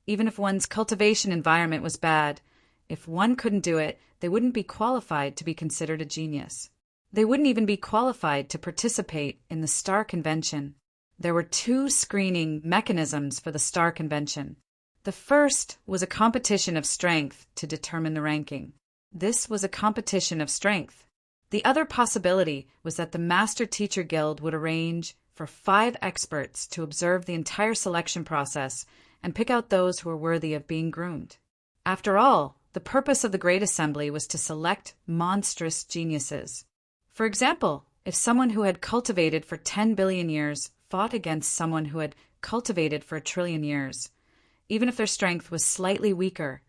even if one's cultivation environment was bad, if one couldn't do it, they wouldn't be qualified to be considered a genius. They wouldn't even be qualified to participate in the Star Convention. There were 2 screening mechanisms for the Star Convention. The first was a competition of strength to determine the ranking. This was a competition of strength. The other possibility was that the Master Teacher Guild would arrange for 5 experts to observe the entire selection process and pick out those who were worthy of being groomed. After all, the purpose of the Great Assembly was to select monstrous geniuses. For example, if someone who had cultivated for 10 billion years fought against someone who had cultivated for 1 trillion years, even if their strength was slightly weaker,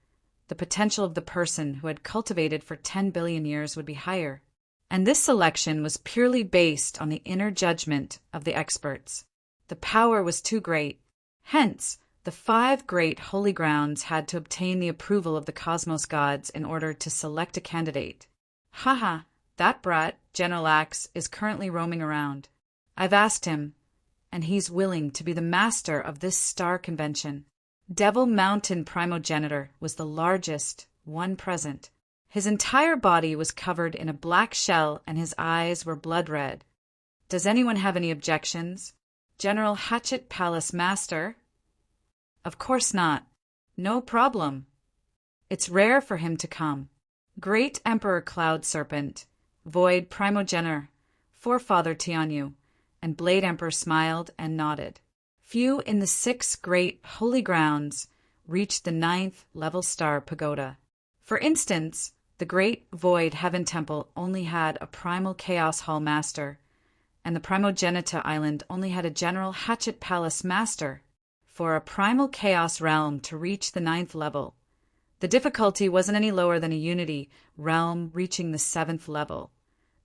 the potential of the person who had cultivated for 10 billion years would be higher. And this selection was purely based on the inner judgment of the experts. The power was too great. Hence, the 5 great holy grounds had to obtain the approval of the cosmos gods in order to select a candidate. Haha, that brat, General Axe, is currently roaming around. I've asked him, and he's willing to be the master of this Star Convention. Devil Mountain Primogenitor was the largest one present. His entire body was covered in a black shell and his eyes were blood red. Does anyone have any objections? General Hatchet Palace Master? Of course not. No problem. It's rare for him to come. Great Emperor Cloud Serpent, Void Primogenitor, Forefather Tianyu, and Blade Emperor smiled and nodded. Few in the 6 great holy grounds reached the 9th level star pagoda. For instance, the Great Void Heaven Temple only had a Primal Chaos Hall Master, and the Primogenita Island only had a General Hatchet Palace Master. For a Primal Chaos realm to reach the 9th level, the difficulty wasn't any lower than a Unity realm reaching the 7th level.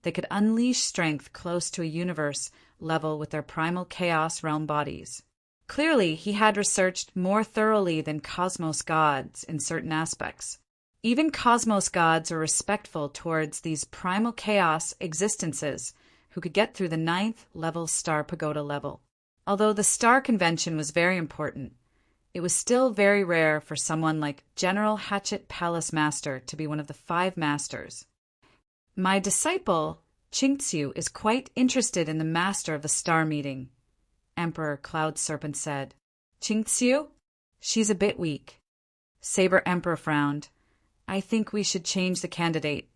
They could unleash strength close to a universe level with their Primal Chaos realm bodies. Clearly, he had researched more thoroughly than Cosmos gods in certain aspects. Even Cosmos gods are respectful towards these primal chaos existences who could get through the 9th level star pagoda level. Although the star convention was very important, it was still very rare for someone like General Hatchet Palace Master to be one of the 5 masters. My disciple, Qingxiu, is quite interested in the master of the star meeting, Emperor Cloud Serpent said. Qingxiu? She's a bit weak. Saber Emperor frowned. I think we should change the candidate.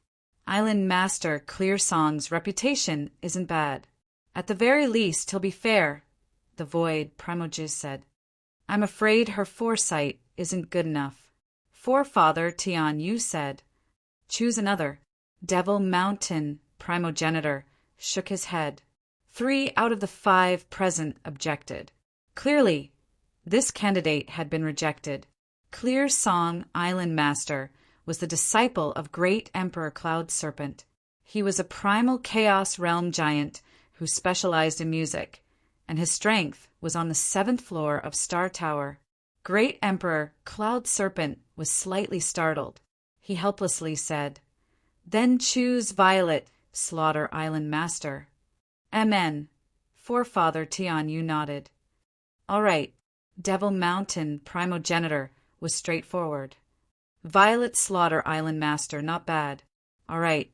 Island Master Clear Song's reputation isn't bad. At the very least, he'll be fair, the Void Primojiz said. I'm afraid her foresight isn't good enough. Forefather Tian Yu said. Choose another. Devil Mountain Primogenitor shook his head. 3 out of the 5 present objected. Clearly, this candidate had been rejected. Clear Song Island Master was the disciple of Great Emperor Cloud Serpent. He was a primal chaos realm giant who specialized in music, and his strength was on the 7th floor of Star Tower. Great Emperor Cloud Serpent was slightly startled. He helplessly said, Then choose Violet, Slaughter Island Master. MN. Forefather Tian Yu nodded. All right, Devil Mountain Primogenitor was straightforward. Violet Slaughter Island Master, not bad. All right.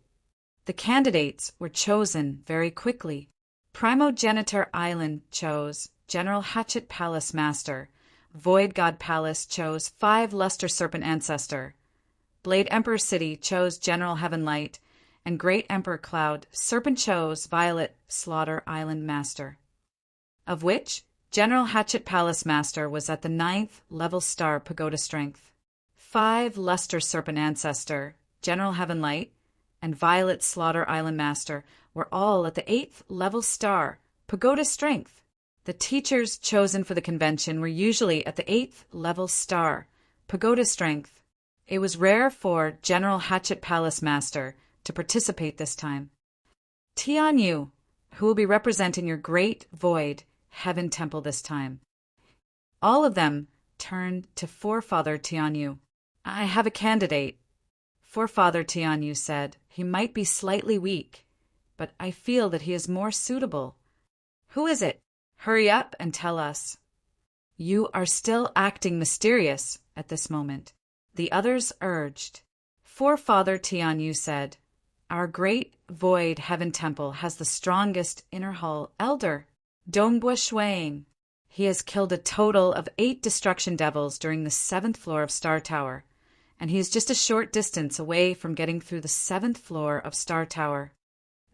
The candidates were chosen very quickly. Primogenitor Island chose General Hatchet Palace Master. Void God Palace chose 5 Luster Serpent Ancestor. Blade Emperor City chose General Heaven Light, and Great Emperor Cloud Serpent chose Violet Slaughter Island Master. Of which, General Hatchet Palace Master was at the 9th level star pagoda strength. 5 Luster Serpent Ancestor, General Heaven Light, and Violet Slaughter Island Master were all at the 8th level star pagoda strength. The teachers chosen for the convention were usually at the 8th level star pagoda strength. It was rare for General Hatchet Palace Master to participate this time. Tian Yu, who will be representing your Great Void Heaven Temple this time. All of them turned to Forefather Tian Yu. I have a candidate. Forefather Tian Yu said. He might be slightly weak, but I feel that he is more suitable. Who is it? Hurry up and tell us. You are still acting mysterious at this moment, the others urged. Forefather Tian Yu said, Our Great Void Heaven Temple has the strongest inner hull elder, Dongbua Shuang. He has killed a total of 8 destruction devils during the 7th floor of Star Tower, and he is just a short distance away from getting through the 7th floor of Star Tower.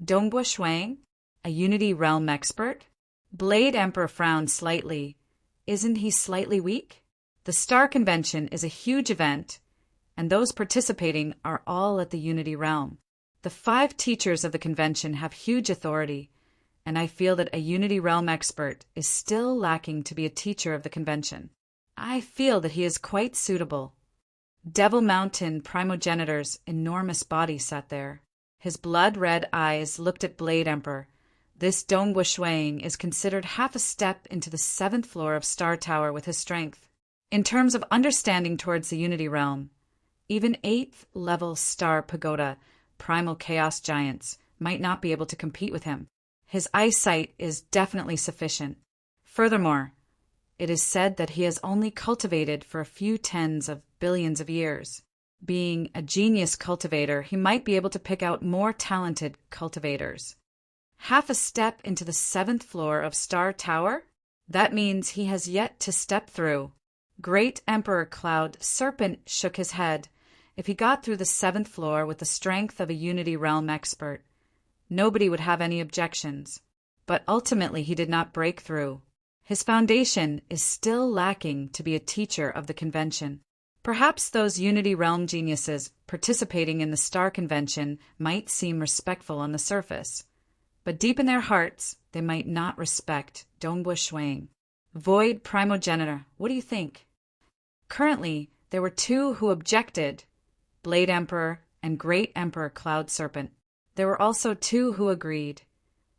Dongbua Shuang, a Unity Realm expert? Blade Emperor frowned slightly. Isn't he slightly weak? The Star Convention is a huge event, and those participating are all at the Unity Realm. The 5 teachers of the convention have huge authority, and I feel that a Unity Realm expert is still lacking to be a teacher of the convention. I feel that he is quite suitable. Devil Mountain Primogenitor's enormous body sat there. His blood-red eyes looked at Blade Emperor. This Dongbua Shuang is considered half a step into the 7th floor of Star Tower with his strength. In terms of understanding towards the Unity Realm, even 8th level Star Pagoda Primal Chaos Giants might not be able to compete with him. His eyesight is definitely sufficient. Furthermore, it is said that he has only cultivated for a few tens of billions of years. Being a genius cultivator, he might be able to pick out more talented cultivators. Half a step into the 7th floor of Star Tower? That means he has yet to step through. Great Emperor Cloud Serpent shook his head. If he got through the 7th floor with the strength of a Unity Realm expert, nobody would have any objections. But ultimately he did not break through. His foundation is still lacking to be a teacher of the convention. Perhaps those Unity Realm geniuses participating in the Star Convention might seem respectful on the surface, but deep in their hearts, they might not respect Dongbua Shuang. Void Primogenitor, what do you think? Currently, there were 2 who objected, Blade Emperor and Great Emperor Cloud Serpent. There were also 2 who agreed,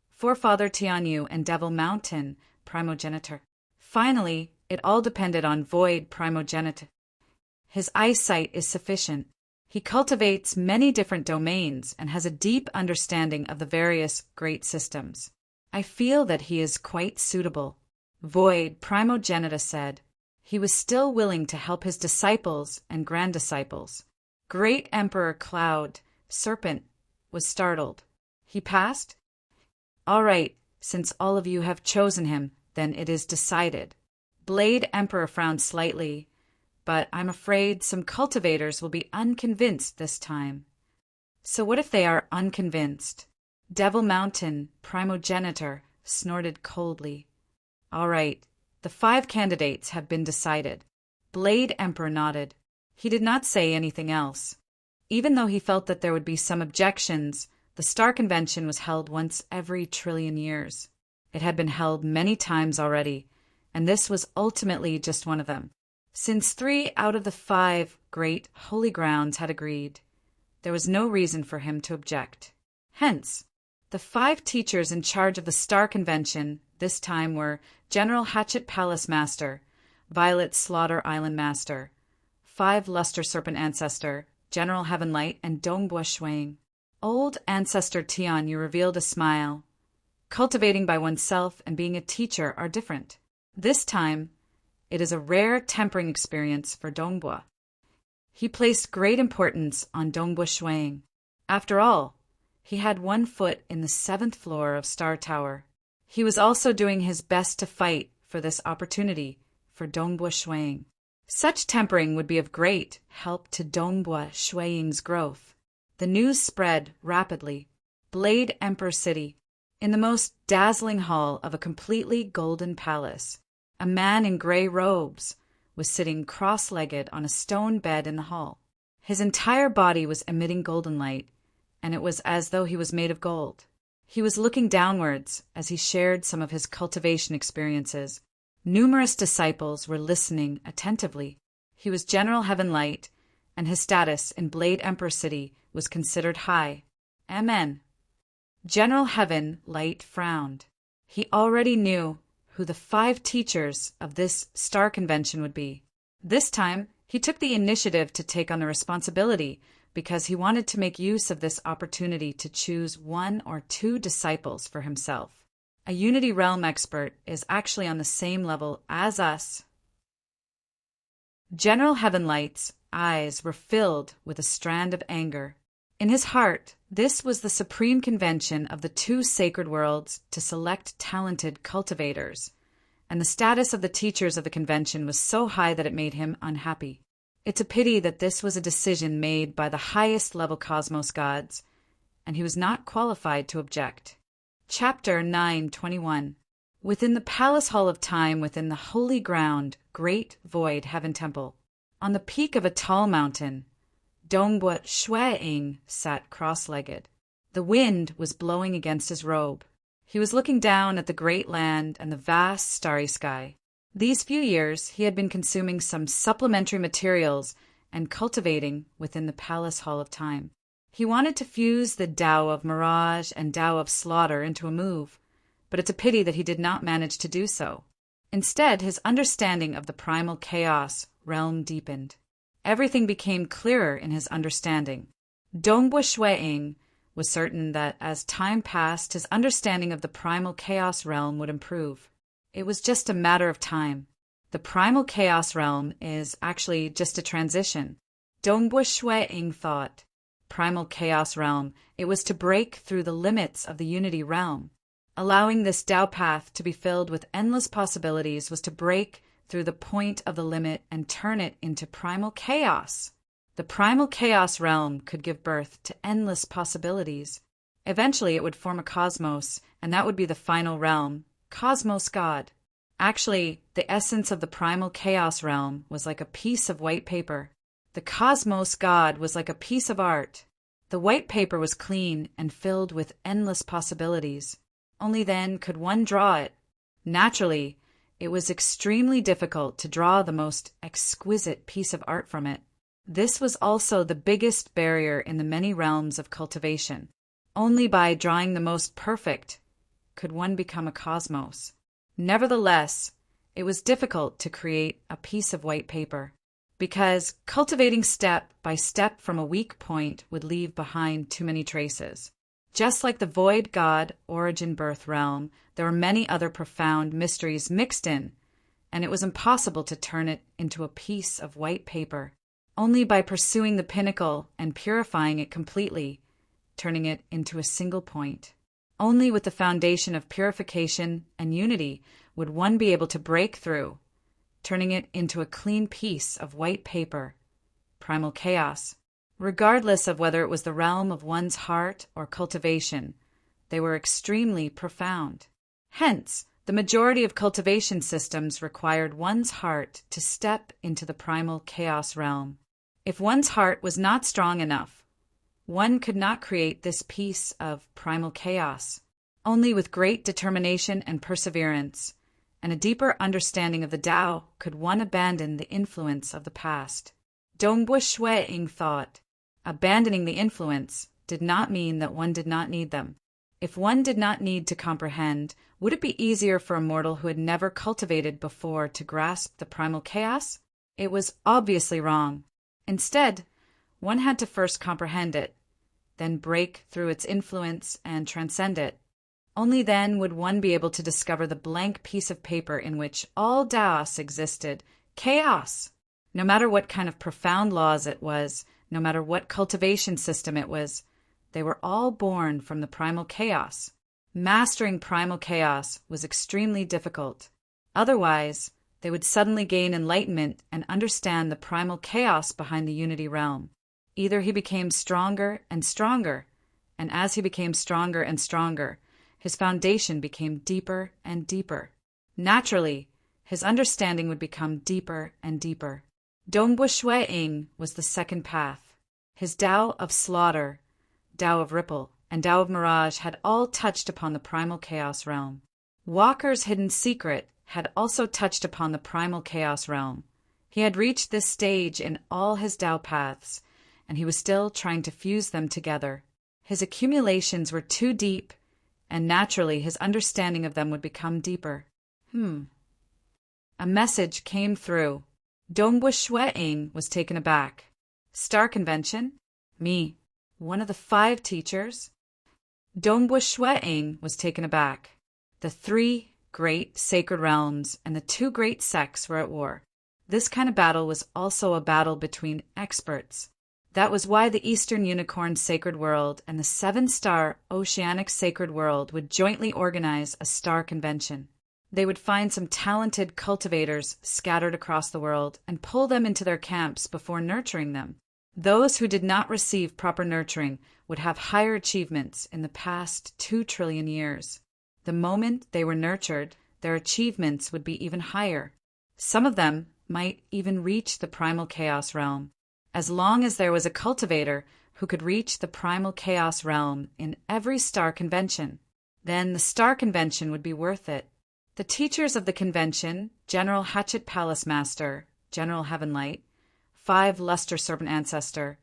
Forefather Tian Yu and Devil Mountain Primogenitor. Finally, it all depended on Void Primogenitor. His eyesight is sufficient. He cultivates many different domains and has a deep understanding of the various great systems. I feel that he is quite suitable. Void Primogenitus said. He was still willing to help his disciples and grand-disciples. Great Emperor Cloud, Serpent, was startled. He passed? All right, since all of you have chosen him, then it is decided. Blade Emperor frowned slightly, but I'm afraid some cultivators will be unconvinced this time. So what if they are unconvinced? Devil Mountain Primogenitor snorted coldly. All right, the 5 candidates have been decided. Blade Emperor nodded. He did not say anything else. Even though he felt that there would be some objections, the Star Convention was held once every trillion years. It had been held many times already, and this was ultimately just one of them. Since 3 out of the 5 great holy grounds had agreed, there was no reason for him to object. Hence, the 5 teachers in charge of the Star Convention this time were General Hatchet Palace Master, Violet Slaughter Island Master, 5 Luster Serpent Ancestor, General Heavenlight, and Dongbua Shuang. Old Ancestor Tian, you revealed a smile. Cultivating by oneself and being a teacher are different. This time, it is a rare tempering experience for Dongbua. He placed great importance on Dongbua Shuang. After all, he had 1 foot in the 7th floor of Star Tower. He was also doing his best to fight for this opportunity for Dongbua Shuang. Such tempering would be of great help to Dongbua Shuang's growth. The news spread rapidly. Blade Emperor City. In the most dazzling hall of a completely golden palace, a man in gray robes was sitting cross-legged on a stone bed in the hall. His entire body was emitting golden light, and it was as though he was made of gold. He was looking downwards as he shared some of his cultivation experiences. Numerous disciples were listening attentively. He was General Heavenlight, and his status in Blade Emperor City was considered high. Amen. General Heavenlight frowned. He already knew who the 5 teachers of this Star Convention would be. This time, he took the initiative to take on the responsibility because he wanted to make use of this opportunity to choose 1 or 2 disciples for himself. A Unity Realm expert is actually on the same level as us. General Heavenlight's eyes were filled with a strand of anger. In his heart, this was the supreme convention of the 2 sacred worlds to select talented cultivators, and the status of the teachers of the convention was so high that it made him unhappy. It's a pity that this was a decision made by the highest level cosmos gods, and he was not qualified to object. Chapter 9:21. Within the Palace Hall of Time, within the holy ground, great void heaven temple, on the peak of a tall mountain, Dongbua Shuang sat cross-legged. The wind was blowing against his robe. He was looking down at the great land and the vast starry sky. These few years he had been consuming some supplementary materials and cultivating within the Palace Hall of Time. He wanted to fuse the Tao of Mirage and Tao of Slaughter into a move, but it's a pity that he did not manage to do so. Instead, his understanding of the primal chaos realm deepened. Everything became clearer in his understanding. Dongbua Shuang was certain that as time passed, his understanding of the primal chaos realm would improve. It was just a matter of time. The primal chaos realm is actually just a transition. Dongbua Shuang thought. Primal chaos realm, it was to break through the limits of the unity realm. Allowing this Tao path to be filled with endless possibilities was to break through the point of the limit and turn it into primal chaos. The primal chaos realm could give birth to endless possibilities. Eventually it would form a cosmos, and that would be the final realm, Cosmos God. Actually, the essence of the primal chaos realm was like a piece of white paper. The Cosmos God was like a piece of art. The white paper was clean and filled with endless possibilities. Only then could one draw it. Naturally, it was extremely difficult to draw the most exquisite piece of art from it. This was also the biggest barrier in the many realms of cultivation. Only by drawing the most perfect could one become a cosmos. Nevertheless, it was difficult to create a piece of white paper. because cultivating step by step from a weak point would leave behind too many traces. Just like the void god origin birth realm, there were many other profound mysteries mixed in, and it was impossible to turn it into a piece of white paper. Only by pursuing the pinnacle and purifying it completely, turning it into a single point. Only with the foundation of purification and unity would one be able to break through, turning it into a clean piece of white paper, primal chaos. Regardless of whether it was the realm of one's heart or cultivation, they were extremely profound. Hence, the majority of cultivation systems required one's heart to step into the primal chaos realm. If one's heart was not strong enough, one could not create this piece of primal chaos. Only with great determination and perseverance, and a deeper understanding of the Tao, could one abandon the influence of the past. Dongbo Shui-ing thought, abandoning the influence did not mean that one did not need them. If one did not need to comprehend, would it be easier for a mortal who had never cultivated before to grasp the primal chaos? It was obviously wrong. Instead, one had to first comprehend it, then break through its influence and transcend it. Only then would one be able to discover the blank piece of paper in which all Taos existed, chaos. No matter what kind of profound laws it was, no matter what cultivation system it was, they were all born from the primal chaos. Mastering primal chaos was extremely difficult. Otherwise, they would suddenly gain enlightenment and understand the primal chaos behind the unity realm. Either he became stronger and stronger, and as he became stronger and stronger, his foundation became deeper and deeper. Naturally, his understanding would become deeper and deeper. Dongbo Shui-ing was the second path. His Tao of slaughter, Tao of ripple, and Tao of mirage had all touched upon the primal chaos realm. Walker's hidden secret had also touched upon the primal chaos realm. He had reached this stage in all his Tao paths, and he was still trying to fuse them together. His accumulations were too deep, and naturally his understanding of them would become deeper. A message came through. Dongbo Shui-ing was taken aback. Star Convention? Me. One of the 5 teachers? Dongbo Shui-ing was taken aback. The 3 great sacred realms and the 2 great sects were at war. This kind of battle was also a battle between experts. That was why the Eastern Unicorn Sacred World and the 7-star Oceanic Sacred World would jointly organize a star convention. They would find some talented cultivators scattered across the world and pull them into their camps before nurturing them. Those who did not receive proper nurturing would have higher achievements in the past 2 trillion years. The moment they were nurtured, their achievements would be even higher. Some of them might even reach the primal chaos realm. As long as there was a cultivator who could reach the primal chaos realm in every star convention, then the star convention would be worth it. The teachers of the convention, General Hatchet Palace Master, General Heavenlight, 5 Luster Serpent Ancestor,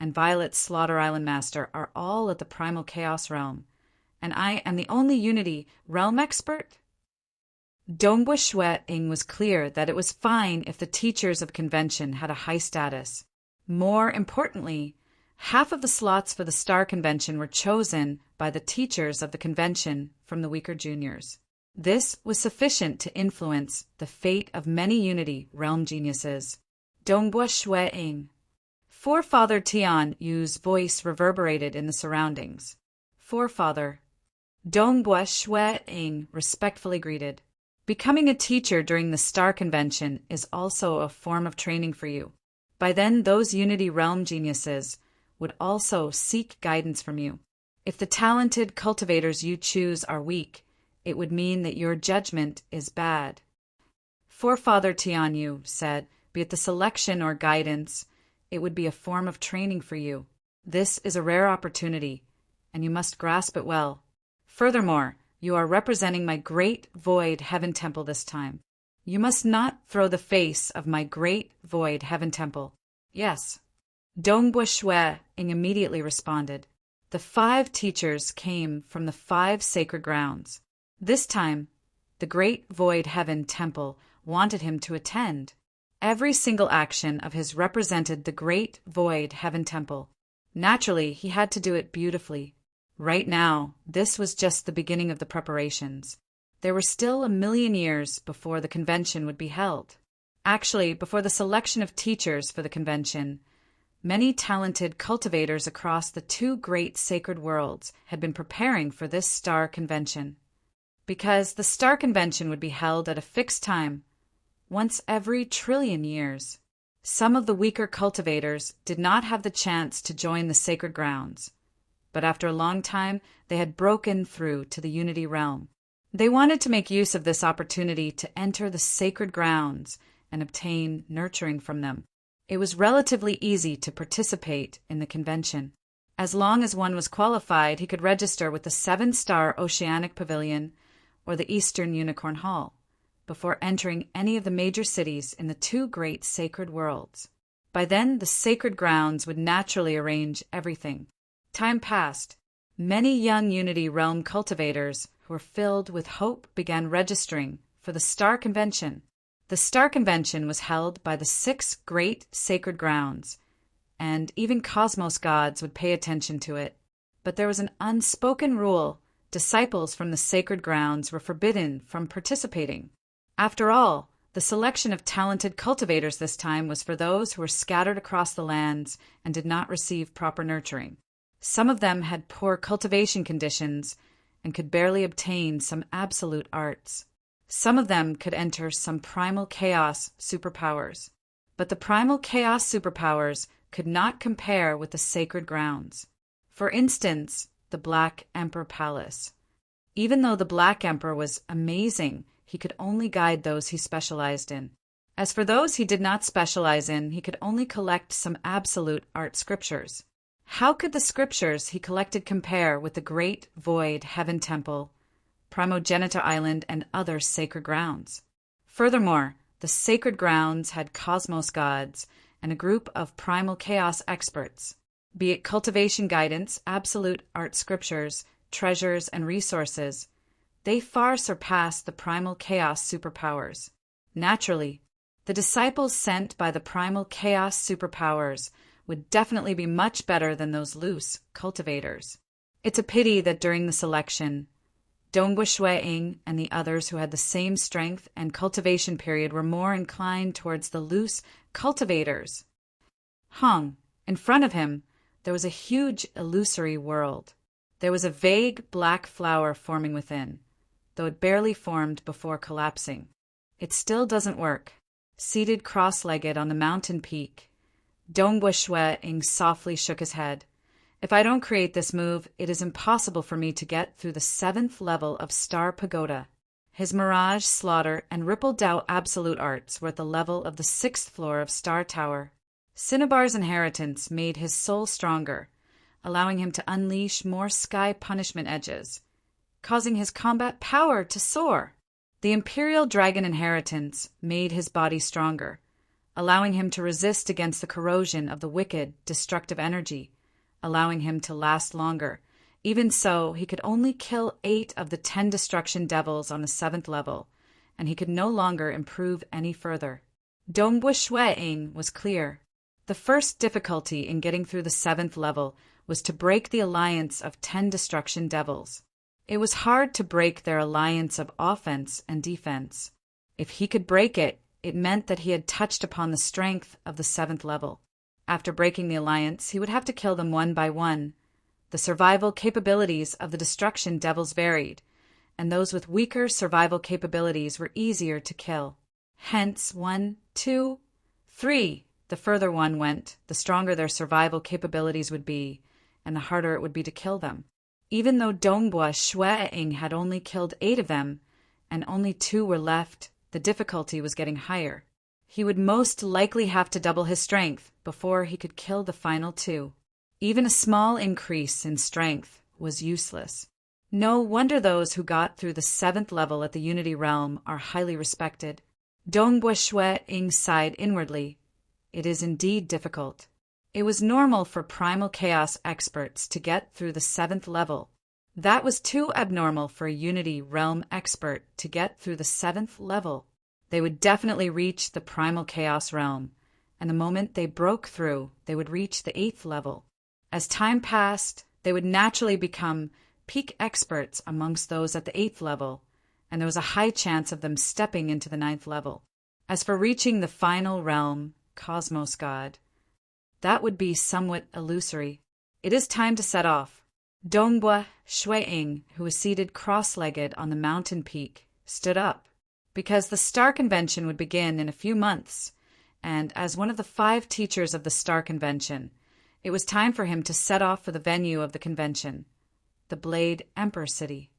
and Violet Slaughter Island Master are all at the primal chaos realm, and I am the only Unity realm expert? Dongbo Shui-ing was clear that it was fine if the teachers of convention had a high status. More importantly, half of the slots for the Star Convention were chosen by the teachers of the convention from the weaker juniors. This was sufficient to influence the fate of many Unity realm geniuses. Dongbo Shui-ing. Forefather Tian Yu's voice reverberated in the surroundings. Forefather. Dongbo Shui-ing respectfully greeted. Becoming a teacher during the Star Convention is also a form of training for you. By then, those Unity realm geniuses would also seek guidance from you. If the talented cultivators you choose are weak, it would mean that your judgment is bad. Forefather Tianyu said, be it the selection or guidance, it would be a form of training for you. This is a rare opportunity, and you must grasp it well. Furthermore, you are representing my great void heaven temple this time. You must not throw the face of my great void heaven temple. Yes. Dongbo Shui-ing immediately responded. The 5 teachers came from the 5 sacred grounds. This time, the great void heaven temple wanted him to attend. Every single action of his represented the great void heaven temple. Naturally, he had to do it beautifully. Right now, this was just the beginning of the preparations. There were still 1,000,000 years before the convention would be held. Actually, before the selection of teachers for the convention, many talented cultivators across the two great sacred worlds had been preparing for this star convention. Because the star convention would be held at a fixed time, once every 1,000,000,000,000 years. Some of the weaker cultivators did not have the chance to join the sacred grounds, but after a long time they had broken through to the Unity realm. They wanted to make use of this opportunity to enter the sacred grounds and obtain nurturing from them. It was relatively easy to participate in the convention. As long as one was qualified, he could register with the 7-star Oceanic Pavilion or the Eastern Unicorn Hall before entering any of the major cities in the two great sacred worlds. By then, the sacred grounds would naturally arrange everything. Time passed. Many young Unity Realm cultivators who were filled with hope began registering for the Star Convention. The Star Convention was held by the 6 great sacred grounds, and even cosmos gods would pay attention to it. But there was an unspoken rule: disciples from the sacred grounds were forbidden from participating. After all, the selection of talented cultivators this time was for those who were scattered across the lands and did not receive proper nurturing. Some of them had poor cultivation conditions and could barely obtain some absolute arts. Some of them could enter some primal chaos superpowers. But the primal chaos superpowers could not compare with the sacred grounds. For instance, the Black Emperor Palace. Even though the Black Emperor was amazing, he could only guide those he specialized in. As for those he did not specialize in, he could only collect some absolute art scriptures. How could the scriptures he collected compare with the Great Void Heaven Temple, Primogenitor Island, and other sacred grounds? Furthermore, the sacred grounds had cosmos gods and a group of primal chaos experts. Be it cultivation guidance, absolute art scriptures, treasures, and resources, they far surpassed the primal chaos superpowers. Naturally, the disciples sent by the primal chaos superpowers would definitely be much better than those loose cultivators. It's a pity that during the selection, Dongbua Shui-ing and the others who had the same strength and cultivation period were more inclined towards the loose cultivators. Hung, in front of him, there was a huge illusory world. There was a vague black flower forming within, though it barely formed before collapsing. It still doesn't work. Seated cross-legged on the mountain peak, Dongbua Shui-ing softly shook his head. If I don't create this move, it is impossible for me to get through the 7th level of Star Pagoda. His Mirage, Slaughter, and Ripple Dao Absolute Arts were at the level of the 6th floor of Star Tower. Cinnabar's inheritance made his soul stronger, allowing him to unleash more sky punishment edges, causing his combat power to soar. The Imperial Dragon inheritance made his body stronger, allowing him to resist against the corrosion of the wicked, destructive energy, allowing him to last longer. Even so, he could only kill 8 of the 10 destruction devils on the 7th level, and he could no longer improve any further. Dongbua Shui-ing was clear. The first difficulty in getting through the 7th level was to break the alliance of 10 destruction devils. It was hard to break their alliance of offense and defense. If he could break it, it meant that he had touched upon the strength of the 7th level. After breaking the alliance, he would have to kill them one by one. The survival capabilities of the destruction devils varied, and those with weaker survival capabilities were easier to kill. Hence, 1, 2, 3. The further one went, the stronger their survival capabilities would be, and the harder it would be to kill them. Even though Dongbua Shui-ing had only killed 8 of them, and only 2 were left, the difficulty was getting higher. He would most likely have to double his strength before he could kill the final 2. Even a small increase in strength was useless. No wonder those who got through the 7th level at the Unity Realm are highly respected. Dongbua Shui-ing sighed inwardly. It is indeed difficult. It was normal for primal chaos experts to get through the 7th level. That was too abnormal for a Unity Realm expert to get through the 7th level. They would definitely reach the primal chaos realm, and the moment they broke through, they would reach the 8th level. As time passed, they would naturally become peak experts amongst those at the 8th level, and there was a high chance of them stepping into the 9th level. As for reaching the final realm, Cosmos God, that would be somewhat illusory. It is time to set off. Dongbua Shuiing, who was seated cross-legged on the mountain peak, stood up, because the Star Convention would begin in a few months, and as one of the 5 teachers of the Star Convention, it was time for him to set off for the venue of the convention, the Blade Emperor City.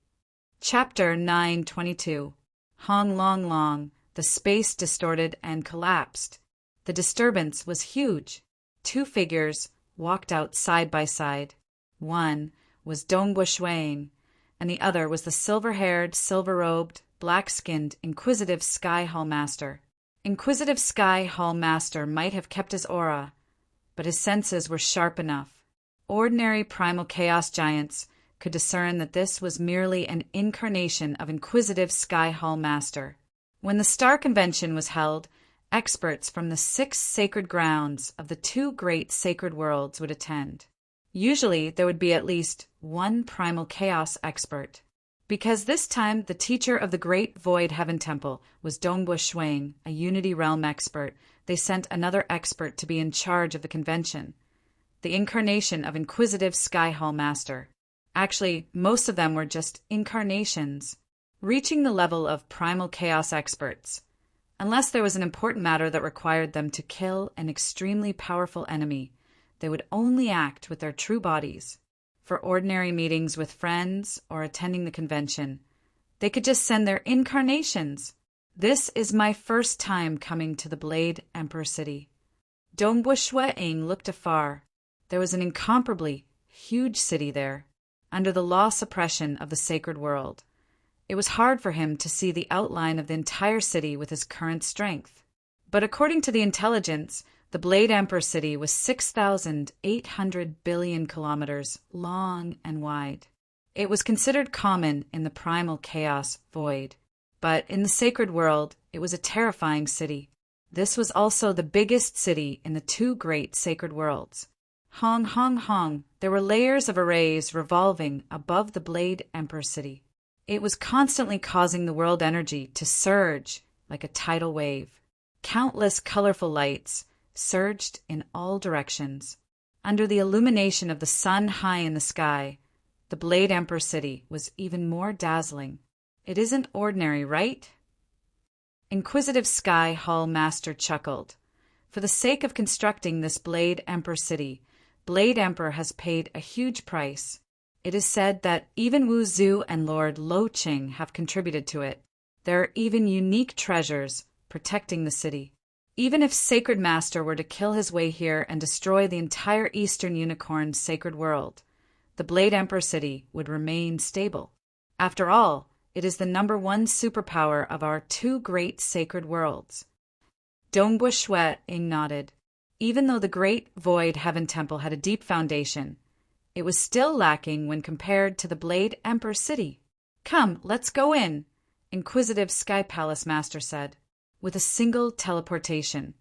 Chapter 922. Hong Long Long, the space distorted and collapsed. The disturbance was huge. 2 figures walked out side by side. One was Dongbua Shuiing, and the other was the silver-haired, silver-robed, black-skinned, inquisitive Sky Hall Master. Inquisitive Sky Hall Master might have kept his aura, but his senses were sharp enough. Ordinary primal chaos giants could discern that this was merely an incarnation of Inquisitive Sky Hall Master. When the Star Convention was held, experts from the 6 sacred grounds of the 2 great sacred worlds would attend. Usually, there would be at least one primal chaos expert. Because this time the teacher of the Great Void Heaven Temple was Dongbua Shuiing, a Unity Realm expert, they sent another expert to be in charge of the convention, the incarnation of Inquisitive Sky Hall Master. Actually, most of them were just incarnations, reaching the level of primal chaos experts, unless there was an important matter that required them to kill an extremely powerful enemy. They would only act with their true bodies. For ordinary meetings with friends or attending the convention, they could just send their incarnations. This is my first time coming to the Blade Emperor City. Dongbua Shuiing looked afar. There was an incomparably huge city there, under the law suppression of the sacred world. It was hard for him to see the outline of the entire city with his current strength. But according to the intelligence, the Blade Emperor City was 6,800 billion kilometers long and wide. It was considered common in the primal chaos void, but in the sacred world, it was a terrifying city. This was also the biggest city in the 2 great sacred worlds. Hong, hong, hong, there were layers of arrays revolving above the Blade Emperor City. It was constantly causing the world energy to surge like a tidal wave. Countless colorful lights surged in all directions. Under the illumination of the sun high in the sky, the Blade Emperor City was even more dazzling. It isn't ordinary, right? Inquisitive Sky Hall Master chuckled. For the sake of constructing this Blade Emperor City, Blade Emperor has paid a huge price. It is said that even Wu Zhu and Lord Lo Qing have contributed to it. There are even unique treasures protecting the city. Even if Sacred Master were to kill his way here and destroy the entire Eastern Unicorn's sacred world, the Blade Emperor City would remain stable. After all, it is the #1 superpower of our 2 great sacred worlds. Dongbua Shuiing nodded. Even though the Great Void Heaven Temple had a deep foundation, it was still lacking when compared to the Blade Emperor City. Come, let's go in, Inquisitive Sky Palace Master said. With a single teleportation,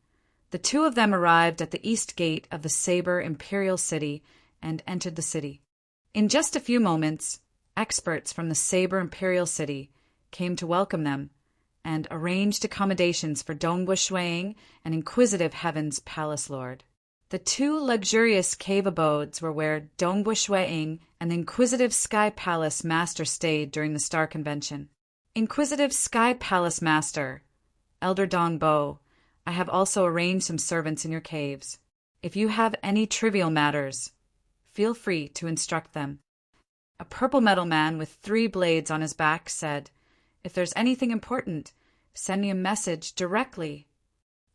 the 2 of them arrived at the east gate of the Saber Imperial City and entered the city. In just a few moments, experts from the Saber Imperial City came to welcome them and arranged accommodations for Dongbua Shuiing and Inquisitive Heaven's Palace Lord. The 2 luxurious cave abodes were where Dongbua Shuiing and the Inquisitive Sky Palace Master stayed during the Star Convention. Inquisitive Sky Palace Master, Elder Dong Bo, I have also arranged some servants in your caves. If you have any trivial matters, feel free to instruct them. A purple metal man with 3 blades on his back said, If there's anything important, send me a message directly.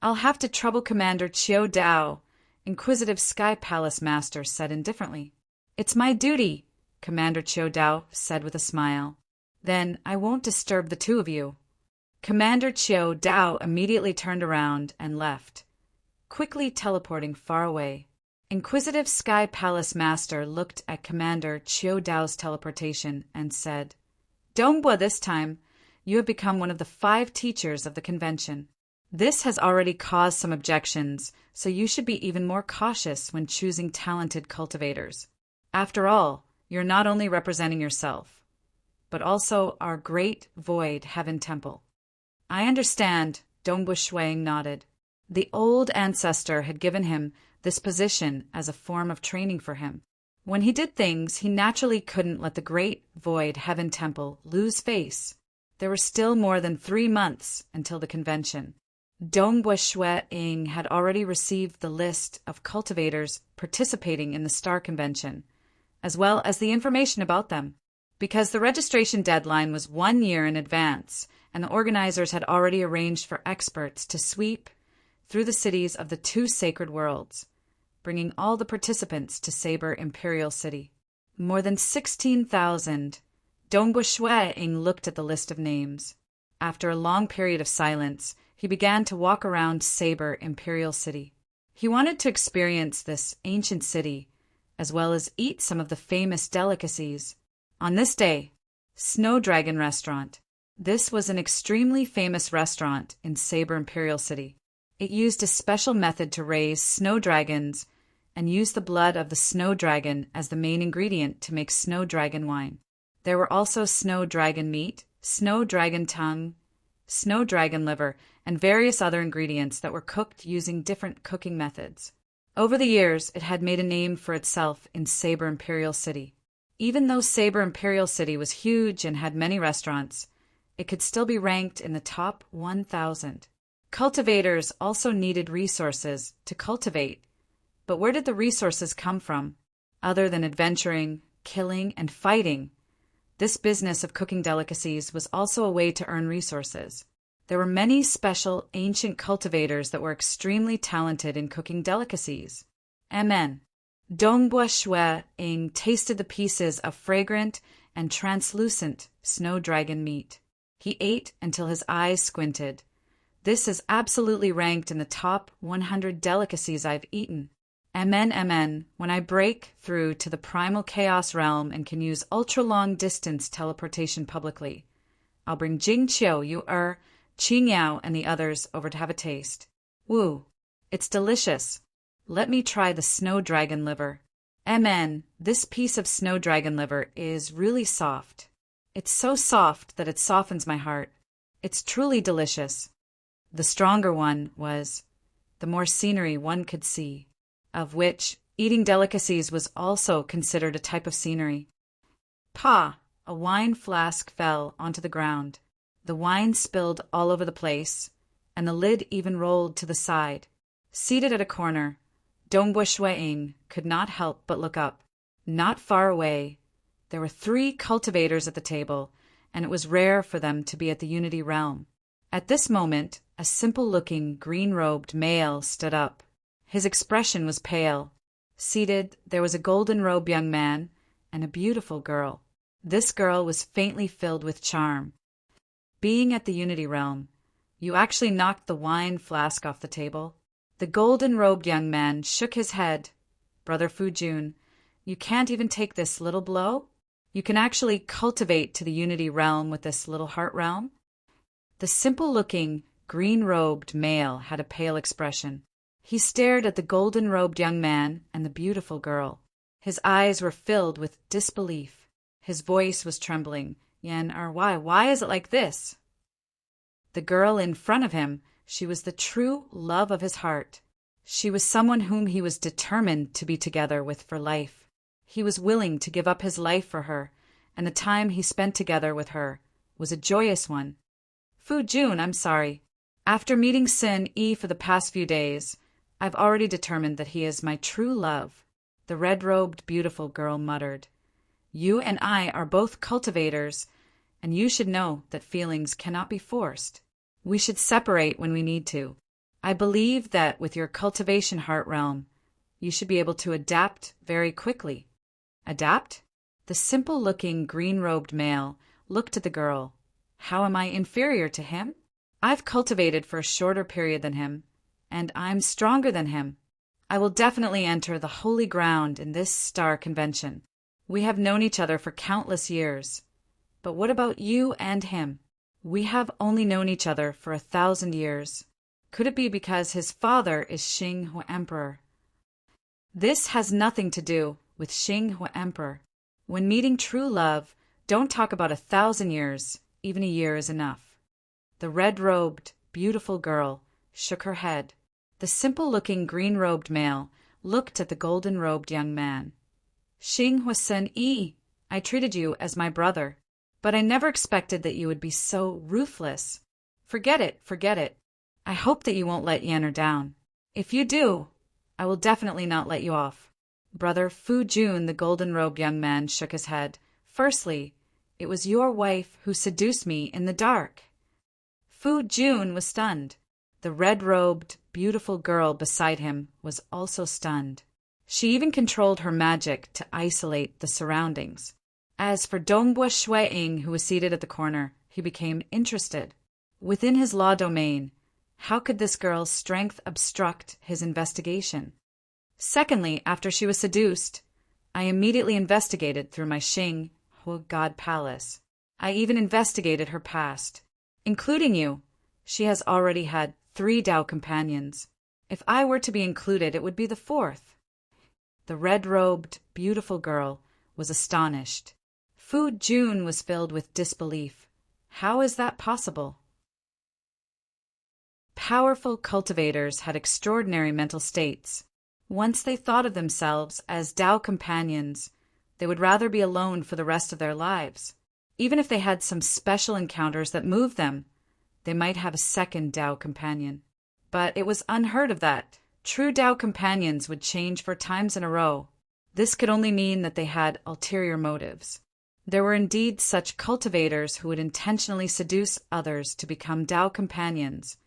I'll have to trouble Commander Chiu Dao, Inquisitive Sky Palace Master said indifferently. It's my duty, Commander Chiu Dao said with a smile. Then I won't disturb the 2 of you. Commander Chiu Dao immediately turned around and left, quickly teleporting far away. Inquisitive Sky Palace Master looked at Commander Chiu Dao's teleportation and said, Dongbua this time, You have become one of the 5 teachers of the convention. This has already caused some objections, so you should be even more cautious when choosing talented cultivators. After all, you're not only representing yourself, but also our great void heaven temple. I understand, Dongbu Shuang nodded. The old ancestor had given him this position as a form of training for him. When he did things, he naturally couldn't let the great void heaven temple lose face. There were still more than 3 months until the convention. Dongbu Shuang had already received the list of cultivators participating in the Star Convention, as well as the information about them. Because the registration deadline was 1 year in advance, and the organizers had already arranged for experts to sweep through the cities of the 2 sacred worlds, bringing all the participants to Saber Imperial City. More than 16,000. Dongbu Shuang looked at the list of names. After a long period of silence, he began to walk around Saber Imperial City. He wanted to experience this ancient city, as well as eat some of the famous delicacies. On this day, Snow Dragon Restaurant. This was an extremely famous restaurant in Saber Imperial City. It used a special method to raise snow dragons and used the blood of the snow dragon as the main ingredient to make snow dragon wine. There were also snow dragon meat, snow dragon tongue, snow dragon liver, and various other ingredients that were cooked using different cooking methods. Over the years, it had made a name for itself in Saber Imperial City. Even though Saber Imperial City was huge and had many restaurants, it could still be ranked in the top 1,000. Cultivators also needed resources to cultivate. But where did the resources come from? Other than adventuring, killing, and fighting, this business of cooking delicacies was also a way to earn resources. There were many special ancient cultivators that were extremely talented in cooking delicacies. Amen. Dongbu Shuang tasted the pieces of fragrant and translucent snow dragon meat. He ate until his eyes squinted. This is absolutely ranked in the top 100 delicacies I've eaten. Amen. When I break through to the primal chaos realm and can use ultra-long distance teleportation publicly, I'll bring Jing Qiu, Qing Yao, and the others over to have a taste. Woo! It's delicious. Let me try the snow dragon liver. Amen. This piece of snow dragon liver is really soft. It's so soft that it softens my heart. It's truly delicious. The stronger one was the more scenery one could see, of which eating delicacies was also considered a type of scenery. Pa! A wine flask fell onto the ground. The wine spilled all over the place, and the lid even rolled to the side. Seated at a corner, Dongbu Shuang could not help but look up. Not far away, there were 3 cultivators at the table, and it was rare for them to be at the Unity Realm. At this moment, a simple-looking, green-robed male stood up. His expression was pale. Seated, there was a golden-robed young man and a beautiful girl. This girl was faintly filled with charm. Being at the Unity Realm, you actually knocked the wine flask off the table. The golden-robed young man shook his head. Brother Fujun, you can't even take this little blow? You can actually cultivate to the Unity Realm with this little heart realm? The simple-looking, green-robed male had a pale expression. He stared at the golden-robed young man and the beautiful girl. His eyes were filled with disbelief. His voice was trembling. Why is it like this? The girl in front of him, she was the true love of his heart. She was someone whom he was determined to be together with for life. He was willing to give up his life for her, and the time he spent together with her was a joyous one. Fujun, I'm sorry. After meeting Sin Yi for the past few days, I've already determined that he is my true love, the red-robed beautiful girl muttered. You and I are both cultivators, and you should know that feelings cannot be forced. We should separate when we need to. I believe that with your cultivation heart realm, you should be able to adapt very quickly. Adapt? The simple-looking green-robed male looked at the girl. How am I inferior to him? I've cultivated for a shorter period than him, and I'm stronger than him. I will definitely enter the holy ground in this star convention. We have known each other for countless years. But what about you and him? We have only known each other for 1,000 years. Could it be because his father is Xing Hu Emperor? This has nothing to do with Xing Hu Emperor. When meeting true love, don't talk about 1,000 years, even a year is enough. The red-robed, beautiful girl shook her head. The simple-looking green-robed male looked at the golden-robed young man. Xing Hu Sen Yi, I treated you as my brother, but I never expected that you would be so ruthless. Forget it, forget it. I hope that you won't let Yanner down. If you do, I will definitely not let you off. Brother Fu Jun, the golden-robed young man, shook his head. Firstly, it was your wife who seduced me in the dark. Fu Jun was stunned. The red-robed, beautiful girl beside him was also stunned. She even controlled her magic to isolate the surroundings. As for Dongbua Shuiying, who was seated at the corner, he became interested. Within his law domain, how could this girl's strength obstruct his investigation? Secondly, after she was seduced, I immediately investigated through my Xing Hu God Palace. I even investigated her past. Including you, she has already had 3 Dao companions. If I were to be included, it would be the 4th. The red-robed, beautiful girl was astonished. Fu Jun was filled with disbelief. How is that possible? Powerful cultivators had extraordinary mental states. Once they thought of themselves as Dao companions, they would rather be alone for the rest of their lives. Even if they had some special encounters that moved them, they might have a second Dao companion. But it was unheard of that. True Dao companions would change 4 times in a row. This could only mean that they had ulterior motives. There were indeed such cultivators who would intentionally seduce others to become Dao companions,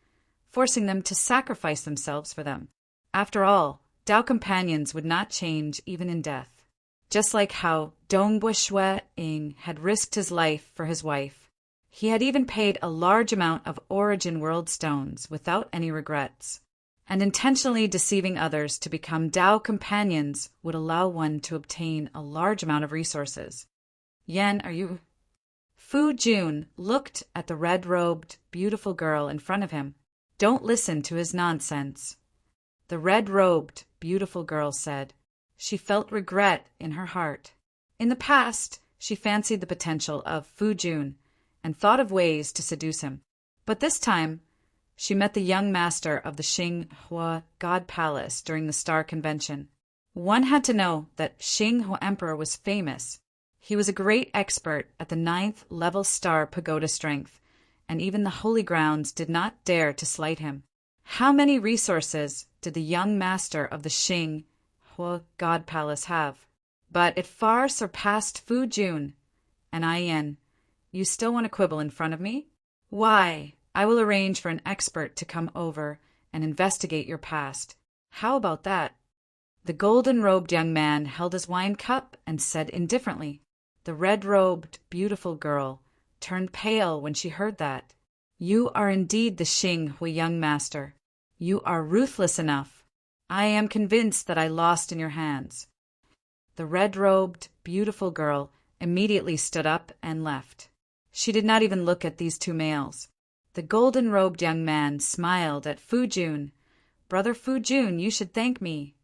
forcing them to sacrifice themselves for them. After all, Dao companions would not change even in death. Just like how Dongbua Shuiying had risked his life for his wife, he had even paid a large amount of origin world stones without any regrets. And intentionally deceiving others to become Dao companions would allow one to obtain a large amount of resources. Yan, are you? Fu Jun looked at the red-robed, beautiful girl in front of him. Don't listen to his nonsense. The red-robed, beautiful girl said. She felt regret in her heart. In the past, she fancied the potential of Fu Jun and thought of ways to seduce him. But this time, she met the young master of the Xing Hu God Palace during the Star Convention. One had to know that Xing Hu Emperor was famous. He was a great expert at the 9th level star pagoda strength, and even the holy grounds did not dare to slight him. How many resources did the young master of the Xing Hu God Palace have? But it far surpassed Fu Jun. And Yan, you still want to quibble in front of me? Why, I will arrange for an expert to come over and investigate your past. How about that? The golden-robed young man held his wine cup and said indifferently. The red-robed, beautiful girl turned pale when she heard that. You are indeed the Xing Hu young master. You are ruthless enough. I am convinced that I lost in your hands. The red-robed, beautiful girl immediately stood up and left. She did not even look at these 2 males. The golden-robed young man smiled at Fu Jun. Brother Fu Jun, you should thank me.